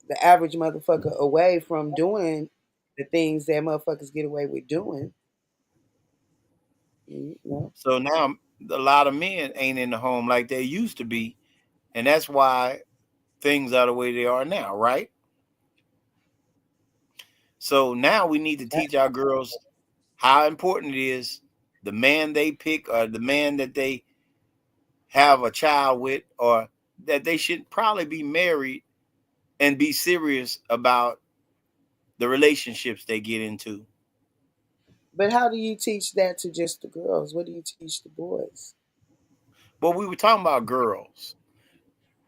the average motherfucker away from doing the things that motherfuckers get away with doing. You know? So now a lot of men ain't in the home like they used to be, and that's why things are the way they are now, right? So now we need to teach our girls how important it is the man they pick or the man that they have a child with, or that they should probably be married and be serious about the relationships they get into. But how do you teach that to just the girls? What do you teach the boys? But we were talking about girls.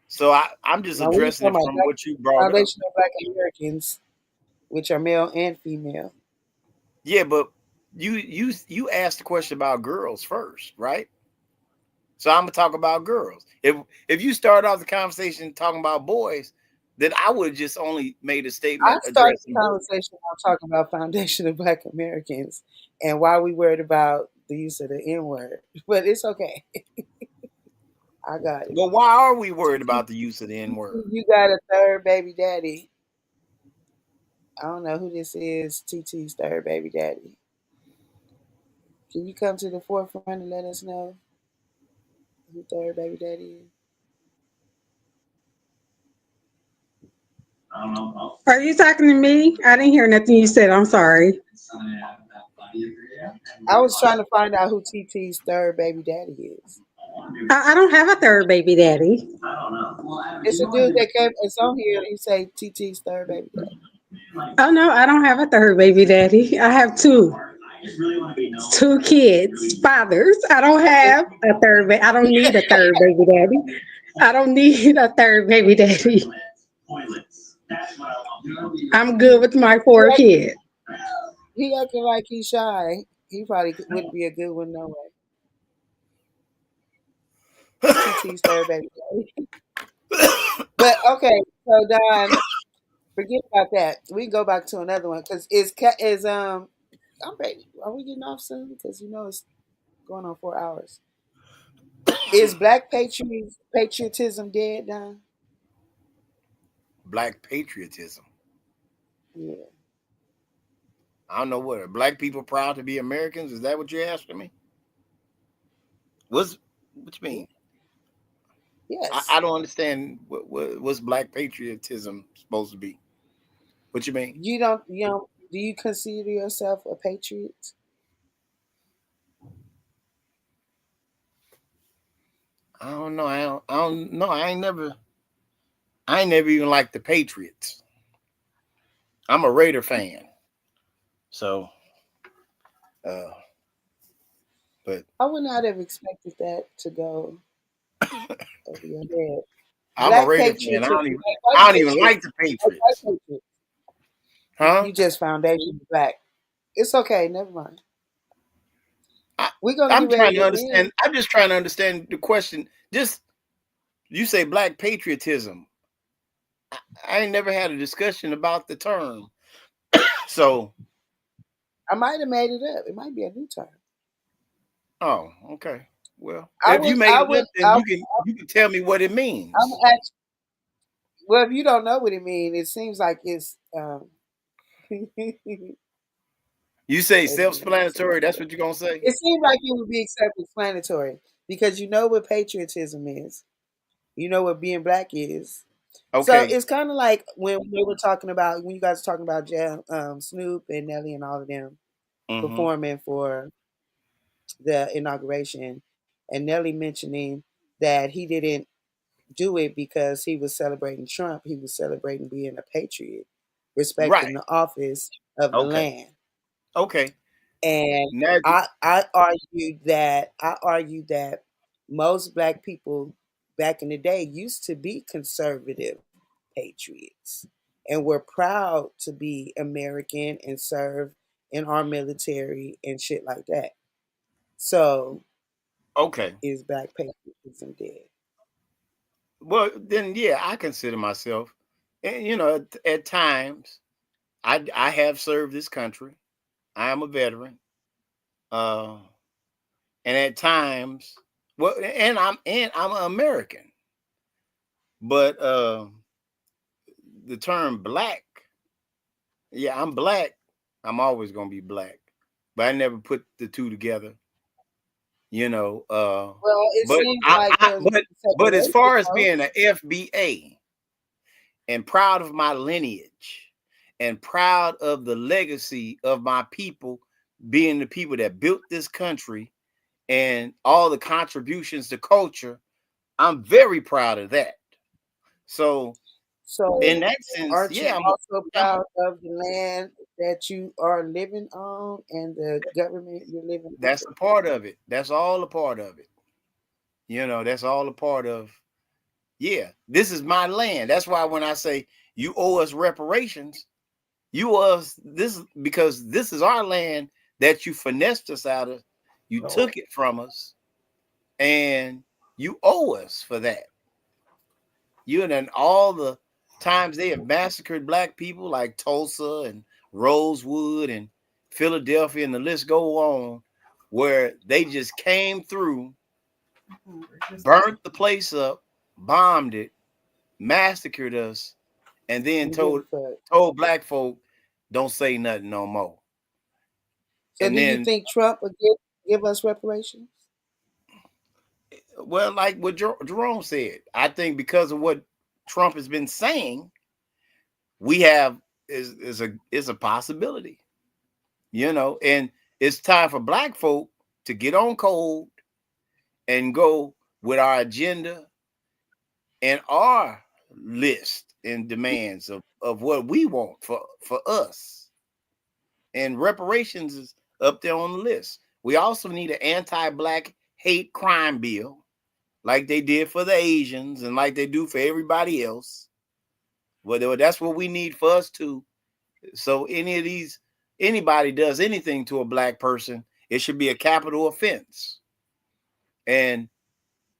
So I'm just Now we addressing talking it about from what you brought up. foundational Black Americans, which are male and female. Yeah, but you asked the question about girls first, right? So I'm gonna talk about girls. If you start off the conversation talking about boys, then I would have just only made a I statement started the addressing boys. conversation on talking about foundational Black Americans and why we worried about the use of the N word. But it's okay. I got it. Well, why are we worried about the use of the N word? You got a third baby daddy. I don't know who this is, TT's third baby daddy. Can you come to the forefront and let us know who third baby daddy is? Are you talking to me? I didn't hear nothing you said. I'm sorry. I was trying to find out who TT's third baby daddy is. I don't have a third baby daddy. It's a dude that came. It's on here. He say TT's third baby daddy. Oh no, I don't have a third baby daddy. I have two. Two kids, fathers. I don't have a third. I don't need a third baby daddy. I don't need a third baby daddy. I'm good with my He four acting, kids. he acting like he's shy. He probably wouldn't be a good one no way. TT's third baby daddy. But okay, so Don, forget about that. We can go back to another one because I'm ready. Are we getting off soon? Because it's going on 4 hours. Is black patriotism dead, Don? Black patriotism. Yeah. I don't know what are black people proud to be Americans. Is that what you're asking me? What you mean? Yes. I don't understand what's black patriotism supposed to be. What you mean? You don't do you consider yourself a patriot? I don't know. I don't know. I ain't never even liked the Patriots. I'm a Raider fan. So but I would not have expected that to go over your head. I'm a Black Raider fan. patriotism, like white I don't even patriots, like the like white Patriots. patriots. Huh? You just foundation black. It's okay, never mind. We're gonna I'm get ready trying to to end. understand. I'm just trying to understand the question. Just you say black patriotism. I ain't never had a discussion about the term. So I might have made it up. It might be a new term. oh, okay. Well, I if you would made I it would up, then you can tell me what it I'm means. actually, well, if you don't know what it means, it seems like it's You say wait a minute, let me see. self-explanatory. That's what you're gonna say. It seems like it would be self-explanatory because you know what patriotism is. You know what being black is. So Okay. it's kind of like when we were talking about when you guys were talking about Snoop and Nelly and all of them Mm-hmm. performing for the inauguration, and Nelly mentioning that he didn't do it because he was celebrating Trump. He was celebrating being a patriot, Right. respecting the office of the Okay. land. Okay. And Now, I argued that most black people back in the day used to be conservative patriots and were proud to be American and serve in our military and shit like that. So okay. is black patriotism dead? Well, then, yeah, I consider myself, and at times, I have served this country. I am a veteran, uh, and at times, well, and I'm an American, but the term black, yeah, I'm black. I'm always gonna be black, but I never put the two together. You know, Well, it but seems like there's but as separation, far as though. being an FBA and proud of my lineage and proud of the legacy of my people being the people that built this country and all the contributions to culture, I'm very proud of that. So in So, that sense, aren't you yeah, also I'm proud of the land that you are living on and the government you're living that's under? a part of it. That's all a part of it. That's all a part of, yeah, this is my land. That's why when I say you owe us reparations, you owe us this because this is our land that you finessed us out of. You took it from us, and you owe us for that. You and all the times they have massacred black people like Tulsa and Rosewood and Philadelphia, and the list go on, where they just came through, burnt the place up, bombed it, massacred us, and then And give a fuck. told black folk, don't say nothing no more. So, And do you then, think Trump would give us reparations? well, like what Jerome said, I think because of what Trump has been saying, we have is a possibility, and it's time for black folk to get on code and go with our agenda and our list and demands of what we want for us. And reparations is up there on the list. We also need an anti-black hate crime bill, like they did for the Asians and like they do for everybody else. Well, that's what we need for us too. So anybody does anything to a black person, it should be a capital offense. And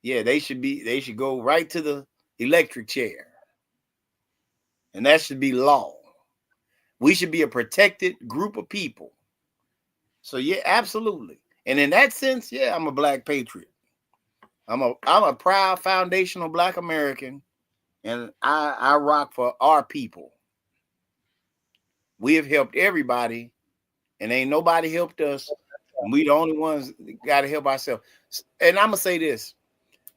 yeah, they should go right to the electric chair. And that should be law. We should be a protected group of people. So yeah, absolutely. And in that sense, yeah, I'm a black patriot. I'm a proud foundational black American and I rock for our people. We have helped everybody, and ain't nobody helped us. And we the only ones got to help ourselves. And I'm gonna say this: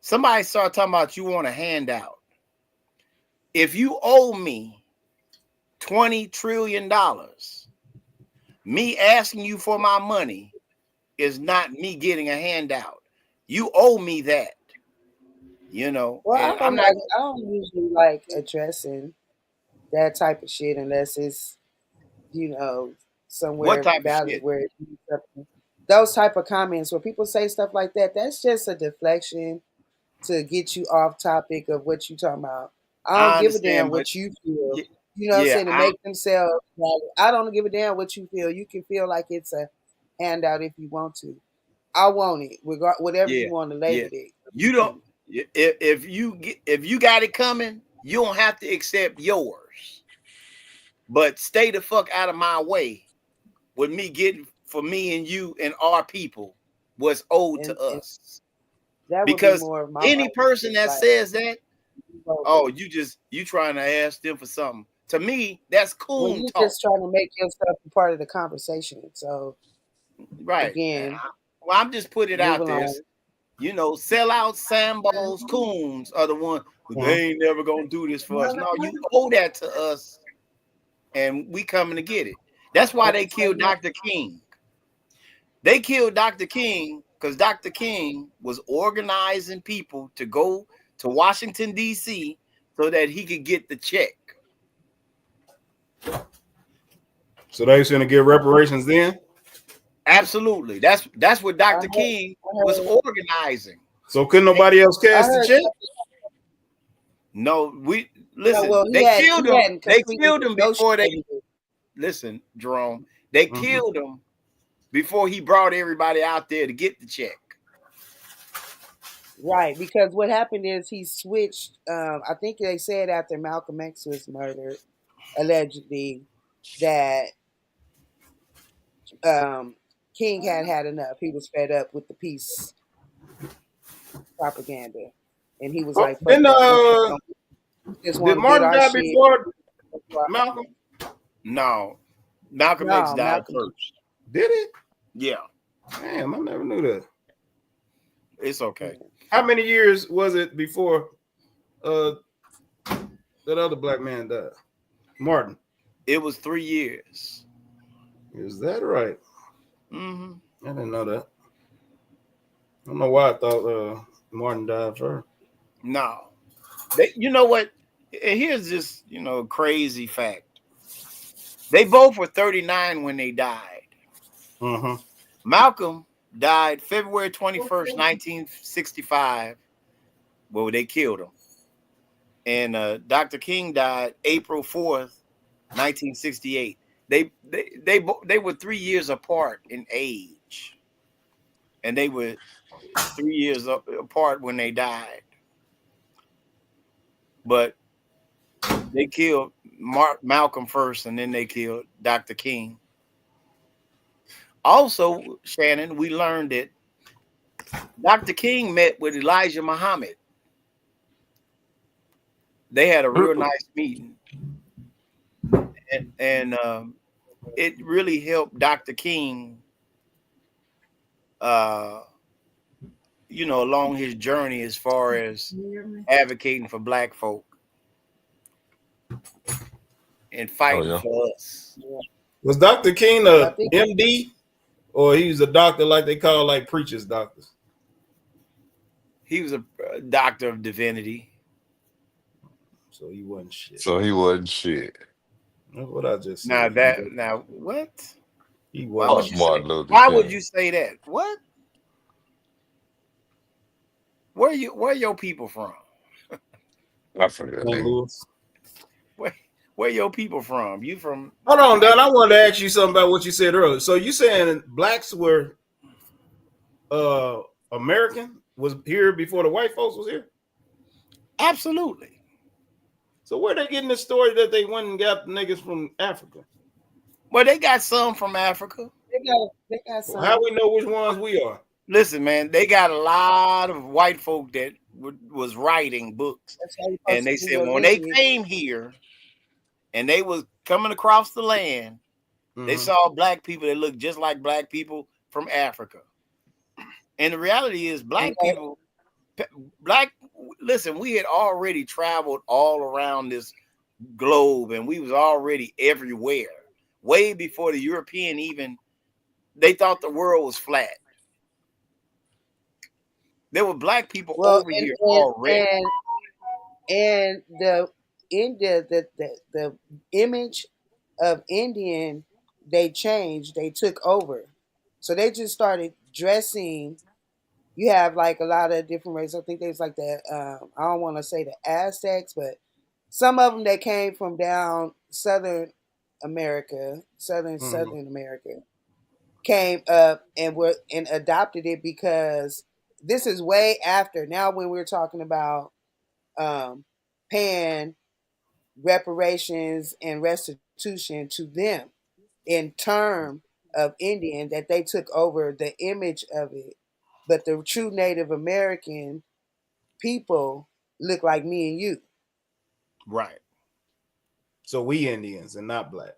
somebody start talking about you want a handout. If you owe me $20 trillion, me asking you for my money is not me getting a handout. You owe me that. You know, Well, and I'm not. I don't usually like addressing that type of shit unless it's, you know, What somewhere type of valid shit? where it means something. Those type of comments where people say stuff like that, that's just a deflection to get you off topic of what you talking about. I don't I give a damn understand, but what you feel. You know what I'm yeah, saying? To make themselves I don't give a damn what you feel. You can feel like it's a handout if you want to. I want it, whatever yeah, you want to yeah. label it. You don't. If you got it coming, you don't have to accept yours. But stay the fuck out of my way with me getting for me and you and our people what's owed to And us. that would be Because more of my any person mindset. that Like, says that, oh, you trying to ask them for something. To me, that's well, coon you talk. just trying to make yourself a part of the conversation. So Right. again, Well, I'm just putting it move out there. along. You know, sellout Sambos, coons are the one. They ain't never gonna do this for us. No, you owe that to us, and we coming to get it. That's why they killed Dr. King. They killed Dr. King because Dr. King was organizing people to go to Washington, D.C. so that he could get the check. So they was gonna get reparations then? Absolutely. That's what Dr. King was organizing. So couldn't nobody else cash the check? No, we No, listen, well, they killed him. hadn't They completely killed him before they negotiated it. listen, Jerome. They killed him before he brought everybody out there to get the check. Right, because what happened is he switched. I think they said after Malcolm X was murdered, allegedly, that King had enough. He was fed up with the peace propaganda, and he was like, "Fuck Then that! We just did want to get Martin our die shit." before Malcolm? No, Malcolm X No, died Malcolm. first. Did it? Yeah. Damn, I never knew that. It's okay. How many years was it before that other black man died? Martin. It was 3 years. Is that right? Mm-hmm. I didn't know that. I don't know why I thought Martin died first. No. You know what? Here's just, crazy fact. They both were 39 when they died. Mm-hmm. Malcolm died February 21st, 1965. Well, they killed him. And Dr. King died April 4th, 1968. They were 3 years apart in age. And they were 3 years apart when they died. But they killed Malcolm first, and then they killed Dr. King. Also, Shannon, we learned that Dr. King met with Elijah Muhammad. They had a real nice meeting. And it really helped Dr. King, along his journey as far as advocating for black folk and fighting for us. Was Dr. King a MD, or he was a doctor like they call like preachers doctors? He was a doctor of divinity. So he wasn't shit. That's what I just said. Now what? He Why was. why would you say that? What? Where your people from? I forget. St. Louis. Where your people from? You from? Hold on, Don. I wanted to ask you something about what you said earlier. So you saying blacks were American, was here before the white folks was here? Absolutely. So where they getting the story that they went and got niggas from Africa? Well, they got some from Africa. They got some. How we know which ones we are? Listen, man, they got a lot of white folk that was writing books, That's how you're and supposed they to do said your when they lineage. came here and they was coming across the land, they Mhm. saw black people that looked just like black people from Africa. And the reality is, black Okay. people, listen, we had already traveled all around this globe, and we was already everywhere, way before the European even. They thought the world was flat. There were black people Well, over here already. and the India, the image of Indian, they changed. They took over, so they just started dressing. You have like a lot of different races. I think there's like the I don't want to say the Aztecs, but some of them that came from down southern America, southern America, came up and were and adopted it because this is way after. Now when we're talking about paying reparations and restitution to them in term of Indian, that they took over the image of it, but the true Native American people look like me and you. Right. So we Indians and not black.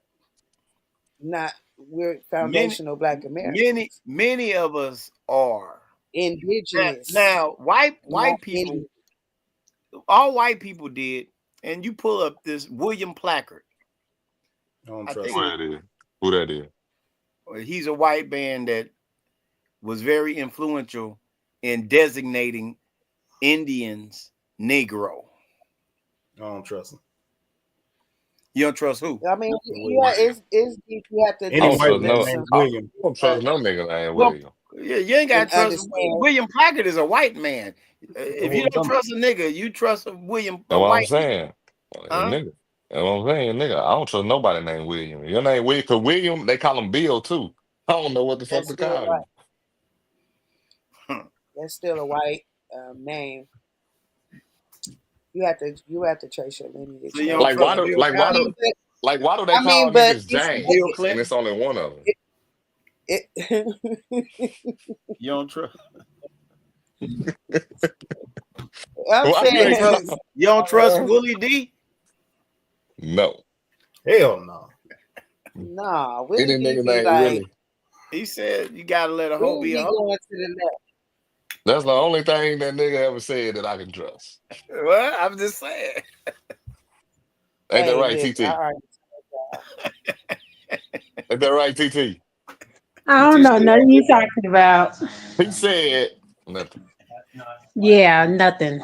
Not we're Many, foundational Black many, Americans, many of us are. indigenous, Now, white not people, Indian. all white people did, and you pull up this William Placard. I don't I trust think Who that is? Who that is? he's a white man that was very influential in designating Indians Negro. I don't trust him. You don't trust who? I mean, yeah, it's deep. You have to I Any don't white trust disagree man with no. named some, I William. don't trust no nigga named Well, William. yeah, you ain't got and to trust. understand. William Placard is a white man. If you Well, don't trust a nigga, you trust That's a what I'm white man, saying. huh? Nigga. That's what I'm saying, nigga. I don't trust nobody named William. Your name William, because William, they call him Bill too. I don't know what the fuck That's to still call you. white. That's still a white name. You have to trace your So lineage you don't though. Like why trust do And Bill like why I do Clinton? mean, but like why do they I mean, call but niggas it's Bill James and Clinton? it's only one of them? You don't trust. I'm Why do You don't they trust. saying call? You don't trust Willie D. No. Hell no. nah. Any Willie D nigga be named like Willie. He said you gotta let a hoe Willie be a be hoe. going to the left. That's the only thing that nigga ever said that I can trust. Well, I'm just saying. Ain't that Hey, right, look, TT? I already Ain't that right, TT? I What don't you know say? nothing you talking about. He said nothing. Yeah, nothing.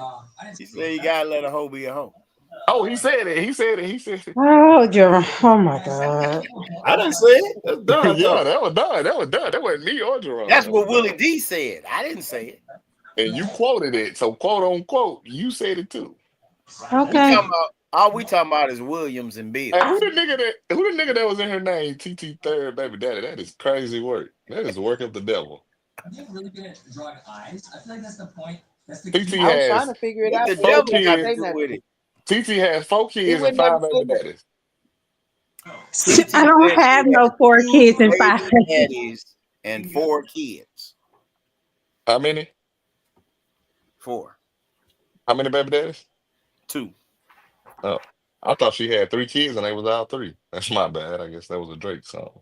He said you gotta let a hoe be a hoe. Oh, he said it. He said it. He said it. Oh, Jerome. Oh my God. I didn't say it. That's Don Yeah, talking. that was done. That was done. That wasn't me or Jerome. That's That was what Willie done. D said. I didn't say it. And you quoted it. So quote unquote, you said it too. We Okay. talking about all we talking about is Williams and Hey, Bills. who the nigga that was in her name? TT third baby daddy. That is crazy work. That is the work of the devil. TT I was trying has to figure it What out, the but he four devil got never to say kids. do nothing. with it? TT has four He kids would and never five say baby nothing. daddies. I TT don't said have she has no 4 kids 2 and 5 baby babies. daddies and 4 kids. How many? 4. How many baby daddies? 2. Oh, I thought she had 3 kids and they was all three. That's my bad. I guess that was a Drake song.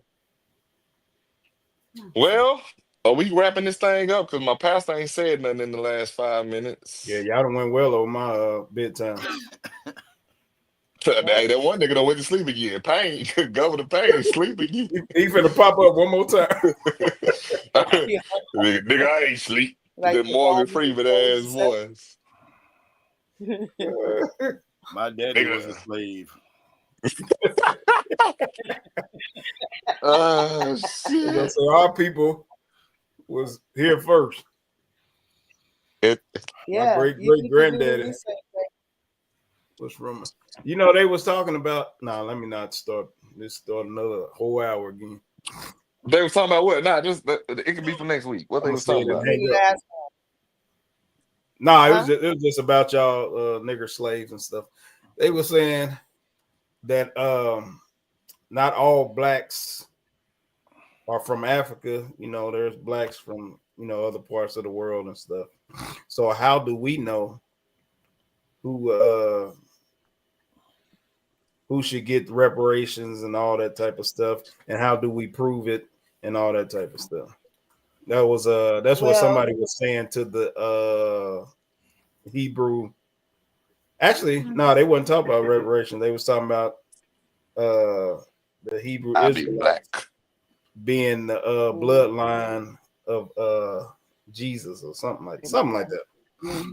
Well, are we wrapping this thing up? Because my pastor ain't said nothing in the last 5 minutes. Yeah, y'all done went well over my bedtime. Hey, that one nigga done went to sleep again. Pain, Governor Pain, sleep again. He finna pop up one more time. Nigga, I ain't sleep. Like That the Morgan Bible Freeman ass says. voice. My daddy was a Nigga. slave. Shit. So our people was here first. It, My Yeah, great you great need to do the granddaddy research. was from. You know they was talking about. Nah, let me not start. Let's start another whole hour again. they was talking about what? Nah, just it could be for next week. What I'm they gonna was say it talking and about? hang The up. last Nah, Huh? it was just about y'all nigger slaves and stuff. They were saying that not all blacks are from Africa. You know, there's blacks from other parts of the world and stuff. So how do we know who should get reparations and all that type of stuff, and how do we prove it and all that type of stuff? That's what Well, somebody was saying to the Hebrew. Actually, no, they wasn't talking about reparations. They was talking about the Hebrew I'll be black. Israelites being the bloodline of Jesus or something like that.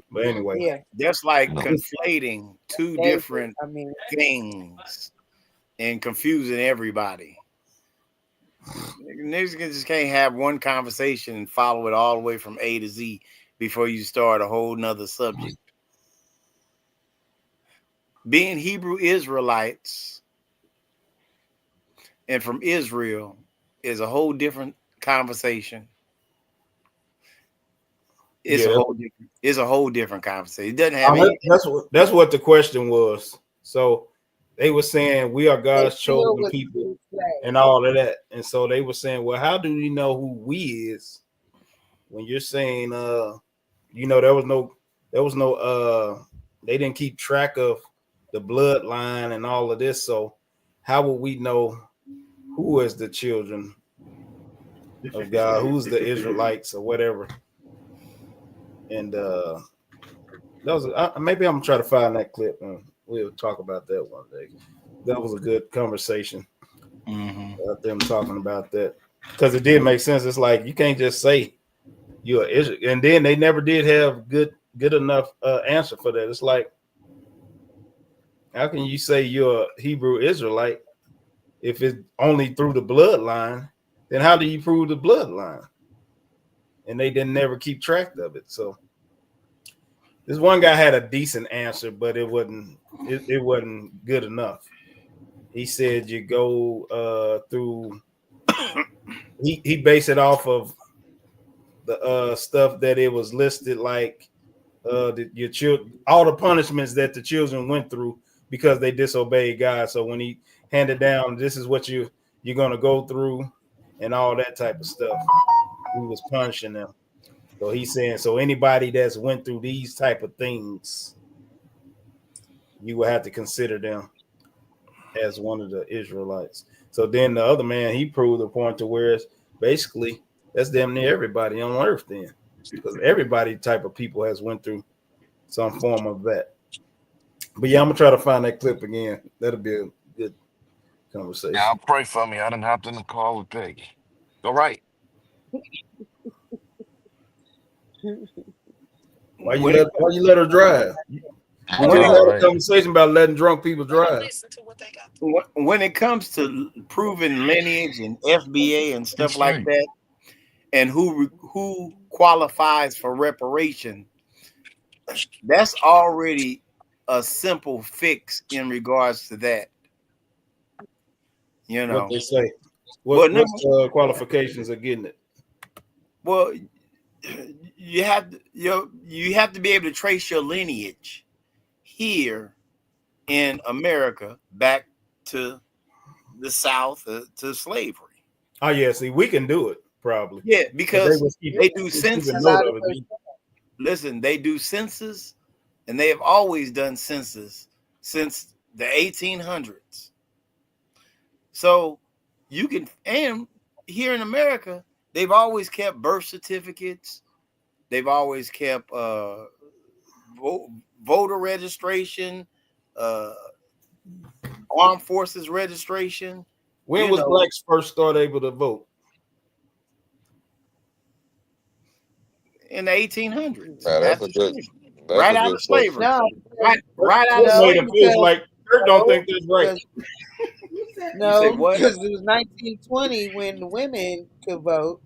But anyway, yeah, That's like No. conflating two David. different I mean, things and confusing everybody. Niggas just can't have one conversation and follow it all the way from A to Z before you start a whole nother subject. Being Hebrew Israelites and from Israel is a whole different conversation. It's yeah, a whole different conversation. It doesn't have any. that's what the question was. So they were saying we are they God's still chosen would people say, and all of that. And so they were saying, well, how do we know who we is when you're saying there was no they didn't keep track of the bloodline and all of this. So how will we know who is the children of God, who's the Israelites or whatever? And that was maybe I'm gonna try to find that clip and we'll talk about that one day. That was a good conversation. Them talking about that because it did make sense. It's like you can't just say you're Israel, and then they never did have good enough answer for that. It's like, how can you say you're a Hebrew Israelite if it's only through the bloodline? Then how do you prove the bloodline? And they didn't never keep track of it. So this one guy had a decent answer, but it wasn't good enough. He said you go through. He based it off of the stuff that it was listed like your children, all the punishments that the children went through because they disobeyed God. So when he handed down, this is what you're gonna go through, and all that type of stuff, he was punishing them. So he's saying, so anybody that's went through these type of things, you will have to consider them as one of the Israelites. So then the other man, he proved the point to where it's basically that's damn near everybody on earth then, because everybody type of people has went through some form of that. But yeah, I'm gonna try to find that clip again. That'll be a good conversation. Yeah, I'll pray for me. I done hopped in the car with Peggy. All right. Why you let her drive? We just had a conversation about letting drunk people drive. When it comes to proving lineage and FBA and stuff like that, and who qualifies for reparation, that's already a simple fix in regards to that. You know what they say. What's qualifications of getting it? Well, you have to be able to trace your lineage here in America back to the South, to slavery. Oh yeah, see, we can do it probably. Yeah, because they do census. Listen, they do census, and they have always done census since the 1800s. So you can, and here in America, they've always kept birth certificates. They've always kept voter registration, armed forces registration. When was blacks first started able to vote? In the 1800s. That's a good. Right out of slavery. No, right out of slavery. Like Kurt don't think that's right. No, because it was 1920 when women could vote.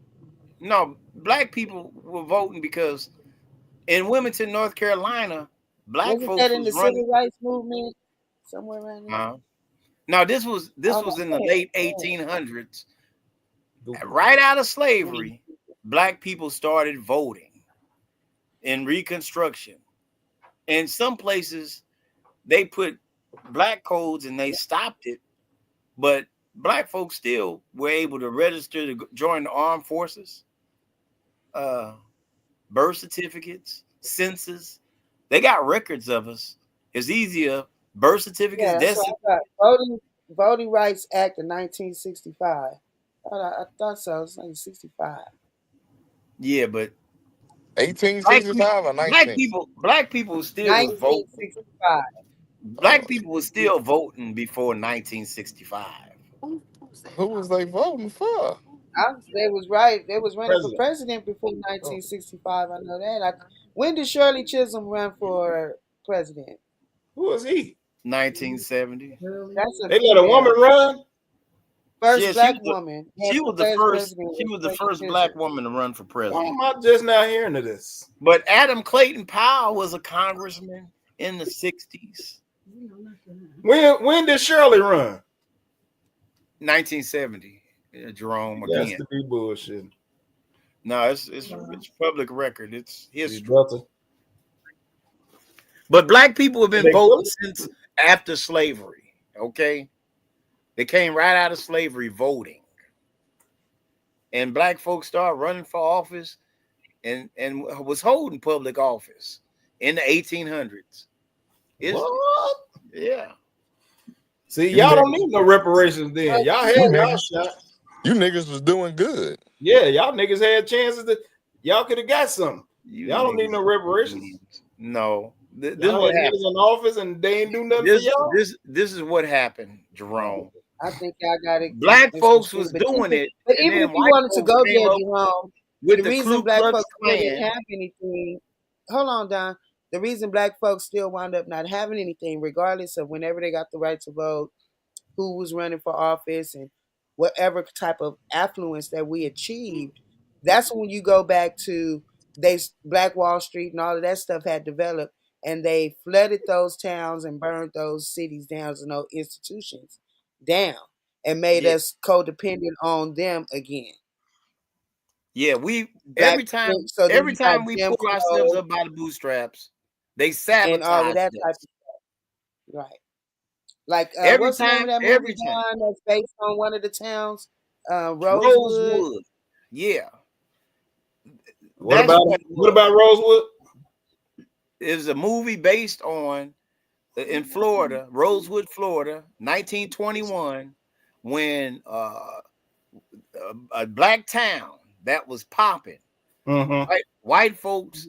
No, black people were voting because in Wilmington, North Carolina, black Wasn't folks that in was the running. civil rights movement somewhere around there? Now this was in the late 1800s. Right out of slavery, black people started voting in Reconstruction. In some places, they put black codes and they stopped it, but black folks still were able to register to join the armed forces. birth certificates, census. They got records of us. It's easier. Birth certificates, Yeah, that's death what I got. Voting Rights Act of 1965. I thought so. It's like 65. Yeah, but 1865 or 19? black people still was voting. 1965. Black people was still voting before 1965. Who was they voting for? They was right. They was running for President. president before 1965. I know that. When did Shirley Chisholm run for president? Who is he? 1970. That's a They let a woman female. run. First Yeah, black woman. she was the First first. president She was was the Shirley first black Chisholm. woman to run for Why president. am I just now hearing of this? But Adam Clayton Powell was a congressman in the 60s. When did Shirley run? 1970. Jerome That's again. to be bullshit. No, it's public record. It's history. Brother. But black people have been They voting voted? since after slavery. Okay, they came right out of slavery voting, and black folks started running for office and was holding public office in the 1800s. What? Yeah. See, y'all don't need no reparations then. Y'all had y'all niggas, shot. you niggas was doing good. Yeah, y'all niggas had chances that y'all could have got something. You Y'all don't need niggas no are reparations. No. This is Y'all what had niggas happened. in office and they ain't do nothing for y'all. This is what happened, Jerome. I think y'all got it. Black folks was doing it, But and even then if you white wanted to folks go came there, up Jerome, with the the reason Ku black Klux folks still didn't Klan. have anything, hold on, Don. The reason black folks still wound up not having anything, regardless of whenever they got the right to vote, who was running for office, and whatever type of affluence that we achieved, that's when you go back to Black Wall Street and all of that stuff had developed, and they flooded those towns and burned those cities down and those institutions down and made Yeah. us codependent on them again. Yeah, we Black so then every you got time we Jim pull ourselves Crow up by the bootstraps, they and all of sabotage that type us. of right. Like Every what's the name time, of that movie, every time. John? That's based on one of the towns, Rosewood. Rosewood. Yeah. What That's about what it what was. about Rosewood? It was a movie based on in Florida, Rosewood, Florida, 1921, when a black town that was popping. Mm-hmm. White folks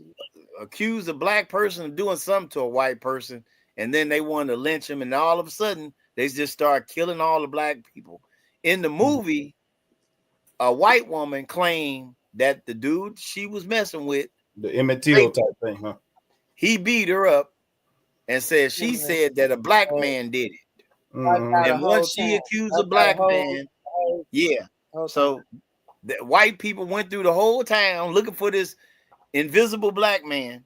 accused a black person of doing something to a white person, and then they wanted to lynch him, and all of a sudden they just start killing all the black people. In the movie, a white woman claimed that the dude she was messing with, The Emmett Till type thing, huh? he beat her up and said she Mhm. said that a black man did it. Wiped out a And whole once she town. accused a Wiped out a black man, yeah. whole So the white people went through the whole town looking for this invisible black man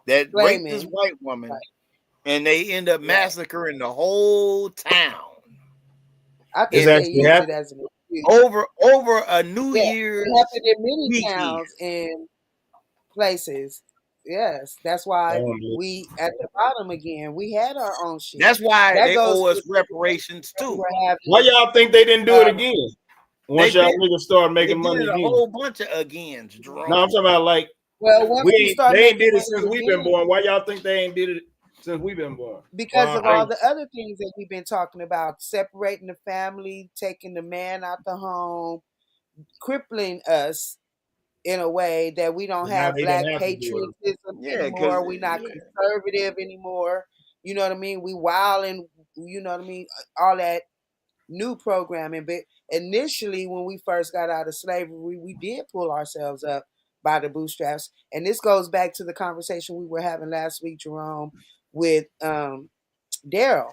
that raped this Blaming. white woman, and they end up massacring the whole town. I This think they actually used it happened? as an excuse. Over a New Yeah, Year's it happened in many weekend. towns and places. Yes, that's why we at the bottom again. We had our own shit. That's why That they goes owe to us reparations we too. were having, Why y'all think they didn't do it uh, again? Once y'all niggas start They making did money it a again. whole bunch of agains, Jerome. No, I'm talking about like well, once we start they ain't making did it money since we've been again, born. Why y'all think they ain't did it since we've been born? because of all the other things that we've been talking about, separating the family, taking the man out the home, crippling us in a way that we don't Now have they black didn't have to do it. patriotism Yeah, because anymore. We're not conservative anymore. You know what I mean? We wild and you know what I mean? All that new programming. But initially when we first got out of slavery, we did pull ourselves up by the bootstraps. And this goes back to the conversation we were having last week, Jerome, with Daryl,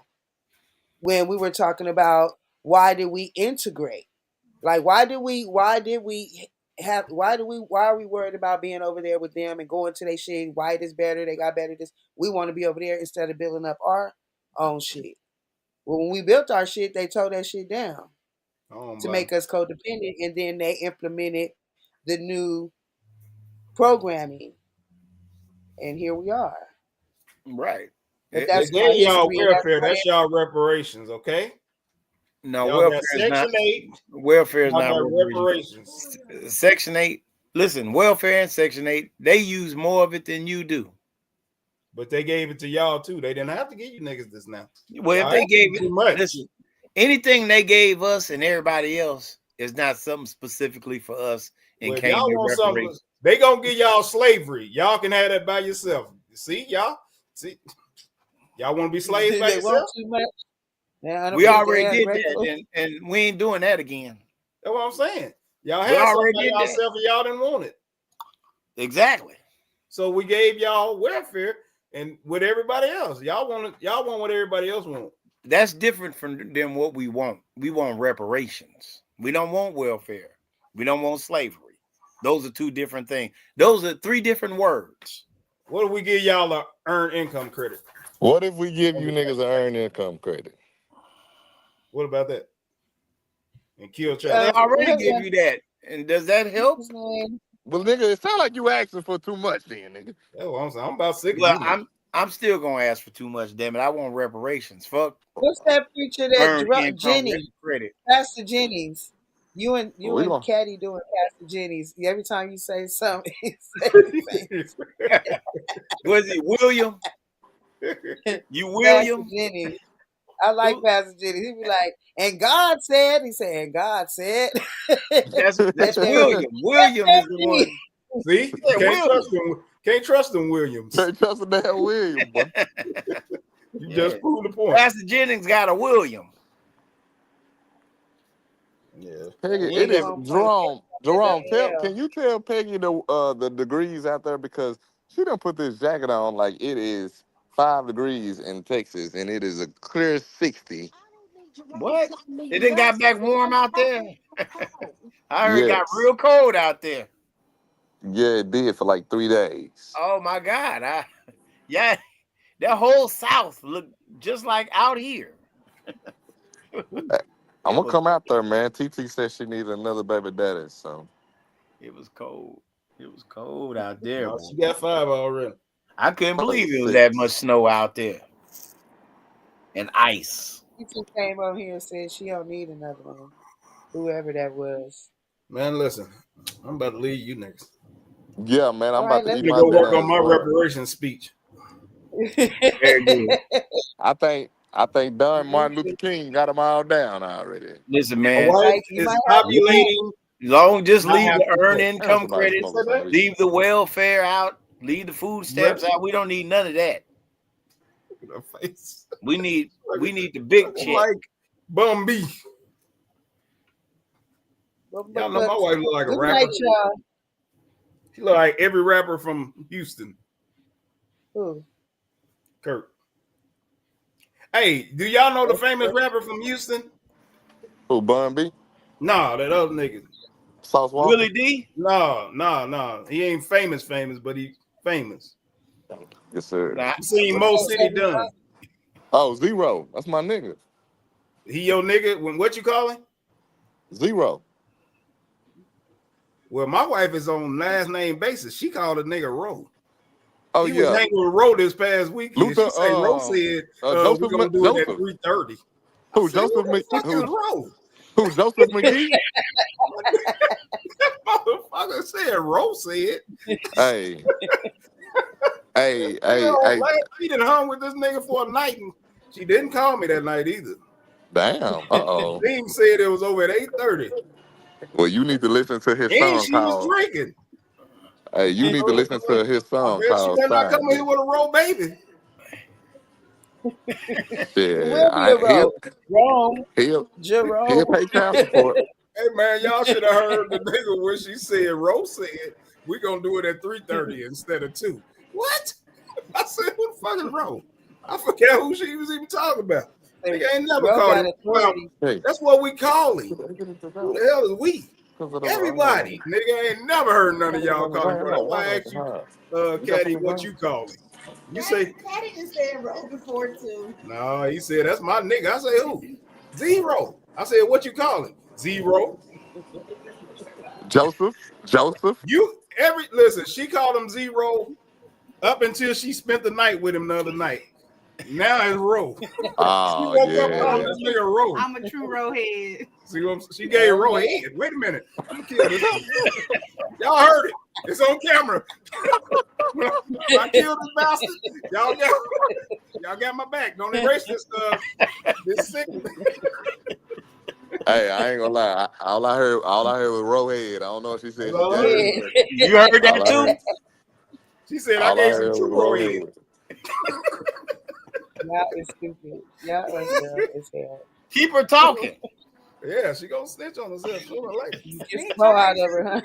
when we were talking about why did we integrate? Like why are we worried about being over there with them and going to their shit? White is better, they got better this. We want to be over there instead of building up our own shit. Well, when we built our shit, they tore that shit down to make us codependent, and then they implemented the new programming. And here we are. Right. But They that's our gave y'all history and that's welfare. what That's y'all reparations, okay? No, y'all got Section 8. welfare is Y'all not got reparations. Section 8. Listen, welfare and Section 8, they use more of it than you do. But they gave it to y'all too. They didn't have to give you niggas this now. Well, if they gave it too much, listen, anything they gave us and everybody else is not something specifically for us and well, if can't y'all be want something, reparations. they gonna give y'all slavery. Y'all can have that by yourself. See, y'all want to be slaves by They want yourself? too much. We already did that, and we ain't doing that again. That's what I'm saying. Y'all We had something already by did that. yourself and y'all didn't want it. Exactly. So we gave y'all welfare and with everybody else. Y'all want what everybody else want. That's different than what we want. We want reparations. We don't want welfare. We don't want slavery. Those are two different things. Those are three different words. What if we give y'all a earned income credit? What if we give you niggas an earned income credit? What about that? And kill They child. already give you that. And does that help? Well, nigga, it sounds like you asking for too much then, nigga. That's what I'm saying. I'm about sick of Well, you. I'm still gonna ask for too much, damn it. I want reparations. Fuck. What's that preacher that Earned income Jenny, credit. Pastor Jennings? You and We gonna- Caddy doing Pastor Jennings. Every time you say something, he say the same. Was it William? You Pastor William? Jennings. I like Pastor Jennings. He be like, and God said, he said, and God said. That's And then, William. William is the one. See, can't trust them Williams. Can't trust the damn William, boy. You just proved the point. Pastor Jennings got a William. Yeah. Peggy, You it ain't is gonna Jerome. find Can you tell Peggy the degrees out there, because she done put this jacket on like it is 5 degrees in Texas and it is a clear 60. What? It didn't got back warm out there. I heard it got Yes. real cold out there. Yeah, it did for like 3 days. Oh my God. Yeah, that whole South looked just like out here. I'm gonna come out there, man. TT said she needed another baby daddy, so It was cold. It was cold out there. No, she got 5 already. I couldn't believe it was that much snow out there. And ice. He just came over here and said she don't need another one. Whoever that was. Man, listen, I'm about to leave you niggas. Yeah, man, I'm about to I'm eat gonna my go work dinner on as my well. reparations speech. Very good. I think Don Martin Luther King got them all down already. Listen, My man. wife is populating. Long just I leave have the to earned go. income Somebody credit, smoking some weed. leave the welfare out, leave the food stamps out. We don't need none of that. Look at her face. We need the big check. Like bum beef. Y'all know my wife look like a Good rapper. night, y'all. She look like every rapper from Houston. Who? Kurt. Hey, do y'all know the famous rapper from Houston? Who, Bun B? Nah, that other nigga. Sauce Walker? Willie D? No. He ain't famous, but he famous. Yes, sir. You seen Mo City Done. Oh, Zero. That's my nigga. He your nigga. What you call him? Zero. Well, my wife is on last name basis. She called a nigga Ro. Oh, he yeah. was hanging with Ro this past weekend. Luther, She said Ro said Joseph we're gonna do it at Joseph. 3:30. Who, Joseph Ro? Who, Joseph McGee? That motherfucker said Ro said. Hey. Hey. She done hung with this nigga for a night, and she didn't call me that night either. Damn. Uh-oh. Dean said it was over at 8:30. Well, you need to listen to his And song she was called... drinking. Hey, you need to listen to his I song bet she called better not Side come here with a Ro baby. Yeah, he'll pay child support. Hey man, y'all should have heard the nigga when she said Ro said we're gonna do it at 3:30 instead of 2. What? I said, what the fuck is Ro? I forgot who she was even talking about. Nigga ain't never called him. Hey. That's what we call him. Who the hell is we? Everybody. Nigga ain't never heard none of y'all call him. That's why I asked you, Caddy, what you call him. You say Caddy just said Ro before too. no, he said that's my nigga. I say who? Zero. I said, what you call him? Zero. Joseph. Listen, she called him Zero up until she spent the night with him the other night. Now it's Roe. She Oh woke up calling yeah. this nigga Roe. I'm a true Roe head. See what she gave Roe head. Wait a minute. I'm gonna kill this. Y'all heard it. It's on camera. When I killed this bastard, y'all got my back. Don't erase this stuff. This sick. Hey, I ain't gonna lie. All I heard was Rohead. I don't know if she said she got Rohead. it. You heard All that I too? heard, She said I all I gave some heard was true Roe head. Rohead. Y'all is stupid. Y'all are dumb as hell. Keep her talking. Yeah, she gonna snitch on herself sooner or later. You get some more out of her, huh?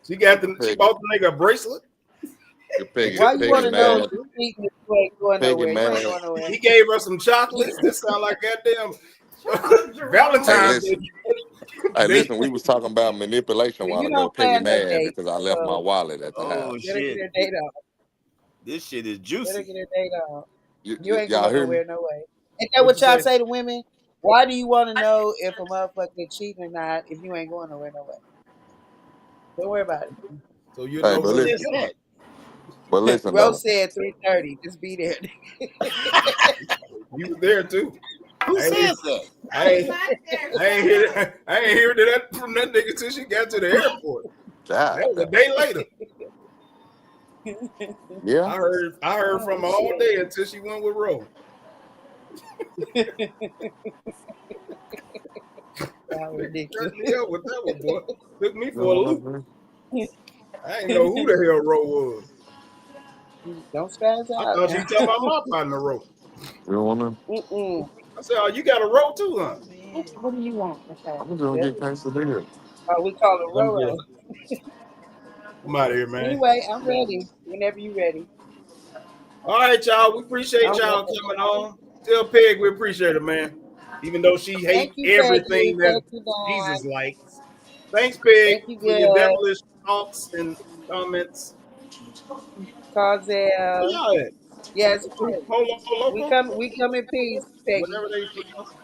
She bought the nigga a bracelet. Why you want to know if you eating if you ain't going nowhere? You ain't going nowhere. He gave her some chocolates. This sound like goddamn Valentine's Day. Hey, listen, we was talking about manipulation a Well, while you ago. don't Peggy plan no mad date, because I left my so wallet at the house. Oh better shit. get her date on. This shit is Better juicy. get her date on. You ain't Y'all going hear me? nowhere, no way. Ain't that what y'all say to women? Why do you want to know if a motherfucker cheating or not if you ain't going nowhere, no way? Don't worry about it. So you Hey, know but when listen, to get but listen Rose though. said 3:30. Just be there. You was there too. Who says that? I ain't hear that from that nigga till she got to the airport. God. That was a day later. Yeah. I heard from her all day until she went with Roe. Y'all ridiculous. Cut me up with that one, boy. Took me for a loop. I didn't know who the hell Roe was. Don't spaz I out. thought she talking about my partner Roe. You don't want to? Mm-mm. I said, "Oh, you got a Roe too, huh?" What do you want? I'm gonna get quesadilla. Oh, we call it I'm Roro. good. I'm out of here, man. Anyway, I'm ready. Whenever you ready. All right, y'all. We appreciate y'all coming on. Tell Peg we appreciate her, man. Even though she Thank hates you, Peggy. everything that Thank you, Dawn. Jesus likes. Thanks, Peg, Thank you, for your good. devilish thoughts and comments. Where Cauzel. y'all at? Yes, Hold on, we local. come in peace, Peggy. Whatever they pronounce.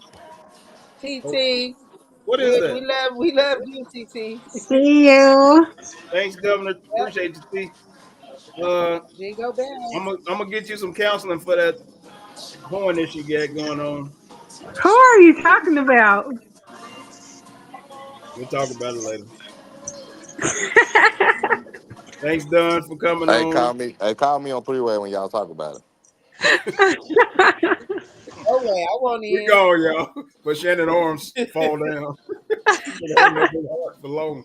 Oh, TT. what is that? We love you, TT. See you. Thanks, Governor. Yep. Appreciate you, T. I'm Jingle bells. gonna get you some counseling for that horn that you got going on. Who are you talking about? We'll talk about it later. Thanks, Don, for coming Hey, on. call me on three-way when y'all talk about it. Oh wait, I won't We in. go, y'all. But Shannon arms fall down. She been holding up his heart for long.